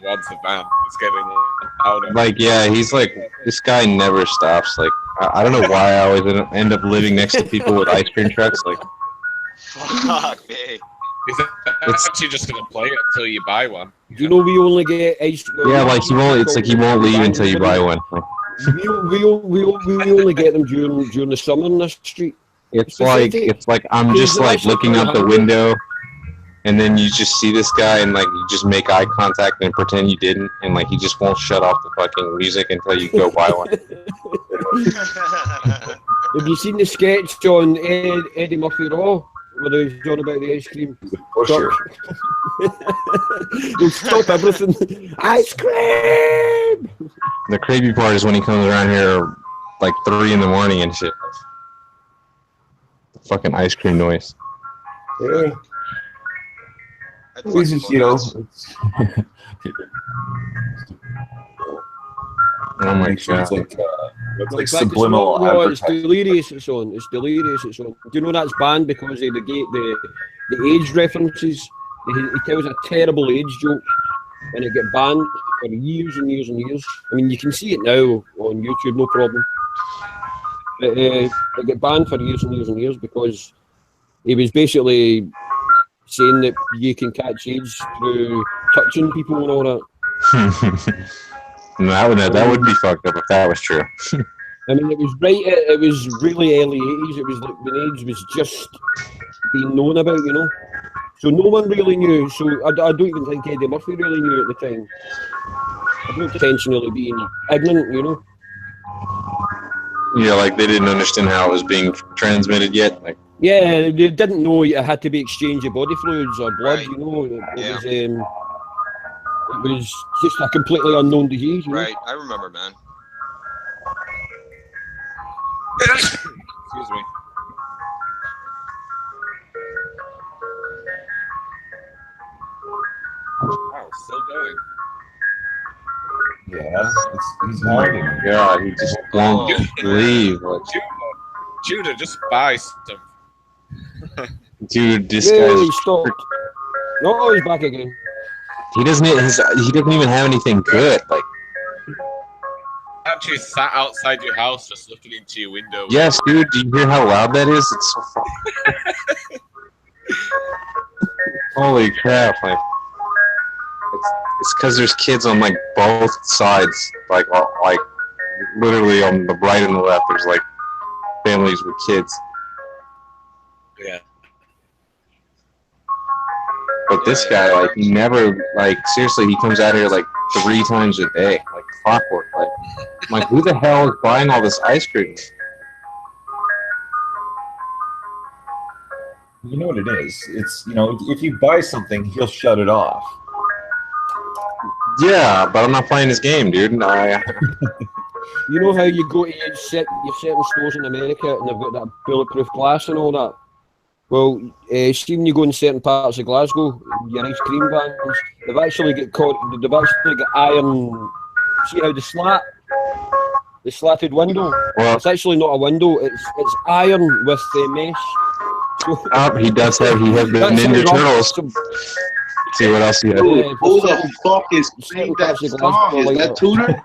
wants the van. It's getting louder. Like, yeah, he's like, this guy never stops. Like, I don't know why I always end up living next to people with ice cream trucks. Like, fuck me. It's actually just gonna play it until you buy one. You know, we only get ice. yeah, like he won't. It's like he won't leave until you buy one. We only get them during the summer in this street. It's like I'm just like looking out the window, and then you just see this guy, and like you just make eye contact and pretend you didn't, and like he just won't shut off the fucking music until you go buy one. Have you seen the sketch on Eddie Murphy Raw? Where he's on about the ice cream. Sure. He'll stop everything. Ice cream! The creepy part is when he comes around here like 3 a.m. and shit. The fucking ice cream noise. Yeah. It's just, oh my god. It's like subliminal it's delirious. It's on. It's delirious. It's on. Do you know that's banned because of the age references? He tells a terrible age joke, and it get banned for years and years and years. I mean, you can see it now on YouTube, no problem. It get banned for years and years and years because he was basically saying that you can catch AIDS through touching people and all that. No, that would be fucked up if that was true. I mean, it was right. It was really early 80s. It was like when AIDS was just being known about, you know. So no one really knew. So I don't even think Eddie Murphy really knew at the time. I don't intentionally being ignorant, you know. Yeah, like they didn't understand how it was being transmitted yet. Like, yeah, they didn't know it had to be exchange of body fluids or blood. You know, it was just a completely unknown disease. You know? Right, I remember, man. Excuse me. Wow, still going. Yeah, he's hiding. God, he just won't leave. Like, Judah, just buy some. dude, this Yeah, guy's. he stopped. No, he's back again. He doesn't even have anything good. Like, Actually sat outside your house just looking into your window. yes, dude. Do you hear how loud that is? It's so fucking. Holy crap! Like, it's because there's kids on like both sides. Like literally on the right and the left. There's like families with kids. Yeah. But this guy, like, he never, like, seriously, he comes out here like 3 times a day, like clockwork. Like, I'm like, who the hell is buying all this ice cream? You know what it is? It's, you know, if you buy something, he'll shut it off. Yeah, but I'm not playing this game, dude. You know how you go to your certain stores in America and they've got that bulletproof glass and all that? Well, see when you go in certain parts of Glasgow, your ice cream vans, they've actually got iron. See how the slatted window? Well, it's actually not a window. It's iron with the mesh. He has the Ninja Turtles. See what else he has. Who the fuck is playing that song? Is that Tudor?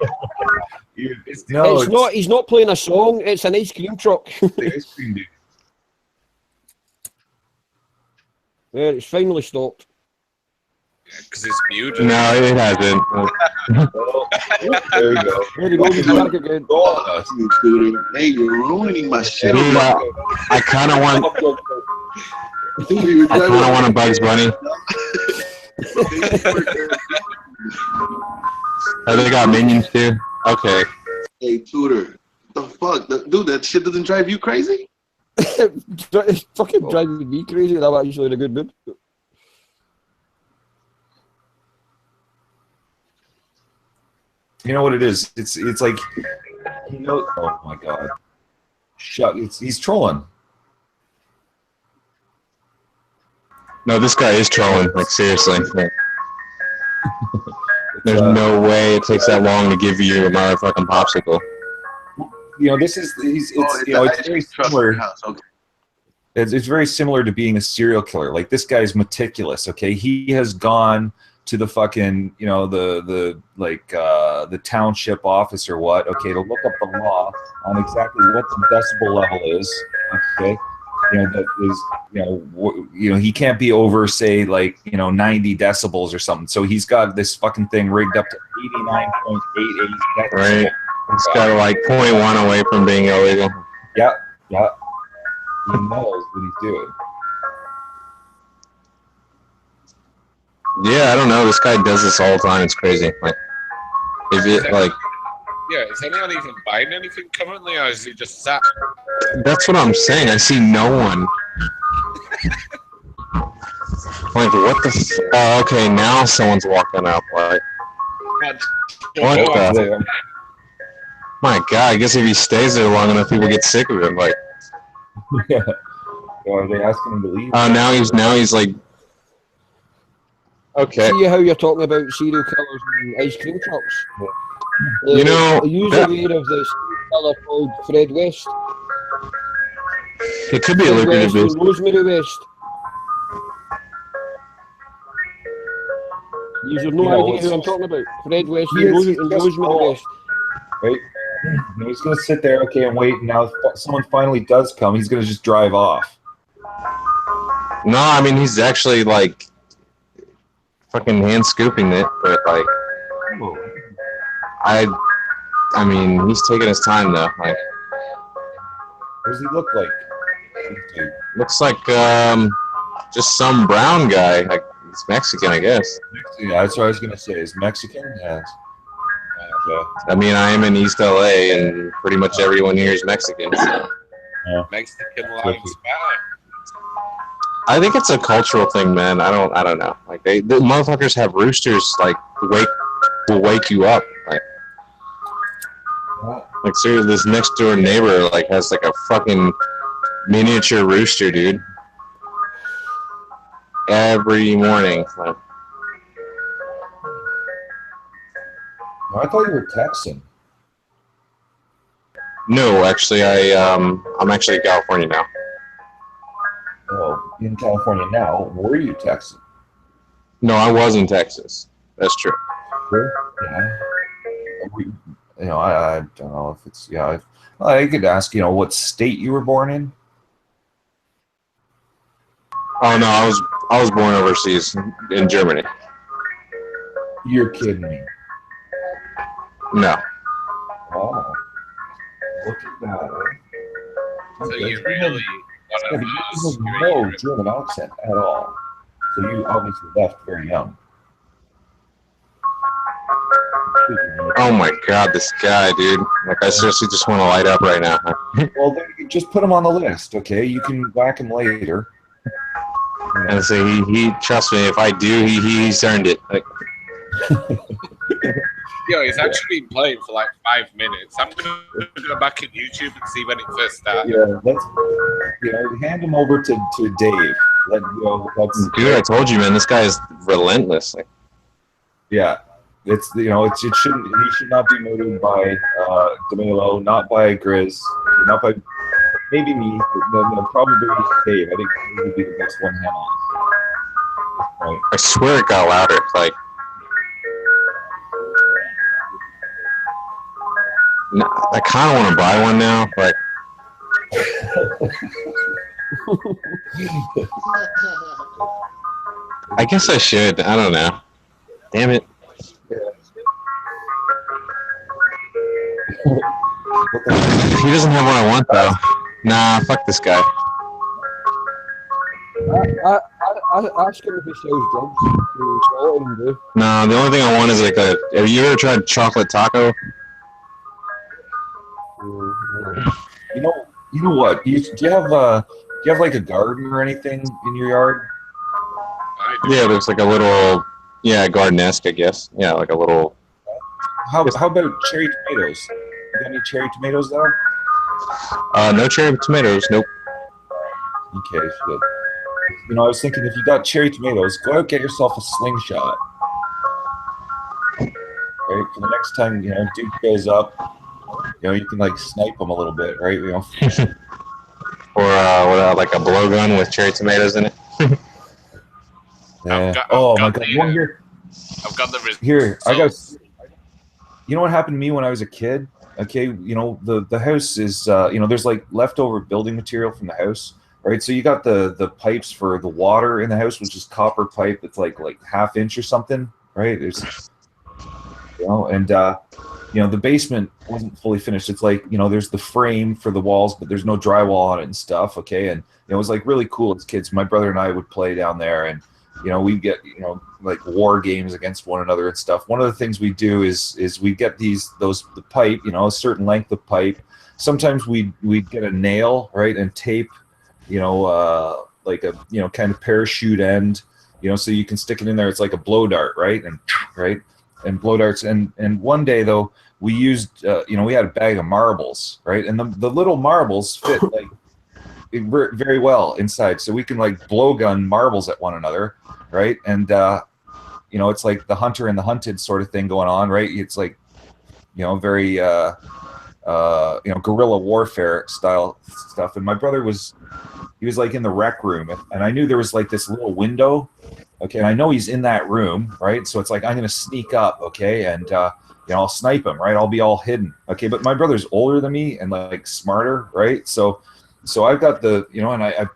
No, it's not. He's not playing a song. It's an ice cream truck. The ice cream dude. Yeah, it's finally stopped. Because it's muted. No, it hasn't. There you go. There you go. He's back again. Hey, you're ruining my shit. Dude, I kind of want. I kind of want a Bugs Bunny. Oh, they got minions too. Okay. Hey, Tudor, the fuck, dude, that shit doesn't drive you crazy? It's fucking driving me crazy. I'm actually in a good mood. You know what it is? It's like, you know. Oh my god! Shut! He's trolling. No, this guy is trolling. Like, seriously. Like, there's no way it takes that long to give you a motherfucking popsicle. You know, this is it's very similar. Okay. It's very similar to being a serial killer. Like, this guy's meticulous. Okay, he has gone to the fucking, you know, the township office or what, okay, to look up the law on exactly what the decibel level is. Okay, you know, that is, you know, he can't be over, say, like, you know, 90 decibels or something. So he's got this fucking thing rigged up to 89.88 decibels. Right. It's got like 0.1 away from being illegal. Yeah. He knows what he's doing. Yeah, I don't know. This guy does this all the time. It's crazy. Like, if it like. Yeah, is anyone even buying anything currently, or is he just sat? That's what I'm saying. I see no one. Like, what the? Oh, okay. Now someone's walking up. Like, what the? My God! I guess if he stays there long enough, people get sick of him. Like, yeah. Or are they asking him to leave? Oh, now he's like. Okay. See how you're talking about serial killers and ice cream trucks? You know, are you aware of this fella called Fred West? It could be a lucrative business. Rosemary West. You have no idea who I'm talking about. Fred West and Rosemary West. Right? He's going to sit there, okay, and wait. And now, if someone finally does come, he's going to just drive off. No, I mean he's actually like fucking hand scooping it, but like I mean he's taking his time though. Like, what does he look like? looks like just some brown guy. Like he's Mexican, I guess. Yeah, that's what I was gonna say. Is Mexican? Yes. Okay. I mean, I am in East LA, and pretty much everyone here is Mexican. So. Mexican lives matter. I think it's a cultural thing, man. I don't know. Like the motherfuckers have roosters like will wake you up. Like seriously, this next door neighbor like has like a fucking miniature rooster, dude. Every morning. Like, I thought you were Texan. no, actually, I'm actually in California now. Oh, in California now. Were you Texan? No, I was in Texas. That's true. Sure. Yeah. I don't know if it's I could ask what state you were born in. Oh no, I was born overseas in Germany. You're kidding me. No. Oh. Look at that. So you really You have no German accent at all. So you obviously left very young. Oh my god, this guy, dude. Like, I seriously just want to light up right now. Well, then you just put him on the list, okay? You can whack him later. And say he trust me, if I do, he's earned it. Like, Yo, he's actually been playing for like 5 minutes. I'm gonna go back in YouTube and see when it first started. Yeah, let's hand him over to Dave. Dude, I told you, man, this guy is relentless. Like, yeah. It shouldn't. He should not be murdered by DeMelo, not by Grizz, not by maybe me, but probably Dave. I think he would be the best one hand on. Right. I swear it got louder. Like, I kind of want to buy one now. Like, I guess I should. I don't know. Damn it. He doesn't have what I want though. Nah, fuck this guy. I ask him if he sells drugs. No, the only thing I want is like a. Have you ever tried chocolate taco? You know what? Do you have like a garden or anything in your yard? Yeah, there's like a little, garden-esque, I guess. Yeah, like a little. How about cherry tomatoes? You got any cherry tomatoes there? No cherry tomatoes. Nope. Okay, good. I was thinking if you got cherry tomatoes, go out get yourself a slingshot. Right, for the next time dude goes up, you can like snipe him a little bit, right? Or like a blowgun with cherry tomatoes in it. Yeah. Oh my god! One here. I've got the here. I got. You know what happened to me when I was a kid? Okay, the house is there's like leftover building material from the house, right? So you got the pipes for the water in the house, which is copper pipe. It's like ½ inch or something, right? There's and the basement wasn't fully finished. It's like there's the frame for the walls, but there's no drywall on it and stuff. Okay, and it was like really cool as kids. My brother and I would play down there, and we get like war games against one another and stuff. One of the things we do is we get the pipe, a certain length of pipe. Sometimes we get a nail, right, and tape, like a kind of parachute end, so you can stick it in there. It's like a blow dart, right, and blow darts. And one day though, we used we had a bag of marbles, right, and the little marbles fit like very well inside, so we can like blow gun marbles at one another, right? And it's like the hunter and the hunted sort of thing going on, right? It's like very guerrilla warfare style stuff. And my brother was like in the rec room, and I knew there was like this little window, okay, and I know he's in that room, right? So it's like I'm gonna sneak up, okay, and I'll snipe him, right? I'll be all hidden, okay, but my brother's older than me and like smarter, right? So I've got the, and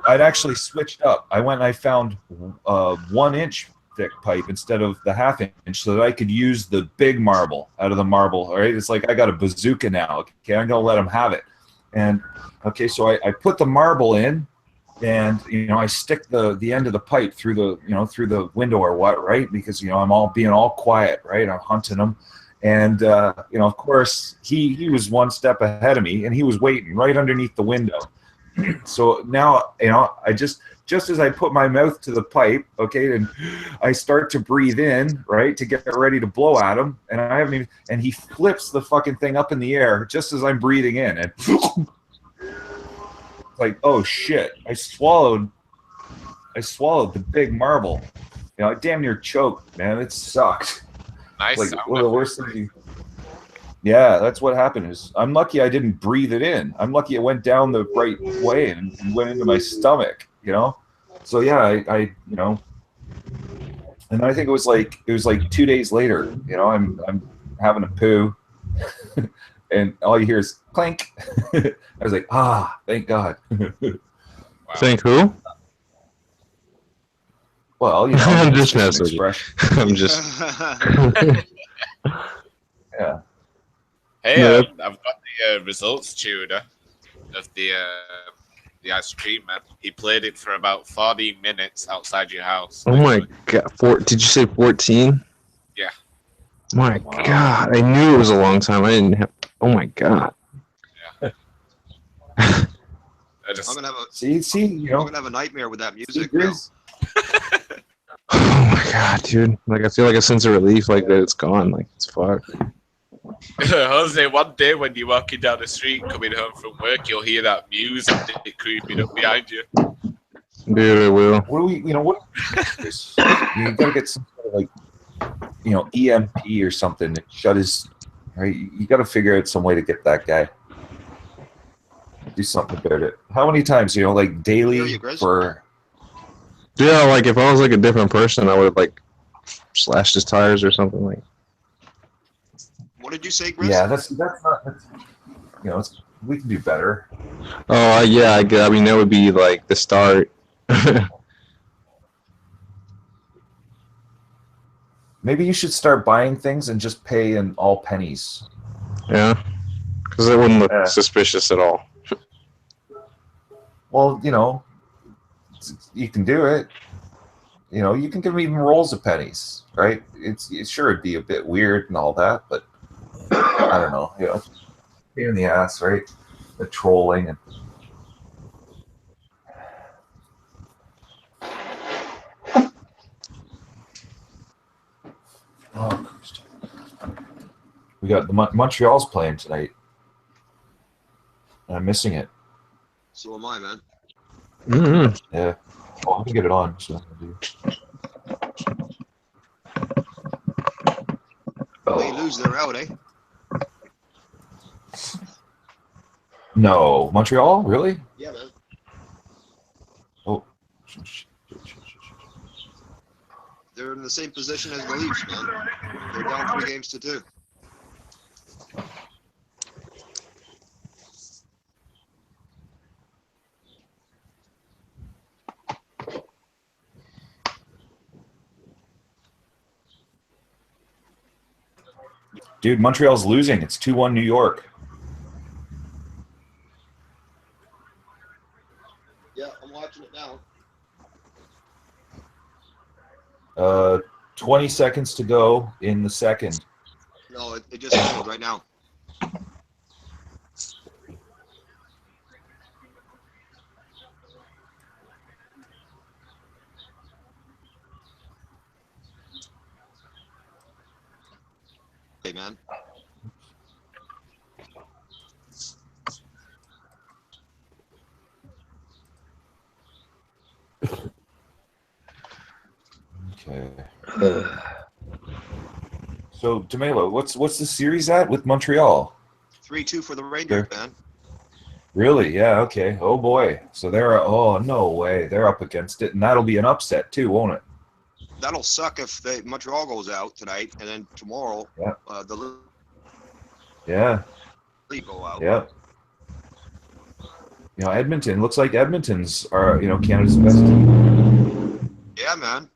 I'd actually switched up. I went and I found 1 inch thick pipe instead of the ½ inch, so that I could use the big marble out of the marble. All right, it's like I got a bazooka now. Okay, I'm gonna let them have it. And okay, so I put the marble in, and I stick the end of the pipe through the through the window or what, right? Because I'm all being all quiet, right? I'm hunting them, and of course he was 1 step ahead of me, and he was waiting right underneath the window. So now I just as I put my mouth to the pipe, okay, and I start to breathe in, right, to get ready to blow at him, and I haven't even, and he flips the fucking thing up in the air just as I'm breathing in, and like, oh shit, I swallowed the big marble. I damn near choked, man. It sucked. Nice. Like one of the worst things. Yeah, that's what happened. Is I'm lucky I didn't breathe it in. I'm lucky it went down the right way and went into my stomach. So yeah, I and I think it was like 2 days later. I'm having a poo, and all you hear is clank. I was like, thank God. Thank who? Well, I'm it's just messing with you. I'm just. Yeah. Hey, No, I've got the results, Tudor, of the ice cream man. He played it for about 14 minutes outside your house. Oh my God! Did you say 14? Yeah. My God! I knew it was a long time. I didn't have. Oh my God! Yeah. I'm gonna have a I'm gonna have a nightmare with that music. Oh my God, dude! Like I feel like a sense of relief, like that it's gone. Like it's fucked. Jose, one day when you're walking down the street coming home from work, you'll hear that music creeping up behind you. Dude, I will. What do we? What? You gotta get some sort of like, EMP or something to shut his. Right? You gotta figure out some way to get that guy. Do something about it. How many times? Like daily for. Yeah, like if I was like a different person, I would have like slashed his tires or something like. What did you say, Chris? Yeah, that's not. We can do better. Oh yeah, I mean that would be like the start. Maybe you should start buying things and just pay in all pennies. Yeah, because it wouldn't look suspicious at all. Well, you can do it. You can give them even rolls of pennies, right? It's sure it'd be a bit weird and all that, but I don't know. Pain in the ass, right? The trolling and. Oh, we got the Montreal's playing tonight. I'm missing it. So am I, man. Mm-hmm. Yeah. Oh, I'm gonna get it on. So They lose, they're out, eh? No, Montreal, really? Yeah, man. Oh. They're in the same position as the Leafs, man. They're down 3-2. Dude, Montreal's losing. It's 2-1 New York. Yeah, I'm watching it now. 20 seconds to go in the second. No, it just ended right now. Hey, man. Okay. So, Demelo, what's the series at with Montreal? 3-2 for the Rangers, man. Really? Yeah. Okay. Oh boy. So they're no way they're up against it, and that'll be an upset too, won't it? That'll suck if Montreal goes out tonight, and then tomorrow Yeah. Leafs go out. Yeah. You know, Edmonton looks like Edmonton's are Canada's best team. Yeah, man.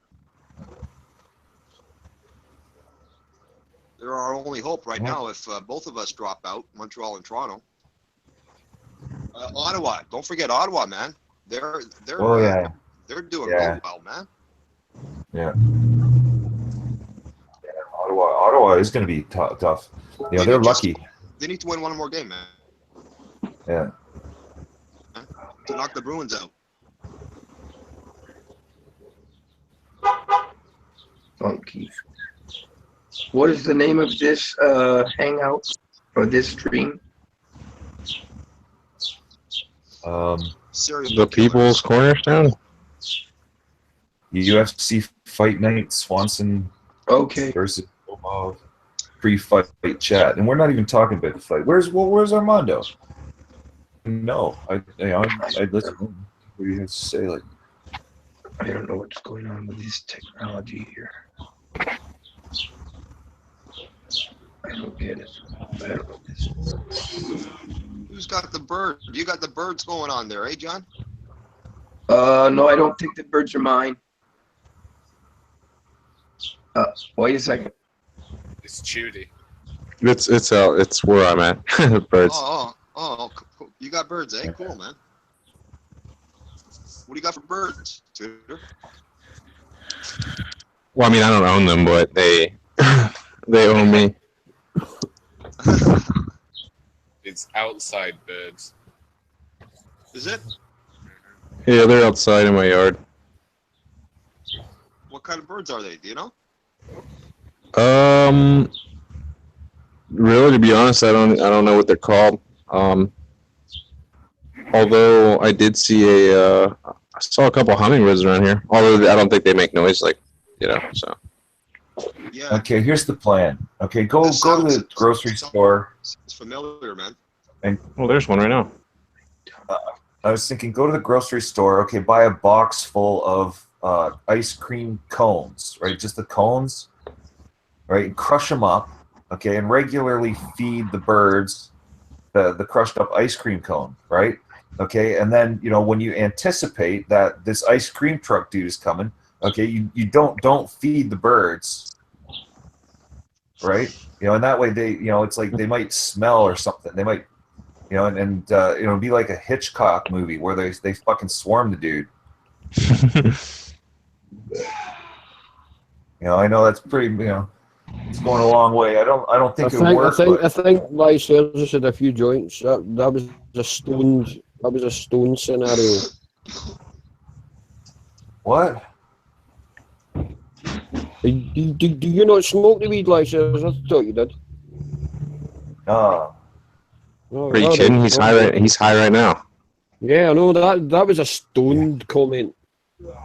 They're our only hope right now if both of us drop out, Montreal and Toronto. Ottawa, don't forget Ottawa, man. They're they're doing real well, man. Yeah. Ottawa is going to be tough. You know, they're lucky. They need to win one more game, man. Yeah. To knock the Bruins out. Funky. What is the name of this hangout or this stream? The People's Cornerstone. UFC Fight Night, Swanson. Okay. Versus LOBOV. Pre-fight chat, and we're not even talking about the fight. Where's Armando? No, I listen. What do you have to say? Like, I don't know what's going on with this technology here. I don't get it. I don't know this. Who's got the bird? You got the birds going on there, eh, John? No, I don't think the birds are mine. Wait a second. It's Judy. It's where I'm at. Birds. Oh, you got birds, eh? Cool, man. What do you got for birds, Tudor? Well, I mean, I don't own them, but they own me. It's outside birds. Is it? Yeah, they're outside in my yard. What kind of birds are they? Do you know? Really, to be honest, I don't know what they're called. Although I did see I saw a couple hummingbirds around here. Although I don't think they make noise, like, so. Yeah. Okay, here's the plan. Okay, go to the grocery store. It's familiar, man. And well, there's one right now. I was thinking, go to the grocery store. Okay, buy a box full of ice cream cones, right? Just the cones, right? And crush them up, okay, and regularly feed the birds the crushed up ice cream cone, right? Okay, and then when you anticipate that this ice cream truck dude is coming, okay, you don't feed the birds, right? And that way they it's like they might smell or something. They might and it'll be like a Hitchcock movie where they fucking swarm the dude. I know that's pretty. It's going a long way. I don't think it works. I think my sales had a few joints. That was a stoned. That was a stone scenario. What? Do you not smoke the weed, Lysa's? I thought you did. No. Are you kidding? He's high. He's high right now. Yeah, I know that was a stoned comment.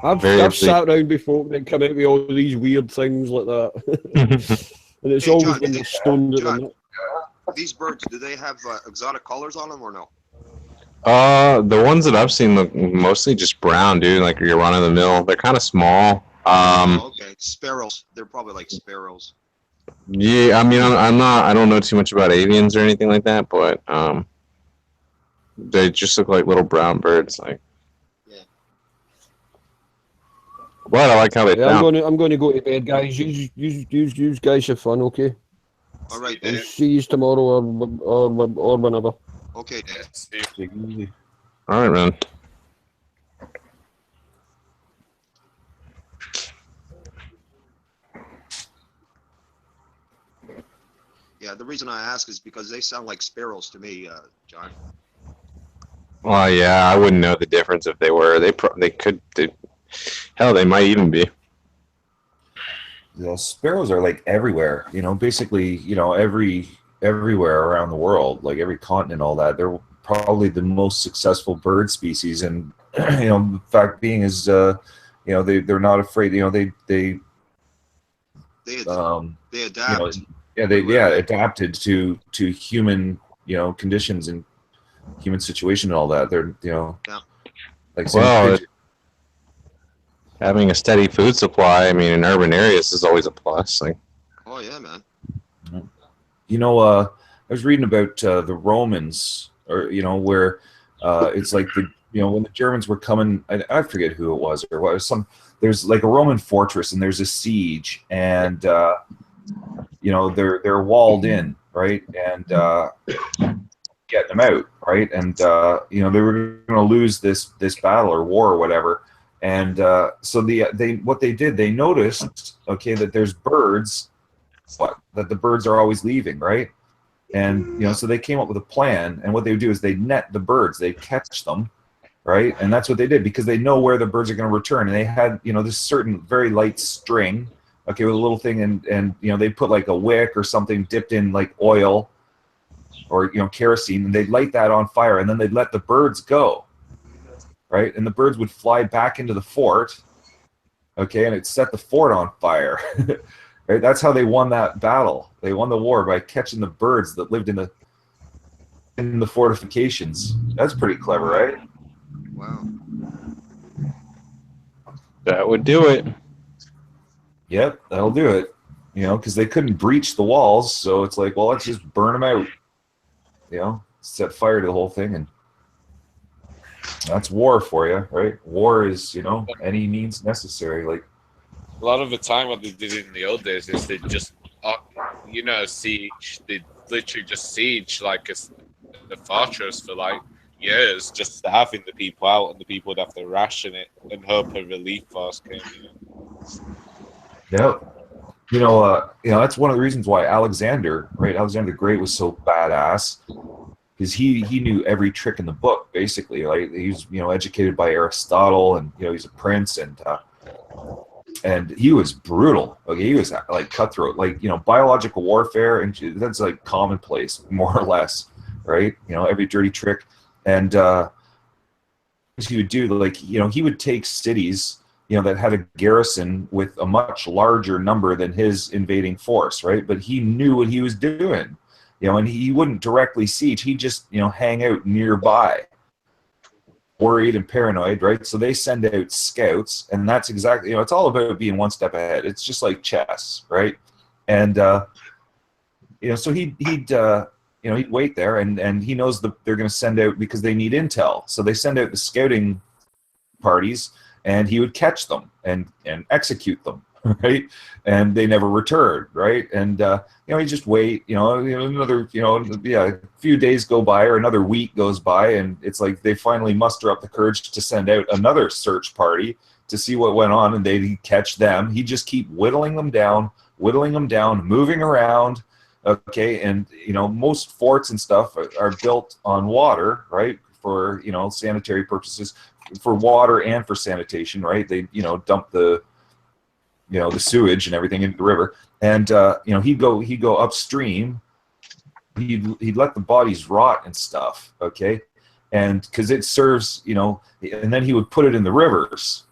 I've sat around before and come out with all these weird things like that, and it's always John, when they're stoned at them. These birds, do they have exotic colors on them or no? The ones that I've seen look mostly just brown, dude. Like you're run of the mill. They're kind of small. Okay, sparrows. They're probably like sparrows. Yeah, I mean, I don't know too much about avians or anything like that, but they just look like little brown birds, like. Yeah. But I like how they sound. I'm going to go to bed, guys. You guys have fun, okay? All right, I'll see you tomorrow or whenever. Okay, Dad. See you. All right, man. Yeah, the reason I ask is because they sound like sparrows to me, John. Well, yeah, I wouldn't know the difference if they were. They could. Hell, they might even be. The sparrows are like everywhere. Basically, everywhere around the world, like every continent, all that. They're probably the most successful bird species, and the fact being is, they're not afraid. They adapt. Adapted to human conditions and human situation and all that. They're having a steady food supply. I mean, in urban areas is always a plus. Like, oh yeah, man. I was reading about the Romans, or where It's like when the Germans were coming, I forget who it was or what. There's like a Roman fortress and there's a siege, and they're walled in, right, and getting them out, right, and they were going to lose this battle or war or whatever, and so what they did, they noticed, okay, that there's birds, that the birds are always leaving, right. And so they came up with a plan, and what they would do is they net the birds, they catch them, right, and that's what they did because they know where the birds are going to return. And they had this certain very light string, okay, with a little thing, and they put like a wick or something dipped in like oil or kerosene, and they'd light that on fire, and then they'd let the birds go, right, and the birds would fly back into the fort, okay, and it set the fort on fire. Right, that's how they won that battle. They won the war by catching the birds that lived in the fortifications. That's pretty clever, right? Wow. That would do it. Yep, that'll do it. Because they couldn't breach the walls, so it's like, well, let's just burn them out. Set fire to the whole thing, and that's war for you, right? War is, any means necessary. Like, a lot of the time what they did in the old days is they just siege. They literally just siege like a fortress for like years, just starving the people out, and the people would have to ration it and hope a relief force came. Yeah, that's one of the reasons why Alexander the Great was so badass, because he knew every trick in the book, basically. Like, he was educated by Aristotle, and he's a prince, and he was brutal. Okay, he was like cutthroat, like biological warfare, and that's like commonplace, more or less, right? Every dirty trick, and he would do, like, he would take cities that had a garrison with a much larger number than his invading force, right? But he knew what he was doing, and he wouldn't directly siege. He'd just hang out nearby, worried and paranoid, right? So they send out scouts, and that's exactly, it's all about being one step ahead. It's just like chess, right? And so he'd wait there, and he knows that they're going to send out, because they need intel, so they send out the scouting parties, and he would catch them and execute them, right? And they never returned, right? And you just wait, another, a few days go by, or another week goes by, and it's like they finally muster up the courage to send out another search party to see what went on, and they'd catch them. He'd just keep whittling them down, moving around, okay? And most forts and stuff are built on water, right? For sanitary purposes, for water and for sanitation, right? They dump the the sewage and everything into the river, and he'd go upstream. He'd let the bodies rot and stuff, okay, and because it serves, and then he would put it in the rivers,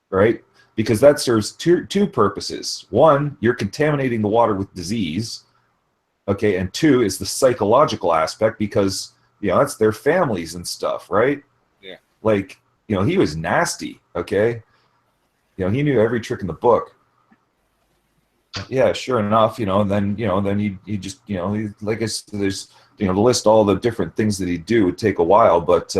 right? Because that serves two purposes. One, you're contaminating the water with disease, okay, and two is the psychological aspect, because that's their families and stuff, right? Yeah. Like, he was nasty, okay? He knew every trick in the book. Yeah, sure enough, and then he just, like I said, there's, to list all the different things that he'd do would take a while, but,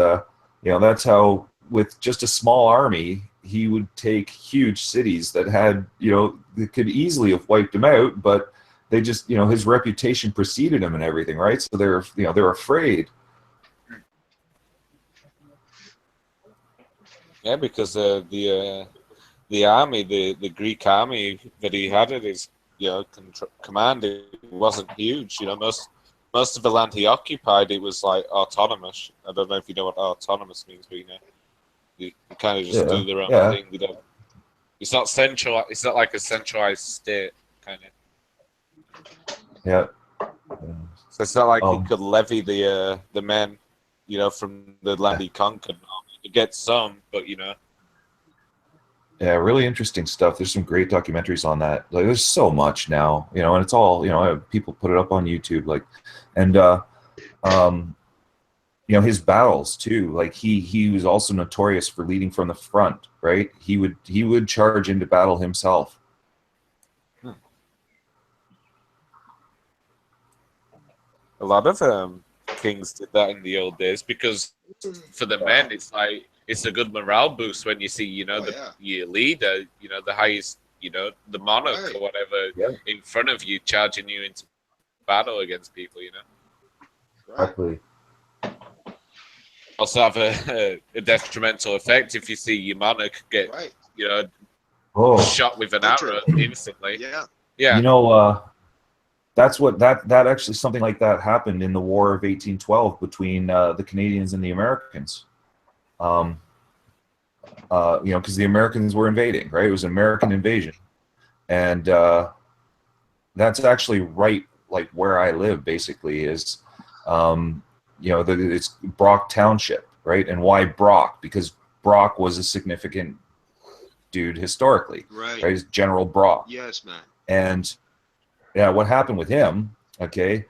that's how, with just a small army, he would take huge cities that had, that could easily have wiped him out, but they just, his reputation preceded him and everything, right? So they're afraid. Yeah, because the army, the Greek army that he had at his command, it wasn't huge. Most of the land he occupied, it was like autonomous. I don't know if you know what autonomous means, but you kind of just do their own thing. They don't. It's not central. It's not like a centralized state kind of. Yeah. So it's not like he could levy the men, from the land he conquered. He gets some, but Yeah, really interesting stuff. There's some great documentaries on that. Like, there's so much now, and it's all, people put it up on YouTube, like, and his battles too. Like, he was also notorious for leading from the front, right? He would charge into battle himself. A lot of Kings did that in the old days, because for the men, it's like it's a good morale boost when you see, your leader, the highest, the monarch or whatever in front of you, charging you into battle against people, Exactly. Also have a detrimental effect if you see your monarch get, shot with an arrow instantly. Yeah. You know, that's what that actually something like that happened in the War of 1812 between the Canadians and the Americans. Because the Americans were invading, right? It was an American invasion, and that's actually right, like where I live. Basically, is it's Brock Township, right? And why Brock? Because Brock was a significant dude historically, right? General Brock. Yes, man. And yeah, what happened with him? Okay,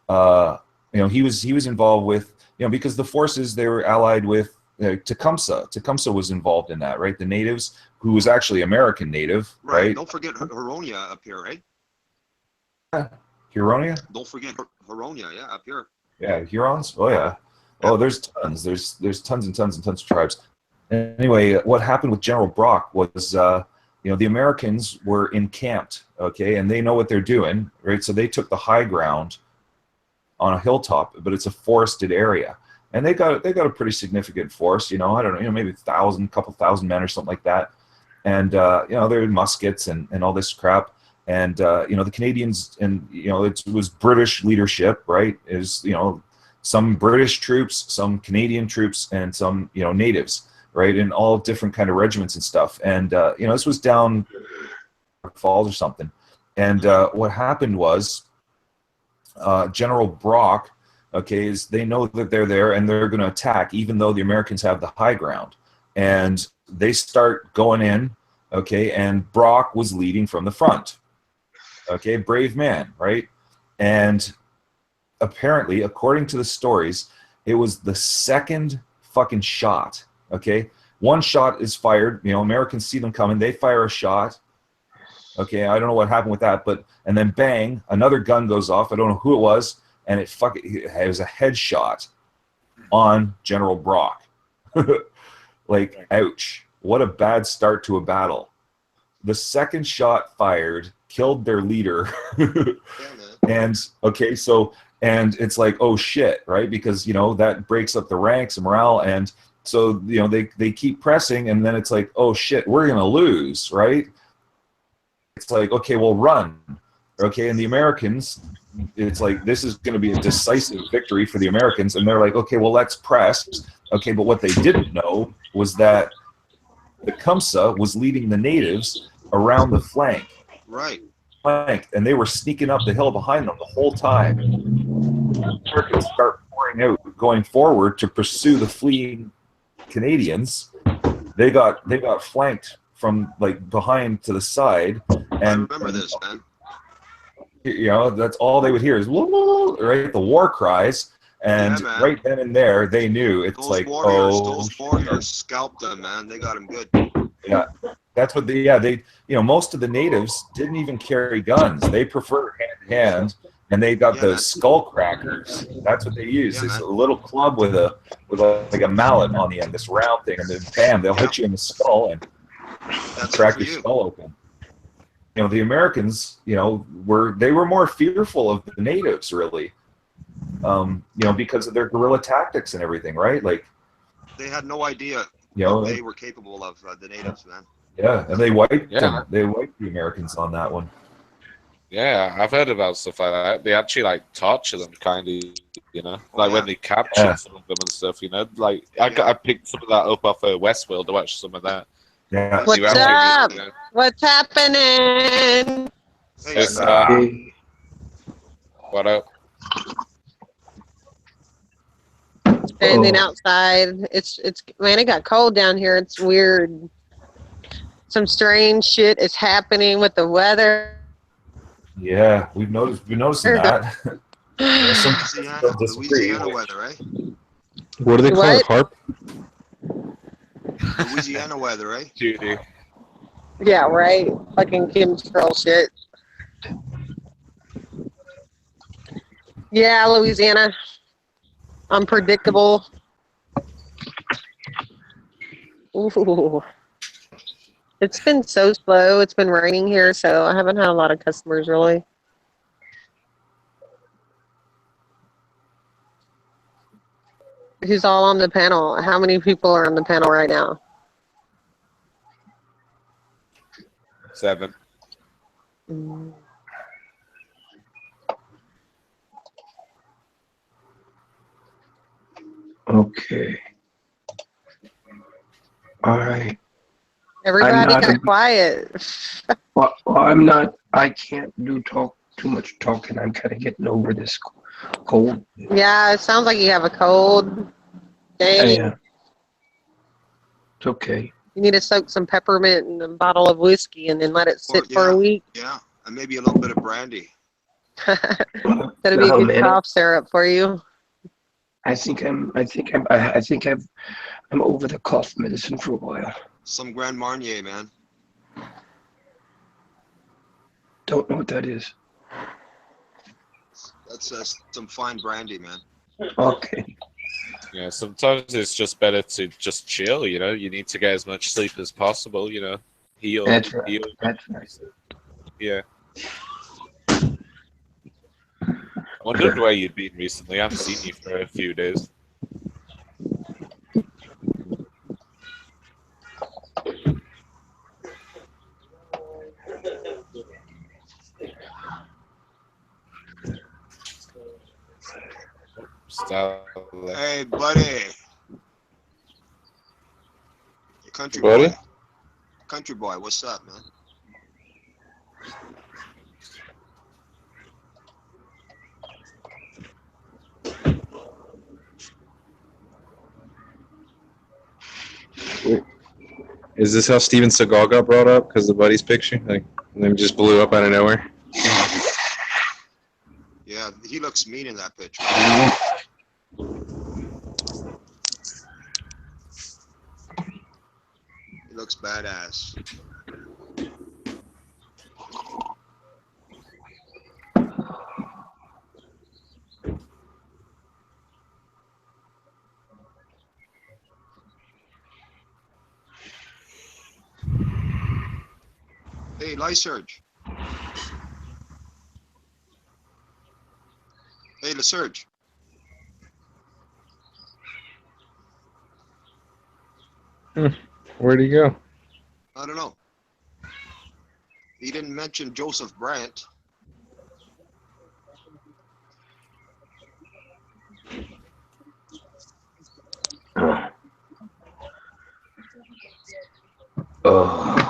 he was involved with because the forces, they were allied with Tecumseh. Tecumseh was involved in that, right? The natives, who was actually American native, right? Don't forget Huronia up here, right? Huronia? Don't forget Huronia, yeah, up here. Yeah, Hurons. Oh yeah. Oh, there's tons. There's tons and tons and tons of tribes. Anyway, what happened with General Brock was, the Americans were encamped, okay, and they know what they're doing, right? So they took the high ground on a hilltop, but it's a forested area, and they got a pretty significant force. I don't know, maybe couple thousand men or something like that, and they're in muskets and all this crap. And the Canadians, and it was British leadership, right? Is some British troops, some Canadian troops, and some natives, right? In all different kind of regiments and stuff. And this was down Falls or something. And what happened was General Brock, okay, is they know that they're there and they're going to attack, even though the Americans have the high ground. And they start going in, okay, and Brock was leading from the front. Okay, brave man, right? And apparently, according to the stories, it was the second fucking shot. Okay, one shot is fired. Americans see them coming. They fire a shot. Okay, I don't know what happened with that, and then bang, another gun goes off. I don't know who it was, and it was a headshot on General Brock. Like, ouch! What a bad start to a battle. The second shot fired killed their leader. And it's like, oh shit, right? Because that breaks up the ranks and morale, and so they keep pressing, and then it's like, oh shit, we're gonna lose, right? It's like, okay, well, run. Okay, and the Americans, it's like, this is going to be a decisive victory for the Americans, and they're like, okay, well, let's press. Okay, but what they didn't know was that Tecumseh was leading the natives around the flank. Right. And they were sneaking up the hill behind them the whole time. The Americans start pouring out, going forward to pursue the fleeing Canadians. They got flanked from like behind to the side. And I remember this, man. That's all they would hear is right, the war cries. And right then and there, they knew it's those like, those warriors scalped them, man. They got them good. Yeah, that's what they most of the natives didn't even carry guns. They prefer hand-to-hand, and they got the skull crackers. That's what they use. It's a little club with like a mallet on the end, this round thing, and then bam, they'll hit you in the skull and crack your skull open. The Americans, they were more fearful of the natives, really, because of their guerrilla tactics and everything, right? Like, they had no idea what they were capable of, the natives, man. Yeah, and they wiped them. They wiped the Americans on that one. Yeah, I've heard about stuff like that. They actually like torture them, kind of, when they capture some of them and stuff. Like I picked some of that up off of Westworld to watch some of that. Yeah. What's up? What's happening? What up? Standing outside. It's man, it got cold down here. It's weird. Some strange shit is happening with the weather. Yeah, we've been noticing that. Louisiana weather, right? What do they call it? Harp? Louisiana weather, right? Judy. Yeah, right. Fucking chemtrail shit. Yeah, Louisiana. unpredictable. Ooh. It's been so slow. It's been raining here, so I haven't had a lot of customers really. Who's all on the panel? How many people are on the panel right now? 7. Okay. All right. Everybody got quiet. Well, I'm not. I can't do too much talking. I'm kind of getting over this cold. Yeah, it sounds like you have a cold. Dang. Yeah. It's okay. You need to soak some peppermint in a bottle of whiskey and then let it sit for a week. Yeah, and maybe a little bit of brandy. That'll be a good cough syrup for you. I think I'm over the cough medicine for a while. Some Grand Marnier, man. Don't know what that is. That's some fine brandy, man. Okay. Yeah, sometimes it's just better to just chill, you know. You need to get as much sleep as possible, you know. Heal. That's right. Heal. That's right. Yeah. I wondered where you'd been recently. I haven't seen you for a few days. Hey, buddy. Country Buddy? boy. Country boy, what's up, man? Is this how Steven Seagal got brought up? Because the buddy's picture? Like, and then just blew up out of nowhere? Yeah, he looks mean in that picture. He looks badass. Hey, Lysurge. Hey, Lysurge. Where'd he go? I don't know. He didn't mention Joseph Brandt. Oh.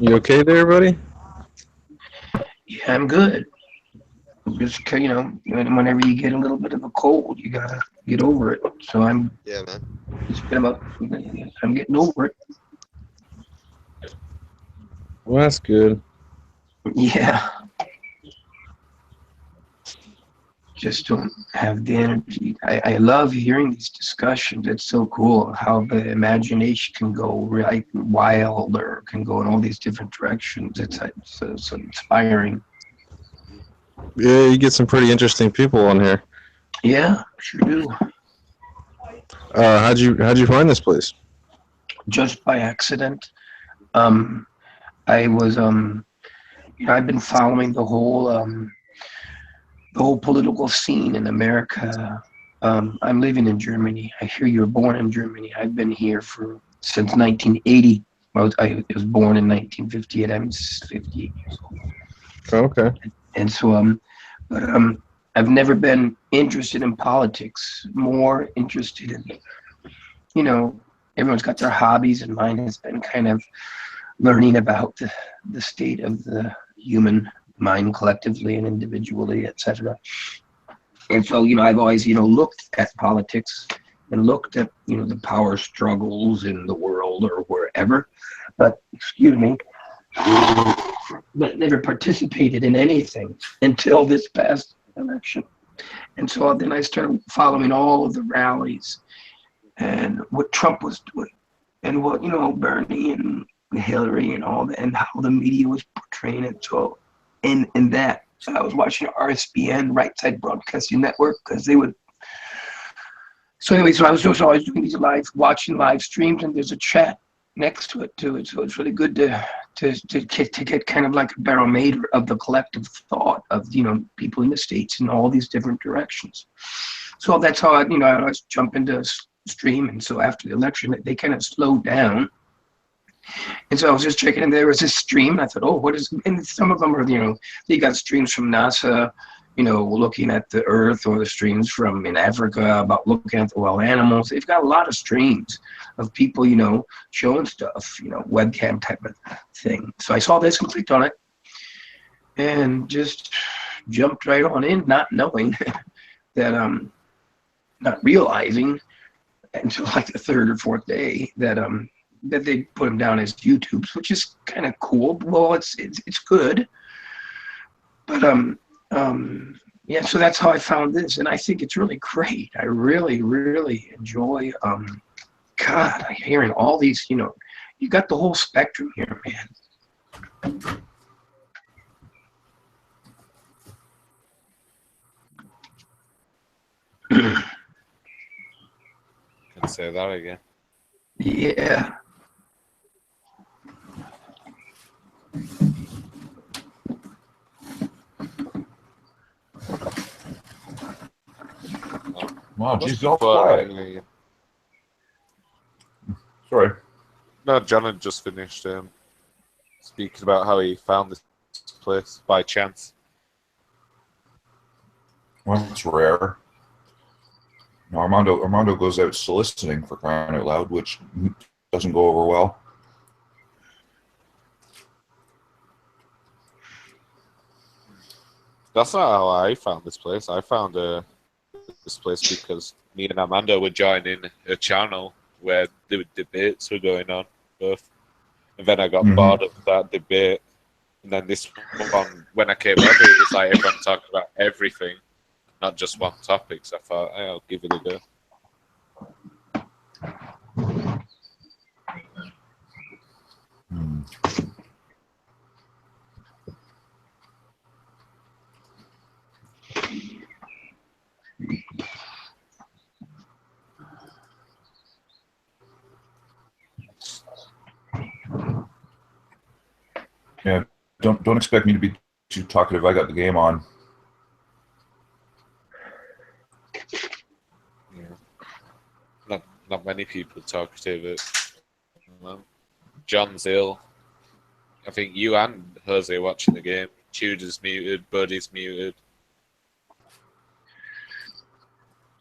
You okay there, buddy? Yeah, I'm good. Just, you know, whenever you get a little bit of a cold, you gotta get over it. So I'm. Yeah, man. I'm getting over it. Well, that's good. Yeah. Just don't have the energy. I love hearing these discussions. It's so cool how the imagination can go right wild or can go in all these different directions. It's so inspiring. Yeah, you get some pretty interesting people on here. Yeah, sure do. How'd you find this place? Just by accident. I was you know, I've been following the whole political scene in America. I'm living in Germany. I hear you were born in Germany. I've been here since 1980. I was born in 1958. I'm 58 years old. Okay. And so I've never been interested in politics. More interested in, you know, everyone's got their hobbies, and mine has been kind of learning about the state of the human mind collectively and individually, etc. And so, you know, I've always, you know, looked at politics and looked at, you know, the power struggles in the world or wherever, but never participated in anything until this past election. And so then I started following all of the rallies and what Trump was doing, and what, Bernie and Hillary and all that, and how the media was portraying it. So in that, I was watching RSBN, Right Side Broadcasting Network, because they would. So anyway, so I was just always doing these watching live streams, and there's a chat next to it too. So it's really good to get kind of like a barometer of the collective thought of people in the States in all these different directions. So that's how I always jump into stream. And so after the election, they kind of slowed down. And so I was just checking, and there was this stream, and I thought, oh, what is? And some of them are, they got streams from NASA, looking at the Earth, or the streams from in Africa about looking at the wild animals. They've got a lot of streams of people, showing stuff, webcam type of thing. So I saw this and clicked on it, and just jumped right on in, not knowing that not realizing until like the third or fourth day that that they put them down as YouTubes, which is kind of cool. Well, it's good, but yeah. So that's how I found this, and I think it's really great. I really, really enjoy. God, hearing all these. You got the whole spectrum here, man. Can say that again. Yeah. Wow, geez, all quiet. Sorry. No, John had just finished speaking about how he found this place by chance. Well, it's rare. Now, Armando goes out soliciting, for crying out loud, which doesn't go over well. That's not how I found this place. I found this place because me and Armando were joining a channel where the debates were going on, both. And then I got bored of that debate. And then this one, when I came over, it was like everyone talking about everything, not just one topic. So I thought, hey, I'll give it a go. Yeah, don't expect me to be too talkative. I got the game on. Yeah. Not many people talkative. John's ill. I think you and Jose are watching the game. Tudor's muted. Buddy's muted.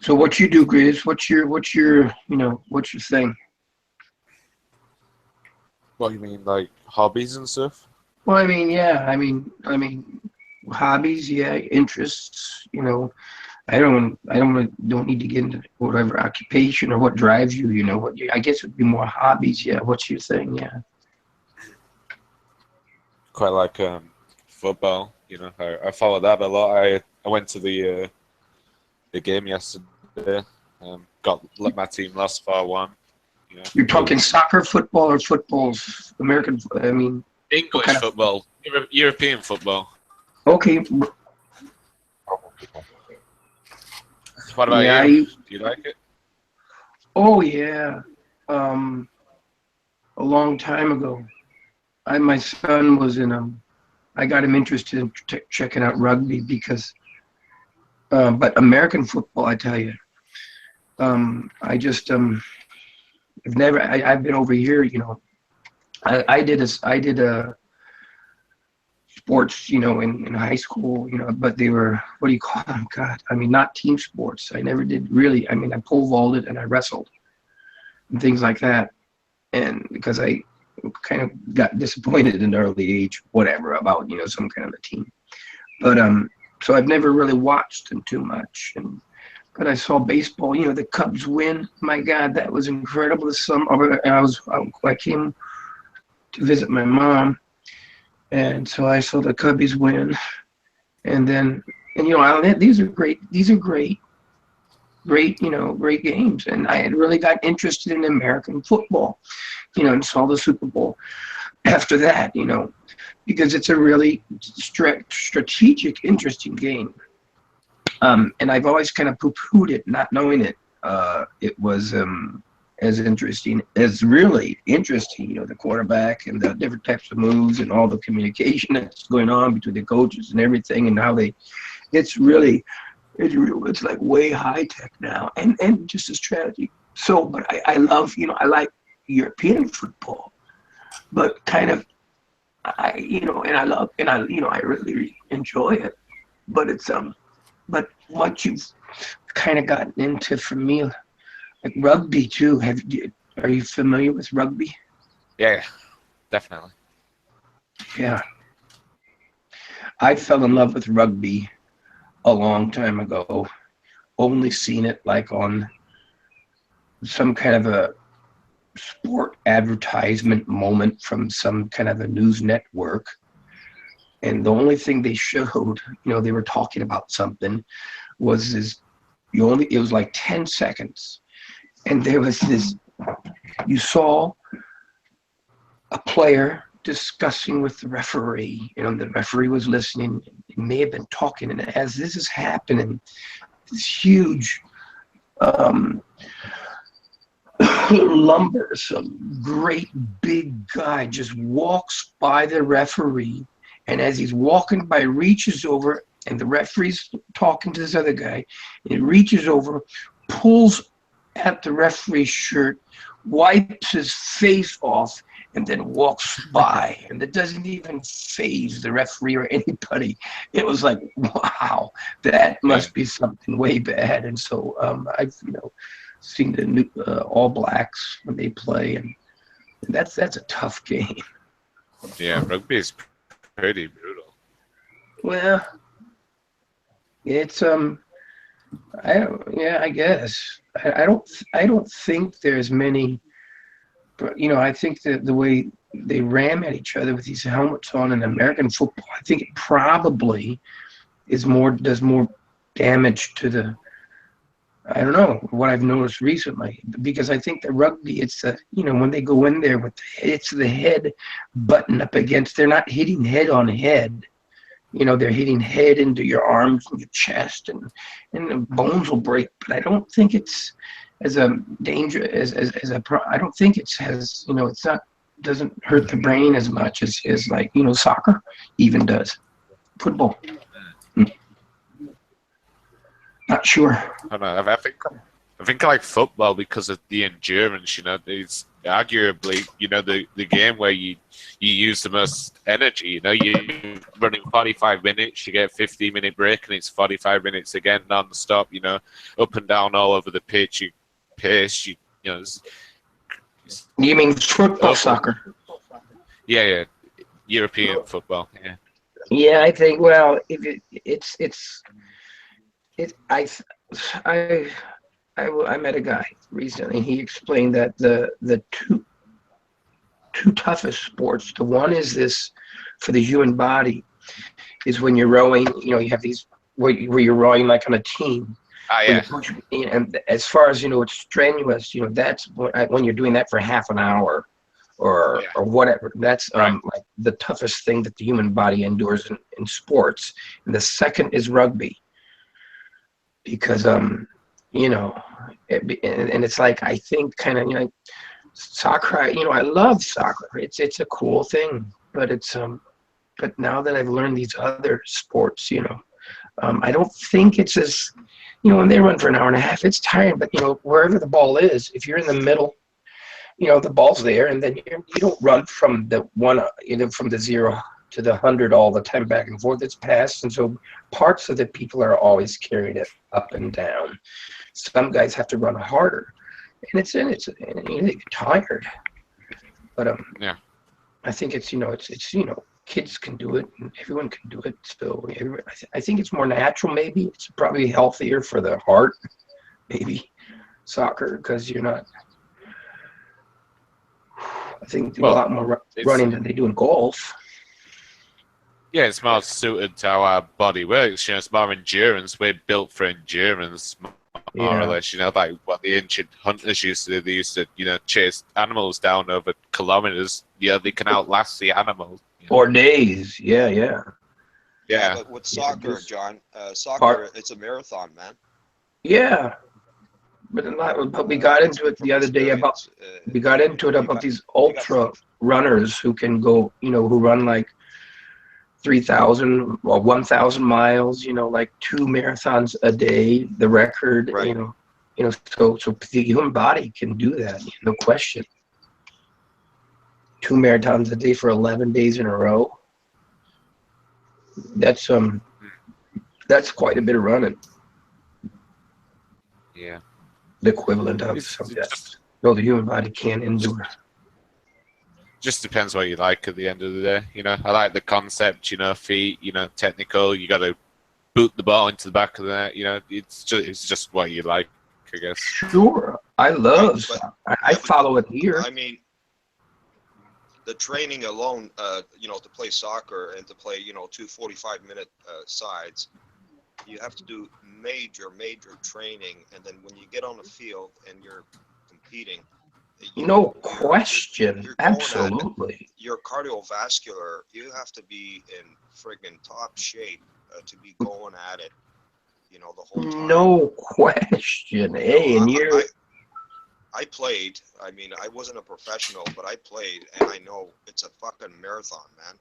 So what you do, Grizz? What's your thing? What you mean, like hobbies and stuff? Well, I mean, yeah, I mean, hobbies, yeah, interests. I don't need to get into whatever occupation or what drives you. I guess it would be more hobbies. Yeah, what's your thing? Yeah. Quite like football. I follow that a lot. I went to the game yesterday. Let my team lost 4-1. You're talking soccer, football, or footballs? American? I mean, English football, European football. Okay. What about you? Do you like it? Oh yeah. A long time ago, my son was in I got him interested in checking out rugby because, but American football, I tell you, I just I've never. I've been over here, I did a sports, in high school, but they were, what do you call them? God, I mean, not team sports. I never did really. I mean, I pole vaulted and I wrestled and things like that. And because I kind of got disappointed in an early age, whatever, about, some kind of a team. But, so I've never really watched them too much. But I saw baseball, the Cubs win. My God, that was incredible this summer. And I came to visit my mom, and so I saw the Cubbies win. And then, these are great. great, great games. And I had really got interested in American football, and saw the Super Bowl after that, because it's a really strategic, interesting game. And I've always kind of poo-pooed it, not knowing it. It was as interesting, the quarterback and the different types of moves and all the communication that's going on between the coaches and everything, and how it's like way high tech now, and just a strategy. So, but I love, I like European football, but kind of, I really enjoy it. But it's but what you've kind of gotten into for me, like rugby too. Are you familiar with rugby? Yeah, definitely. Yeah. I fell in love with rugby a long time ago. Only seen it like on some kind of a sport advertisement moment from some kind of a news network. And the only thing they showed, they were talking about something, was it was like 10 seconds. And there was you saw a player discussing with the referee, the referee was listening, he may have been talking, and as this is happening, this huge lumber, some great big guy just walks by the referee, and as he's walking by, reaches over, and the referee's talking to this other guy, and he reaches over, pulls at the referee's shirt, wipes his face off, and then walks by, and it doesn't even faze the referee or anybody. It was like, wow, that must be something way bad. And so I've seen the new All Blacks when they play, and that's a tough game. Yeah, rugby is pretty brutal. Well, it's I guess I don't think there's many, but I think that the way they ram at each other with these helmets on in American football, I think it probably does more damage to the, I don't know, what I've noticed recently, because I think the rugby, it's when they go in there it's the head button up against, they're not hitting head on head. They're hitting head into your arms and your chest, and the bones will break. But I don't think it's as a danger I don't think it's doesn't hurt the brain as much as like soccer even does, football. Not sure. I don't know. I think I like football because of the endurance. It's arguably the game where you use the most energy. You're running 45 minutes, you get a 15-minute break, and it's 45 minutes again non-stop. Up and down all over the pitch. You pace. You mean football, soccer? Yeah, European football. Yeah. Yeah, I think. Well, I met a guy recently. He explained that the two toughest sports, the one is this for the human body, is when you're rowing. You have these where you're rowing like on a team. Yeah. And as far as it's strenuous. That's when you're doing that for half an hour or whatever. That's like the toughest thing that the human body endures in sports. And the second is rugby, because and it's like, I think kind of soccer. I love soccer. It's a cool thing, but it's but now that I've learned these other sports, I don't think it's as when they run for an hour and a half, it's tiring. But wherever the ball is, if you're in the middle, the ball's there, and then you don't run from the one, from the 0 to the 100 all the time back and forth. It's passed, and so parts of the people are always carrying it up and down. Some guys have to run harder, and they get tired. But I think it's kids can do it, and everyone can do it. So I think it's more natural. Maybe it's probably healthier for the heart. Maybe soccer, because you're not. I think do a lot more running than they do in golf. Yeah, it's more suited to how our body works. It's more endurance. We're built for endurance more or less. Like what the ancient hunters used to do. They used to, chase animals down over kilometers. Yeah, they can outlast the animal. Or days. Yeah. Yeah. But with soccer, John, soccer, it's a marathon, man. Yeah. But we got into it the other day about these ultra runners who can go, who run like 3,000 or 1,000 miles, like 2 marathons a day, the record, so the human body can do that, no question. 2 marathons a day for 11 days in a row. That's quite a bit of running. Yeah. The equivalent of the human body can endure. Just depends what you like at the end of the day. I like the concept, feet, technical. You got to boot the ball into the back of the net. It's just what you like, I guess. Sure. I love I follow it here. I mean, the training alone, to play soccer and to play, 2 45-minute sides, you have to do major training. And then when you get on the field and you're competing, no question. Absolutely. Your cardiovascular, you have to be in friggin' top shape to be going at it, the whole time. No question. Hey, and I played. I mean, I wasn't a professional, but I played, and I know it's a fucking marathon, man.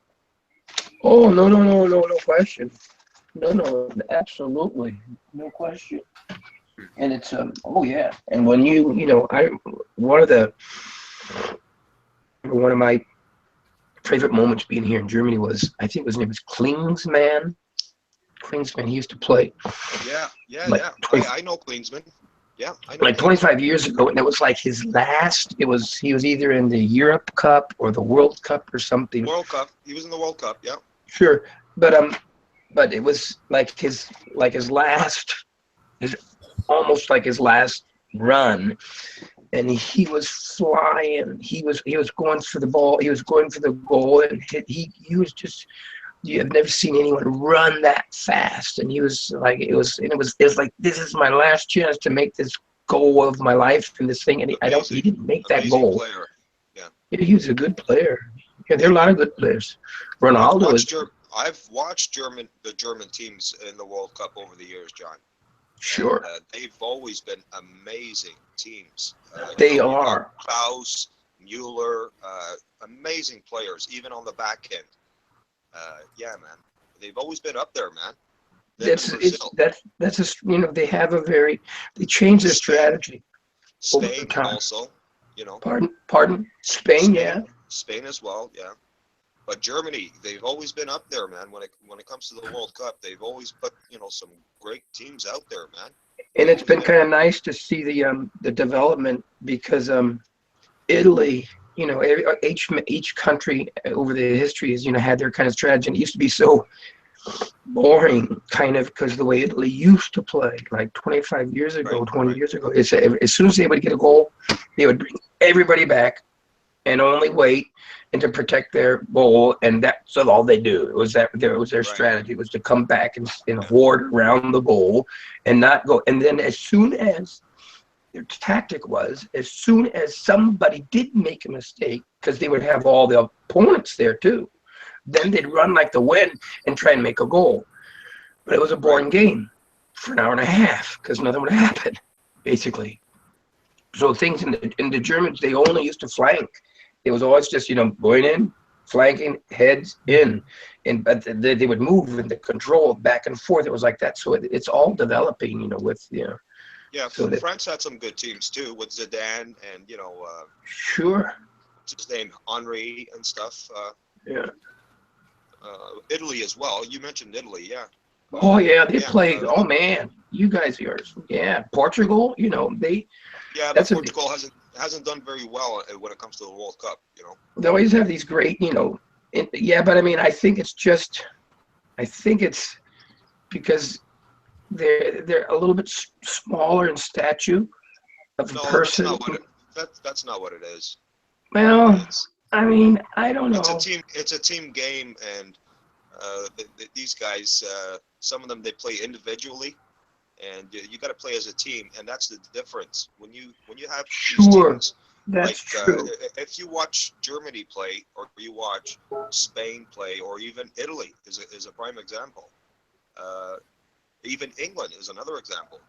Oh, no question. No, absolutely. No question. And it's oh yeah. And when one of my favorite moments being here in Germany was, I think his name was Klinsmann. He used to play. Yeah. I know Klinsmann. Yeah, I know. Like 25 years ago, and it was like his last. He was either in the Europe Cup or the World Cup or something. World Cup. He was in the World Cup. Yeah. Sure, but it was like his last. Almost like his last run, and he was flying. He was going for the ball. He was going for the goal, and he was just. You have never seen anyone run that fast, and he was like, it was like, this is my last chance to make this goal of my life in this thing, and he didn't make that goal. Player. Yeah, he was a good player. Yeah, there are a lot of good players. Ronaldo I've watched the German teams in the World Cup over the years, John. Sure. And, they've always been amazing teams. They are. Klaus, Mueller, amazing players, even on the back end. Yeah, man. They've always been up there, man. They have they changed their strategy. Spain also, Pardon? Spain, yeah. Spain as well, yeah. But Germany, they've always been up there, man. When it comes to the World Cup, they've always put, some great teams out there, man. And it's been kind of nice to see the development, because Italy, each country over the history has had their kind of strategy. And it used to be so boring, kind of, because the way Italy used to play, like 25 years ago, 20 years ago, is as soon as they would get a goal, they would bring everybody back and only wait and to protect their goal, and that's all they do. It was their strategy, was to come back and hoard around the goal and not go. And then as soon as their tactic was, as soon as somebody did make a mistake, because they would have all the opponents there too, then they'd run like the wind and try and make a goal. But it was a boring game for an hour and a half, because nothing would happen, basically. So things in the Germans, they only used to flank. It was always just, going in, flanking, heads in, but they would move and the control back and forth. It was like that. So it's all developing, Yeah, so France had some good teams too, with Zidane and sure. What's his name, Henry and stuff. Yeah. Italy as well. You mentioned Italy, yeah. Oh yeah, they played. Oh man, you guys are. Yeah, Portugal. They. Yeah, but Portugal hasn't done very well when it comes to the World Cup. They always have these great, yeah, but I mean, I think it's because they're a little bit smaller in stature of a person. That's not what it is. Well, I mean, I don't know. It's a team game, and these guys, some of them, they play individually, and you got to play as a team, and that's the difference. When you have these Sure, teams, that's true. if you watch Germany play, or you watch Spain play, or even Italy is a prime example. Even England is another example.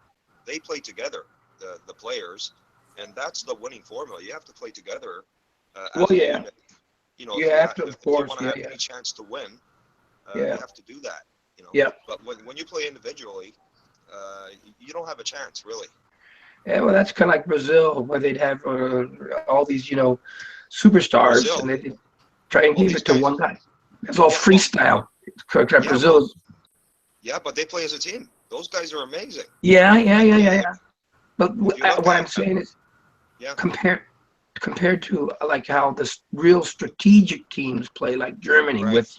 They play together, the players, and that's the winning formula. You have to play together Well, as a yeah, unit. You know, you have to, of if you course. want to Yeah, have yeah, any chance to win, you yeah, have to do that. You know, yeah. but when you play individually, you don't have a chance really. Yeah, well, that's kind of like Brazil, where they'd have all these, superstars, Brazil, and they'd try and all give these it to guys. one guy. It's all Yeah, well, freestyle. yeah, Brazil well, is. yeah, but they play as a team. Those guys are amazing. Yeah, yeah, yeah, yeah, yeah. But If you look what at I'm saying is, yeah, compared to like how the real strategic teams play, like Germany, right, with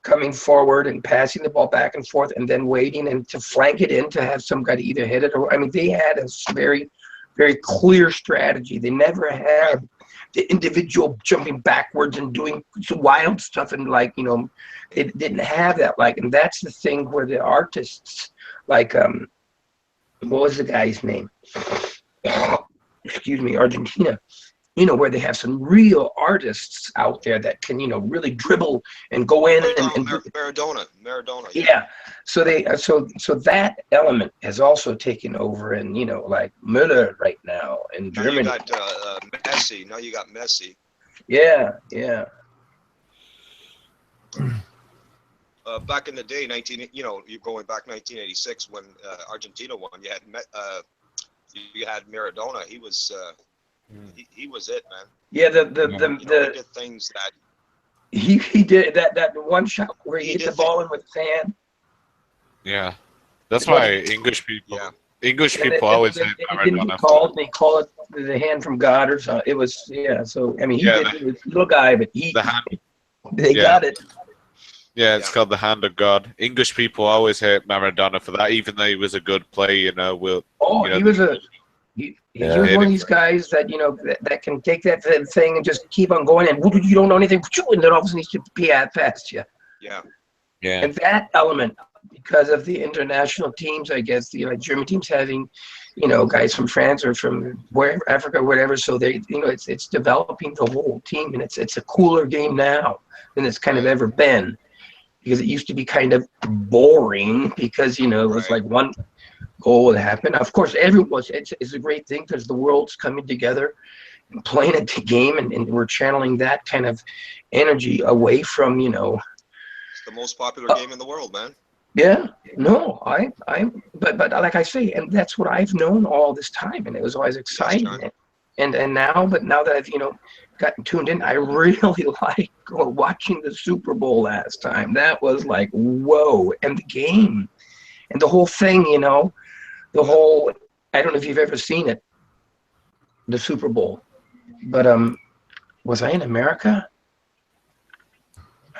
coming forward and passing the ball back and forth, and then waiting and to flank it in to have some guy to either hit it or. I mean, they had a very, very clear strategy. They never had the individual jumping backwards and doing some wild stuff, and it didn't have that. And that's the thing where the artists, what was the guy's name? Excuse me, Argentina. Where they have some real artists out there that can, really dribble and go in and Maradona. yeah. So they so that element has also taken over, and like Müller right now in Now you Germany. got Messi. Now you got Messi. Yeah, yeah. Back in the day, you're going back 1986 when Argentina won. You had Maradona. He was he was it, man. Yeah, he did things that he did that one shot where he hit the ball in with his hand. Yeah, that's why English people always say It didn't get called. They call it the hand from God or something. It was So I mean, he did it. He was a little guy, but they got it. Yeah, it's called the hand of God. English people always hate Maradona for that, even though he was a good player. He was he was one of these guys that that can take that thing and just keep on going, and you don't know anything, and then all of a sudden he's past you. Yeah. And that element, because of the international teams, I guess the German teams having, guys from France or from wherever, Africa, whatever. So they, it's developing the whole team, and it's a cooler game now than it's kind of ever been, because it used to be kind of boring because it was like one goal would happen. Of course, it's a great thing because the world's coming together and playing a game, and we're channeling that kind of energy away from It's the most popular game in the world, man. Yeah, no, but like I say, and that's what I've known all this time, and it was always exciting. And now that I've gotten tuned in, I really like watching the Super Bowl last time. That was like whoa, and the game, and the whole thing, the whole. I don't know if you've ever seen it, the Super Bowl, but was I in America?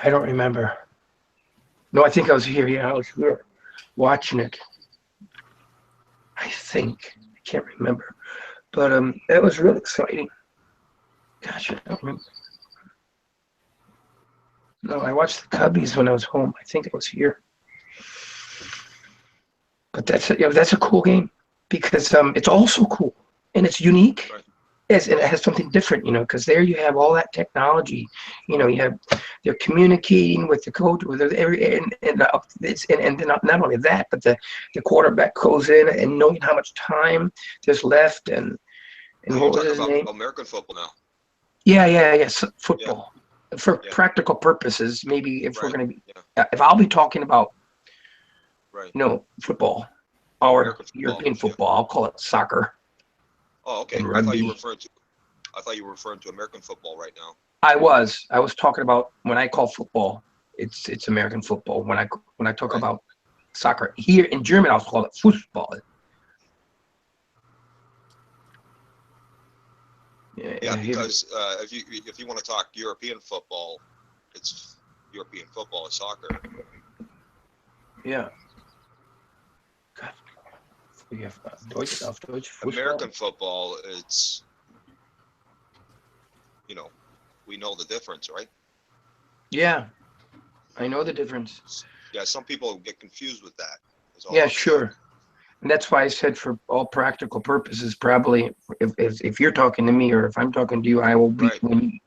I don't remember. No, I think I was here. Yeah, I was here watching it. I think. I can't remember. But it was really exciting. Gosh, I don't remember. No, I watched the Cubbies when I was home. I think it was here. But that's a cool game because it's also cool and it's unique. Right. Yes, and it has something different, because there you have all that technology. They're communicating with the coach, with and then not only that, but the quarterback goes in and knowing how much time there's left and what was his name? American football now. Yes, football for practical purposes. Maybe if we're going to be, if I'll be talking about, football or European football, I'll call it soccer. Oh, okay. I thought you were referring to American football right now. I was talking about when I call football, it's American football. When I talk about soccer here in German, I'll call it Fußball. Yeah, because if you want to talk European football, it's European football, it's soccer. Yeah. God. We have Deutsch. American football, it's we know the difference, right? Yeah, I know the difference. Yeah, some people get confused with that. Yeah, sure. And that's why I said, for all practical purposes, probably if you're talking to me or if I'm talking to you, I will be when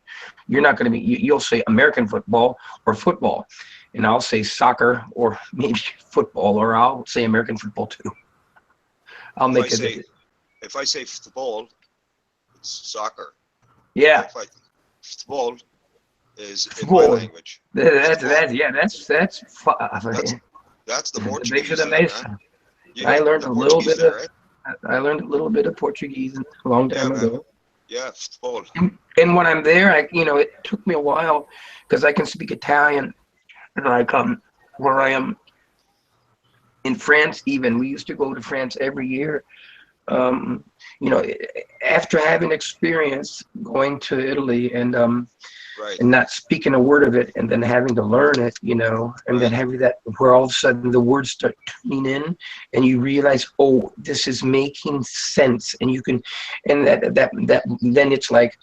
you're not going to be. You'll say American football or football, and I'll say soccer or maybe football, or I'll say American football too. I'll make it. If I say football, it's soccer. Yeah. Football is in my language. That's the Portuguese. I learned a little bit of. I learned a little bit of Portuguese a long time ago. Yeah, football. And when I'm there, it took me a while because I can speak Italian. Like where I am in France, even we used to go to France every year. After having experience going to Italy and not speaking a word of it, and then having to learn it, and then having that where all of a sudden the words start tuning in, and you realize, oh, this is making sense, and you can, and that then it's like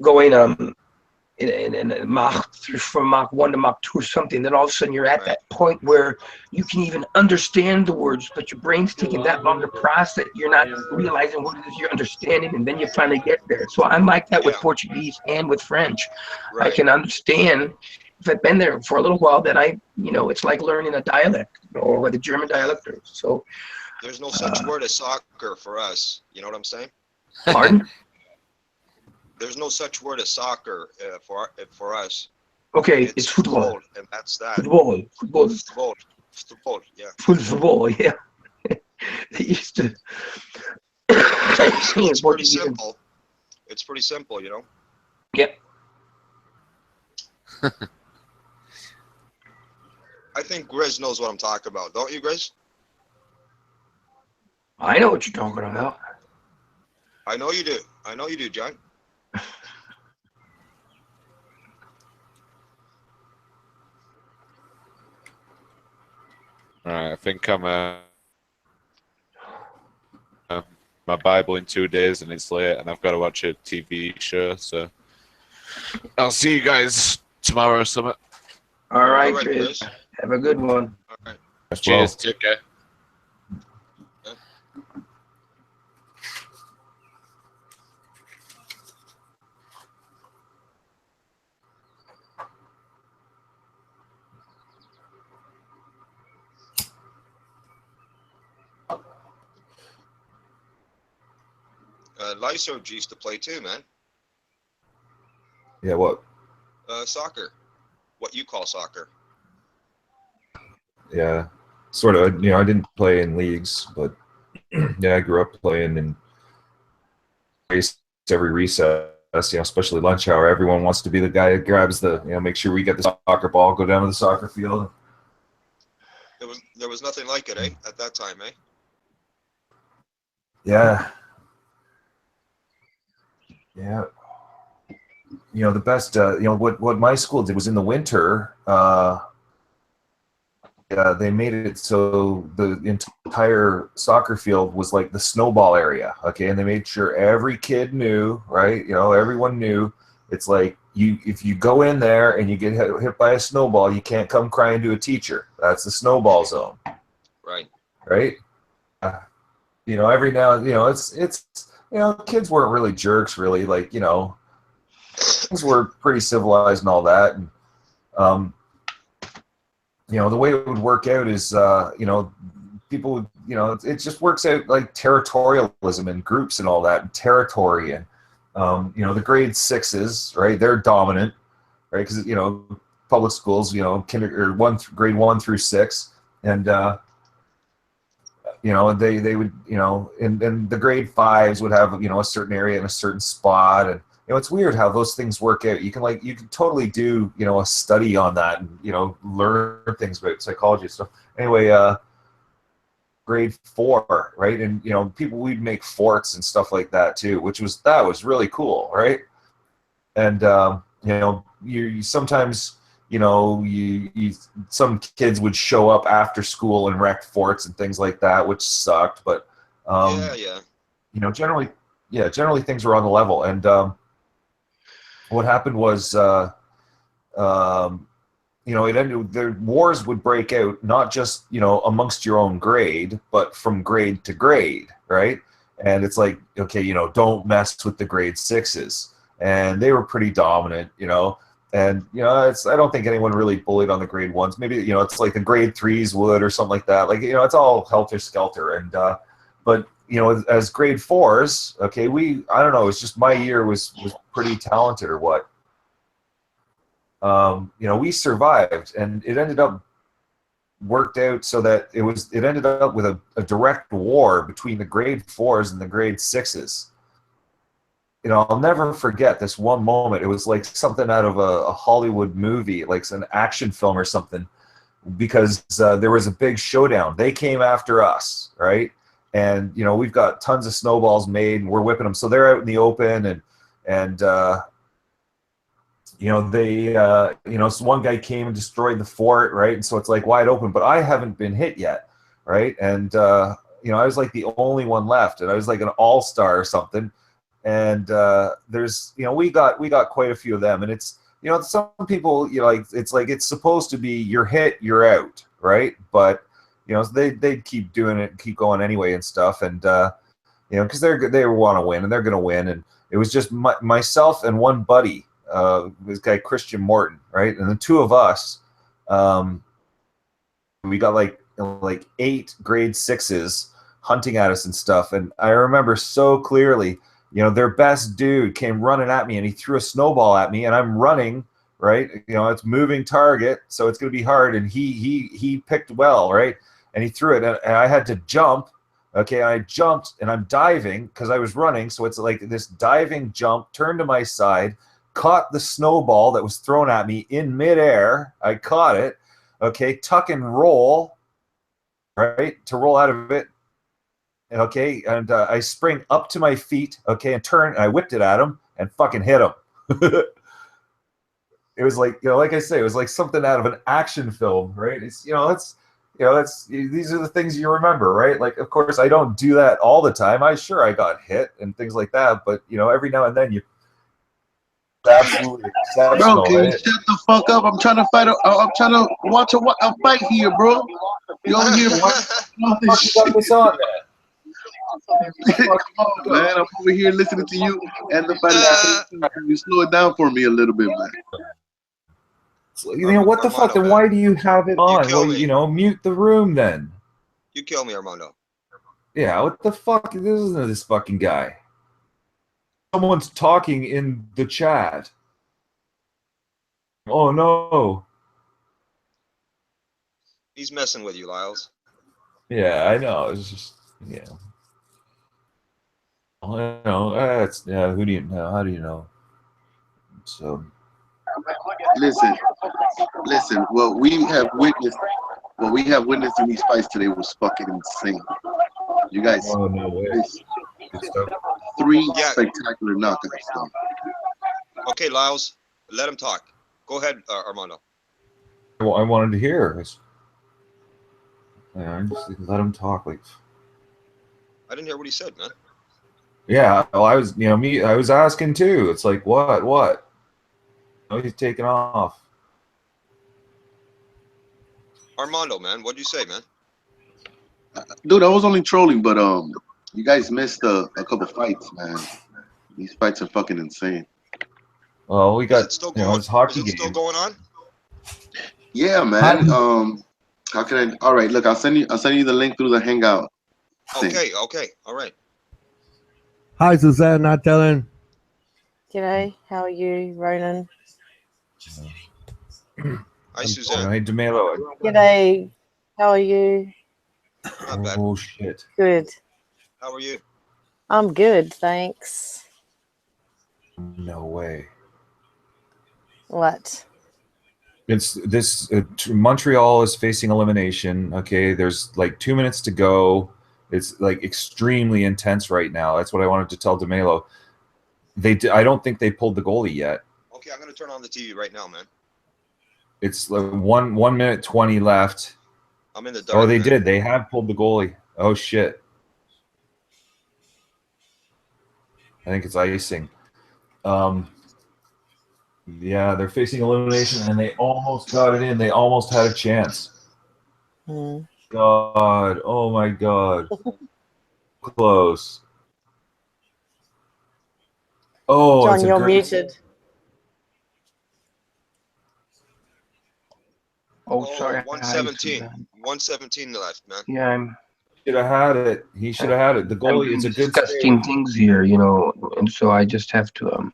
going from Mach 1 to Mach 2 or something, then all of a sudden you're at that point where you can even understand the words, but your brain's taking that long to process it. You're not realizing what it is you're understanding, and then you finally get there. So I'm like that with Portuguese and with French. I can understand. If I've been there for a little while, then it's like learning a dialect or the German dialect. So there's no such word as soccer for us. You know what I'm saying? Pardon? There's no such word as soccer for us. Okay, it's football. And that's that. Football. Yeah. Football. Yeah. They used to. It's pretty simple. It's pretty simple, Yeah. I think Grizz knows what I'm talking about, don't you, Grizz? I know what you're talking about. I know you do. I know you do, John. All right, I think I'm my Bible in 2 days, and it's late, and I've got to watch a TV show. So I'll see you guys tomorrow or something. All right, Chris. Have a good one. All right. Cheers. Take care. Lyserge used to play too, man. Yeah, what? Soccer. What you call soccer. Yeah, sort of. I didn't play in leagues, but yeah, I grew up playing in every recess. Especially lunch hour. Everyone wants to be the guy that grabs the, make sure we get the soccer ball, go down to the soccer field. There was nothing like it, at that time, Yeah. Yeah. The best, what my school did was in the winter, they made it so the entire soccer field was like the snowball area, okay? And they made sure every kid knew, right? Everyone knew. It's like if you go in there and you get hit by a snowball, you can't come crying to a teacher. That's the snowball zone. Right. Right? Every now and it's kids weren't really jerks, really. Like, things were pretty civilized and all that. And the way it would work out is, people would, it just works out like territorialism and groups and all that, and territory. And, the grade 6s, right, they're dominant, right? Because, public schools, grade 1 through 6. And, they would, and the grade 5s would have, a certain area and a certain spot. And, it's weird how those things work out. You can totally do, a study on that and, learn things about psychology and stuff. Anyway, grade 4, right? And, we'd make forts and stuff like that too, that was really cool, right? And, you sometimes, some kids would show up after school and wreck forts and things like that, which sucked. But, generally things were on the level. And, what happened was, you know, it ended. The wars would break out, not just, you know, amongst your own grade, but from grade to grade, right? And it's like, okay, you know, don't mess with the grade 6s, and they were pretty dominant, you know. And you know, I don't think anyone really bullied on the grade 1s. Maybe, you know, it's like the grade 3s would or something like that. Like, you know, it's all helter skelter. And but you know, as grade 4s, okay, I don't know. It's just my year was pretty talented or what. You know, we survived, and it ended up worked out so that it ended up with a direct war between the grade 4s and the grade 6s. You know, I'll never forget this one moment. It was like something out of a Hollywood movie, like an action film or something, because there was a big showdown. They came after us, right? And you know, we've got tons of snowballs made, and we're whipping them. So they're out in the open, and you know, they you know, so one guy came and destroyed the fort, right? And so it's like wide open, but I haven't been hit yet, right? And you know, I was like the only one left, and I was like an all-star or something. And there's, you know, we got quite a few of them, and it's, you know, some people, you know, like it's supposed to be you're hit, you're out, right? But you know, they keep doing it, keep going anyway and stuff, and you know, because they want to win, and they're gonna win. And it was just myself and one buddy, this guy Christian Morton, right? And the two of us, we got like 8 grade 6s hunting at us and stuff. And I remember so clearly, you know, their best dude came running at me, and he threw a snowball at me, and I'm running, right? You know, it's moving target, so it's going to be hard. And he picked well, right? And he threw it, and I had to jump. Okay, I jumped, and I'm diving because I was running. So it's like this diving jump, turned to my side, caught the snowball that was thrown at me in midair. I caught it. Okay, tuck and roll, right? To roll out of it. Okay, and I spring up to my feet, okay, and turn, and I whipped it at him and fucking hit him. It was like, you know, like I say, it was like something out of an action film, right? It's, you know, these are the things you remember, right? Like, of course, I don't do that all the time. I got hit and things like that, but you know, every now and then you absolutely exceptional. Bro, can you right? shut the fuck up? I'm trying to fight. I'm trying to watch a fight here, bro. You over here? What the fuck you got this on, man? Come on, man. I'm over here listening to you and the fight. Can you slow it down for me a little bit, man? You know, what the fuck? Then why do you have it on? Well, you know, mute the room then. You kill me, Armando. Yeah, what the fuck? This isn't this fucking guy. Someone's talking in the chat. Oh no. He's messing with you, Lyles. Yeah, I know. It's just, yeah. I know. It's, yeah. Who do you know? How do you know? So. Listen. What we have witnessed in these fights today was fucking insane. You guys. Oh no way. 3 spectacular knockouts, though. Okay, Lyles, let him talk. Go ahead, Armando. Well, I wanted to hear. Yeah, just let him talk. Like. I didn't hear what he said, man. Yeah, well, I was, you know, I was asking too. It's like, what? Oh, he's taking off. Armando, man, what'd you say, man? Dude, I was only trolling, but you guys missed a couple fights, man. These fights are fucking insane. Well, we got, you know, it's hockey game. Still going on? Yeah, man. How can I? All right, look, I'll send you the link through the Hangout thing. Okay, all right. Hi, Suzanne. Not telling. G'day, how are you, Ronan? Hi, Suzanne. Hi, DeMelo. G'day, how are you? Not bad. Oh shit. Good. How are you? I'm good, thanks. No way. What? It's this. Montreal is facing elimination. Okay, there's like 2 minutes to go. It's like extremely intense right now. That's what I wanted to tell DeMelo. I don't think they pulled the goalie yet. Okay, I'm gonna turn on the TV right now, man. It's like 1 minute 20 left. I'm in the dark. Oh, they man. did. They have pulled the goalie. Oh shit. I think it's icing. Yeah, they're facing elimination, and they almost got it in. They almost had a chance. God, oh my God, close. Oh, John, it's a you're great. muted. Oh, sorry. 117. 117 left, man. Yeah, I'm. Should have had it. He should have had it. The I'm goalie. doing It's a good disgusting save. things here, you know, and so I just have to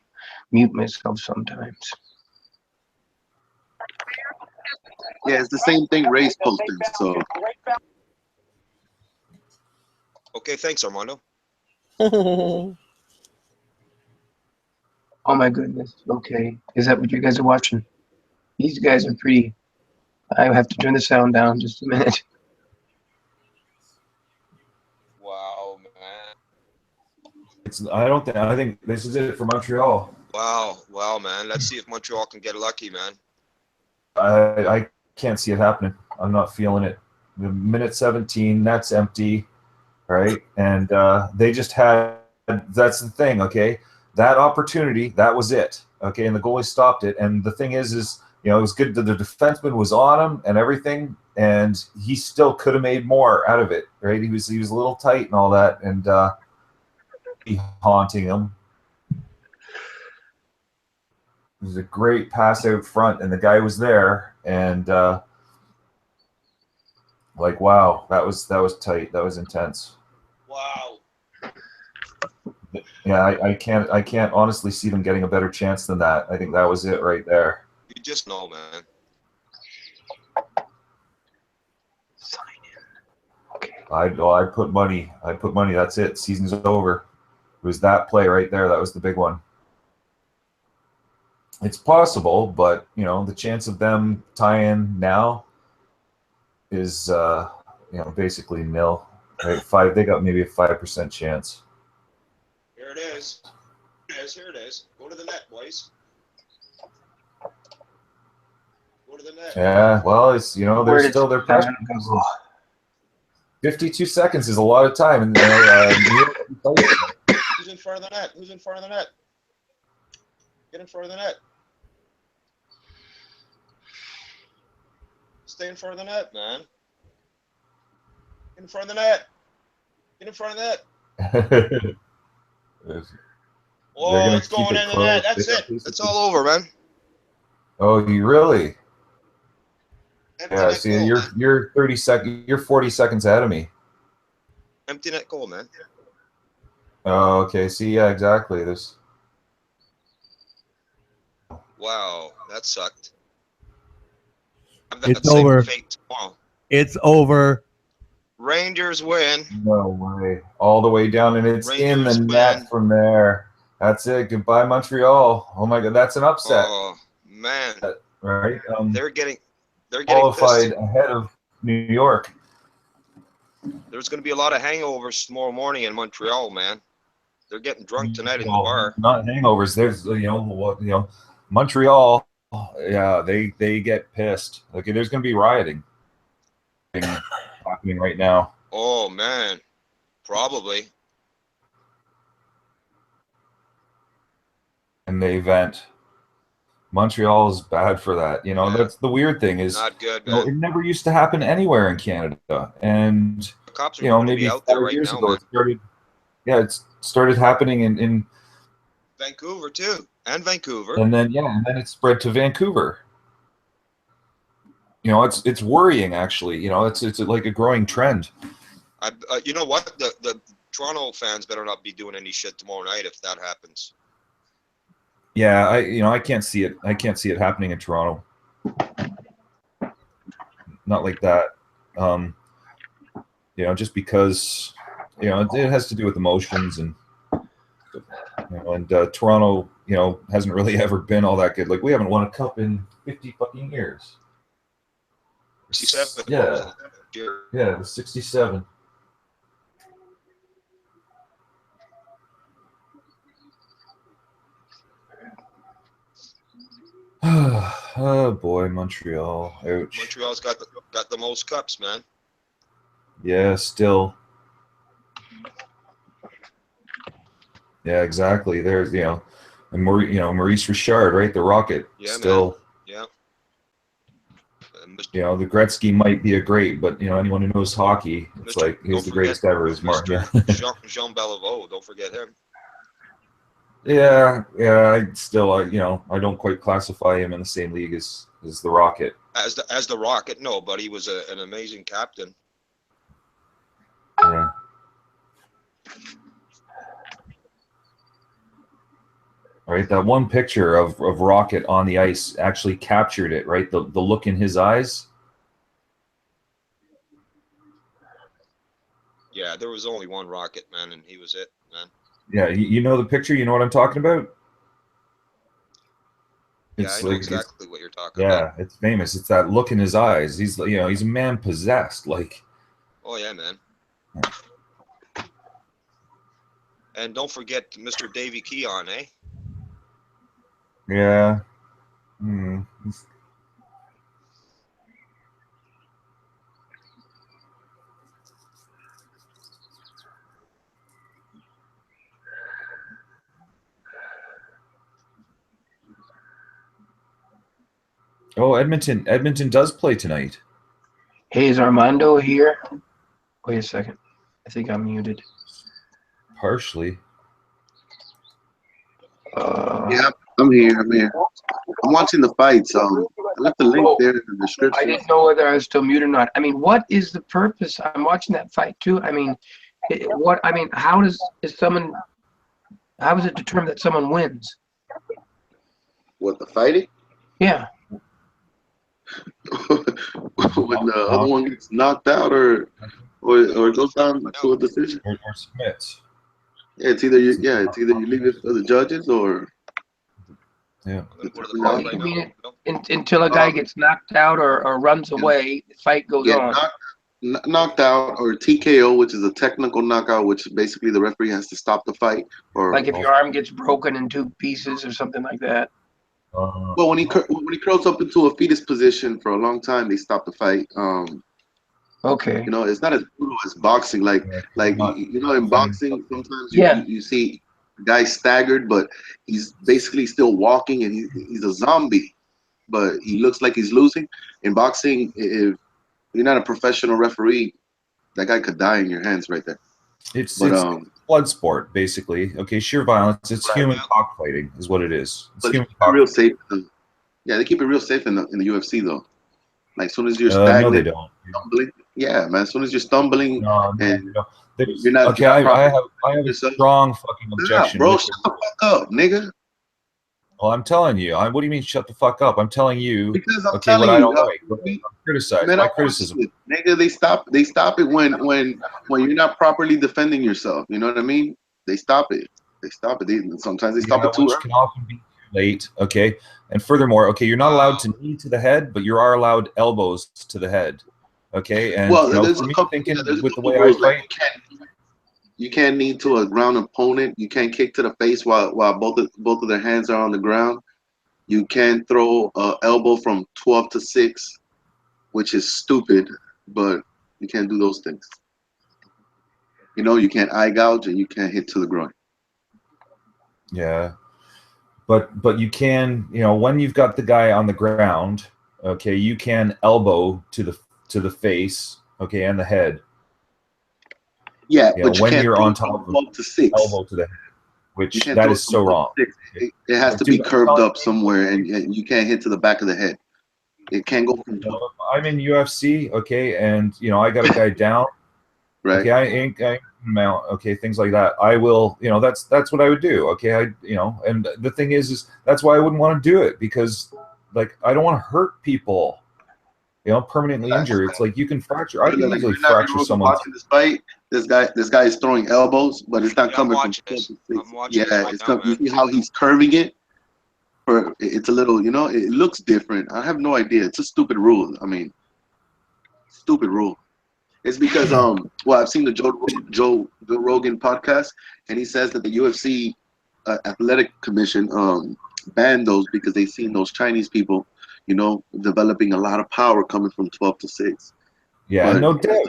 mute myself sometimes. Yeah, it's the same thing Ray's posting. So Okay, thanks, Armando. Oh my goodness. Okay, is that what you guys are watching? These guys are pretty. I have to turn the sound down just a minute. Wow, man. It's. I don't think. I think this is it for Montreal. Wow, man. Let's see if Montreal can get lucky, man. I can't see it happening. I'm not feeling it. The minute 17, that's empty, right? And they just had. That's the thing, okay? That opportunity, that was it, okay? And the goalie stopped it. And the thing is you know, it was good that the defenseman was on him and everything, and he still could have made more out of it, right? He was a little tight and all that, and he haunting him. It was a great pass out front, and the guy was there, and like, wow, that was tight. That was intense. Wow. Yeah, I can't honestly see them getting a better chance than that. I think that was it right there. You just know, man. I put money. That's it. Season's over. It was that play right there. That was the big one. It's possible, but you know, the chance of them tying now is you know, basically nil. Right? They got maybe a 5% chance. Here it is. Here it is. Go to the net, boys. Go to the net. Yeah, well, it's, you know, Where there's did still their that pressure. go? 52 seconds is a lot of time, and Who's in front of the net? Who's in front of the net? Get in front of the net. Stay in front of the net, man. Get in front of the net. Get in front of the net. Oh, it's going in the net. That's it. It's all over, man. Oh, you really? Empty Yeah. net See, goal, you're 30 seconds. You're 40 seconds ahead of me. Empty net goal, man. Oh, okay. See, yeah, exactly. This. Wow, that sucked. It's over. It's over. Rangers win. No way. All the way down, and it's in the net from there. That's it. Goodbye, Montreal. Oh my God, that's an upset. Oh man. Right. They're getting qualified pissed. ahead of New York. There's going to be a lot of hangovers tomorrow morning in Montreal, man. They're getting drunk tonight in the bar. Not hangovers. There's Montreal. Yeah, they get pissed. Okay, there's going to be rioting happening right now. Oh man, probably. And they vent. Montreal is bad for that. You know, that's the weird thing is, not good, you know, it never used to happen anywhere in Canada. And The cops are you know, going to maybe be out there 5 right years now, ago man. it started. Yeah, it started happening in Vancouver too, and Vancouver. and then it spread to Vancouver. You know, it's worrying actually. You know, it's like a growing trend. You know what? The Toronto fans better not be doing any shit tomorrow night if that happens. Yeah, I can't see it. I can't see it happening in Toronto. Not like that. You know, just because, you know, it has to do with emotions and, you know, and Toronto, you know, hasn't really ever been all that good. Like, we haven't won a cup in 50 fucking years. 67. Yeah. Yeah, it was 67. Oh boy, Montreal. Ouch. Montreal's got the most cups, man. Yeah, still. Yeah, exactly. There's, you know, And Maurice Richard, right? The Rocket, still. Man. Yeah. You know, the Gretzky might be a great, but anyone who knows hockey, it's like he's the greatest ever. Is Mark? Yeah. Jean Beliveau, don't forget him. Yeah. I still, I don't quite classify him in the same league as the Rocket. As the Rocket, no, but he was an amazing captain. Yeah. Right, that one picture of Rocket on the ice actually captured it, right? The look in his eyes. Yeah, there was only one Rocket, man, and he was it, man. Yeah, you know the picture? You know what I'm talking about? Yeah, I know exactly what you're talking about. Yeah, it's famous. It's that look in his eyes. He's he's a man possessed, like. Oh yeah, man. And don't forget Mr. Davy Keon, eh? Yeah. Oh, Edmonton does play tonight. Hey, is Armando here? Wait a second. I think I'm muted. Partially. Yeah, I'm here. I'm watching the fights. I left the link there in the description. I didn't know whether I was still muted or not. I mean, what is the purpose? I'm watching that fight too. I mean, how is it determined that someone wins? What, the fighting? Yeah. When the other one gets knocked out or goes down to a decision. Or submits. Yeah, it's either you leave it for the judges or. Yeah. I mean, until a guy gets knocked out or runs away, the fight goes on. Knocked out or TKO, which is a technical knockout, which basically the referee has to stop the fight. Or like if your arm gets broken in 2 pieces or something like that. Well, when he curls up into a fetus position for a long time, they stop the fight. Okay. It's not as brutal as boxing. Like in boxing, sometimes you see guys staggered, but he's basically still walking and he's a zombie, but he looks like he's losing. In boxing, if you're not a professional referee, that guy could die in your hands right there. It's blood sport, basically. Okay, sheer violence. It's human cockfighting is what it is. It's human real safe. Yeah, they keep it real safe in the UFC though. Like as soon as you're stagnant, no, they don't. Stumbling, yeah, man. As soon as you're stumbling and you're not. Okay, I have a strong fucking objection. Bro, shut the fuck up, nigga. Well, I'm telling you. What do you mean, shut the fuck up? I'm telling you. Because I'm okay, telling what you, I don't like. Criticize my criticism. Nigga, they stop it when you're not properly defending yourself. You know what I mean? They stop it. Sometimes they stop it too early. Can often be too late. Okay, and furthermore, okay, you're not allowed to knee to the head, but you are allowed elbows to the head. Okay, and well, with the way I fight. You can't knee to a ground opponent. You can't kick to the face while both of their hands are on the ground. You can't throw an elbow from 12 to 6, which is stupid, but you can't do those things. You can't eye gouge and you can't hit to the groin. Yeah, but you can, when you've got the guy on the ground, okay, you can elbow to the face, okay, and the head. Yeah, but when you're on top of 12 to 6. Elbow to the head, which that is so wrong. It has to be curved up somewhere, and you can't hit to the back of the head. It can't go from. I'm in UFC, okay, and I got a guy down. Right. Okay, I ain't mount. Okay, things like that. I will. That's what I would do. Okay, and the thing is that's why I wouldn't want to do it because, like, I don't want to hurt people. Permanently injure. It's like you can fracture. I can easily fracture someone. Watching this fight, this guy is throwing elbows, but it's not coming from 12 to 6. Yeah, it's coming. You see how he's curving it? It's a little, it looks different. I have no idea. It's a stupid rule. I mean, stupid rule. It's because I've seen the Joe Rogan podcast, and he says that the UFC Athletic Commission banned those because they've seen those Chinese people, developing a lot of power coming from 12 to 6. Yeah, but no doubt.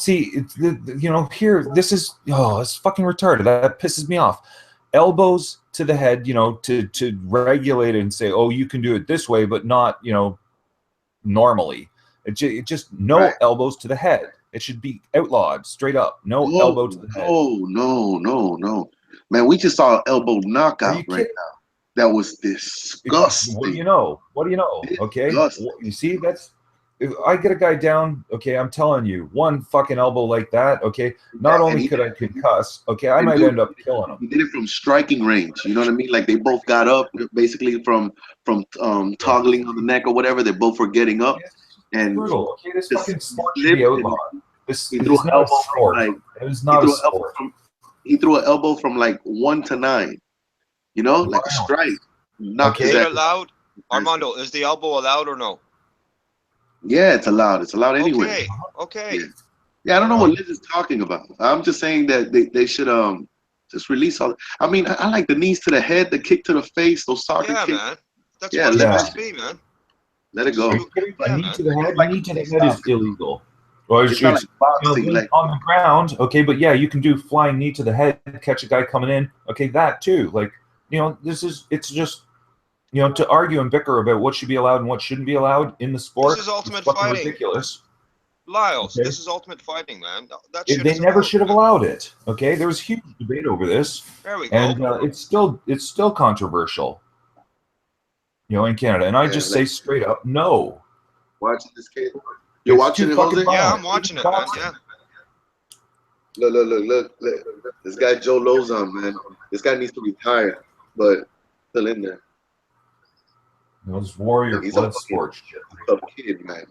See, it's here. This is it's fucking retarded. That pisses me off. elbows to the head, you know, to regulate it and say, oh, you can do it this way, but not, you know, normally. It just no elbows to the head. It should be outlawed straight up. No elbow to the head. No. Man, we just saw an elbow knockout right now. That was disgusting. What do you know? What do you know? Okay. You see, that's if I get a guy down, okay, I'm telling you, one fucking elbow like that, okay, not only could I concuss, okay, I might end up killing him. He did it from striking range. You know what I mean? Like they both got up basically from toggling on the neck or whatever. They both were getting up. And brutal. Okay, this fucking sport should be outlawed. This is not a sport. It is not a sport. He threw an elbow from like 1 to 9. You know, like a strike. Is it allowed? Armando, is the elbow allowed or no? Yeah, it's allowed. It's allowed anyway. Okay. Yeah, I don't know what Liz is talking about. I'm just saying that they should just release all. I mean, I like the knees to the head, the kick to the face, those soccer kicks. Man. That's what it's supposed to be, man. Let it go. A knee to the head. A knee to the head is illegal. Or it's like boxing, you know, on the ground, okay, but yeah, you can do flying knee to the head, catch a guy coming in, okay, that too. Like, you know, it's just, you know, to argue and bicker about what should be allowed and what shouldn't be allowed in the sport. This is ultimate fucking fighting. Ridiculous. Lyles, Okay. This is ultimate fighting, man. That They never should have allowed it. Okay, there was huge debate over this. There we go. And it's still controversial. You know, in Canada, and I just say straight up, no. Watching this kid. You're watching it, Jose? Yeah, I'm watching it, man. Yeah. Look. This guy Joe Lozon, man. This guy needs to retire, but still in there. Those warrior blood sports shit. A kid, man.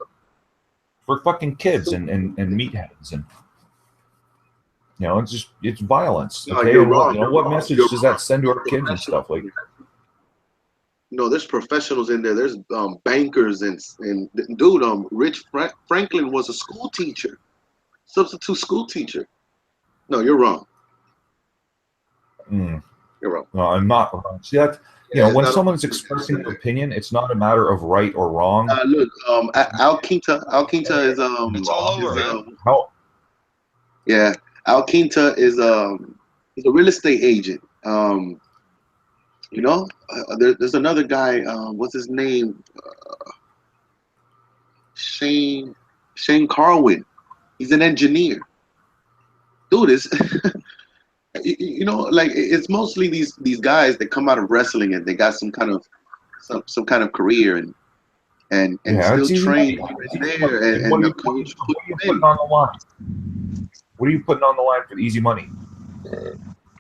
For fucking kids and meatheads and you know, it's violence. No, Okay, you're and wrong. You know, what message does that send to our kids and stuff like? No, there's professionals in there. There's bankers and dude, Rich Franklin was a school teacher, substitute school teacher. No, you're wrong. You're wrong. No, I'm not wrong. See that? You know, when someone's expressing an opinion, it's not a matter of right or wrong. Look, Al Quinta is it's all over, man. Yeah, Al Quinta is he's a real estate agent. You know, there's another guy. What's his name? Shane Carwin. He's an engineer. Dude, is you know, like it's mostly these guys that come out of wrestling and they got some kind of career and still train there. And what are you putting on the line? What are you putting on the line for easy money?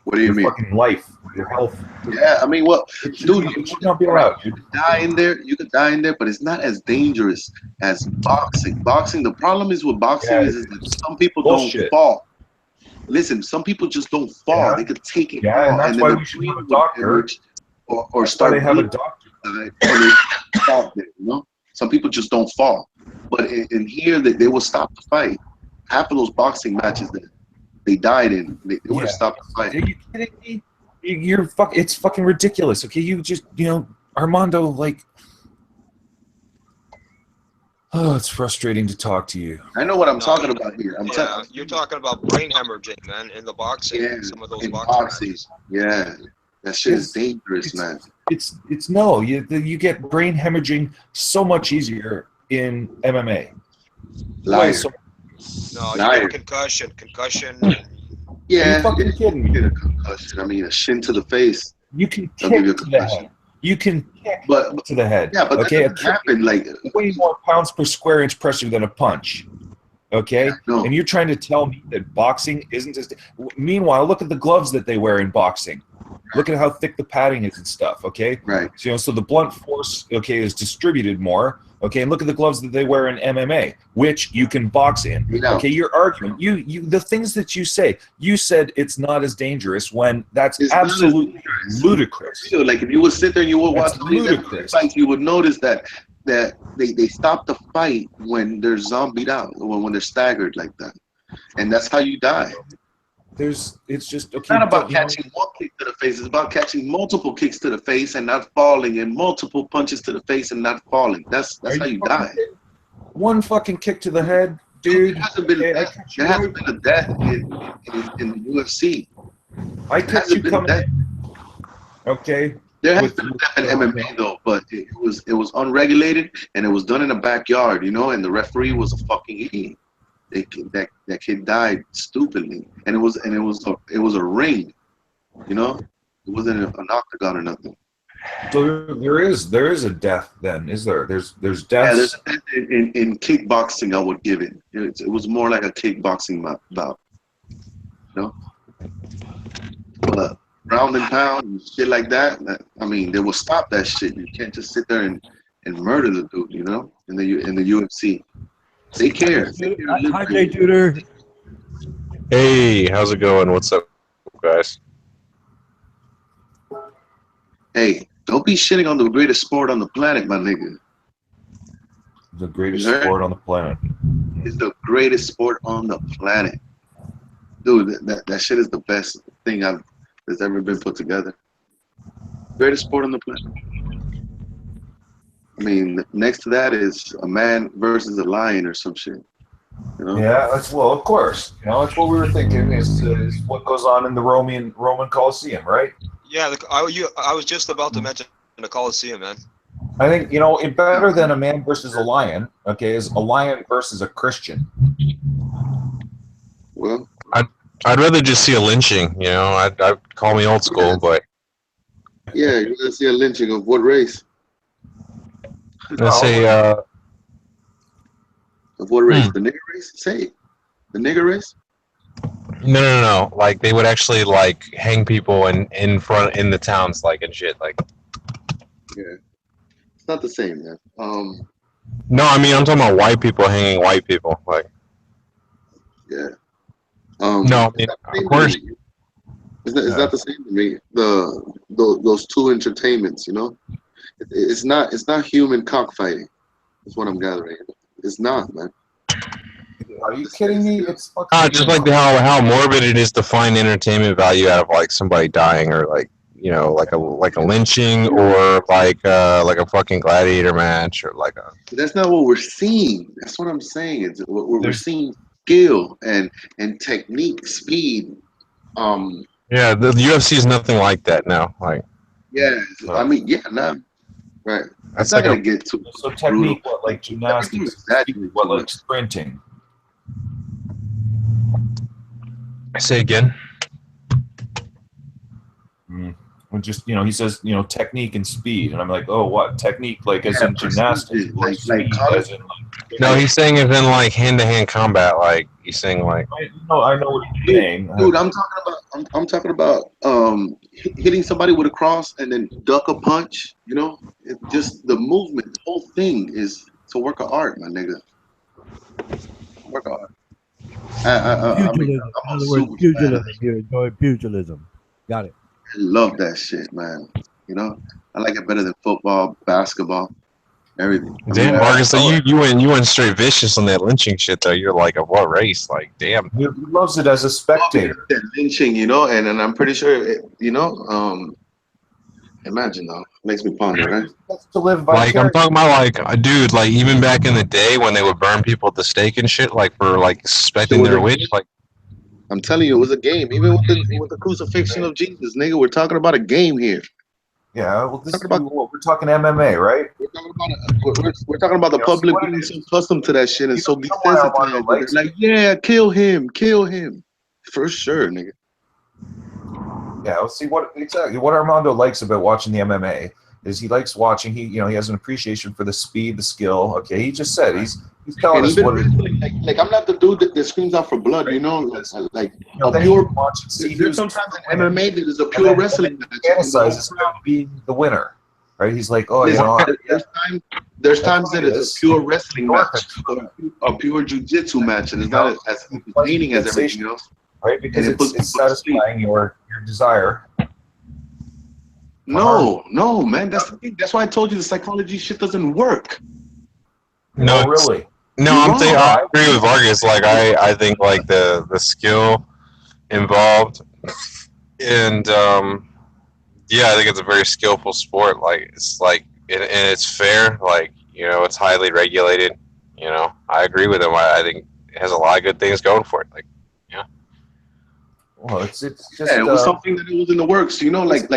What do you mean? Fucking life, your health. Yeah, I mean, well, dude, it should not be allowed. You could die in there. You could die in there, but it's not as dangerous as boxing. Boxing. The problem is with boxing is that some people don't fall. Listen, some people just don't fall. They could take it. Yeah, and that's why we should have a doctor. Or start. They have a doctor. And they stop there, you know. Some people just don't fall, but in here they will stop the fight. Half of those boxing matches that they died in, they would have stopped the fight. Are you kidding me? It's fucking ridiculous. Okay, you just, you know, Armando, like, oh, it's frustrating to talk to you. I know what I'm talking about here. You're talking about brain hemorrhaging, man, in the boxing. Yeah, some of those in boxing. Yeah, that shit is dangerous, man. It's no, you get brain hemorrhaging so much easier in MMA. Liar. No, you get concussion. Yeah, are you fucking kidding me? You get a concussion. I mean, a shin to the face. You can kick to the head. You can kick to the head. Yeah, but okay, that doesn't happen. Like way more pounds per square inch pressure than a punch. Okay, and you're trying to tell me that boxing isn't as. Meanwhile, look at the gloves that they wear in boxing. Look at how thick the padding is and stuff. Okay, right. So, you know, so the blunt force, okay, is distributed more. Okay, and look at the gloves that they wear in MMA, which you can box in. Okay, your argument, you the things that you say, you said it's not as dangerous when it's absolutely ludicrous. Like if you would sit there and you would watch the fights, you would notice that they stop the fight when they're zombied out, or when they're staggered like that, and that's how you die. It's just okay. It's not about catching one kick to the face. It's about catching multiple kicks to the face and not falling, and multiple punches to the face and not falling. That's how you die. One fucking kick to the head, dude. There hasn't been a death in the UFC. I catch you coming in. Okay. There has been a death in MMA though, but it was unregulated and it was done in a backyard, you know, and the referee was a fucking idiot. That kid died stupidly, and it was a ring, you know, it wasn't an octagon or nothing. So there is a death then, is there? There's deaths. Yeah, there's a death in kickboxing. I would give it. It was more like a kickboxing bout, you know. But ground and pound and shit like that, I mean, they will stop that shit. You can't just sit there and murder the dude, you know, in the UFC. They care. Hi, Jay Tudor. Hey, how's it going? What's up, guys? Hey, don't be shitting on the greatest sport on the planet, my nigga. The greatest sport on the planet. It's the greatest sport on the planet. Dude, that shit is the best thing that's ever been put together. Greatest sport on the planet. I mean, next to that is a man versus a lion or some shit. You know? Yeah, well, of course. You know, that's what we were thinking is what goes on in the Roman Colosseum, right? Yeah, I was just about to mention the Colosseum, man. I think, you know, it better than a man versus a lion, okay, is a lion versus a Christian. Well, I'd rather just see a lynching, you know. I'd call me old school, but yeah, you're gonna see a lynching of what race? let's say Of what race? The nigger race? Say it. The nigger race? no. Like they would actually like hang people in the towns, like and shit, like. Yeah, it's not the same, man. No, I mean I'm talking about white people hanging white people, like. Yeah. No, I mean, of course. It's not the same to me. Those two entertainments, you know, it's not human cockfighting. That's what I'm gathering. It's not, man. Are you kidding me? It's Just like how morbid it is to find entertainment value out of like somebody dying or like, you know, like a lynching or like a fucking gladiator match or like a. That's not what we're seeing. That's what I'm saying. It's we're seeing skill and technique, speed. Yeah, the UFC is nothing like that now. Like. Yeah, I mean, yeah, nah, right. That's not like gonna get too. So technique, what like gymnastics? What like sprinting? I say again. And just, you know, he says, you know, technique and speed, and I'm like, oh, what technique? Like as in gymnastics, or speed, as in like. No, he's saying it in like hand-to-hand combat. Like he's saying like. I know what he's saying. Dude, I'm talking about hitting somebody with a cross and then duck a punch. You know, just the movement, the whole thing is it's a work of art, my nigga. Work of art. Pugilism. In other words, pugilism. You enjoy pugilism. Got it. I love that shit, man. You know, I like it better than football, basketball, everything. Damn, Marcus, so you went straight vicious on that lynching shit though. You're like, of what race? Like, damn. He loves it as a spectator. That lynching, you know, and I'm pretty sure, you know, imagine though, makes me ponder, right? To live like I'm talking about, like, dude, like even back in the day when they would burn people at the stake and shit, like for like suspecting their witch, like. I'm telling you, it was a game. Even with the crucifixion of Jesus, nigga, we're talking about a game here. Yeah, well, this is what we're talking MMA, right? We're talking about the public being so accustomed to that shit and so desensitized. They're like, yeah, kill him, for sure, nigga. Yeah, let's see what Armando likes about watching the MMA is he likes watching. He has an appreciation for the speed, the skill. Okay, he just said he's telling us what. Like I'm not the dude that screams out for blood, you know, like a pure. There's sometimes in MMA that is a pure wrestling match. Fantasizes about being the winner, right? He's like, oh, there's times that it's a pure wrestling match, a pure jiu-jitsu match, and it's not as entertaining as everything else, right? Because it's satisfying your desire. No, man. That's why I told you the psychology shit doesn't work. No, really. No, I agree with Vargas. Like I think like the skill involved, and yeah, I think it's a very skillful sport. Like it's like and it's fair. Like, you know, it's highly regulated. You know, I agree with him. I think it has a lot of good things going for it. Like, yeah. Well, it's just yeah, it was something that it was in the works. You know, like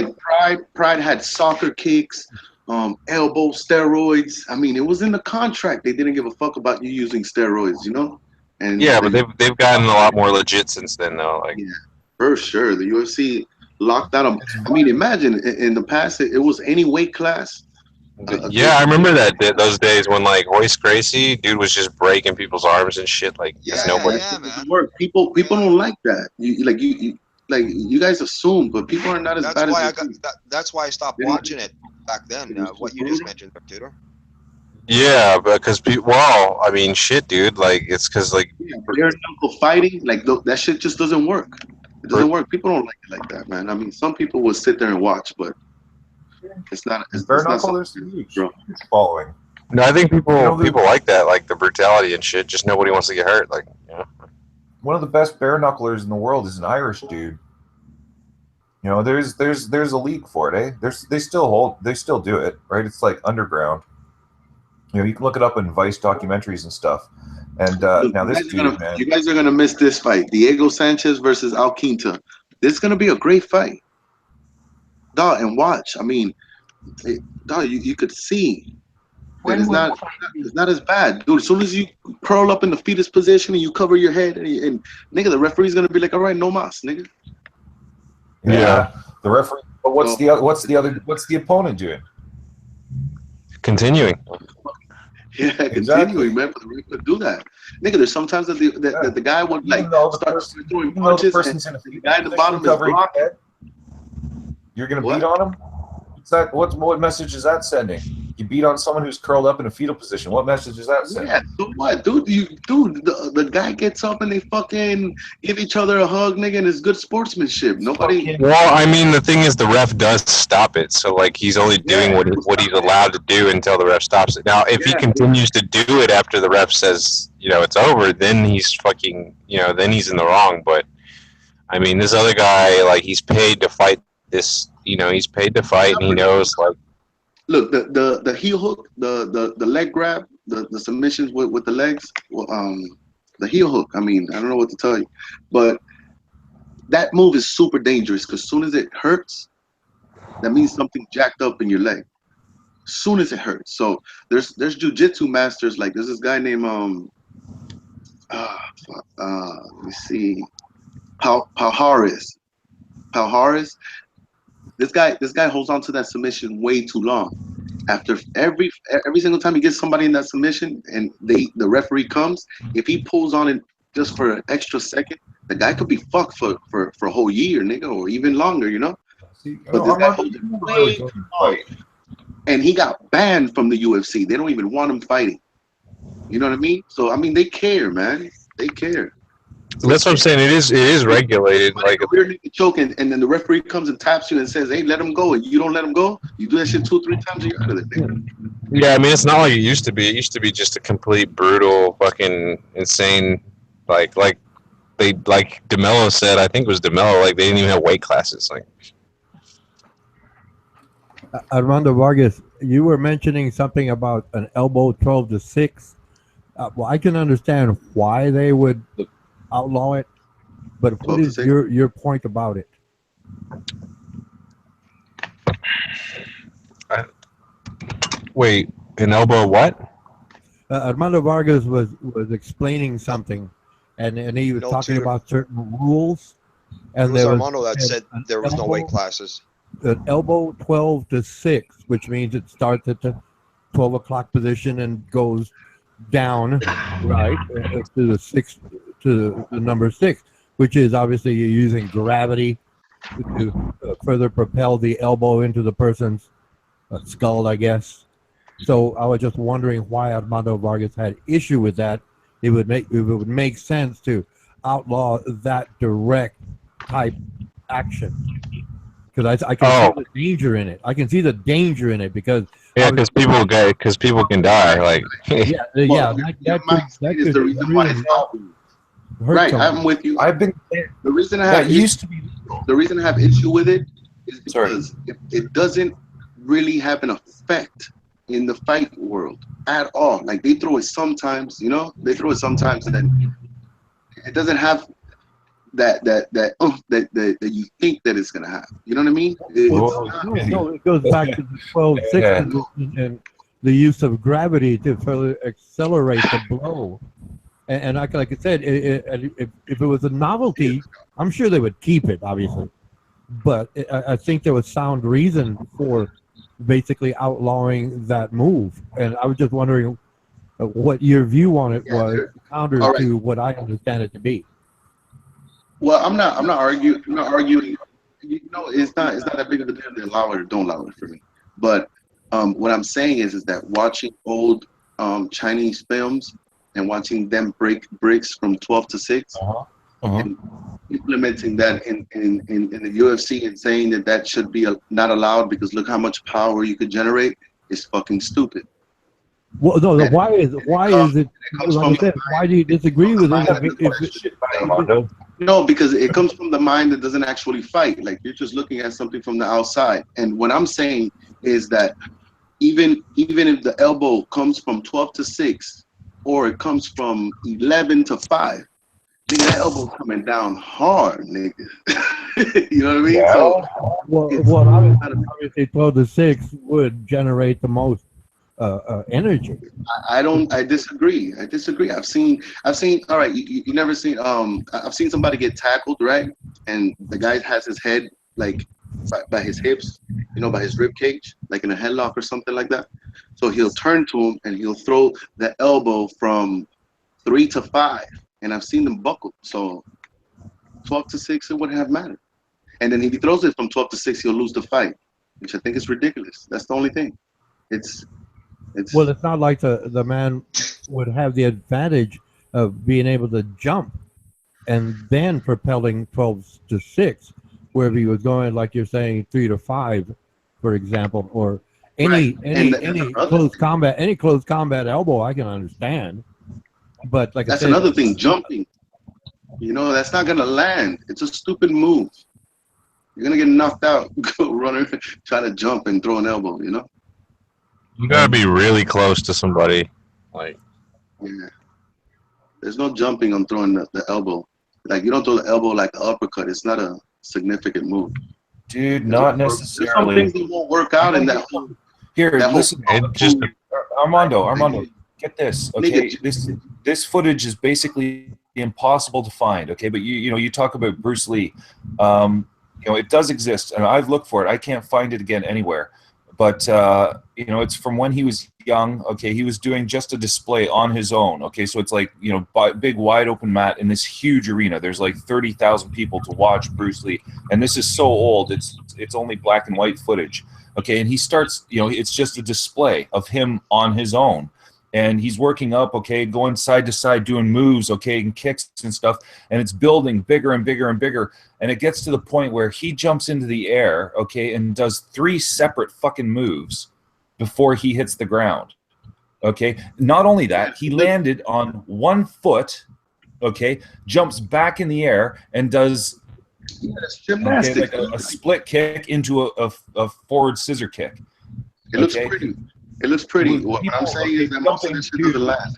Pride had soccer kicks, elbow steroids. I mean, it was in the contract. They didn't give a fuck about you using steroids. You know, and Yeah, but they've gotten a lot more legit since then, though. Like, yeah, for sure, the UFC locked that up. I mean, imagine in the past it was any weight class. yeah, I remember those days when like Royce Gracie, dude, was just breaking people's arms and shit. Like, Yeah, nobody. that doesn't work. People don't like that. You guys assume, but people are not as That's bad why as I got. That's why I stopped watching it back then. What you just mentioned, Tudor. Yeah, because well, I mean, shit, dude. Like, it's because like bare knuckle fighting, like that shit just doesn't work. It doesn't work. People don't like it like that, man. I mean, some people will sit there and watch, but it's not. It's bare not knuckle. There's something, huge bro. following. no, I think people You know, people like that, like the brutality and shit. Just nobody wants to get hurt. Like, one of the best bare knucklers in the world is an Irish dude. You know, there's a league for it, eh? They still do it, right? It's like underground. You know, you can look it up in Vice documentaries and stuff. And Look, now this dude, man, you guys are gonna miss this fight: Diego Sanchez versus Alquinta. This is gonna be a great fight, dog. And watch. I mean, dog, you could see that it's not as bad, dude. As soon as you curl up in the fetus position and you cover your head, and nigga, the referee's gonna be like, all right, no mas, nigga. yeah, the referee. But what's the opponent doing? continuing. Yeah, Exactly. continuing, man. For the referee to do that, nigga. There's sometimes that the guy would like start throwing punches, and the guy at the bottom is blocking. You're gonna beat on him? What message is that sending? You beat on someone who's curled up in a fetal position. What message is that sending? Yeah, so what, dude? The guy gets up and they fucking give each other a hug, nigga, and it's good sportsmanship. Nobody. Well, I mean, the thing is, the ref does stop it, so like he's only doing what he's allowed to do until the ref stops it. Now, if he continues to do it after the ref says, you know, it's over, then he's fucking, you know, then he's in the wrong. But I mean, this other guy, like, he's paid to fight this. You know, he's paid to fight, and he knows, like. Look, the heel hook, the leg grab, the submissions with the legs, the heel hook. I mean, I don't know what to tell you, but that move is super dangerous because as soon as it hurts, that means something jacked up in your leg. As soon as it hurts. So there's jujitsu masters, like there's this guy named let me see, Palhares. This guy holds on to that submission way too long. After every single time he gets somebody in that submission and the referee comes, if he pulls on it just for an extra second, the guy could be fucked for a whole year, nigga, or even longer, you know. But this guy holds it way too long, and he got banned from the UFC. They don't even want him fighting. You know what I mean? So I mean, they care, man. They care. That's what I'm saying. It is regulated. Like a weird nigga choke, and then the referee comes and taps you and says, "Hey, let him go," and you don't let him go. You do that shit 2-3 times, you're out of there, nigga. Yeah, I mean, it's not like it used to be. It used to be just a complete brutal, fucking insane, like DeMello said. I think it was DeMello. Like they didn't even have weight classes. Like Armando Vargas, you were mentioning something about an elbow 12-6. Well, I can understand why they would outlaw it, but what is your point about it? Wait, an elbow what? Armando Vargas was explaining something, and he was talking about certain rules. And it was Armando that said there was no weight classes. An elbow 12-6, which means it starts at the 12 o'clock position and goes down, right, to the 6, to the number 6, which is obviously you're using gravity to further propel the elbow into the person's skull, I guess. So I was just wondering why Armando Vargas had issue with that. It would make sense to outlaw that direct type action, because I can see the danger in it. I can see the danger in it because because people can die. Like that is the reason why it's helping. Right, I'm with you. The reason I have the reason I have issue with it is because it doesn't really have an effect in the fight world at all. Like they throw it sometimes, you know, and then it doesn't have that you think that it's gonna happen. You know what I mean? No, it goes back to the 12-6 position and the use of gravity to further accelerate the blow. And like I said, if it was a novelty, I'm sure they would keep it, obviously. But I think there was sound reason for basically outlawing that move. And I was just wondering what your view on it was, counter to what I understand it to be. Well, I'm not arguing. I'm not arguing. You know, it's not that big of a deal to allow it or don't allow it for me. But what I'm saying is that watching old Chinese films and watching them break bricks from 12 to 6 and implementing that in the UFC and saying that should be not allowed because look how much power you could generate is fucking stupid. Well, no, why is it? Like I said, why do you disagree with it? No, because it comes from the mind that doesn't actually fight. Like you're just looking at something from the outside. And what I'm saying is that even if the elbow comes from 12 to 6 or it comes from 11 to 5, nigga, that elbow coming down hard, nigga. You know what I mean? Yeah. So, well, obviously 12 to 6 would generate the most energy. I disagree. I've seen. All right, you never seen. I've seen somebody get tackled, right? And the guy has his head like by his hips, you know, by his rib cage, like in a headlock or something like that. So he'll turn to him and he'll throw the elbow from 3 to 5, and I've seen them buckle. So 12 to 6, it wouldn't have mattered. And then if he throws it from 12 to 6, he'll lose the fight, which I think is ridiculous. That's the only thing. Well, it's not like the man would have the advantage of being able to jump and then propelling 12 to 6, where he was going, like you're saying, 3 to 5, for example, or any close combat elbow. I can understand, but like that's I said, another thing. Jumping, you know, that's not gonna land. It's a stupid move. You're gonna get knocked out. Go runner, try to jump and throw an elbow. You know. You gotta be really close to somebody. Like, yeah, there's no jumping on throwing the elbow. Like you don't throw the elbow like the uppercut. It's not a significant move. Dude, not necessarily. There's some things that won't work out in that. Here, listen. Armando, get this. Okay, this footage is basically impossible to find. Okay, but you talk about Bruce Lee. It does exist, and I've looked for it. I can't find it again anywhere. But it's from when he was young. Okay, he was doing just a display on his own. Okay, so it's like big wide open mat in this huge arena. There's like 30,000 people to watch Bruce Lee, and this is so old. It's only black and white footage. Okay, and he starts. It's just a display of him on his own, and he's working up. Okay, going side to side, doing moves. Okay, and kicks and stuff, and it's building bigger and bigger and bigger. And it gets to the point where he jumps into the air, okay, and does 3 separate fucking moves before he hits the ground, okay? Not only that, he landed on 1 foot, okay, jumps back in the air and does like a split kick into a forward scissor kick. It looks pretty. It looks pretty. What I'm saying is that most of this shit doesn't last.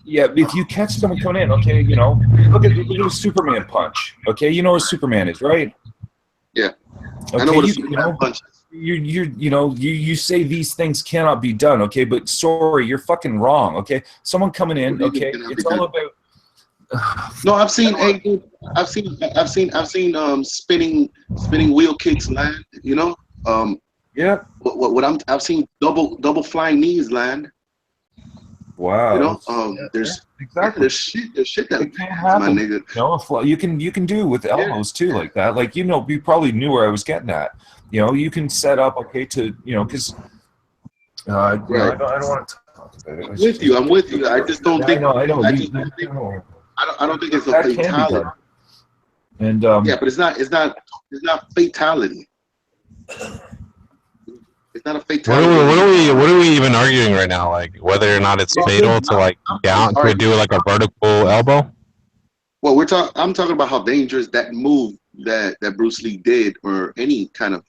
Yeah, if you catch someone coming in, okay, look at a Superman punch. Okay, you know what Superman is, right? Yeah. Okay, I know what a Superman punch is. You say these things cannot be done, okay, but sorry, you're fucking wrong, okay? Someone coming in, okay, it's all about. No, I've seen spinning wheel kicks land, Yeah. I've seen double flying knees land. Wow. There's exactly there's shit that can't happen. My nigga. You can do with elbows too, like that. Like you probably knew where I was getting at. You can set up to because I don't want to talk about it. I'm with you. I just don't think. I don't think it's a fatality. And but it's not fatality. It's not a fatality. What are we even arguing right now? Like whether or not it's fatal to to do like a vertical elbow? Well, I'm talking about how dangerous that move that Bruce Lee did, or any kind of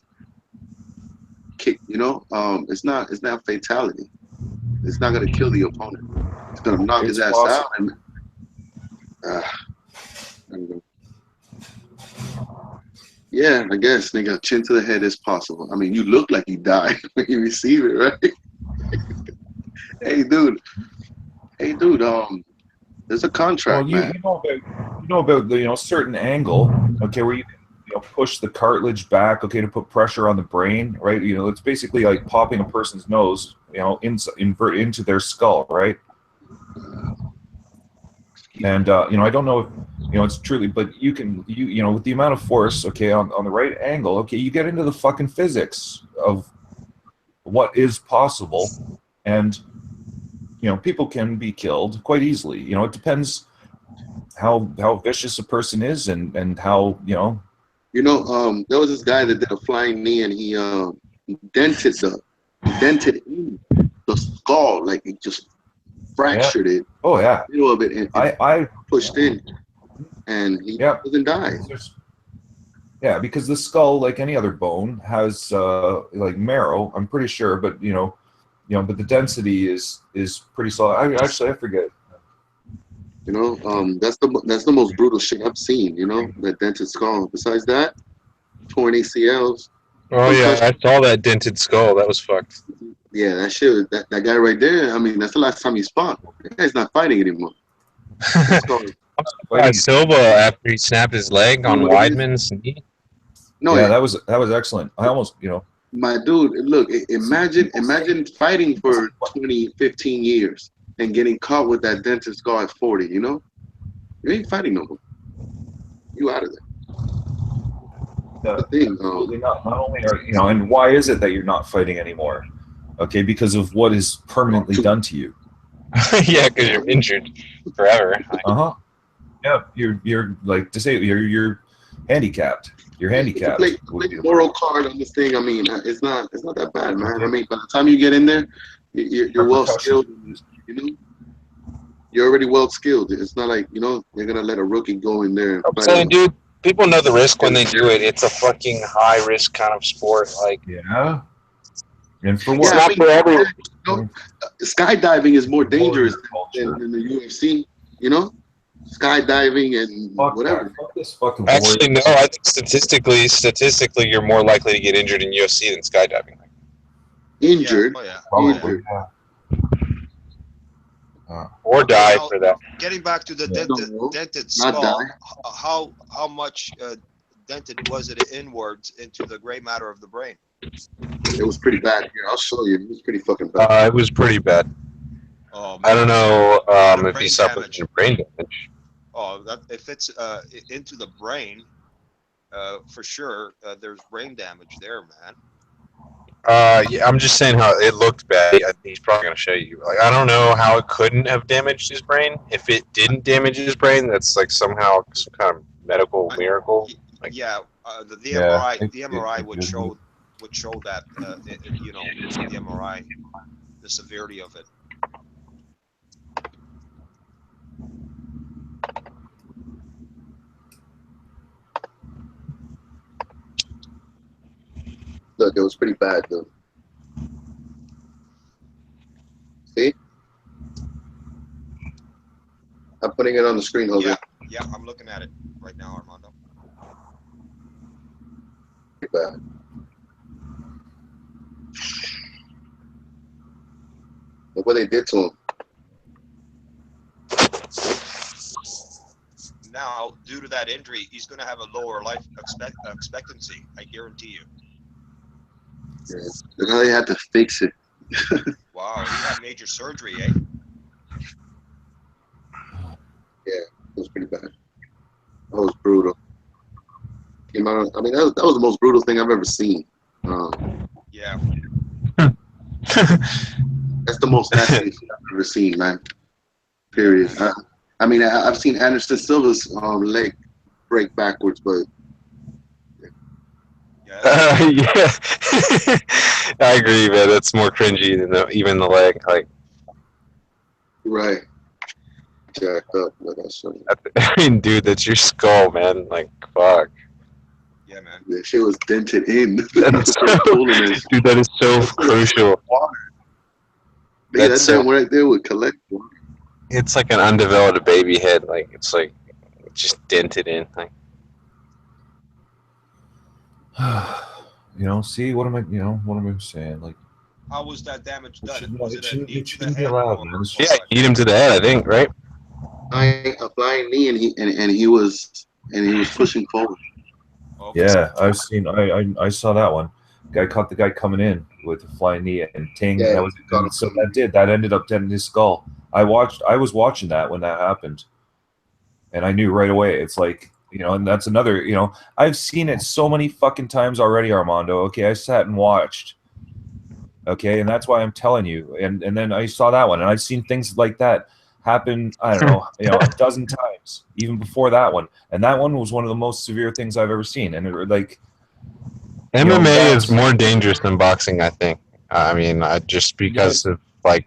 kick. It's not fatality. It's not gonna kill the opponent. It's gonna knock his ass out. And Yeah, I guess nigga, chin to the head is possible. I mean, you look like you died when you receive it, right? Hey, dude. Hey, dude. There's a contract, Well, man. you know about the certain angle, okay, where you can push the cartilage back, okay, to put pressure on the brain, right? It's basically like popping a person's nose, invert into their skull, right? And I don't know if it's truly, but you can with the amount of force, okay, on the right angle, okay, you get into the fucking physics of what is possible, and people can be killed quite easily. It depends how vicious a person is and how there was this guy that did a flying knee, and he dented in the skull, like he just fractured it. Oh yeah. Middle of it, and I pushed in, and he doesn't die. Yeah, because the skull, like any other bone, has like marrow. I'm pretty sure, but but the density is pretty solid. I forget. That's the most brutal shit I've seen. That dented skull. Besides that, torn ACLs. Oh yeah, I saw that dented skull. That was fucked. Yeah, that shit. That guy right there. I mean, that's the last time he fought. That guy's not fighting anymore. Silva after he snapped his leg on Weidman's knee. No, yeah, that was excellent. I almost, My dude, look, imagine fighting for 20, 15 years and getting caught with that dented skull at 40, You ain't fighting no more. You out of there. The thing, absolutely not. Not only are and why is it that you're not fighting anymore? Okay, because of what is permanently done to you. Yeah, because you're injured forever. Yeah, you're like disabled. You're handicapped. You're handicapped. Play moral card on this thing. I mean, it's not that bad, man. I mean, by the time you get in there, you're well skilled. You're already well skilled. It's not like they're gonna let a rookie go in there. I'm saying, dude, people know the risk when they do it. It's a fucking high risk kind of sport. Like, yeah. And for what? It's not for everyone. Skydiving is more dangerous than the UFC. Skydiving and whatever. Actually, no. I think statistically, you're more likely to get injured in UFC than skydiving. Injured? Probably. Or die for that. Getting back to the dented skull, how much dented was it inwards into the gray matter of the brain? It was pretty bad. Here, I'll show you. It was pretty fucking bad. It was pretty bad. Oh, I don't know if he suffered brain damage. Oh, if it's into the brain, for sure, there's brain damage there, man. Yeah, I'm just saying how it looked bad. He's probably going to show you. Like, I don't know how it couldn't have damaged his brain. If it didn't damage his brain, that's like somehow some kind of medical miracle. Like, yeah, the MRI would show that the MRI, the severity of it. Look, it was pretty bad, though. See? I'm putting it on the screen, Jose. Yeah, I'm looking at it right now, Armando. Pretty bad. Look what they did to him. Now, due to that injury, he's going to have a lower life expectancy. I guarantee you. Yeah. Look how they had to fix it. Wow, he had major surgery, eh? Yeah, it was pretty bad. That was brutal. I mean, that was the most brutal thing I've ever seen. Yeah. That's the most nasty thing I've ever seen, man. Period. I mean, I've seen Anderson Silva's leg break backwards, but yeah, I agree, man. That's more cringy than even the leg. Like, right, jacked up. Like I mean, dude, that's your skull, man. Like, fuck. Yeah, man. That shit was dented in. That's dude, that is so crucial. Yeah, that damn right there would collect water. It's like an undeveloped baby head. Like, it's like just dented in. Like, You know, see what am I? You know, what am I saying? Like, How was that damage done? shouldn't- Was it it a shouldn't- knee it to the shouldn't be head? allowed, or- man. It's or Yeah, what? eat him to the head, I think, right? A flying knee, and he was pushing forward. Yeah, I've seen. I saw that one. Guy caught the guy coming in with a flying knee, and Ting. Yeah, That was so that ended up dead in his skull. I was watching that when that happened, and I knew right away. It's like, you know, and that's another. You know, I've seen it so many fucking times already, Armando. Okay, I sat and watched. Okay, and that's why I'm telling you. And then I saw that one, and I've seen things like that happen. I don't know, a dozen times, even before that one. And that one was one of the most severe things I've ever seen. And like, MMA is more dangerous than boxing, I think. I mean, just because of like.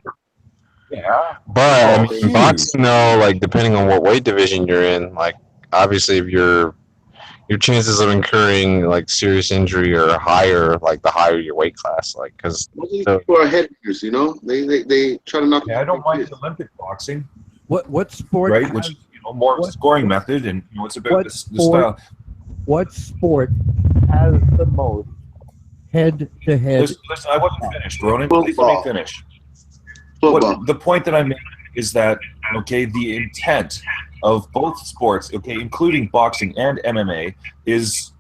Yeah. But I mean, huge. boxing though, like depending on what weight division you're in, like obviously if your chances of incurring like serious injury are higher, like the higher your weight class, like because For headgears, you know, they try to knock. Yeah, I don't mind the Olympic boxing. What sport? Right, which more of a scoring method, and it's about the style. What sport has the most head-to-head? Listen, I wasn't finished, Ronan. Please let me finish. The point that I made is that, okay, the intent of both sports, okay, including boxing and MMA, is,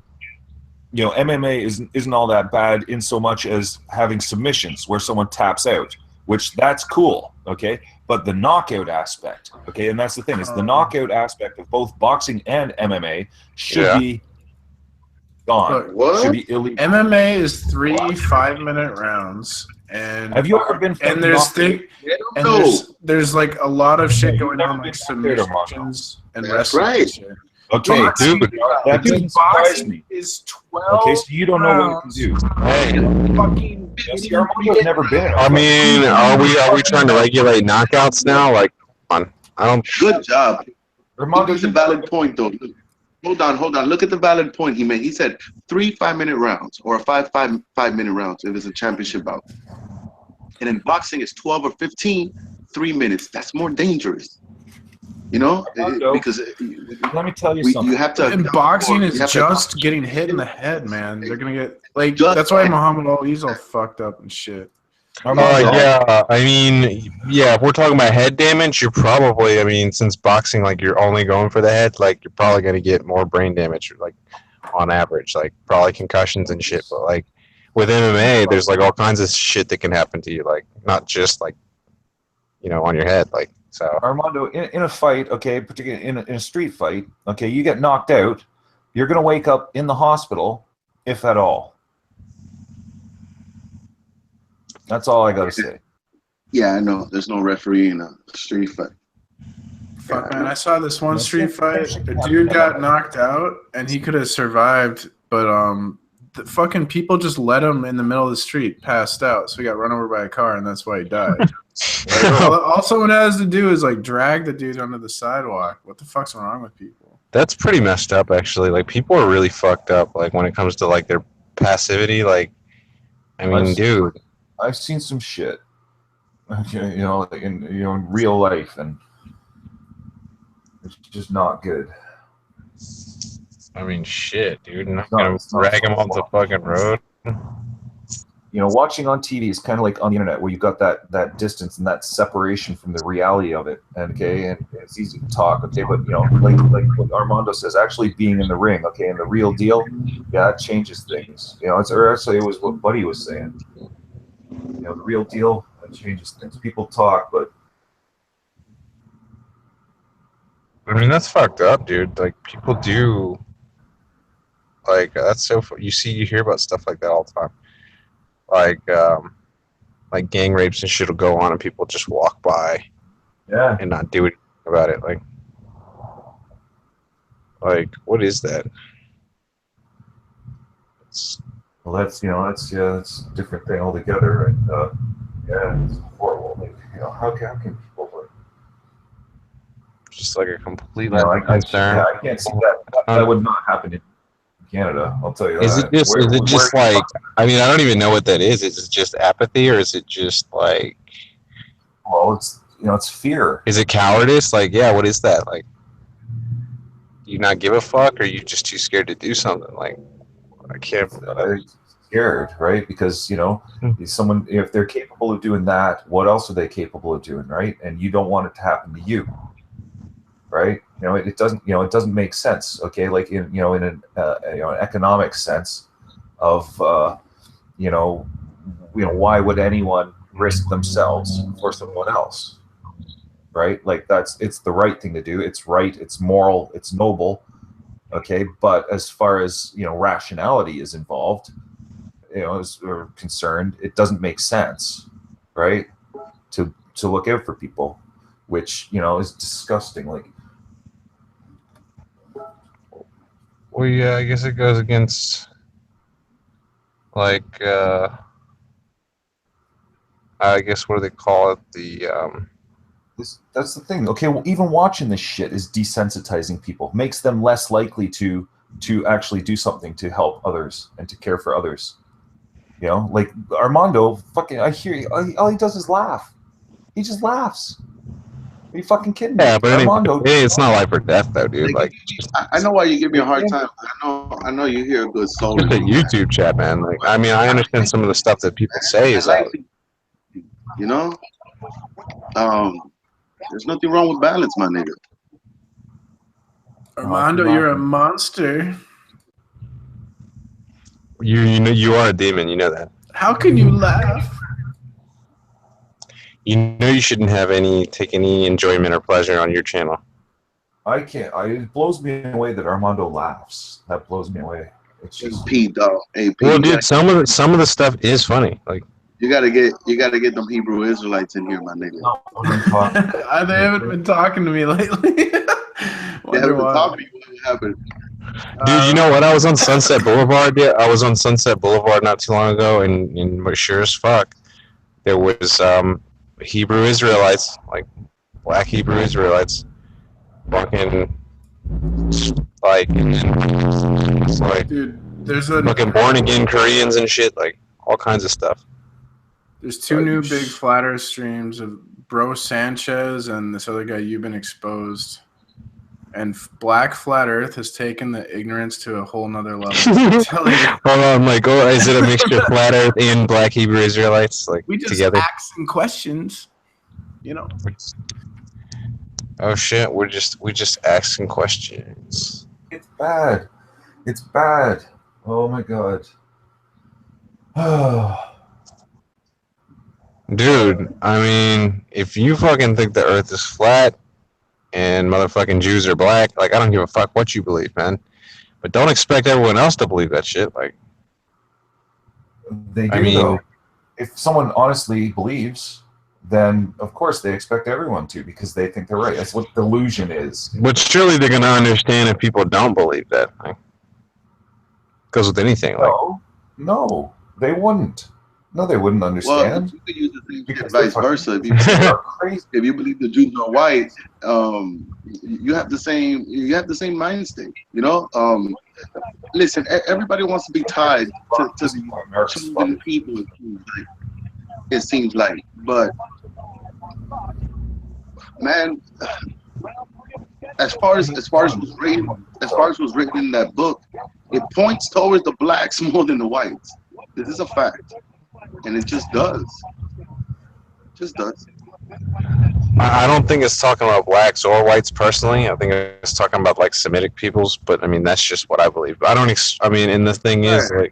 you know, MMA isn't all that bad in so much as having submissions where someone taps out, which that's cool, okay? But the knockout aspect, okay, and that's the thing, is the knockout aspect of both boxing and MMA should be gone. Should be illegal. MMA is 3 5-minute rounds, and Have you ever been and there's there's like a lot of shit going on, like submissions and wrestling shit. Okay, Boxing- dude, that doesn't surprise boxing me. is 12. Okay, so you don't know what you can do. Hey, see, Armando's never been in a I mean, are we trying to regulate knockouts now? Like, come on, I don't. Good job. Look at the valid point, though. Hold on. Look at the valid point he made. He said 3 5-minute rounds or 5-minute rounds if it's a championship bout. And in boxing, it's 12 or 15, 3 minutes. That's more dangerous. You know, because let me tell you something. You have to. And boxing is just getting hit in the head, man. They're gonna get like that's why Muhammad Ali's all fucked up and shit. Yeah, I mean, yeah, if we're talking about head damage, you're probably, I mean, since boxing, like, you're only going for the head, like, you're probably going to get more brain damage, like, on average, like, probably concussions and shit, but, like, with MMA, there's, like, all kinds of shit that can happen to you, like, not just, like, you know, on your head, like, so. Armando, in a fight, okay, particularly in a street fight, okay, you get knocked out, you're going to wake up in the hospital, if at all. That's all I gotta say. Yeah, I know. There's no referee in a street fight. Fuck, man, I saw this one street fight. A dude got knocked out, and he could have survived, but the fucking people just let him in the middle of the street, passed out, so he got run over by a car, and that's why he died. All someone has to do is like drag the dude onto the sidewalk. What the fuck's wrong with people? That's pretty messed up, actually. Like, people are really fucked up, like, when it comes to, like, their passivity, like, I mean, dude. I've seen some shit, okay, you know, in real life, and it's just not good. I mean, shit, dude. I'm not gonna drag him off the fucking road. You know, watching on TV is kind of like on the internet, where you've got that distance and that separation from the reality of it. And okay, and it's easy to talk, okay, but you know, like what Armando says, actually being in the ring, okay, and the real deal, yeah, that changes things. You know, or actually it was what Buddy was saying. You know, the real deal, that changes things. People talk, but I mean, that's fucked up, dude. Like, people do, like, that's so, you hear about stuff like that all the time. Like gang rapes and shit will go on and people just walk by. Yeah. And not do anything about it. Like, what is that? well, that's a different thing altogether. And yeah, it's horrible. Like, you know, how can people like, just like a complete I can't see that. That would not happen in Canada. I'll tell you that. Is it just like? I mean, I don't even know what that is. Is it just apathy, or is it just like? Well, it's fear. Is it cowardice? Like, yeah, what is that? Like, do you not give a fuck, or are you just too scared to do something? Like, I can't. Scared, right? Because someone, if they're capable of doing that, what else are they capable of doing, right? And you don't want it to happen to you, right? It doesn't. It doesn't make sense. Okay, like in an economic sense of why would anyone risk themselves for someone else, right? Like it's the right thing to do. It's right. It's moral. It's noble. Okay, but as far as rationality is involved, as we're concerned, it doesn't make sense, right? To look out for people, which is disgusting. Like, Well, yeah, I guess it goes against like I guess what do they call it? that's the thing. Okay, well, even watching this shit is desensitizing people, makes them less likely to actually do something to help others and to care for others. Like Armando, fucking, I hear you. All he does is laugh. He just laughs. Are you fucking kidding me? Yeah, but Armando, it's not life or death, though, dude. Like, I know why you give me a hard time. I know you hear a good soul. just a YouTube chat, man. Like, I mean, I understand some of the stuff that people say is like, there's nothing wrong with balance, my nigga. Armando, you're a monster. you are a demon. You know that. How can you laugh? You know you shouldn't take any enjoyment or pleasure on your channel. I can't. It blows me away that Armando laughs. That blows me away. It's just Pete, dog. Hey, Pete, well, dude, some of the stuff is funny. Like, you gotta get them Hebrew Israelites in here, my nigga. They haven't been talking to me lately. They haven't been talking to you. What happened? Dude, you know what? I was on Sunset Boulevard. Yeah, I was on Sunset Boulevard not too long ago, and sure as fuck, there was Hebrew Israelites, like black Hebrew Israelites, fucking like, dude, there's a fucking born again Koreans and shit, like all kinds of stuff. There's two new big flat earth streams of Bro Sanchez and this other guy, You've Been Exposed. And Black Flat Earth has taken the ignorance to a whole nother level. Hold on, like, is it a mixture of Flat Earth and black Hebrew Israelites, like, we just together? asking questions, Oh shit, we just asking questions. It's bad. It's bad. Oh my god. Dude, I mean, if you fucking think the Earth is flat and motherfucking Jews are black, like, I don't give a fuck what you believe, man. But don't expect everyone else to believe that shit. Like, they do, though. If someone honestly believes, then of course they expect everyone to, because they think they're right. That's what delusion is. But surely they're gonna understand if people don't believe that. Like, goes with anything. No, they wouldn't. No, they wouldn't understand. Well, you could use the same shit vice versa. If you believe the Jews are white, you have the same mind state. Listen, everybody wants to be tied to choosing people. It seems like, but man, as far as was written in that book, it points towards the blacks more than the whites. This is a fact. And it just does. I don't think it's talking about blacks or whites personally. I think it's talking about like Semitic peoples. But I mean, that's just what I believe. I don't. And the thing is, and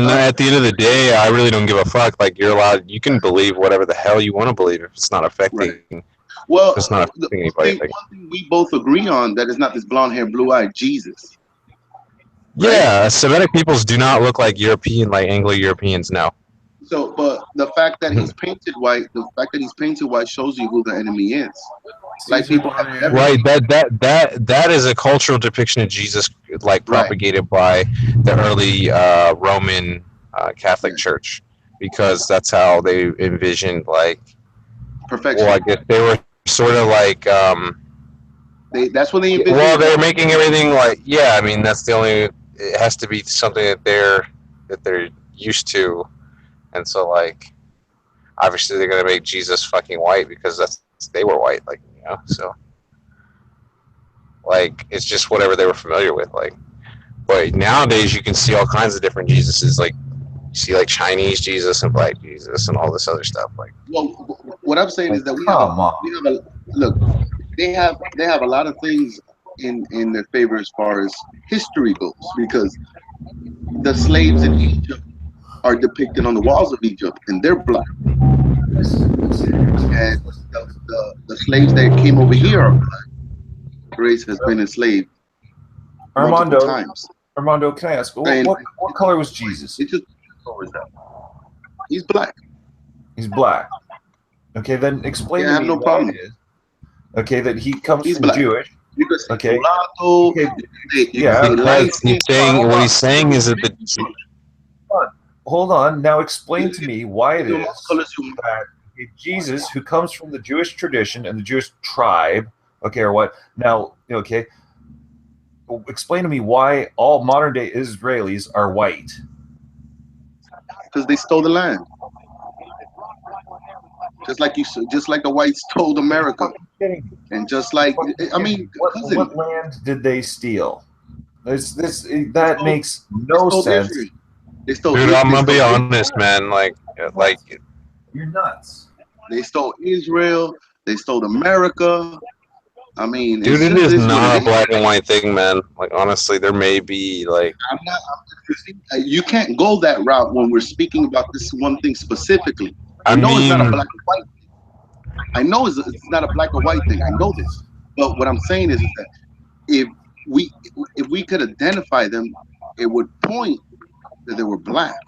at the end of the day, I really don't give a fuck. Like, you're allowed. You can believe whatever the hell you want to believe if it's not affecting. Well, it's not affecting anybody. One thing we both agree on that is not this blonde-haired, blue-eyed Jesus. Yeah, Semitic peoples do not look like European, like Anglo-Europeans now. So, but the fact that he's painted white, shows you who the enemy is. Like people have right, that is a cultural depiction of Jesus, like propagated by the early Roman Catholic Church, because that's how they envisioned like perfection. Well, I guess they were sort of like that's what they envisioned. Well, they're making everything like I mean that's the only. It has to be something that they're used to, and so like obviously they're gonna make Jesus fucking white because they were white, like, so like it's just whatever they were familiar with, like. But nowadays you can see all kinds of different Jesuses. Like you see like Chinese Jesus and black Jesus and all this other stuff. Like, well, what I'm saying is that we have a look. They have a lot of things in their favor as far as history goes, because the slaves in Egypt are depicted on the walls of Egypt, and they're black. And the slaves that came over here are black. Race has been enslaved multiple times. Armando, can I ask, what color was Jesus? He's black. He's black. Okay, then explain to I have me no why problem. it is. Okay, that he comes He's from black. Jewish. Okay. yeah, because he's saying what he's saying is that the Hold on. Now explain to me why it is that Jesus, who comes from the Jewish tradition and the Jewish tribe, okay, or what? Now, okay, explain to me why all modern day Israelis are white. Because they stole the land. Just like the whites stole America. And just like, I mean, what land did they steal? That makes no sense. They stole Dude, I'm gonna be honest, man. Like you're nuts. They stole Israel. They stole America. I mean, dude, it is not a black and white thing, man. Like, honestly, there may be like. You can't go that route when we're speaking about this one thing specifically. I know it's not a mean- black and white thing. I know it's not a black or white thing. I know this. But what I'm saying is that if we could identify them, it would point that they were black.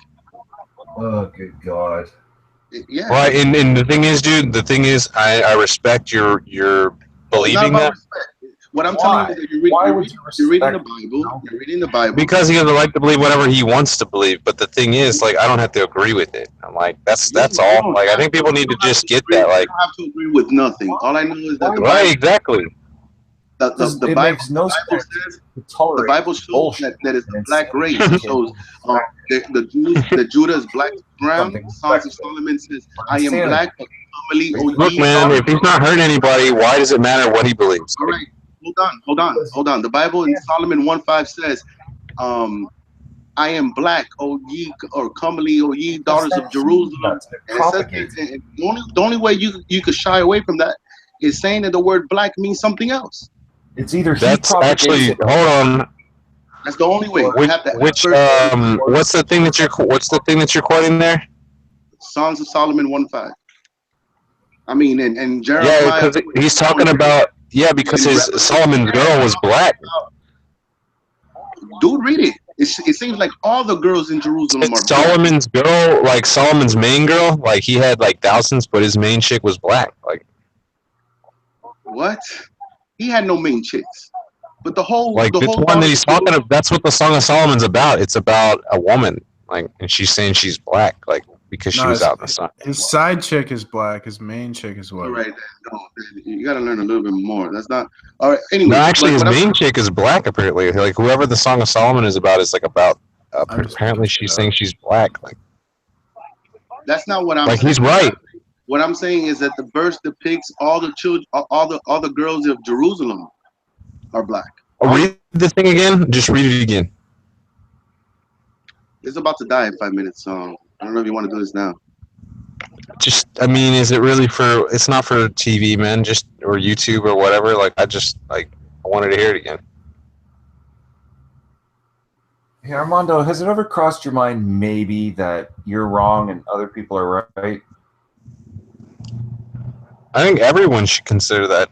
Oh, good God. Yeah. Right, and the thing is, dude, I respect your believing that. What I'm telling you is that you're reading the Bible. You're reading the Bible. Because he has the right to believe whatever he wants to believe. But the thing is, like, I don't have to agree with it. I'm like, that's all. Like, I think people need to just get that. Like, you don't have to agree with nothing. All I know is that the right, Bible, exactly. the Bible, says, the Bible shows that it's the black race. It shows the Judah is black ground. Songs of Solomon says, I am black. Look, man, if he's not hurting anybody, why does it matter what he believes? All right. Hold on. The Bible in Solomon 1:5 says, I am black, O ye, or comely, O ye daughters of Jerusalem. And it says, and the only way you could shy away from that is saying that the word black means something else. It's either that's actually, hold on. That's the only way. What's the thing that you're quoting there? Songs of Solomon 1:5. I mean, and Jeremiah. Yeah, because he's talking about because Solomon's girl was black. Dude, read it. It seems like all the girls in Jerusalem are Solomon's girl, like Solomon's main girl, like he had like thousands, but his main chick was black. Like what? He had no main chicks. But the whole one that he's talking about, that's what the Song of Solomon's about. It's about a woman, like, and she's saying she's black, like because she was out in the sun. His side chick is black. His main chick is white. All right, no, you got to learn a little bit more. That's not all right. Anyway, no, actually, his main chick is black. Apparently, like whoever the Song of Solomon is about is like about. Apparently, she's saying she's black. Like that's not what I'm. Like saying. He's right. What I'm saying is that the verse depicts all the children, all the girls of Jerusalem are black. Oh, read the thing again. Just read it again. It's about to die in 5 minutes, so I don't know if you want to do this now. Just, I mean, is it really for? It's not for TV, man. Just or YouTube or whatever. Like, I wanted to hear it again. Hey, Armando, has it ever crossed your mind maybe that you're wrong and other people are right? I think everyone should consider that.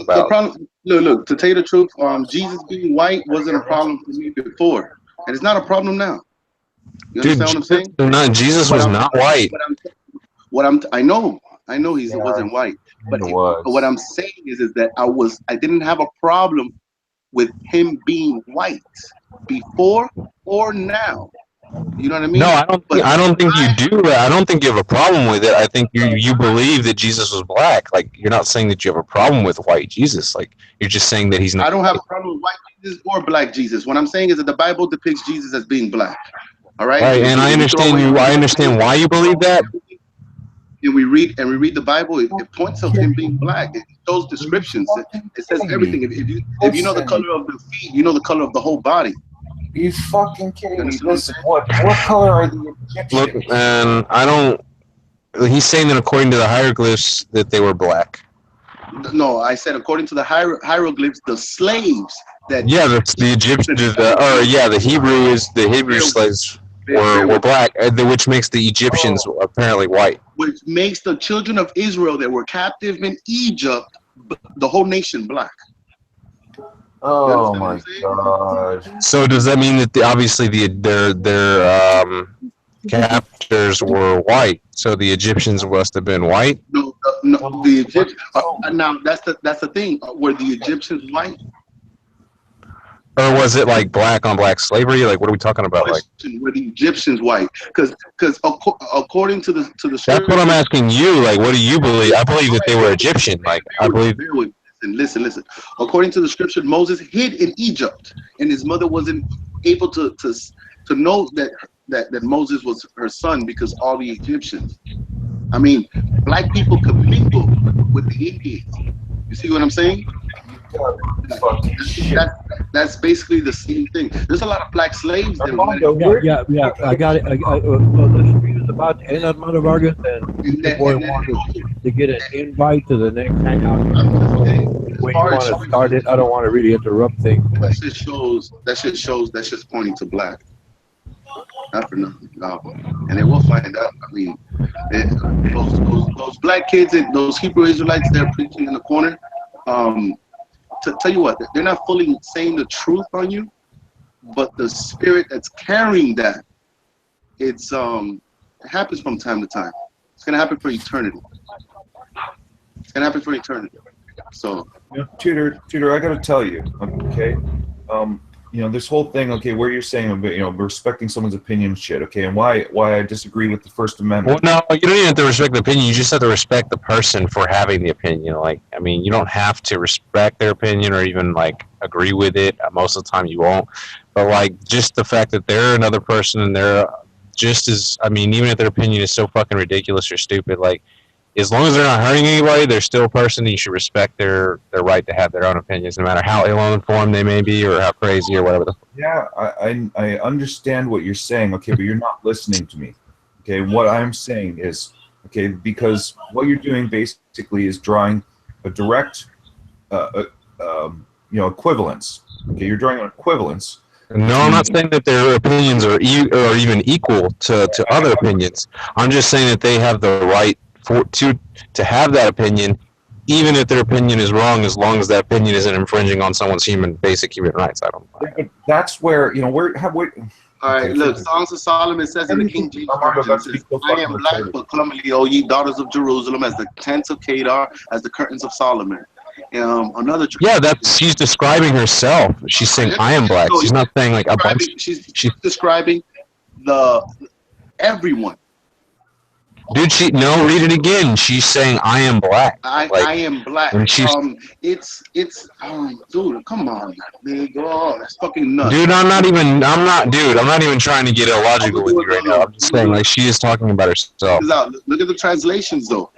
The problem, look. To tell you the truth, Jesus being white wasn't a problem for me before, and it's not a problem now. You understand what I'm saying? Jesus was not white. I know he wasn't white, but what I'm saying is that I didn't have a problem with him being white before or now. You know what I mean? No, I don't think you do. I don't think you have a problem with it. I think you believe that Jesus was black. Like, you're not saying that you have a problem with white Jesus. Like, you're just saying that he's not. I don't have a problem with white Jesus or black Jesus. What I'm saying is that the Bible depicts Jesus as being black. All right. Right, and I understand you. I understand why you believe that. And we read the Bible. It points of him being black. It shows descriptions. It says everything. If you know the color of the feet, you know the color of the whole body. You fucking kidding me? Listen, what color are the Look, Egyptians? and I don't. He's saying that according to the hieroglyphs that they were black. No, I said according to the hieroglyphs, the slaves that. Yeah, the Egyptians, the Hebrew slaves were black, which makes the Egyptians apparently white. Which makes the children of Israel that were captive in Egypt, the whole nation black. Oh my god! So does that mean that obviously their captors were white? So the Egyptians must have been white. No, the Egyptians. Now that's the thing. Were the Egyptians white? Or was it like black on black slavery? Like, what are we talking about? Like, were the Egyptians white? Because according to the that's what I'm asking you. Like, what do you believe? I believe that they were Egyptian. Like, I believe. Listen. According to the scripture, Moses hid in Egypt, and his mother wasn't able to know that Moses was her son because all the Egyptians. I mean, black people could mingle with the Indians. You see what I'm saying? That's basically the same thing. There's a lot of black slaves that Yeah. I got it. Well, the stream is about to end on Mount Vargas, and the boy wanted to get an invite to the next hangout. When you want to start it, I don't want to really interrupt things. That shit shows pointing to black. Not for nothing. And they will find out. I mean, those black kids and those Hebrew Israelites they're preaching in the corner. To tell you what, they're not fully saying the truth on you, but the spirit that's carrying that, it happens from time to time. It's gonna happen for eternity. It's gonna happen for eternity. So, Tutor, I gotta tell you, okay, this whole thing, okay, where you're saying about, respecting someone's opinion, shit, okay, and why I disagree with the First Amendment. Well, no, you don't even have to respect the opinion. You just have to respect the person for having the opinion. Like, I mean, you don't have to respect their opinion or even like agree with it. Most of the time, you won't. But like, just the fact that they're another person and they're just as, I mean, even if their opinion is so fucking ridiculous or stupid, like, as long as they're not hurting anybody, they're still a person, and you should respect their right to have their own opinions, no matter how ill-informed they may be or how crazy or whatever. Yeah, I understand what you're saying, okay, but you're not listening to me. Okay, what I'm saying is, okay, because what you're doing basically is drawing a direct, equivalence. Okay, you're drawing an equivalence. No, I'm not saying that their opinions are even equal to other opinions. I'm just saying that they have the right to have that opinion, even if their opinion is wrong, as long as that opinion isn't infringing on someone's basic human rights. I don't. Yeah, but that's where All right, look, Songs of Solomon says in the King James Version, says, I am black, but come O ye daughters of Jerusalem, as the tents of Kedar, as the curtains of Solomon. She's describing herself. She's saying I am black. She's not saying like a bunch. She's describing everyone. Dude, read it again. She's saying I am black. I am black. Dude, come on, man. Oh, that's fucking nuts. Dude, I'm not even trying to get illogical with you right now. I'm just saying, like, she is talking about herself. Look at the translations, though.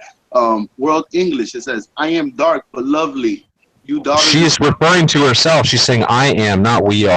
World English, it says, I am dark but lovely. You daughter. She is referring to herself. She's saying I am, not we are.